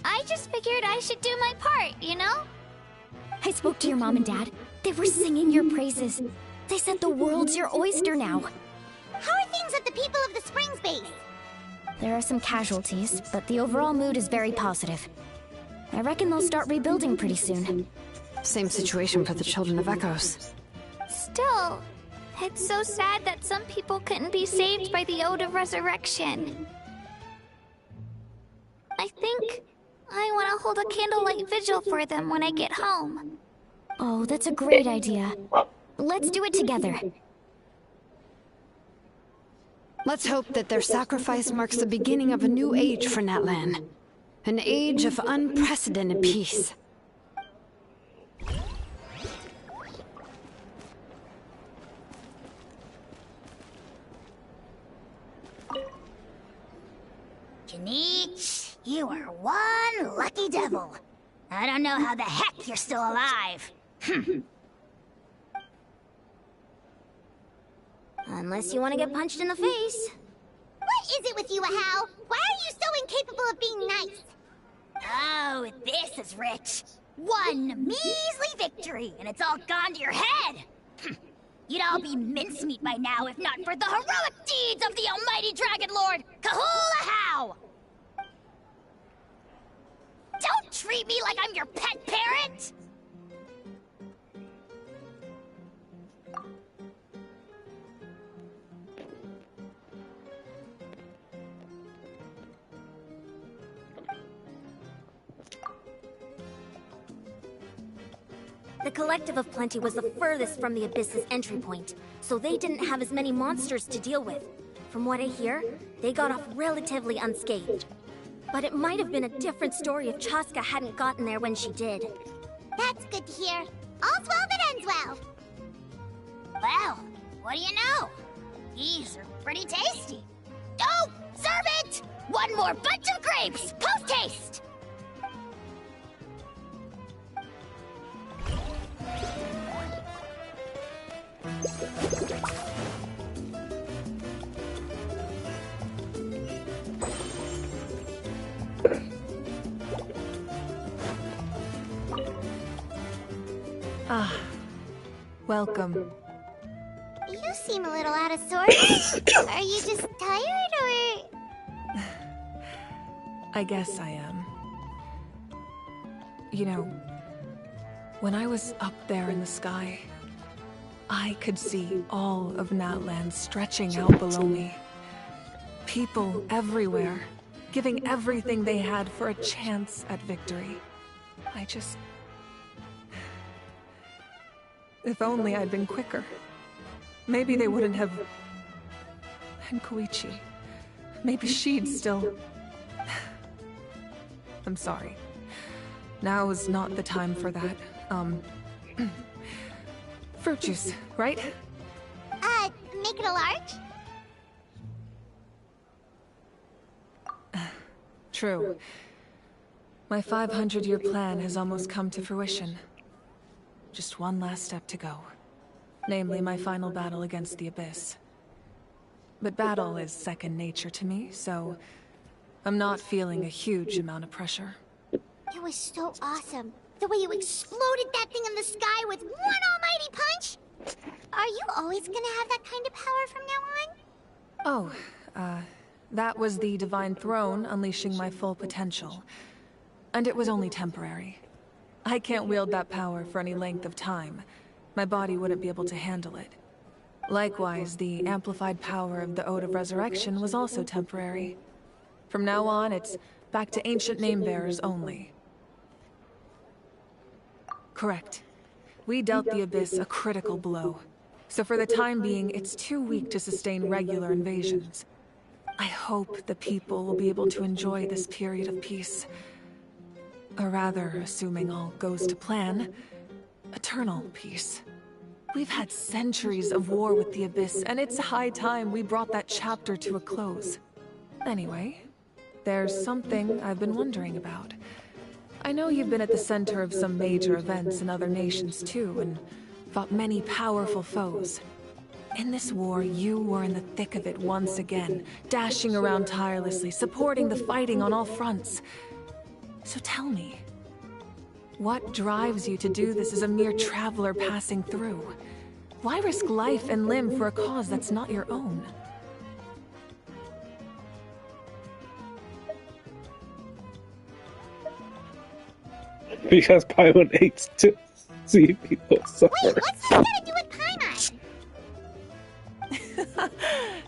I just figured I should do my part, you know? I spoke to your mom and dad. They were singing your praises. They said the world's your oyster now. How are things at the People of the Springs base? There are some casualties, but the overall mood is very positive. I reckon they'll start rebuilding pretty soon. Same situation for the Children of Echoes. Still, it's so sad that some people couldn't be saved by the Ode of Resurrection. I think I want to hold a candlelight vigil for them when I get home. Oh, that's a great idea. Let's do it together. Let's hope that their sacrifice marks the beginning of a new age for Natlan. An age of unprecedented peace. Janich, you are one lucky devil. I don't know how the heck you're still alive. Unless you want to get punched in the face. What is it with you, Ahau? Why are you so incapable of being nice? Oh, this is rich. One measly victory, and it's all gone to your head. You'd all be mincemeat by now if not for the heroic deeds of the almighty Dragon Lord, Kahul-Ahau! Don't treat me like I'm your pet parent! The Collective of Plenty was the furthest from the Abyss's entry point, so they didn't have as many monsters to deal with. From what I hear, they got off relatively unscathed. But it might have been a different story if Chaska hadn't gotten there when she did. That's good to hear. All's well that ends well. Well, what do you know? These are pretty tasty. Oh, serve it! One more bunch of grapes, post-haste! Ah, welcome. You seem a little out of sorts. Are you just tired, or...? I guess I am. You know, when I was up there in the sky, I could see all of Natlan stretching out below me. People everywhere, giving everything they had for a chance at victory. I just... If only I'd been quicker. Maybe they wouldn't have... And Koichi. Maybe she'd still... I'm sorry. Now is not the time for that. Fruit juice, right? Make it a large? True. My 500-year plan has almost come to fruition. Just one last step to go. Namely, my final battle against the Abyss. But battle is second nature to me, so I'm not feeling a huge amount of pressure. It was so awesome. The way you exploded that thing in the sky with one almighty punch! Are you always gonna have that kind of power from now on? Oh, that was the Divine Throne unleashing my full potential. And it was only temporary. I can't wield that power for any length of time. My body wouldn't be able to handle it. Likewise, the amplified power of the Ode of Resurrection was also temporary. From now on, it's back to ancient name-bearers only. Correct. We dealt the Abyss a critical blow. So for the time being, it's too weak to sustain regular invasions. I hope the people will be able to enjoy this period of peace. Or rather, assuming all goes to plan, eternal peace. We've had centuries of war with the Abyss, and it's high time we brought that chapter to a close. Anyway, there's something I've been wondering about. I know you've been at the center of some major events in other nations too, and fought many powerful foes. In this war, you were in the thick of it once again, dashing around tirelessly, supporting the fighting on all fronts. So tell me, what drives you to do this as a mere traveler passing through? Why risk life and limb for a cause that's not your own? Because Paimon hates to see people suffer. Wait, what's this got to do with Paimon?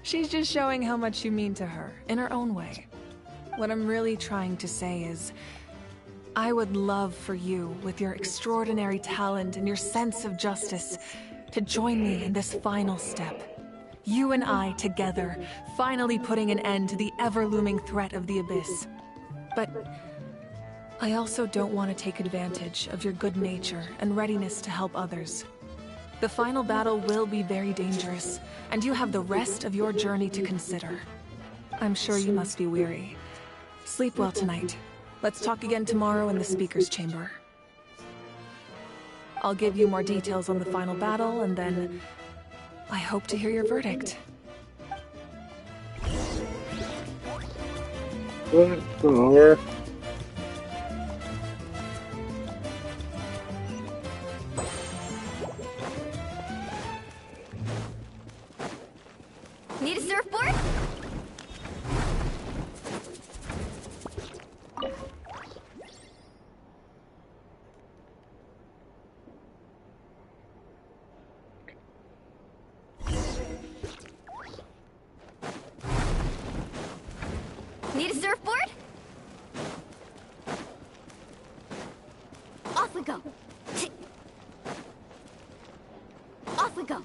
She's just showing how much you mean to her, in her own way. What I'm really trying to say is, I would love for you, with your extraordinary talent and your sense of justice, to join me in this final step. You and I together, finally putting an end to the ever-looming threat of the Abyss. But I also don't want to take advantage of your good nature and readiness to help others. The final battle will be very dangerous, and you have the rest of your journey to consider. I'm sure you must be weary. Sleep well tonight. Let's talk again tomorrow in the speaker's chamber. I'll give you more details on the final battle, and then I hope to hear your verdict. Whatever. Need a surfboard? Need a surfboard? Off we go. Off we go.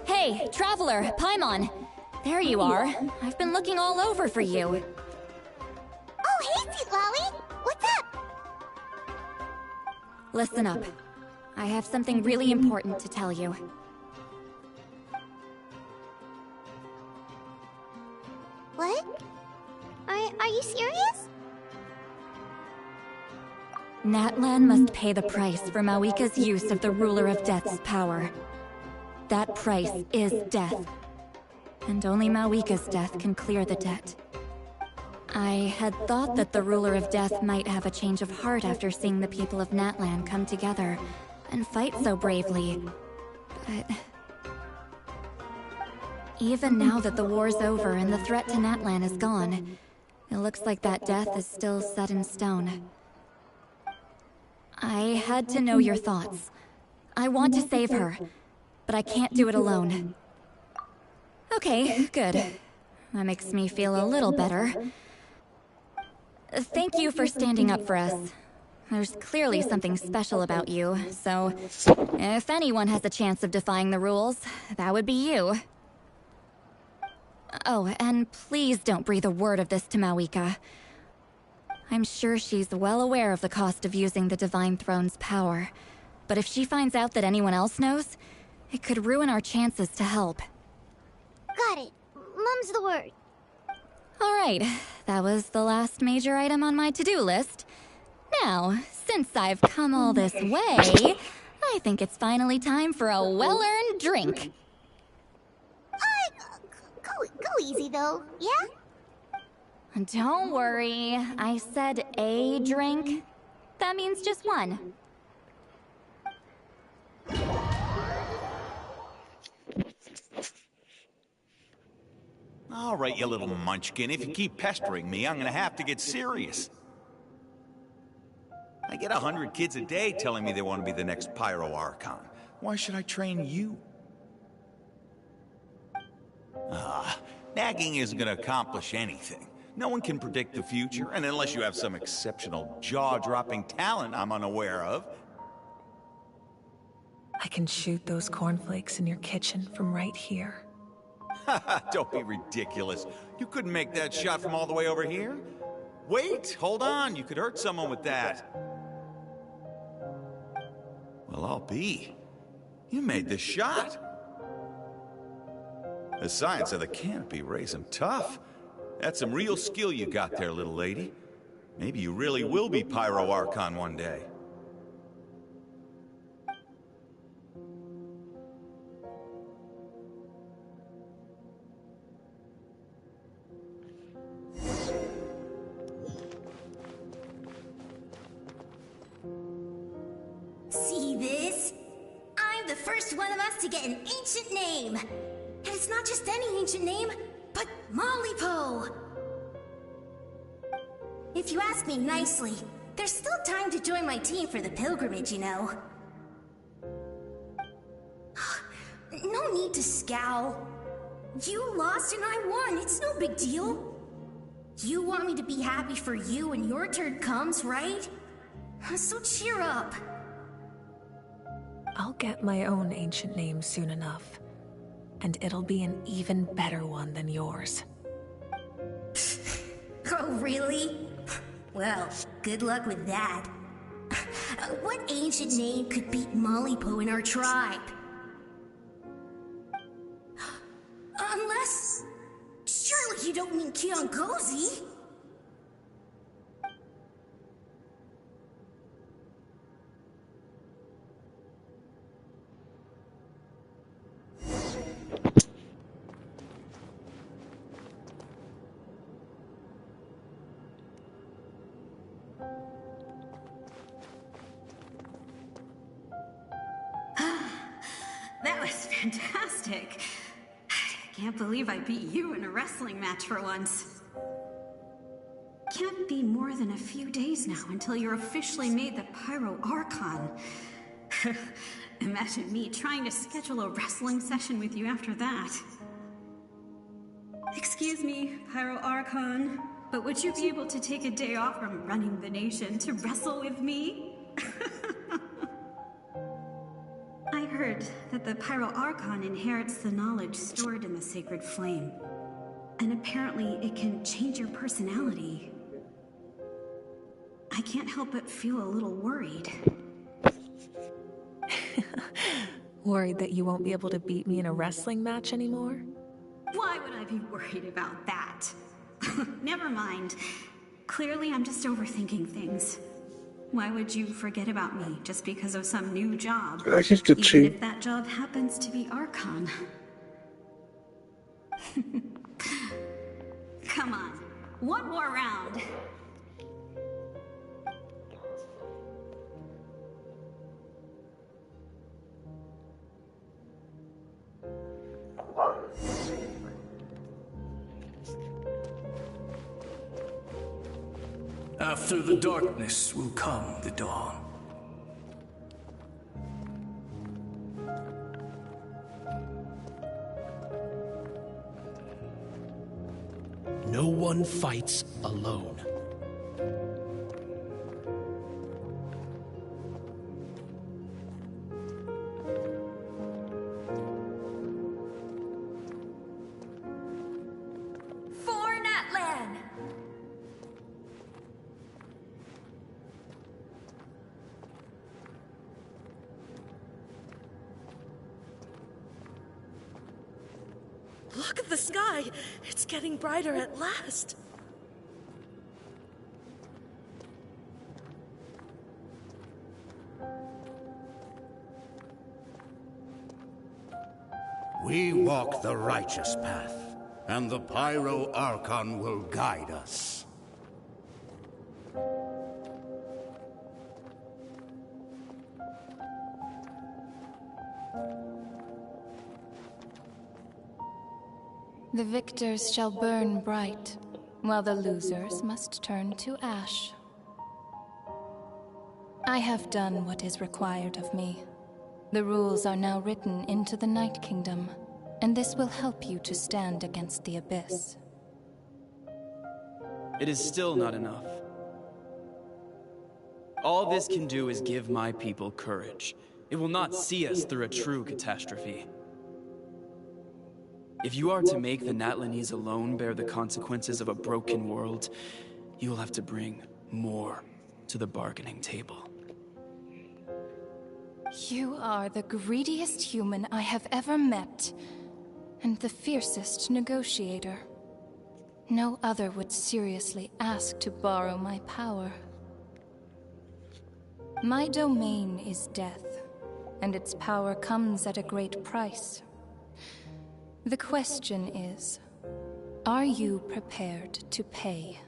Hey, Traveler, Paimon. There you are. I've been looking all over for you. Oh, hey, Sweet Lolly! What's up? Listen up. I have something really important to tell you. What? Are you serious? Natlan must pay the price for Mawika's use of the Ruler of Death's power. That price is death. And only Mawika's death can clear the debt. I had thought that the Ruler of Death might have a change of heart after seeing the people of Natlan come together and fight so bravely. But even now that the war's over and the threat to Natlan is gone, it looks like that death is still set in stone. I had to know your thoughts. I want to save her, but I can't do it alone. Okay, good. That makes me feel a little better. Thank you for standing up for us. There's clearly something special about you, so if anyone has a chance of defying the rules, that would be you. Oh, and please don't breathe a word of this to Mawika. I'm sure she's well aware of the cost of using the Divine Throne's power, but if she finds out that anyone else knows, it could ruin our chances to help. Got it. Mum's the word. Alright, that was the last major item on my to-do list. Now, since I've come all this way, I think it's finally time for a well-earned drink. Go easy though, yeah? Don't worry, I said a drink. That means just one. All right, you little munchkin. If you keep pestering me, I'm gonna have to get serious. I get 100 kids a day telling me they want to be the next Pyro Archon. Why should I train you? Nagging isn't gonna accomplish anything. No one can predict the future, and unless you have some exceptional jaw-dropping talent I'm unaware of. I can shoot those cornflakes in your kitchen from right here. Don't be ridiculous. You couldn't make that shot from all the way over here? Wait, hold on. You could hurt someone with that. Well, I'll be. You made the shot. The science of the canopy raised him tough. That's some real skill you got there, little lady. Maybe you really will be Pyro Archon one day. See this? I'm the first one of us to get an ancient name. And it's not just any ancient name, but Mollypo. If you ask me nicely, there's still time to join my team for the pilgrimage, you know. No need to scowl. You lost and I won, it's no big deal. You want me to be happy for you when your turn comes, right? So cheer up. I'll get my own ancient name soon enough. And it'll be an even better one than yours. Oh, really? Well, good luck with that. What ancient name could beat Mollypo in our tribe? Unless... surely you don't mean Kiangozi? That was fantastic. I can't believe I beat you in a wrestling match for once. Can't be more than a few days now until you're officially made the Pyro Archon. Imagine me trying to schedule a wrestling session with you after that. Excuse me, Pyro Archon, but would you be able to take a day off from running the nation to wrestle with me? I heard that the Pyro Archon inherits the knowledge stored in the sacred flame. And apparently it can change your personality. I can't help but feel a little worried. Worried that you won't be able to beat me in a wrestling match anymore? Why would I be worried about that? Never mind. Clearly I'm just overthinking things. Why would you forget about me just because of some new job? Even if that job happens to be Archon. Come on, one more round. After the darkness will come the dawn. No one fights alone. For Natlan! Look at the sky! It's getting brighter at last! We walk the righteous path. and the Pyro Archon will guide us. The victors shall burn bright, while the losers must turn to ash. I have done what is required of me. The rules are now written into the Night Kingdom, and this will help you to stand against the Abyss. It is still not enough. All this can do is give my people courage. It will not see us through a true catastrophe. If you are to make the Natlanese alone bear the consequences of a broken world, you will have to bring more to the bargaining table. You are the greediest human I have ever met, and the fiercest negotiator. No other would seriously ask to borrow my power. My domain is death, and its power comes at a great price. The question is, are you prepared to pay?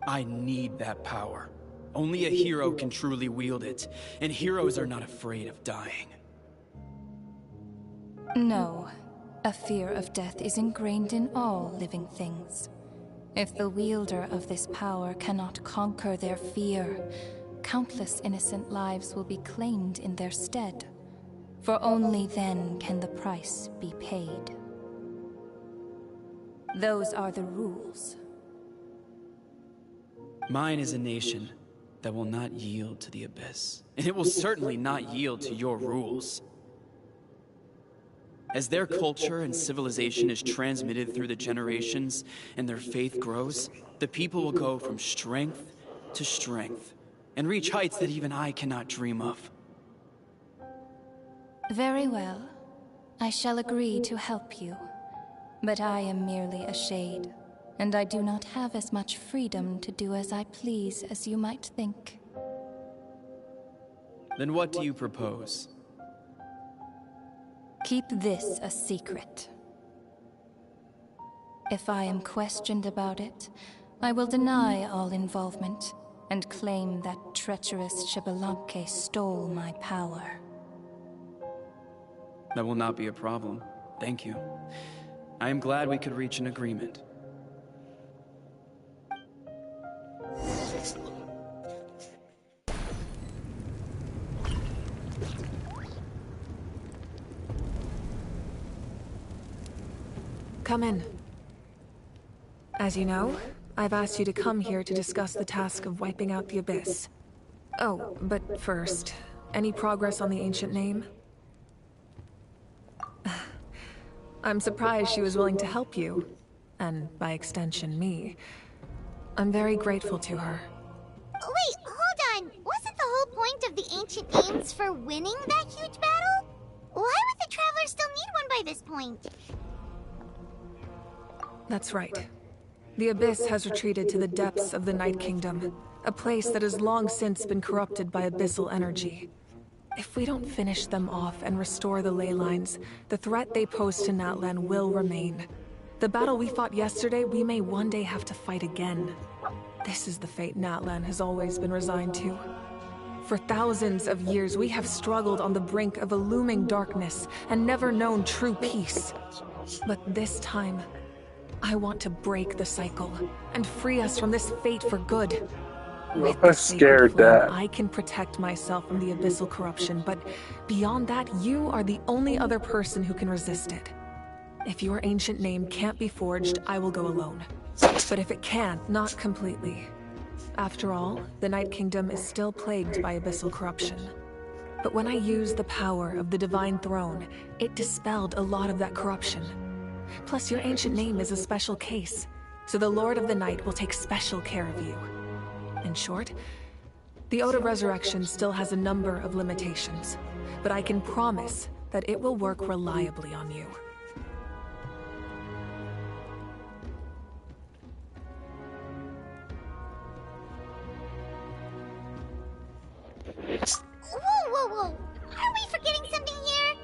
I need that power. Only a hero can truly wield it, and heroes are not afraid of dying. No. A fear of death is ingrained in all living things. If the wielder of this power cannot conquer their fear, countless innocent lives will be claimed in their stead. For only then can the price be paid. Those are the rules. Mine is a nation that will not yield to the Abyss, and it will certainly not yield to your rules. As their culture and civilization is transmitted through the generations and their faith grows, the people will go from strength to strength and reach heights that even I cannot dream of. Very well. I shall agree to help you. But I am merely a shade, and I do not have as much freedom to do as I please as you might think. Then what do you propose? Keep this a secret. If I am questioned about it, I will deny all involvement and claim that treacherous Xbalanque stole my power. That will not be a problem. Thank you. I am glad we could reach an agreement. Come in. As you know, I've asked you to come here to discuss the task of wiping out the Abyss. Oh, but first, any progress on the ancient name? I'm surprised she was willing to help you, and by extension, me. I'm very grateful to her. Wait, hold on. Wasn't the whole point of the ancient names for winning that huge battle? Why would the Travelers still need one by this point? That's right. The Abyss has retreated to the depths of the Night Kingdom, a place that has long since been corrupted by abyssal energy. If we don't finish them off and restore the ley lines, the threat they pose to Natlan will remain. The battle we fought yesterday, we may one day have to fight again. This is the fate Natlan has always been resigned to. For thousands of years, we have struggled on the brink of a looming darkness and never known true peace. But this time, I want to break the cycle and free us from this fate for good. With I'm scared that I can protect myself from the abyssal corruption, but beyond that, you are the only other person who can resist it. If your ancient name can't be forged, I will go alone. But if it can, not completely. After all, the Night Kingdom is still plagued by abyssal corruption. But when I used the power of the Divine Throne, it dispelled a lot of that corruption. Plus, your ancient name is a special case, so the Lord of the Night will take special care of you. In short, the Ode of Resurrection still has a number of limitations, but I can promise that it will work reliably on you. Whoa. Are we forgetting something here?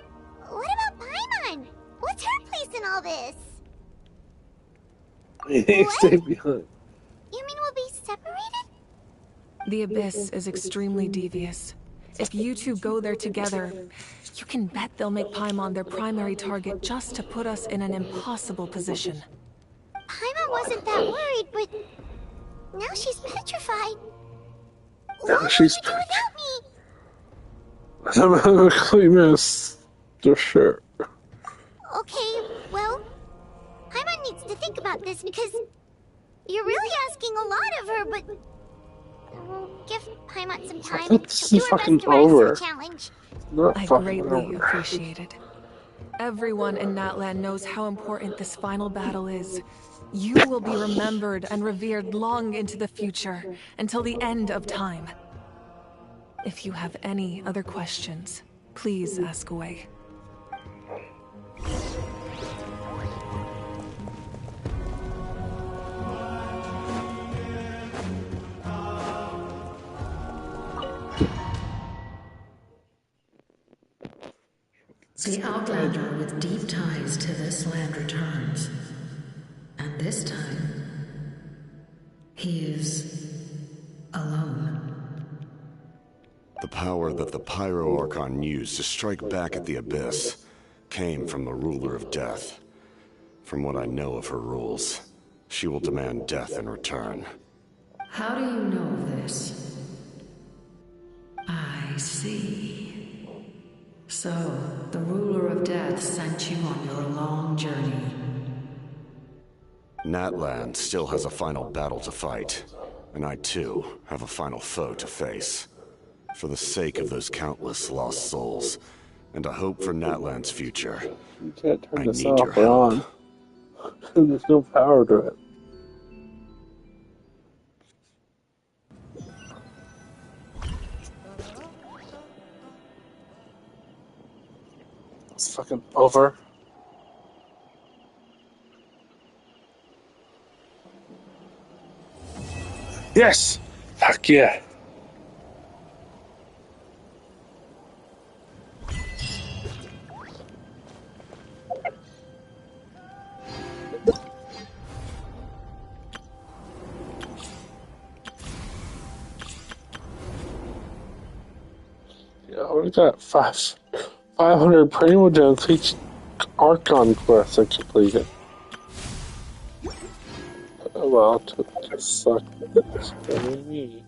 What about Paimon? What's her place in all this? Stay behind. You mean we'll be separated? The Abyss is extremely devious. If you two go there together, you can bet they'll make Paimon their primary target just to put us in an impossible position. Paimon wasn't that worried, but now she's petrified. Now she's What would you do without me? I'm a clean mess. For sure. Okay, well, Paimon needs to think about this because you're really asking a lot of her, but we'll give Paimon some time. This She'll is do her fucking best to rise to over. the challenge. Not I fucking greatly over. appreciate it. Everyone in Natlan knows how important this final battle is. You will be remembered and revered long into the future, until the end of time. If you have any other questions, please ask away. The Outlander with deep ties to this land returns. And this time, he is alone. The power that the Pyro Archon used to strike back at the Abyss came from the Ruler of Death. From what I know of her rules, she will demand death in return. How do you know this? I see. So, the Ruler of Death sent you on your long journey. Natlan still has a final battle to fight, and I too have a final foe to face. For the sake of those countless lost souls, and a hope for Natlan's future, You can't turn I this need your off or on. help. There's no power to it. It's fucking over. Yes! Fuck yeah. Yeah, we got 500 Primogems each Archon quest I completed. Oh well, to suck. It's very me.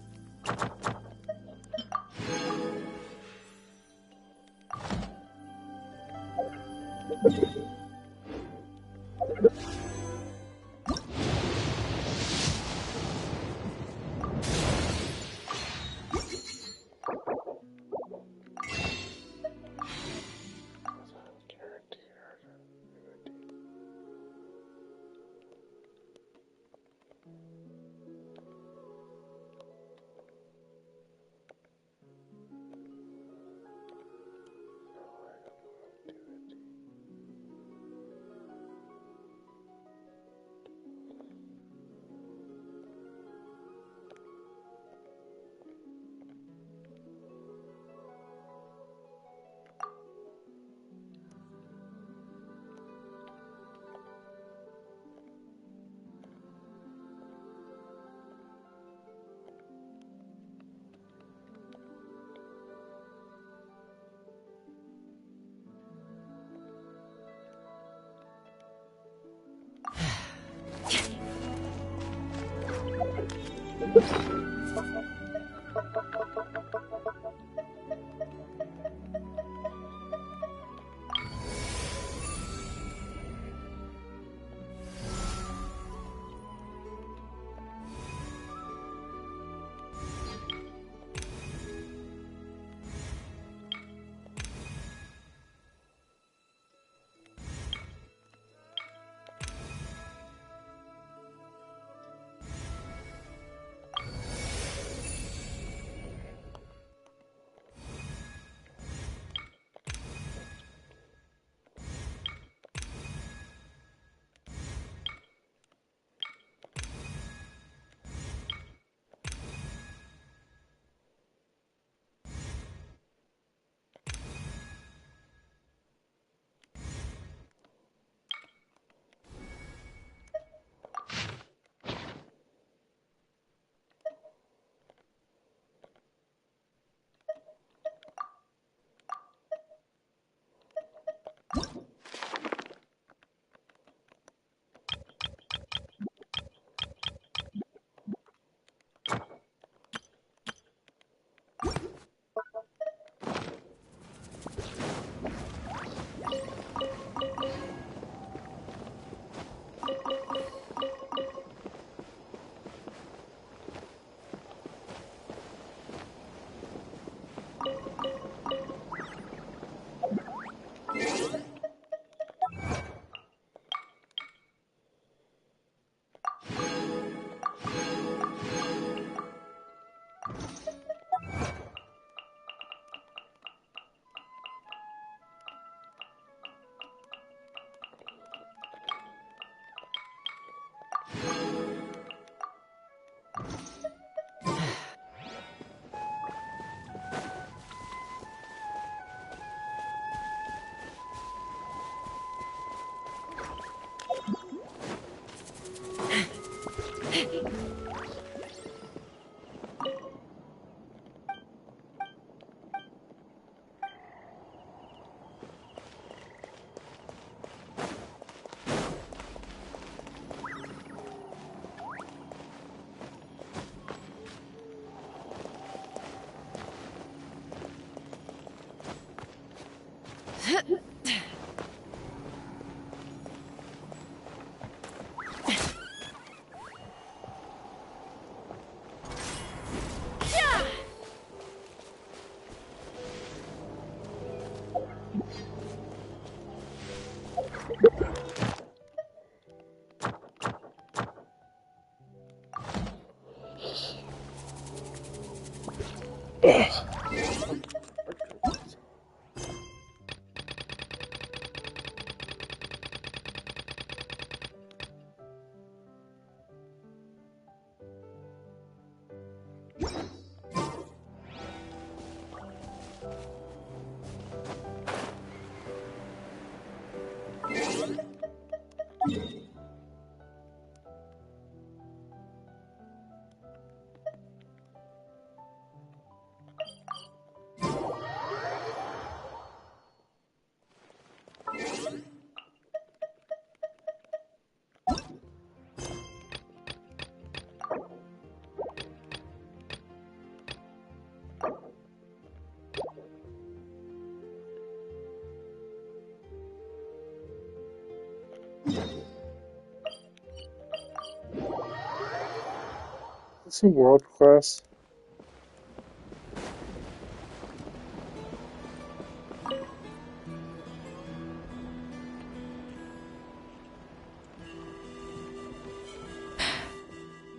It's a world class.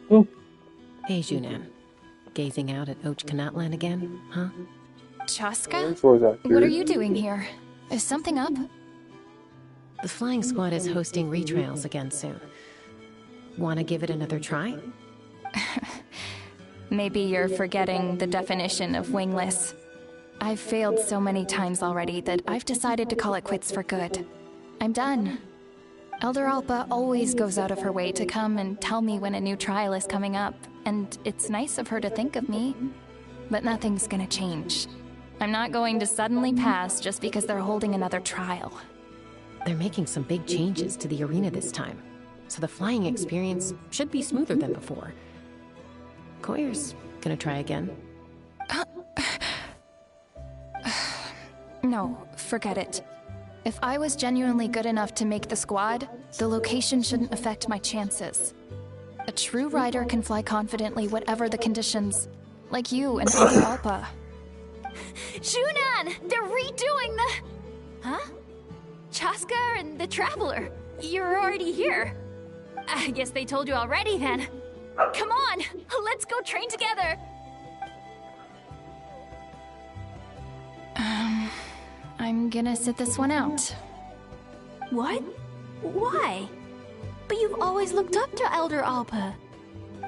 Oh. Hey, Junan. Gazing out at natlan again, huh? Chaska? What are you doing here? Is something up? The flying squad is hosting retrials again soon. Want to give it another try? Maybe you're forgetting the definition of wingless. I've failed so many times already that I've decided to call it quits for good. I'm done. Elder Alpa always goes out of her way to come and tell me when a new trial is coming up, and it's nice of her to think of me. But nothing's gonna change. I'm not going to suddenly pass just because they're holding another trial. They're making some big changes to the arena this time, so the flying experience should be smoother than before. Koyer's gonna try again. No, forget it. If I was genuinely good enough to make the squad, the location shouldn't affect my chances. A true rider can fly confidently whatever the conditions, like you and Elder Alpa. Junan! They're redoing the... Huh? Chaska and the Traveler. You're already here. I guess they told you already then. Come on, let's go train together. I'm gonna sit this one out. What? Why? But you've always looked up to Elder Alpa.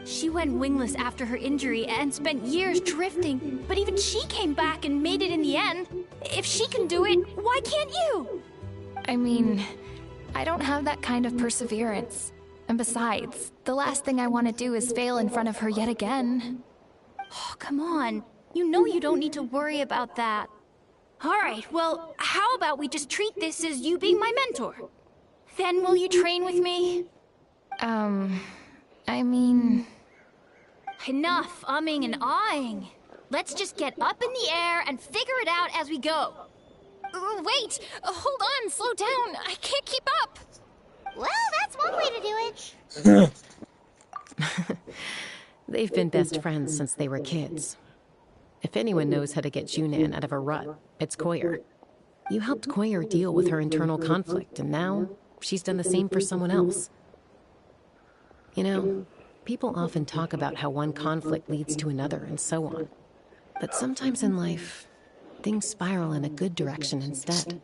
She went wingless after her injury and spent years drifting, but even she came back and made it in the end. If she can do it, why can't you? I mean, I don't have that kind of perseverance. And besides, the last thing I want to do is fail in front of her yet again. Oh, come on. You know you don't need to worry about that. Alright, well, how about we just treat this as you being my mentor? Then will you train with me? I mean... Enough umming and ahhing. Let's just get up in the air and figure it out as we go. Wait! Hold on, slow down! I can't keep up! Well, that's one way to do it. They've been best friends since they were kids. If anyone knows how to get Junan out of a rut, it's Koyer. You helped Koyer deal with her internal conflict, and now she's done the same for someone else. You know, people often talk about how one conflict leads to another and so on. But sometimes in life, things spiral in a good direction instead.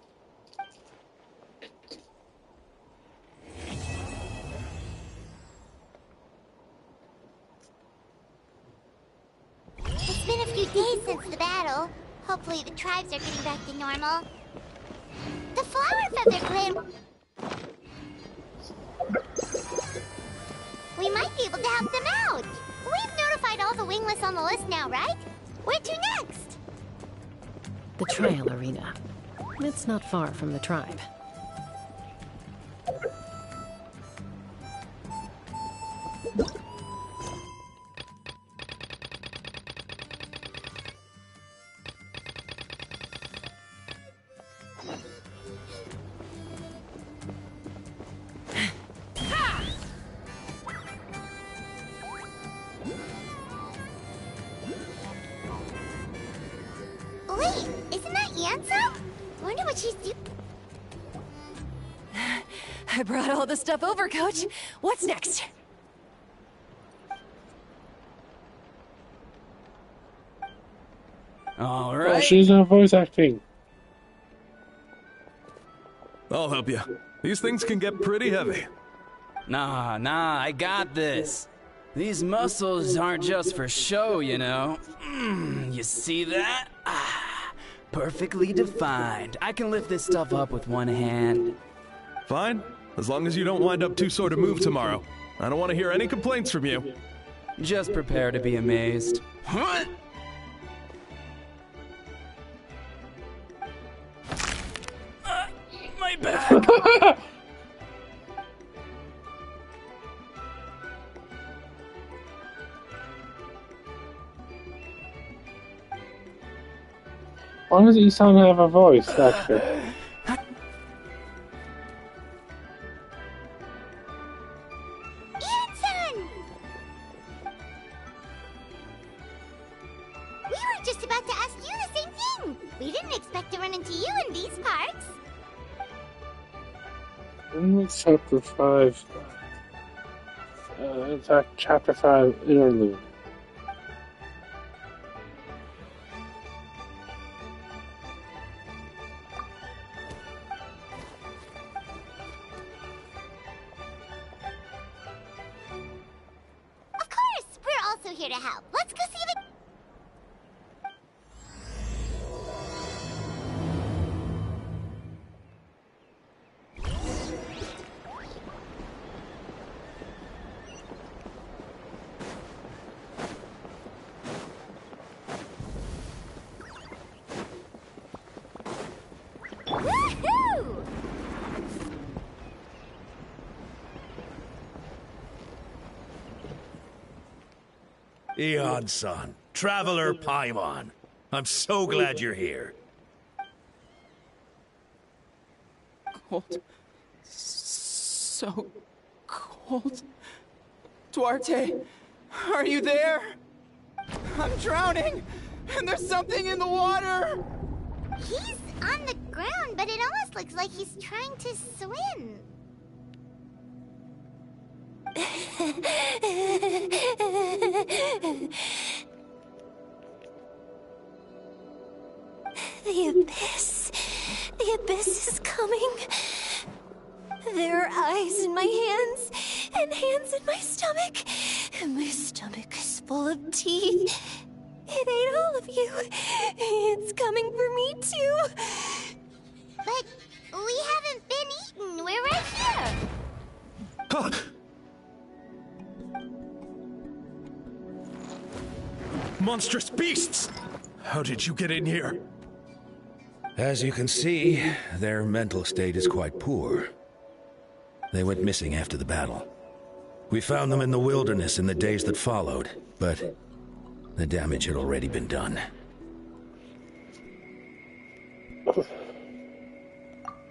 It's been a few days since the battle. Hopefully the tribes are getting back to normal. The Flower Feather Clan... We might be able to help them out. We've notified all the wingless on the list now, right? Where to next? The trial arena. It's not far from the tribe. Wait, isn't that Ansem? Wonder what she's doing. I brought all the stuff over, Coach. What's next? Oh, All right. she's not voice acting. I'll help you. These things can get pretty heavy. Nah, I got this. These muscles aren't just for show, you know. You see that? Perfectly defined. I can lift this stuff up with one hand. Fine, as long as you don't wind up too sore to move tomorrow. I don't want to hear any complaints from you. Just prepare to be amazed. My back! Why does Isan have a voice actor? Anson! We were just about to ask you the same thing. We didn't expect to run into you in these parts. In chapter 5. In fact, chapter 5 interlude. Of course, we're also here to help. Let's go see if it... Woohoo! Eon-san, Traveler Paimon. I'm so glad you're here. Cold. So cold. Duarte, are you there? I'm drowning, and there's something in the water! He's on the ground, but it almost looks like he's trying to swim. The abyss. The abyss is coming. There are eyes in my hands, and hands in my stomach. And my stomach is full of teeth. It ate all of you. It's coming for me too. But we haven't been eaten. We're right here. Monstrous beasts! How did you get in here? As you can see, their mental state is quite poor. They went missing after the battle. We found them in the wilderness in the days that followed, but the damage had already been done.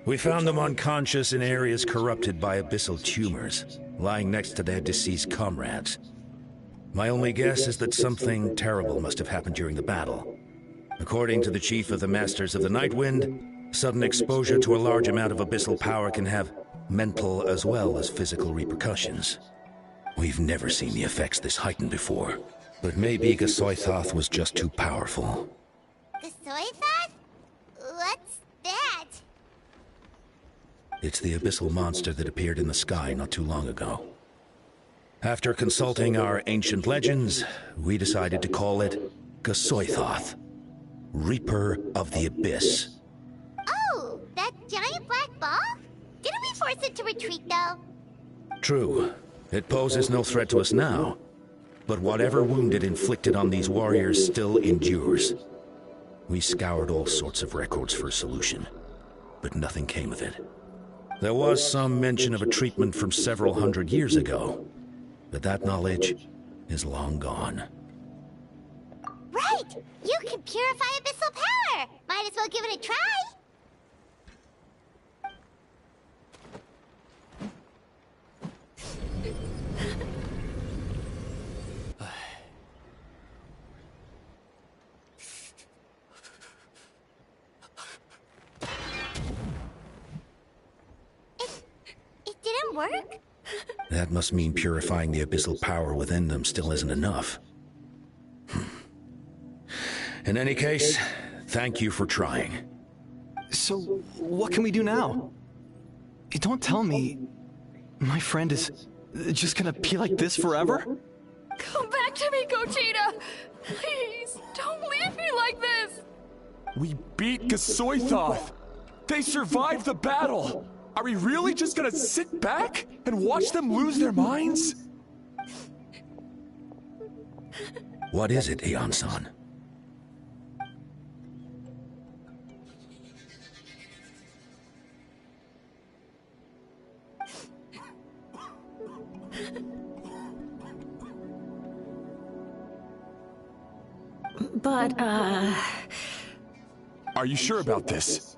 We found them unconscious in areas corrupted by abyssal tumors, lying next to their deceased comrades. My only guess is that something terrible must have happened during the battle. According to the chief of the Masters of the Nightwind, sudden exposure to a large amount of abyssal power can have mental as well as physical repercussions. We've never seen the effects this heightened before, but maybe Gasoithoth was just too powerful. Gasoithoth? What's that? It's the abyssal monster that appeared in the sky not too long ago. After consulting our ancient legends, we decided to call it Gasoithoth, Reaper of the Abyss. Oh, that giant black ball? Didn't we force it to retreat, though? True. It poses no threat to us now, but whatever wound it inflicted on these warriors still endures. We scoured all sorts of records for a solution, but nothing came of it. There was some mention of a treatment from several hundred years ago, but that knowledge is long gone. Right! You can purify abyssal power! Might as well give it a try! work? That must mean purifying the abyssal power within them still isn't enough. In any case, thank you for trying. So, what can we do now? Don't tell me my friend is just gonna be like this forever? Come back to me, Gogeta! Please, don't leave me like this! We beat Gasoithoth! They survived the battle! Are we really just gonna sit back and watch them lose their minds? What is it, Aeon-san? But, Are you sure about this?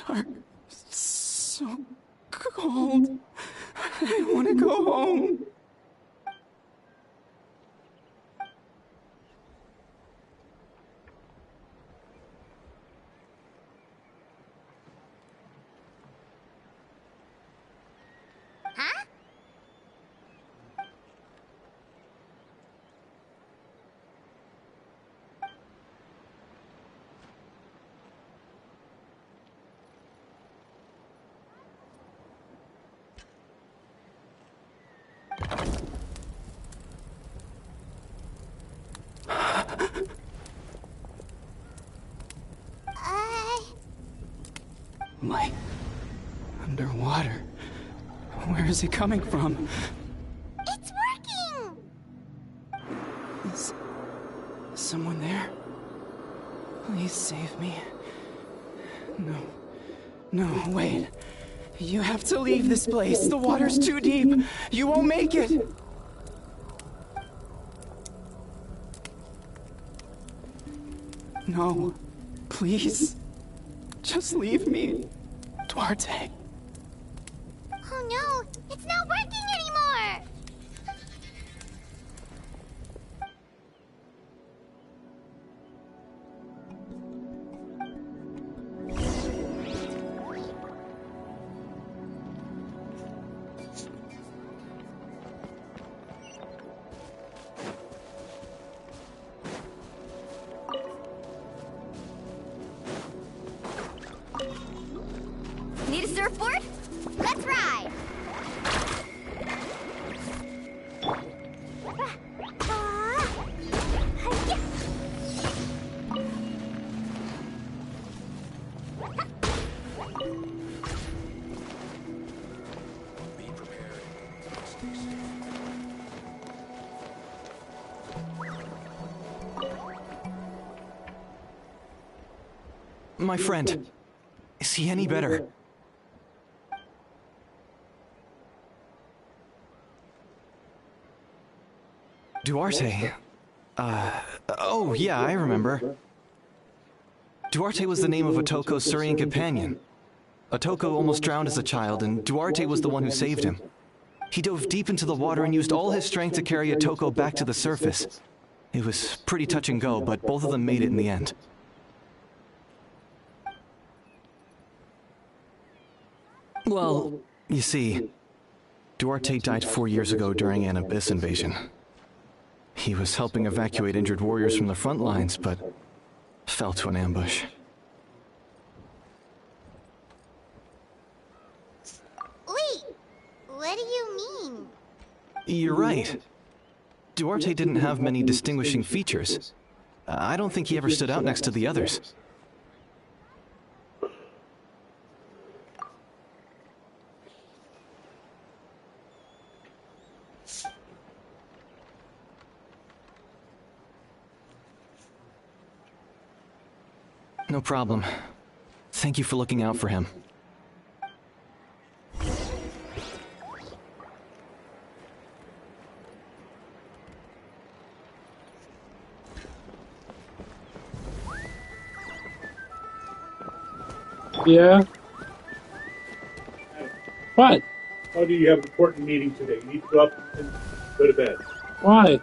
Dark, so cold. I want to go home. Huh? Light. Underwater. Where is it coming from? It's working! Is someone there? Please save me. No. No, wait. You have to leave this place. The water's too deep. You won't make it. No. Please. Just leave me. Duarte. Oh no, it's not working anymore! Need a surfboard? Let's ride! My friend, is he any better? Duarte. Oh yeah, I remember. Duarte was the name of Otoko's Surian companion. Otoko almost drowned as a child, and Duarte was the one who saved him. He dove deep into the water and used all his strength to carry Otoko back to the surface. It was pretty touch and go, but both of them made it in the end. Well, you see, Duarte died 4 years ago during an Abyss invasion. He was helping evacuate injured warriors from the front lines, but fell to an ambush. Wait, what do you mean? You're right. Duarte didn't have many distinguishing features. I don't think he ever stood out next to the others. No problem. Thank you for looking out for him. Yeah? What? How do you have an important meeting today? You need to go up and go to bed. Why?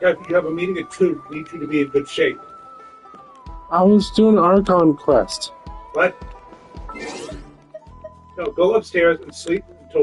You have a meeting at 2. We need you to be in good shape. I was doing an Archon quest. What? No, go upstairs and sleep